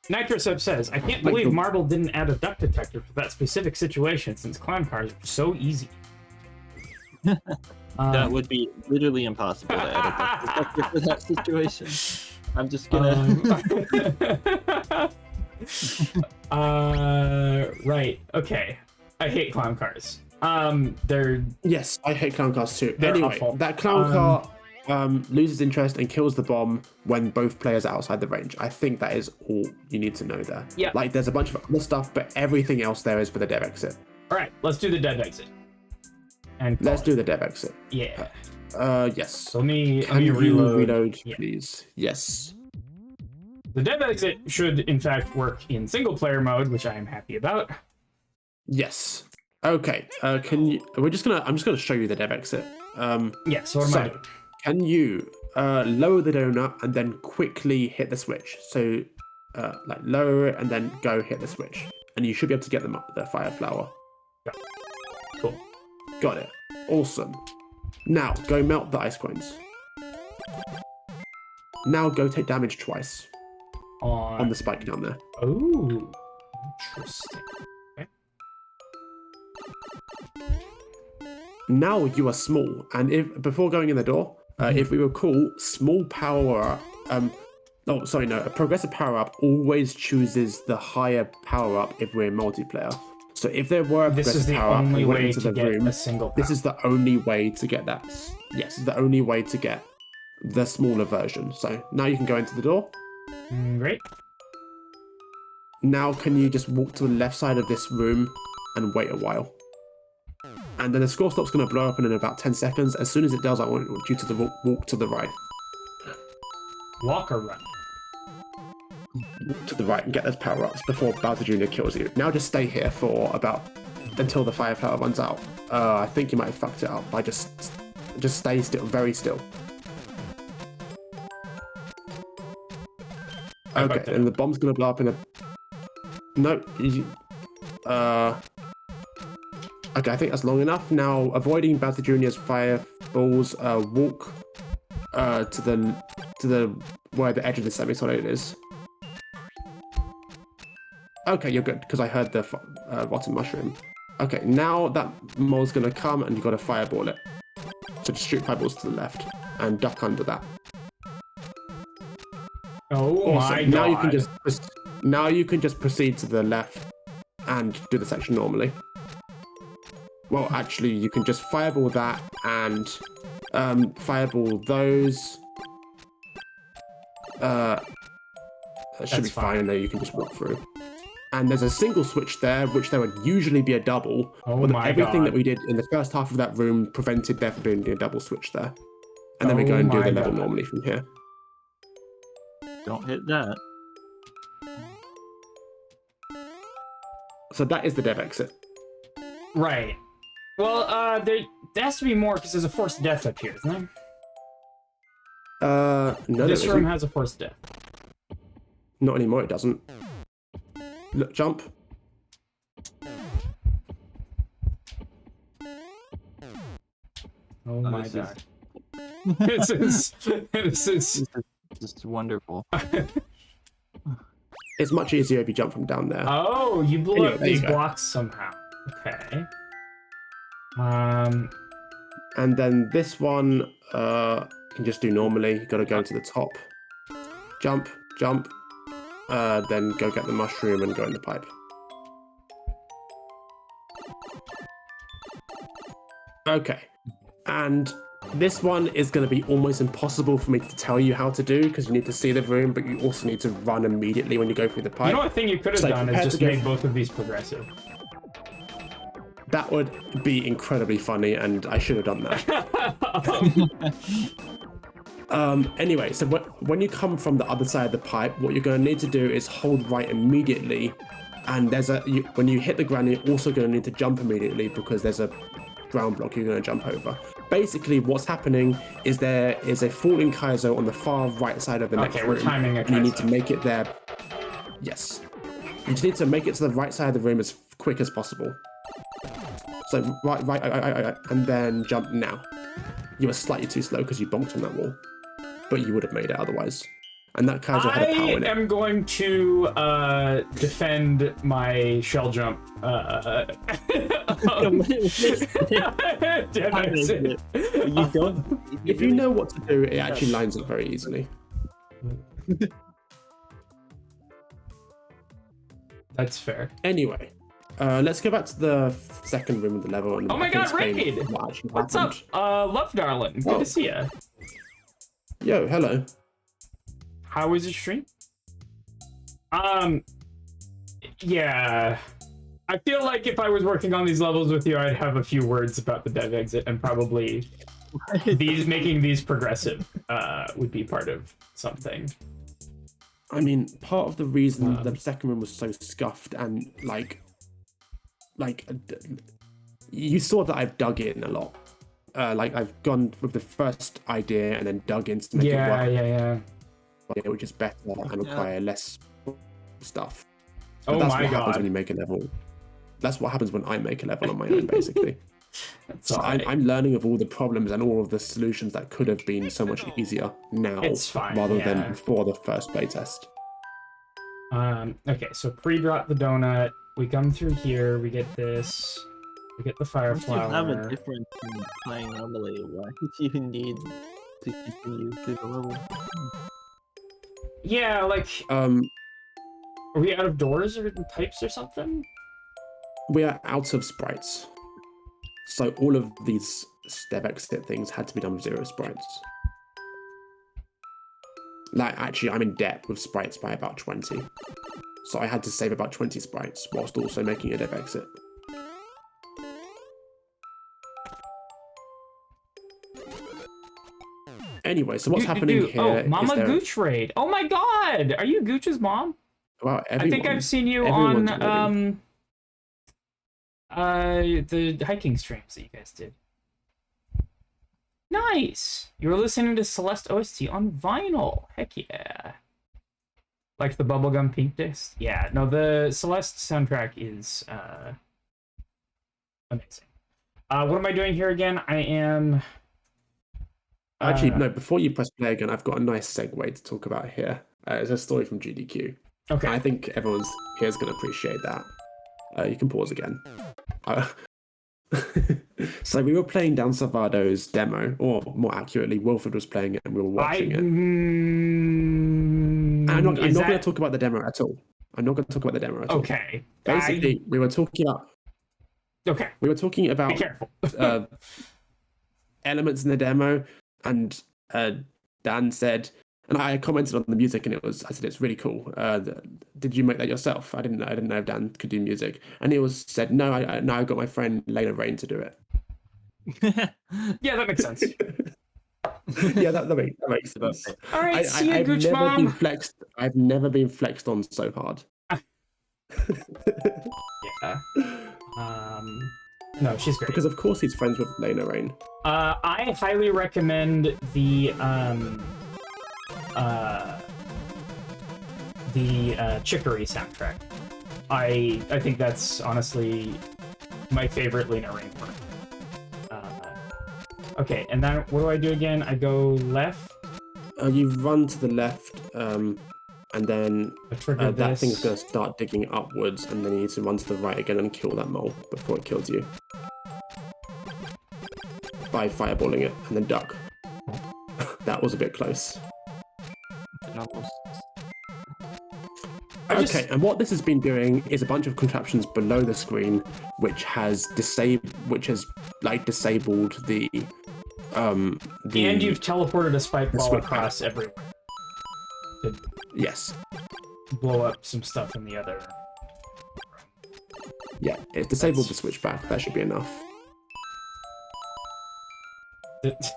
Nitrosep says, I can't believe Marble didn't add a duck detector for that specific situation since clown cars are so easy. That would be literally impossible to add a duck detector for that situation. I'm just gonna. Right. Okay. I hate clown cars. They're Yes, I hate clown cars too. They're Anyway, awful. that clown car loses interest and kills the bomb when both players are outside the range. I think that is all you need to know there. Yeah. Like, there's a bunch of other stuff, but everything else there is for the dev exit. all right. Let's do the dev exit. And Let's do the dev exit. Yeah. Yes. So let me Can you reload, Yeah. please? Yes. The dev exit should in fact work in single player mode, which I am happy about. Yes. Okay. Can you? I'm just gonna show you the dev exit. Yeah. So what am I doing? Can you lower the donut and then quickly hit the switch? So, like lower it and then go hit the switch, and you should be able to get the fire flower. Cool. Got it. Awesome. Now go melt the ice coins. Now go take damage twice on the spike down there. Oh, interesting. Okay. Now you are small, and if before going in the door, if we recall, small power a progressive power up always chooses the higher power up if we're in multiplayer. So if there were a This is progressive the power up only and went way into to the get room, a single. this is the only way to get that. Yes, it's the only way to get the smaller version. So now you can go into the door. Great. Now can you just walk to the left side of this room and wait a while? And then the score stop's going to blow up in about 10 seconds. As soon as it does, I want you to walk to the right. Walk or run? To the right and get those power-ups before Bowser Jr. kills you. Now just stay here for until the fire flower runs out. I think you might have fucked it up by just stay still, very still. Okay, and the bomb's gonna blow up in a... No, okay, I think that's long enough. Now, avoiding Bowser Jr.'s fireballs, walk to the where the edge of the semi-solid is. Okay, you're good, because I heard the rotten mushroom. Okay, now that mole's gonna come and you've got to fireball it. So just shoot fireballs to the left and duck under that. Oh Awesome. my Now god. you can just proceed to the left and do the section normally. Well, actually, you can just fireball that and fireball those. That should be fine. Now you can just walk through. And there's a single switch there, which there would usually be a double. Oh but my everything god. that we did in the first half of that room prevented there from being a double switch there. And then we go and do the level normally from here. Don't hit that. So that is the dev exit. Right. Well, there has to be more because there's a forced death up here, isn't there? No, This there room isn't. has a forced death. Not anymore, it doesn't. Look, jump. Oh my this god. This is Just wonderful. It's much easier if you jump from down there. Oh, you blew Anyway, up there you these go. blocks somehow. Okay. And then this one, you can just do normally. You gotta go to the top. Jump, jump. Then go get the mushroom and go in the pipe. Okay. And this one is going to be almost impossible for me to tell you how to do because you need to see the room, but you also need to run immediately when you go through the pipe. you know what thing you could have So done is compared just to made both of these progressive. That would be incredibly funny, and I should have done that. Anyway, so when you come from the other side of the pipe, what you're going to need to do is hold right immediately, and when you hit the ground, you're also going to need to jump immediately because there's a ground block you're going to jump over. Basically, what's happening is there is a falling Kaizo on the far right side of the next Okay, room. we're timing a and you need to Kaizo. make it there. Yes. You just need to make it to the right side of the room as quick as possible. So right, and then jump now. You were slightly too slow because you bonked on that wall, but you would have made it otherwise. And that Kaizo had a power in I it. am going to defend my shell jump. You don't. If you know what to do, it actually lines up very easily. That's fair. Anyway, let's go back to the second room of the level. And Oh my I can God, explain Raid! what actually What's happened. up? Love darling. Good Oh. to see ya. Yo, hello. How was your stream? Yeah. I feel like if I was working on these levels with you, I'd have a few words about the dev exit, and probably making these progressive would be part of something. I mean, part of the reason the second room was so scuffed and you saw that I've dug in a lot. Like I've gone with the first idea and then dug in to make it work. Yeah. Which is better and require less stuff. But Oh that's my what happens God. when you make a level. That's what happens when I make a level on my own, basically. So alright. I'm learning of all the problems and all of the solutions that could have been so much easier now, It's fine, rather yeah. than before the first playtest. Okay, so pre-drop the donut. We come through here. We get this. We get the fire Once you have a flower. difference in playing normally, why would you need to continue through the level? Yeah, like, are we out of doors or types or something? We are out of sprites. So all of these step exit things had to be done with 0 sprites. Like, actually, I'm in debt with sprites by about 20. So I had to save about 20 sprites whilst also making a dev exit. Anyway, so what's happening here? Oh, Mama Gooch raid. Oh my God, are you Gooch's mom? Well, I think I've seen you everyone's on the hiking streams that you guys did. Nice. You were listening to Celeste OST on vinyl. Heck yeah. Like the bubblegum pink disc? Yeah, no, the Celeste soundtrack is amazing. What am I doing here again? I am... Actually, no, before you press play again, I've got a nice segue to talk about here. It's a story from GDQ. Okay. I think everyone's here is going to appreciate that. You can pause again. So we were playing Dan Salvado's demo, or more accurately, Wilfred was playing it and we were watching it. I'm not going to talk about the demo at all. I'm not going to talk about the demo at all. Okay. Basically, we were talking about... Okay. We were talking about... Be careful. elements in the demo, and Dan said... And I commented on the music, and I said it's really cool. Did you make that yourself? I didn't know if Dan could do music. And he said, no, I got my friend Lena Rain to do it. Yeah, that makes sense. Yeah, that makes sense. All right, see you, I've Gooch never Mom. been flexed. I've never been flexed on so hard. Yeah. No, she's great. Because of course he's friends with Lena Rain. I highly recommend the Chicory soundtrack. I think that's honestly my favorite Lena Rain part. Okay, and then what do I do again? I go left. You run to the left, and then that this. thing's going to start digging upwards, and then you need to run to the right again and kill that mole before it kills you. By fireballing it, and then duck. That was a bit close. Okay, and what this has been doing is a bunch of contraptions below the screen, which has disabled the And you've teleported a spike ball across everywhere. To yes. blow up some stuff in the other. Yeah, it's disabled the switchback. That should be enough. It's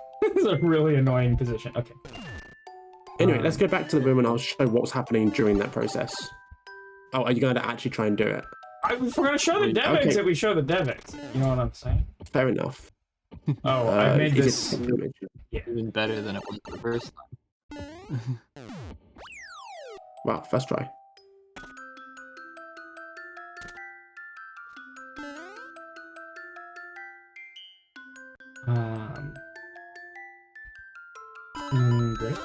a really annoying position. Okay. Anyway, let's go back to the room and I'll show what's happening during that process. Oh, are you going to actually try and do it? If we're going to show the dev Okay. exit, we show the dev exit. You know what I'm saying? Fair enough. Oh, I made is this. it image? Even better than it was the first time. Wow, first try. Great.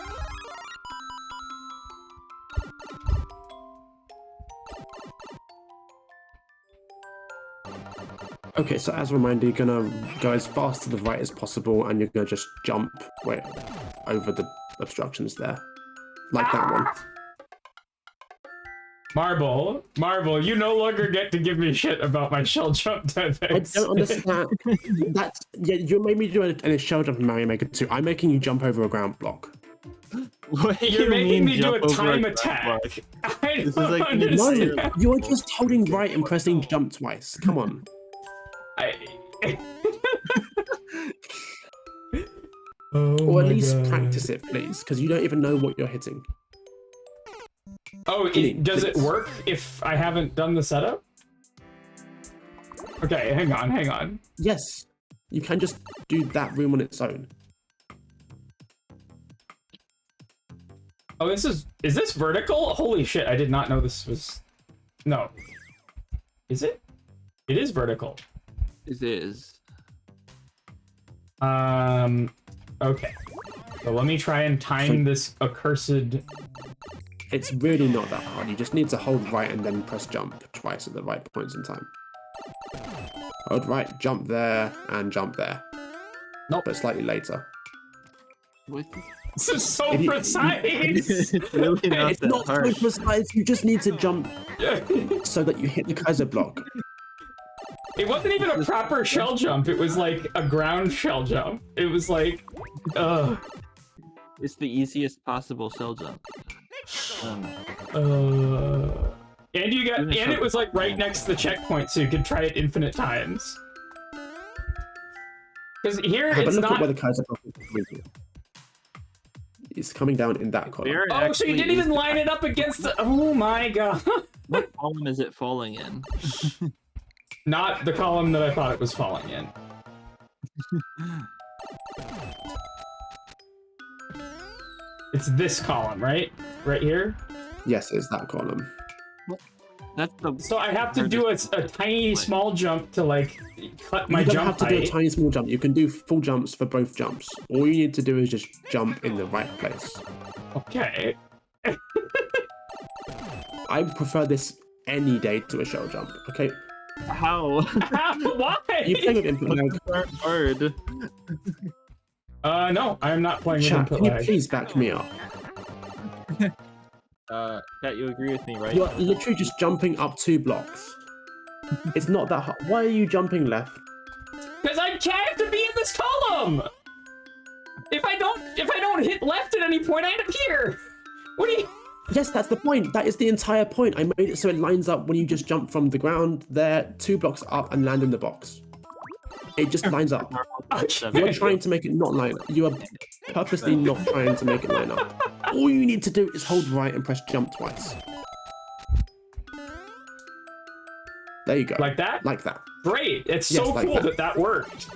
Okay, so as a reminder, you're gonna go as fast to the right as possible, and you're gonna just jump over the obstructions there. Like that one. Marble, you no longer get to give me shit about my shell jump dev I don't understand. You made me do a shell jump in Mario Maker 2. I'm making you jump over a ground block. What do You're you making mean me do jump a over time ground attack. block? I This is don't like- understand. No, you're just holding right and pressing jump twice. Come on. Or at least practice it, please, because you don't even know what you're hitting. Oh, does it work if I haven't done the setup? Okay, hang on. Yes, you can just do that room on its own. Oh, is this vertical? Holy shit, I did not know this was... No. Is it? It is vertical. It is. Okay. So let me try and time this accursed... It's really not that hard. You just need to hold right and then press jump twice at the right points in time. Hold right, jump there, and jump there. Nope. But slightly later. What? This is so It- precise! It's really not It's that not so hard. precise. You just need to jump so that you hit the Kaiser block. It wasn't even a proper shell jump, it was like a ground shell jump. It was like, It's the easiest possible shell jump. And it was like right next to the checkpoint, so you could try it infinite times. Because here But it's look at not. where the Kaiser block is coming from. It's coming down in that column. Where Oh, so you actually didn't is even the- line it up against the. Oh my god! What column is it falling in? Not the column that I thought it was falling in. It's this column, right? Right here. Yes, it's that column. That's the. So I have to do a tiny small jump to like cut my You don't jump have to do a height. tiny small jump. You can do full jumps for both jumps. All you need to do is just jump in the right place. Okay. I prefer this any day to a shell jump. Okay, How? Why? you play with input lag. Aren't hard. No, I'm not playing with Chat, input can you lag. please back me up? Chat, you agree with me, right? You're literally just jumping up 2 blocks. It's not that hard. Why are you jumping left? Because I can't have to be in this column. If I don't hit left at any point, I end up here. What do you? Yes, that's the point. That is the entire point. I made it so it lines up when you just jump from the ground there, 2 blocks up and land in the box. It just lines up. You're trying to make it not line up. You are purposely not trying to make it line up. All you need to do is hold right and press jump twice. There you go. Like that? Like that. Great. It's Yes, so like cool that. that worked.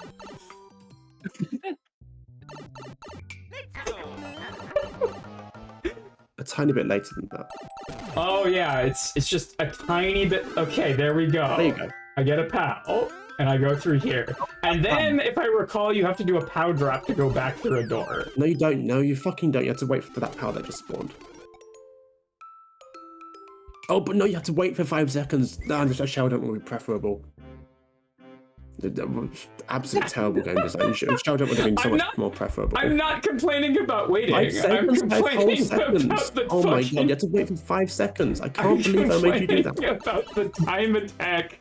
A tiny bit later than that. Oh yeah, it's just a tiny bit. Okay, there we go. There you go. I get a POW, and I go through here. And then, if I recall, you have to do a POW drop to go back through a door. No, you don't. No, you fucking don't. You have to wait for that power that just spawned. Oh, but no, you have to wait for 5 seconds. No, a shell jump would be preferable. Absolute terrible game design. Shell jump would have been so I'm much not- more preferable. I'm not complaining about waiting. 5 I'm seconds, 5 whole complaining seconds. about the Oh my fucking... god, you have to wait for 5 seconds. I I'm can't believe I made you do that. complaining about the time attack.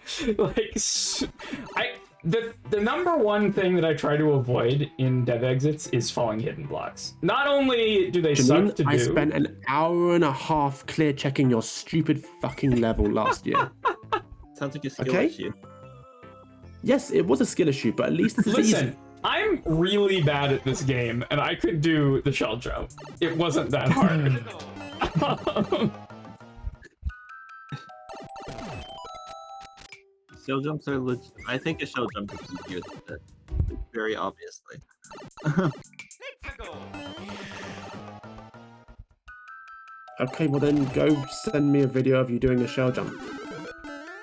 Like, the number one thing that I try to avoid in dev exits is falling hidden blocks. Not only do they suck to I do. spent an hour and a half clear checking your stupid fucking level last year. Sounds like a skill Okay. issue. Yes, it was a skill issue, but at least this is easy. Listen, I'm really bad at this game, and I could do the shell jump. It wasn't that hard. Shell jumps are legit. I think a shell jump is easier than that. Very obviously. Okay, well then go send me a video of you doing a shell jump.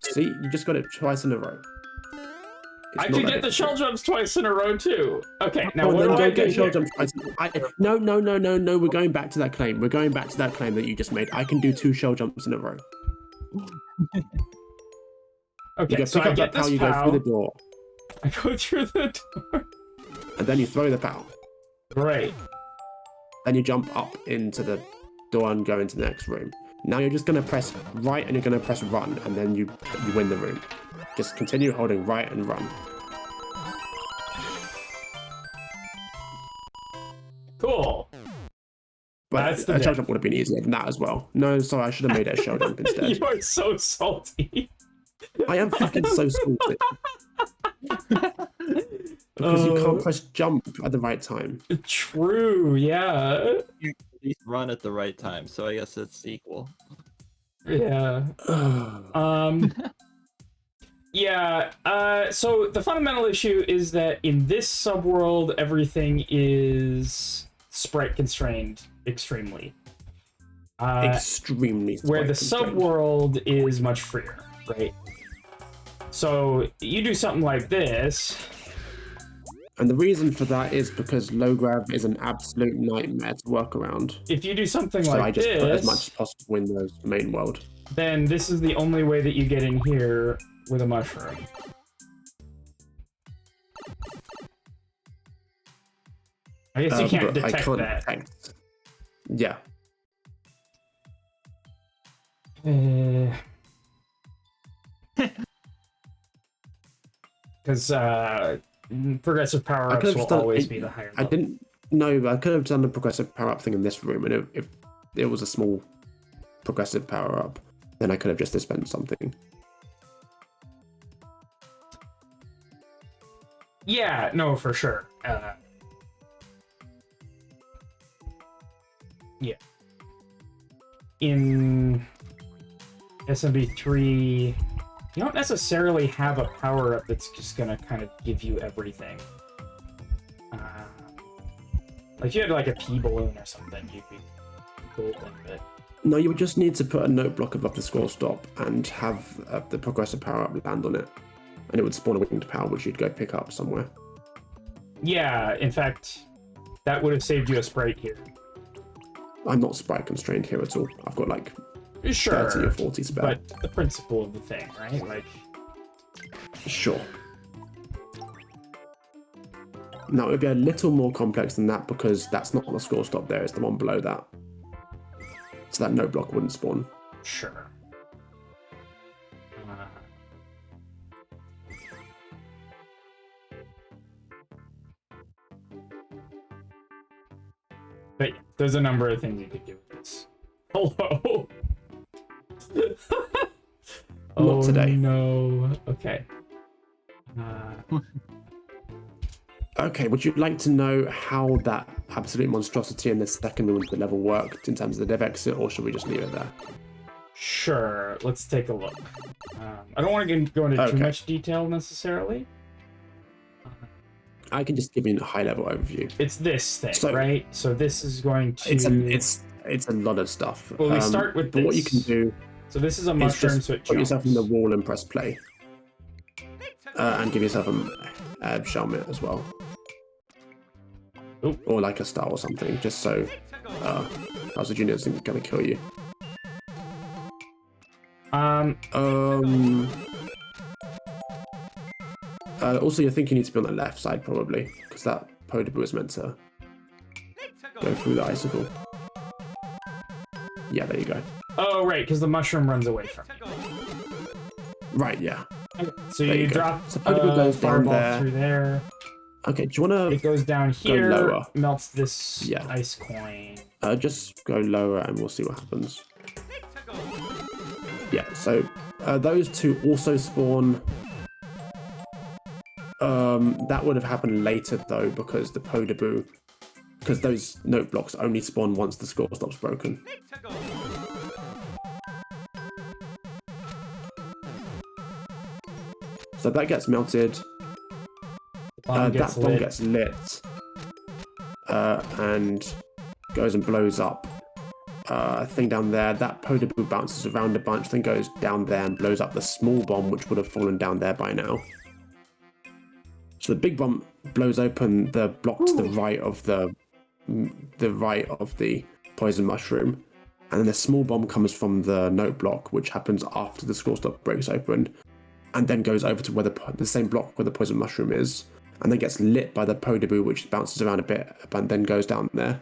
See, you just got it twice in a row. It's I not could that get the difficult. shell jumps twice in a row too. Okay, now Oh, what then do I go do get shell here? jumps twice. No. We're going back to that claim. We're going back to that claim that you just made. I can do 2 shell jumps in a row. You Okay, go so pick I up get that pow, this you go POW. through the door, I go through the door. and then you throw the pow. Great. Then you jump up into the door and go into the next room. Now you're just going to press right and you're going to press run, and then you win the room. Just continue holding right and run. Cool. But That's the a shell bit. jump would have been easier than that as well. No, sorry, I should have made it a shell jump instead. You are so salty. I am fucking so salty. Because you can't press jump at the right time. True, yeah. You at least run at the right time, so I guess it's equal. Yeah. Yeah, so the fundamental issue is that in this subworld, everything is sprite constrained extremely. Extremely. Where the constrained. subworld is much freer, right? So you do something like this. And the reason for that is because low grav is an absolute nightmare to work around. If you do something So like I just this, put as much as possible in the main world. then this is the only way that you get in here with a mushroom. I guess you can't but detect I can't that. detect. Yeah. Because progressive power-ups will always be the higher level. I didn't know. I could have done the progressive power-up thing in this room, and if it was a small progressive power-up, then I could have just dispensed something. Yeah, no, for sure. Yeah. In SMB3, you don't necessarily have a power-up that's just gonna kind of give you everything. Like, if you had like a P-balloon or something, you'd be golden, but... No, you would just need to put a note block above the score stop and have the progressive power-up land on it. And it would spawn a winged power, which you'd go pick up somewhere. Yeah, in fact, that would have saved you a sprite here. I'm not sprite constrained here at all. I've got like Sure, 30 or 40 spare. but the principle of the thing, right? Like, Sure. Now, it would be a little more complex than that because that's not the score stop there, it's the one below that. So that note block wouldn't spawn. sure. But yeah, there's a number of things you could do with this. Hello? Not today. No. Okay. Okay, would you like to know how that absolute monstrosity in the second room of the level worked in terms of the dev exit, or should we just leave it there? Sure, let's take a look. I don't want to go into too much detail necessarily. I can just give you a high-level overview. It's this thing, right? So this is going to... It's a lot of stuff. Well, we start with but this. what you can do So this is a mushroom, is so it just put yourself in jumps. the wall and press play. And give yourself a shell mitt as well. Oop. Or like a star or something, just so Bowser Jr. isn't going to kill you. Also, you think you need to be on the left side, probably, because that Podoboo is meant to go through the icicle. Yeah, there you go. Oh, right, because the mushroom runs away from it. Right, yeah. Okay. So There you you go. drop So Podoboo goes down fireball there. through there. Okay, do you want It to goes down here, lower. melts this Yeah. ice coin. just go lower and we'll see what happens? Yeah, so those two also spawn. That would have happened later though, because the Podoboo, because those note blocks only spawn once the score stop's broken. So that gets melted. Bomb That bomb gets lit. And goes and blows up a thing down there. That Podoboo bounces around a bunch, then goes down there and blows up the small bomb, which would have fallen down there by now. So the big bomb blows open the block to the right of the poison mushroom, and then the small bomb comes from the note block, which happens after the score stop breaks open, and then goes over to where the same block where the poison mushroom is, and then gets lit by the Podoboo, which bounces around a bit, and then goes down there.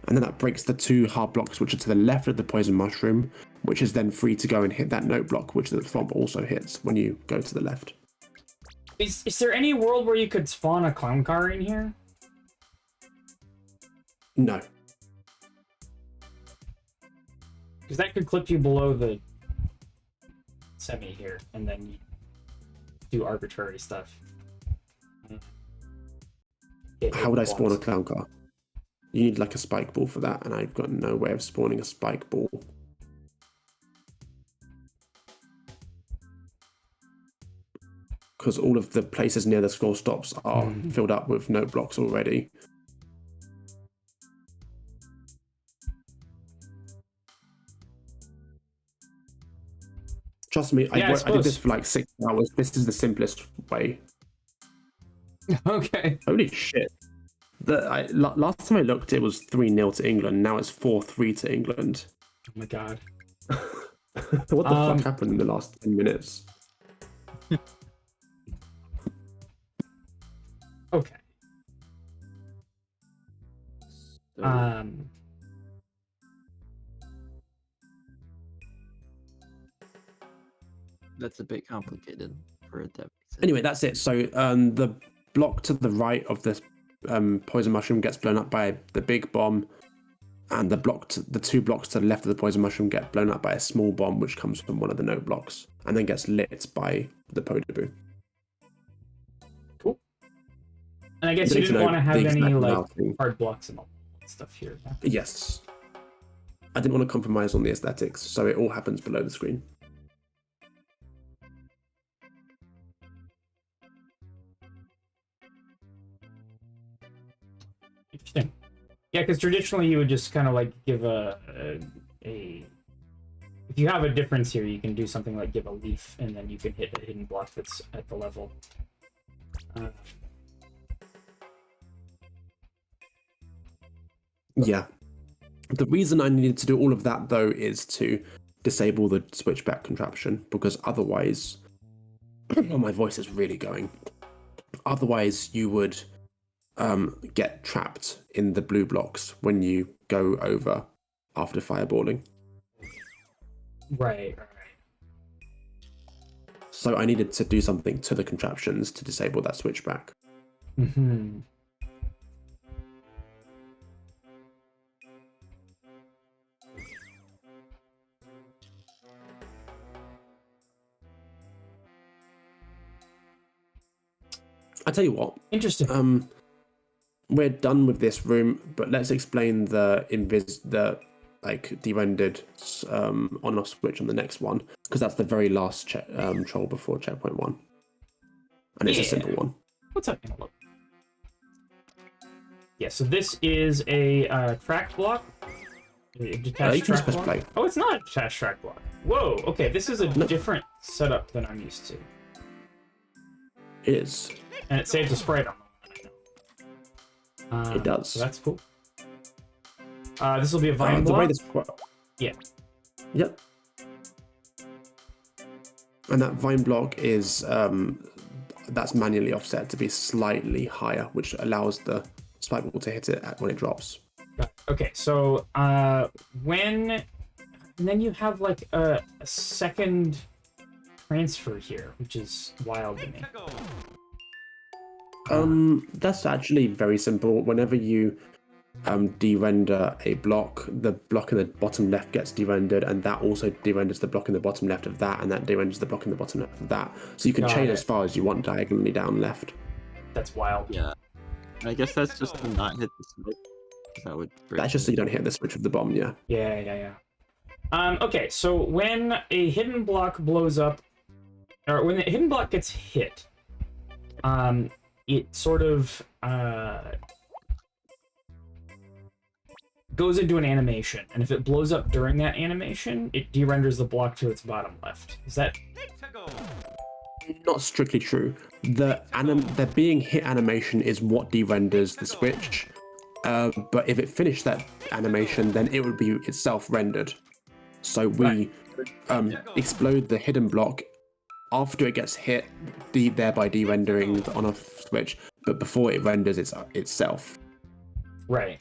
and then that breaks the 2 hard blocks which are to the left of the poison mushroom, which is then free to go and hit that note block, which the thwomp also hits when you go to the left. Is there any world where you could spawn a clown car in here? No. Because that could clip you below the semi here, and then you do arbitrary stuff. How would I spawn a clown car? You need like a spike ball for that, and I've got no way of spawning a spike ball. Because all of the places near the scroll stops are filled up with note blocks already. Trust me, I did this for like 6 hours. This is the simplest way. Okay. Holy shit. Last time I looked, it was 3-0 to England. Now it's 4-3 to England. Oh my god. What the fuck happened in the last 10 minutes? Okay. That's a bit complicated for a dev. Anyway, that's it. So the block to the right of the poison mushroom gets blown up by the big bomb, and the 2 blocks to the left of the poison mushroom get blown up by a small bomb which comes from one of the note blocks and then gets lit by the Podaboo. Cool. And I guess you didn't want to have any like hard blocks and all that stuff here. Yeah? Yes. I didn't want to compromise on the aesthetics, so it all happens below the screen. Interesting. Yeah, because traditionally you would just kind of like give if you have a difference here, you can do something like give a leaf, and then you can hit a hidden block that's at the level. Yeah. The reason I needed to do all of that, though, is to disable the switchback contraption, because otherwise... oh, my voice is really going. Otherwise, you would get trapped in the blue blocks when you go over after fireballing. Right. So I needed to do something to the contraptions to disable that switchback. Mm-hmm. I tell you what. Interesting. We're done with this room, but let's explain the de-rendered on-off switch on the next one, because that's the very last troll before checkpoint 1, and it's a simple one. What's up? Yeah, so this is a track block. A detached you can track press block. play. Oh, it's not a detached track block. Whoa. Okay, this is a different setup than I'm used to. It is. And it saves a sprite on it does. So that's cool. This will be a vine the block. way this Yeah. Yep. And that vine block is that's manually offset to be slightly higher, which allows the spike ball to hit it when it drops. Okay, so and then you have like a second transfer here, which is wild to me. That's actually very simple. Whenever you de-render a block, the block in the bottom left gets de-rendered, and that also de-renders the block in the bottom left of that, and that de-renders the block in the bottom left of that. So you can chain as far as you want diagonally down left. That's wild. Yeah. I guess that's just to not hit the switch. That would That's just so you don't hit the switch with the bomb, yeah. Yeah. Okay, so when a hidden block blows up, or when the hidden block gets hit, it sort of goes into an animation, and if it blows up during that animation, it de-renders the block to its bottom left. Is that... Not strictly true. The being hit animation is what de-renders the switch, but if it finished that animation, then it would be itself rendered. So we explode the hidden block after it gets hit, thereby de-rendering the on-off switch, but before it renders itself. Right.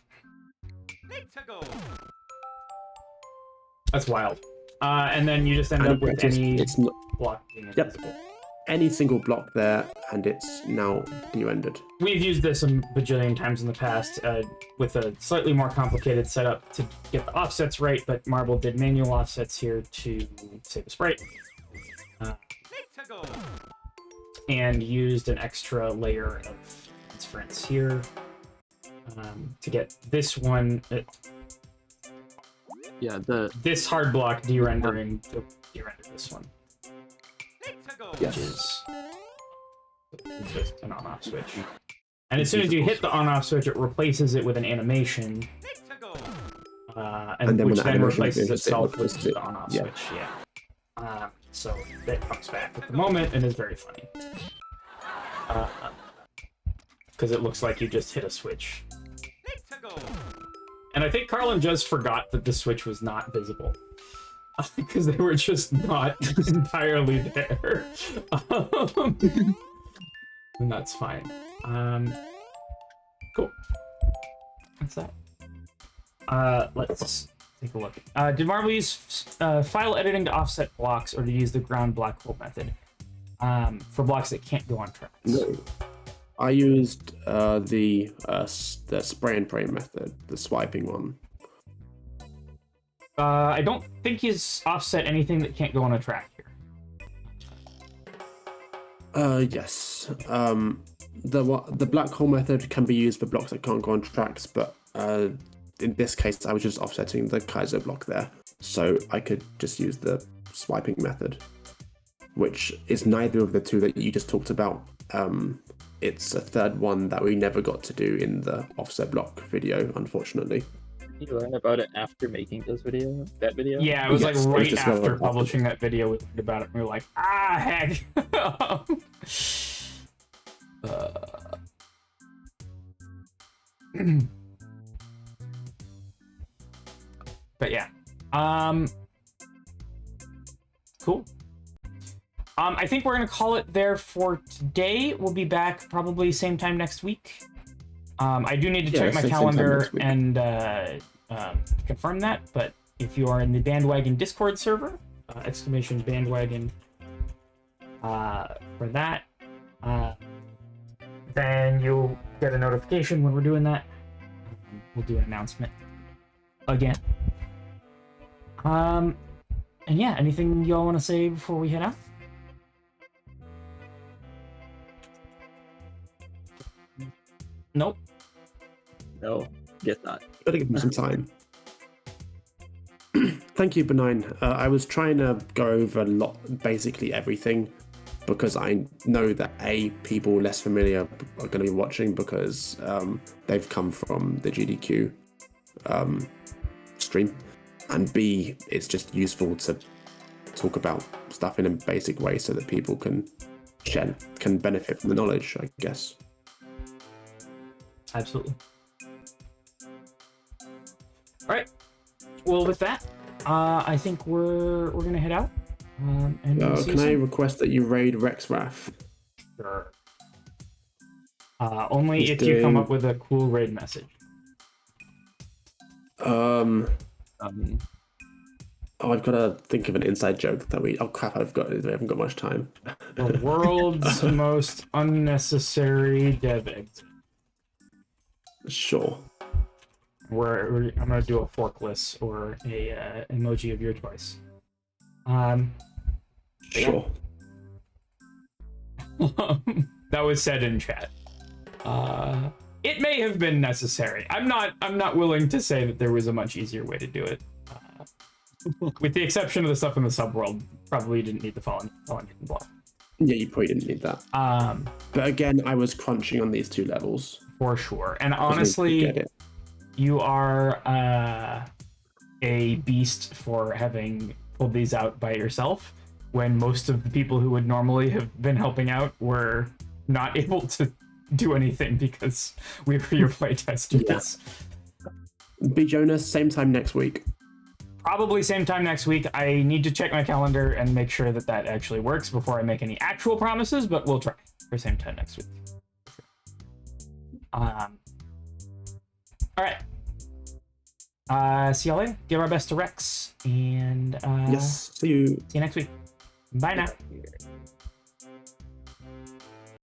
That's wild. And then you just end up with any it's not, block being Yep. invisible. any single block there, and it's now de-rendered. We've used this a bajillion times in the past with a slightly more complicated setup to get the offsets right, but Marble did manual offsets here to save the sprite. And used an extra layer of transference here to get this one, Yeah, this hard block de-rendering to de-render this one. Yes. Which is just an on-off switch. And as soon as you hit the on-off switch, it replaces it with an animation, And then which when that then animation replaces finishes, it itself with replaces it. the on-off Yeah. switch. Yeah. So that comes back at the moment and is very funny. Because it looks like you just hit a switch. And I think Carlin just forgot that the switch was not visible. Because they were just not entirely there. And that's fine. Cool. What's that? Let's take a look. Did Marvel use file editing to offset blocks, or to use the ground black hole method for blocks that can't go on tracks? No. I used the spray and pray method, the swiping one. I don't think he's offset anything that can't go on a track here. Yes. The black hole method can be used for blocks that can't go on tracks, but in this case, I was just offsetting the Kaiser block there, so I could just use the swiping method, which is neither of the two that you just talked about. It's a third one that we never got to do in the offset block video, unfortunately. you learn about it after making that video? Yeah, it was Yes, like it was right discovered after after. publishing that video, we learned about it, and we were like, heck. But yeah. Cool. I think we're gonna call it there for today. We'll be back probably same time next week. I do need to check my same time calendar next week. and confirm that, but if you are in the Bandwagon Discord server, exclamation bandwagon for that, then you'll get a notification when we're doing that. We'll do an announcement again. And yeah, anything y'all want to say before we head out? Nope. No, guess not. Gotta give him some time. Thank you, Benign. I was trying to go over basically everything, because I know that A, people less familiar are going to be watching because they've come from the GDQ stream, and B, it's just useful to talk about stuff in a basic way so that people can benefit from the knowledge, I guess. Absolutely. All right. Well, with that, I think we're gonna head out. And we'll see you Can I soon. request that you raid Rex Wrath? Sure. Only He's if you come doing- up with a cool raid message. I've got to think of an inside joke that we. Oh crap! I haven't got much time. The world's most unnecessary dev exit. Sure. Where I'm gonna do a forkless or a emoji of your choice. Sure. That was said in chat. It may have been necessary. I'm not willing to say that there was a much easier way to do it. With the exception of the stuff in the subworld, probably didn't need the fallen hidden block. Yeah, you probably didn't need that. But again, I was crunching on these two levels. For sure. And I was going to honestly, get it. you are a beast for having pulled these out by yourself, when most of the people who would normally have been helping out were not able to do anything because we were your playtesters. B Jonas, same time next week. Probably same time next week. I need to check my calendar and make sure that that actually works before I make any actual promises, but we'll try for same time next week. All right. See y'all later. Give our best to Rex, and Yes. See you. see you next week. Bye now.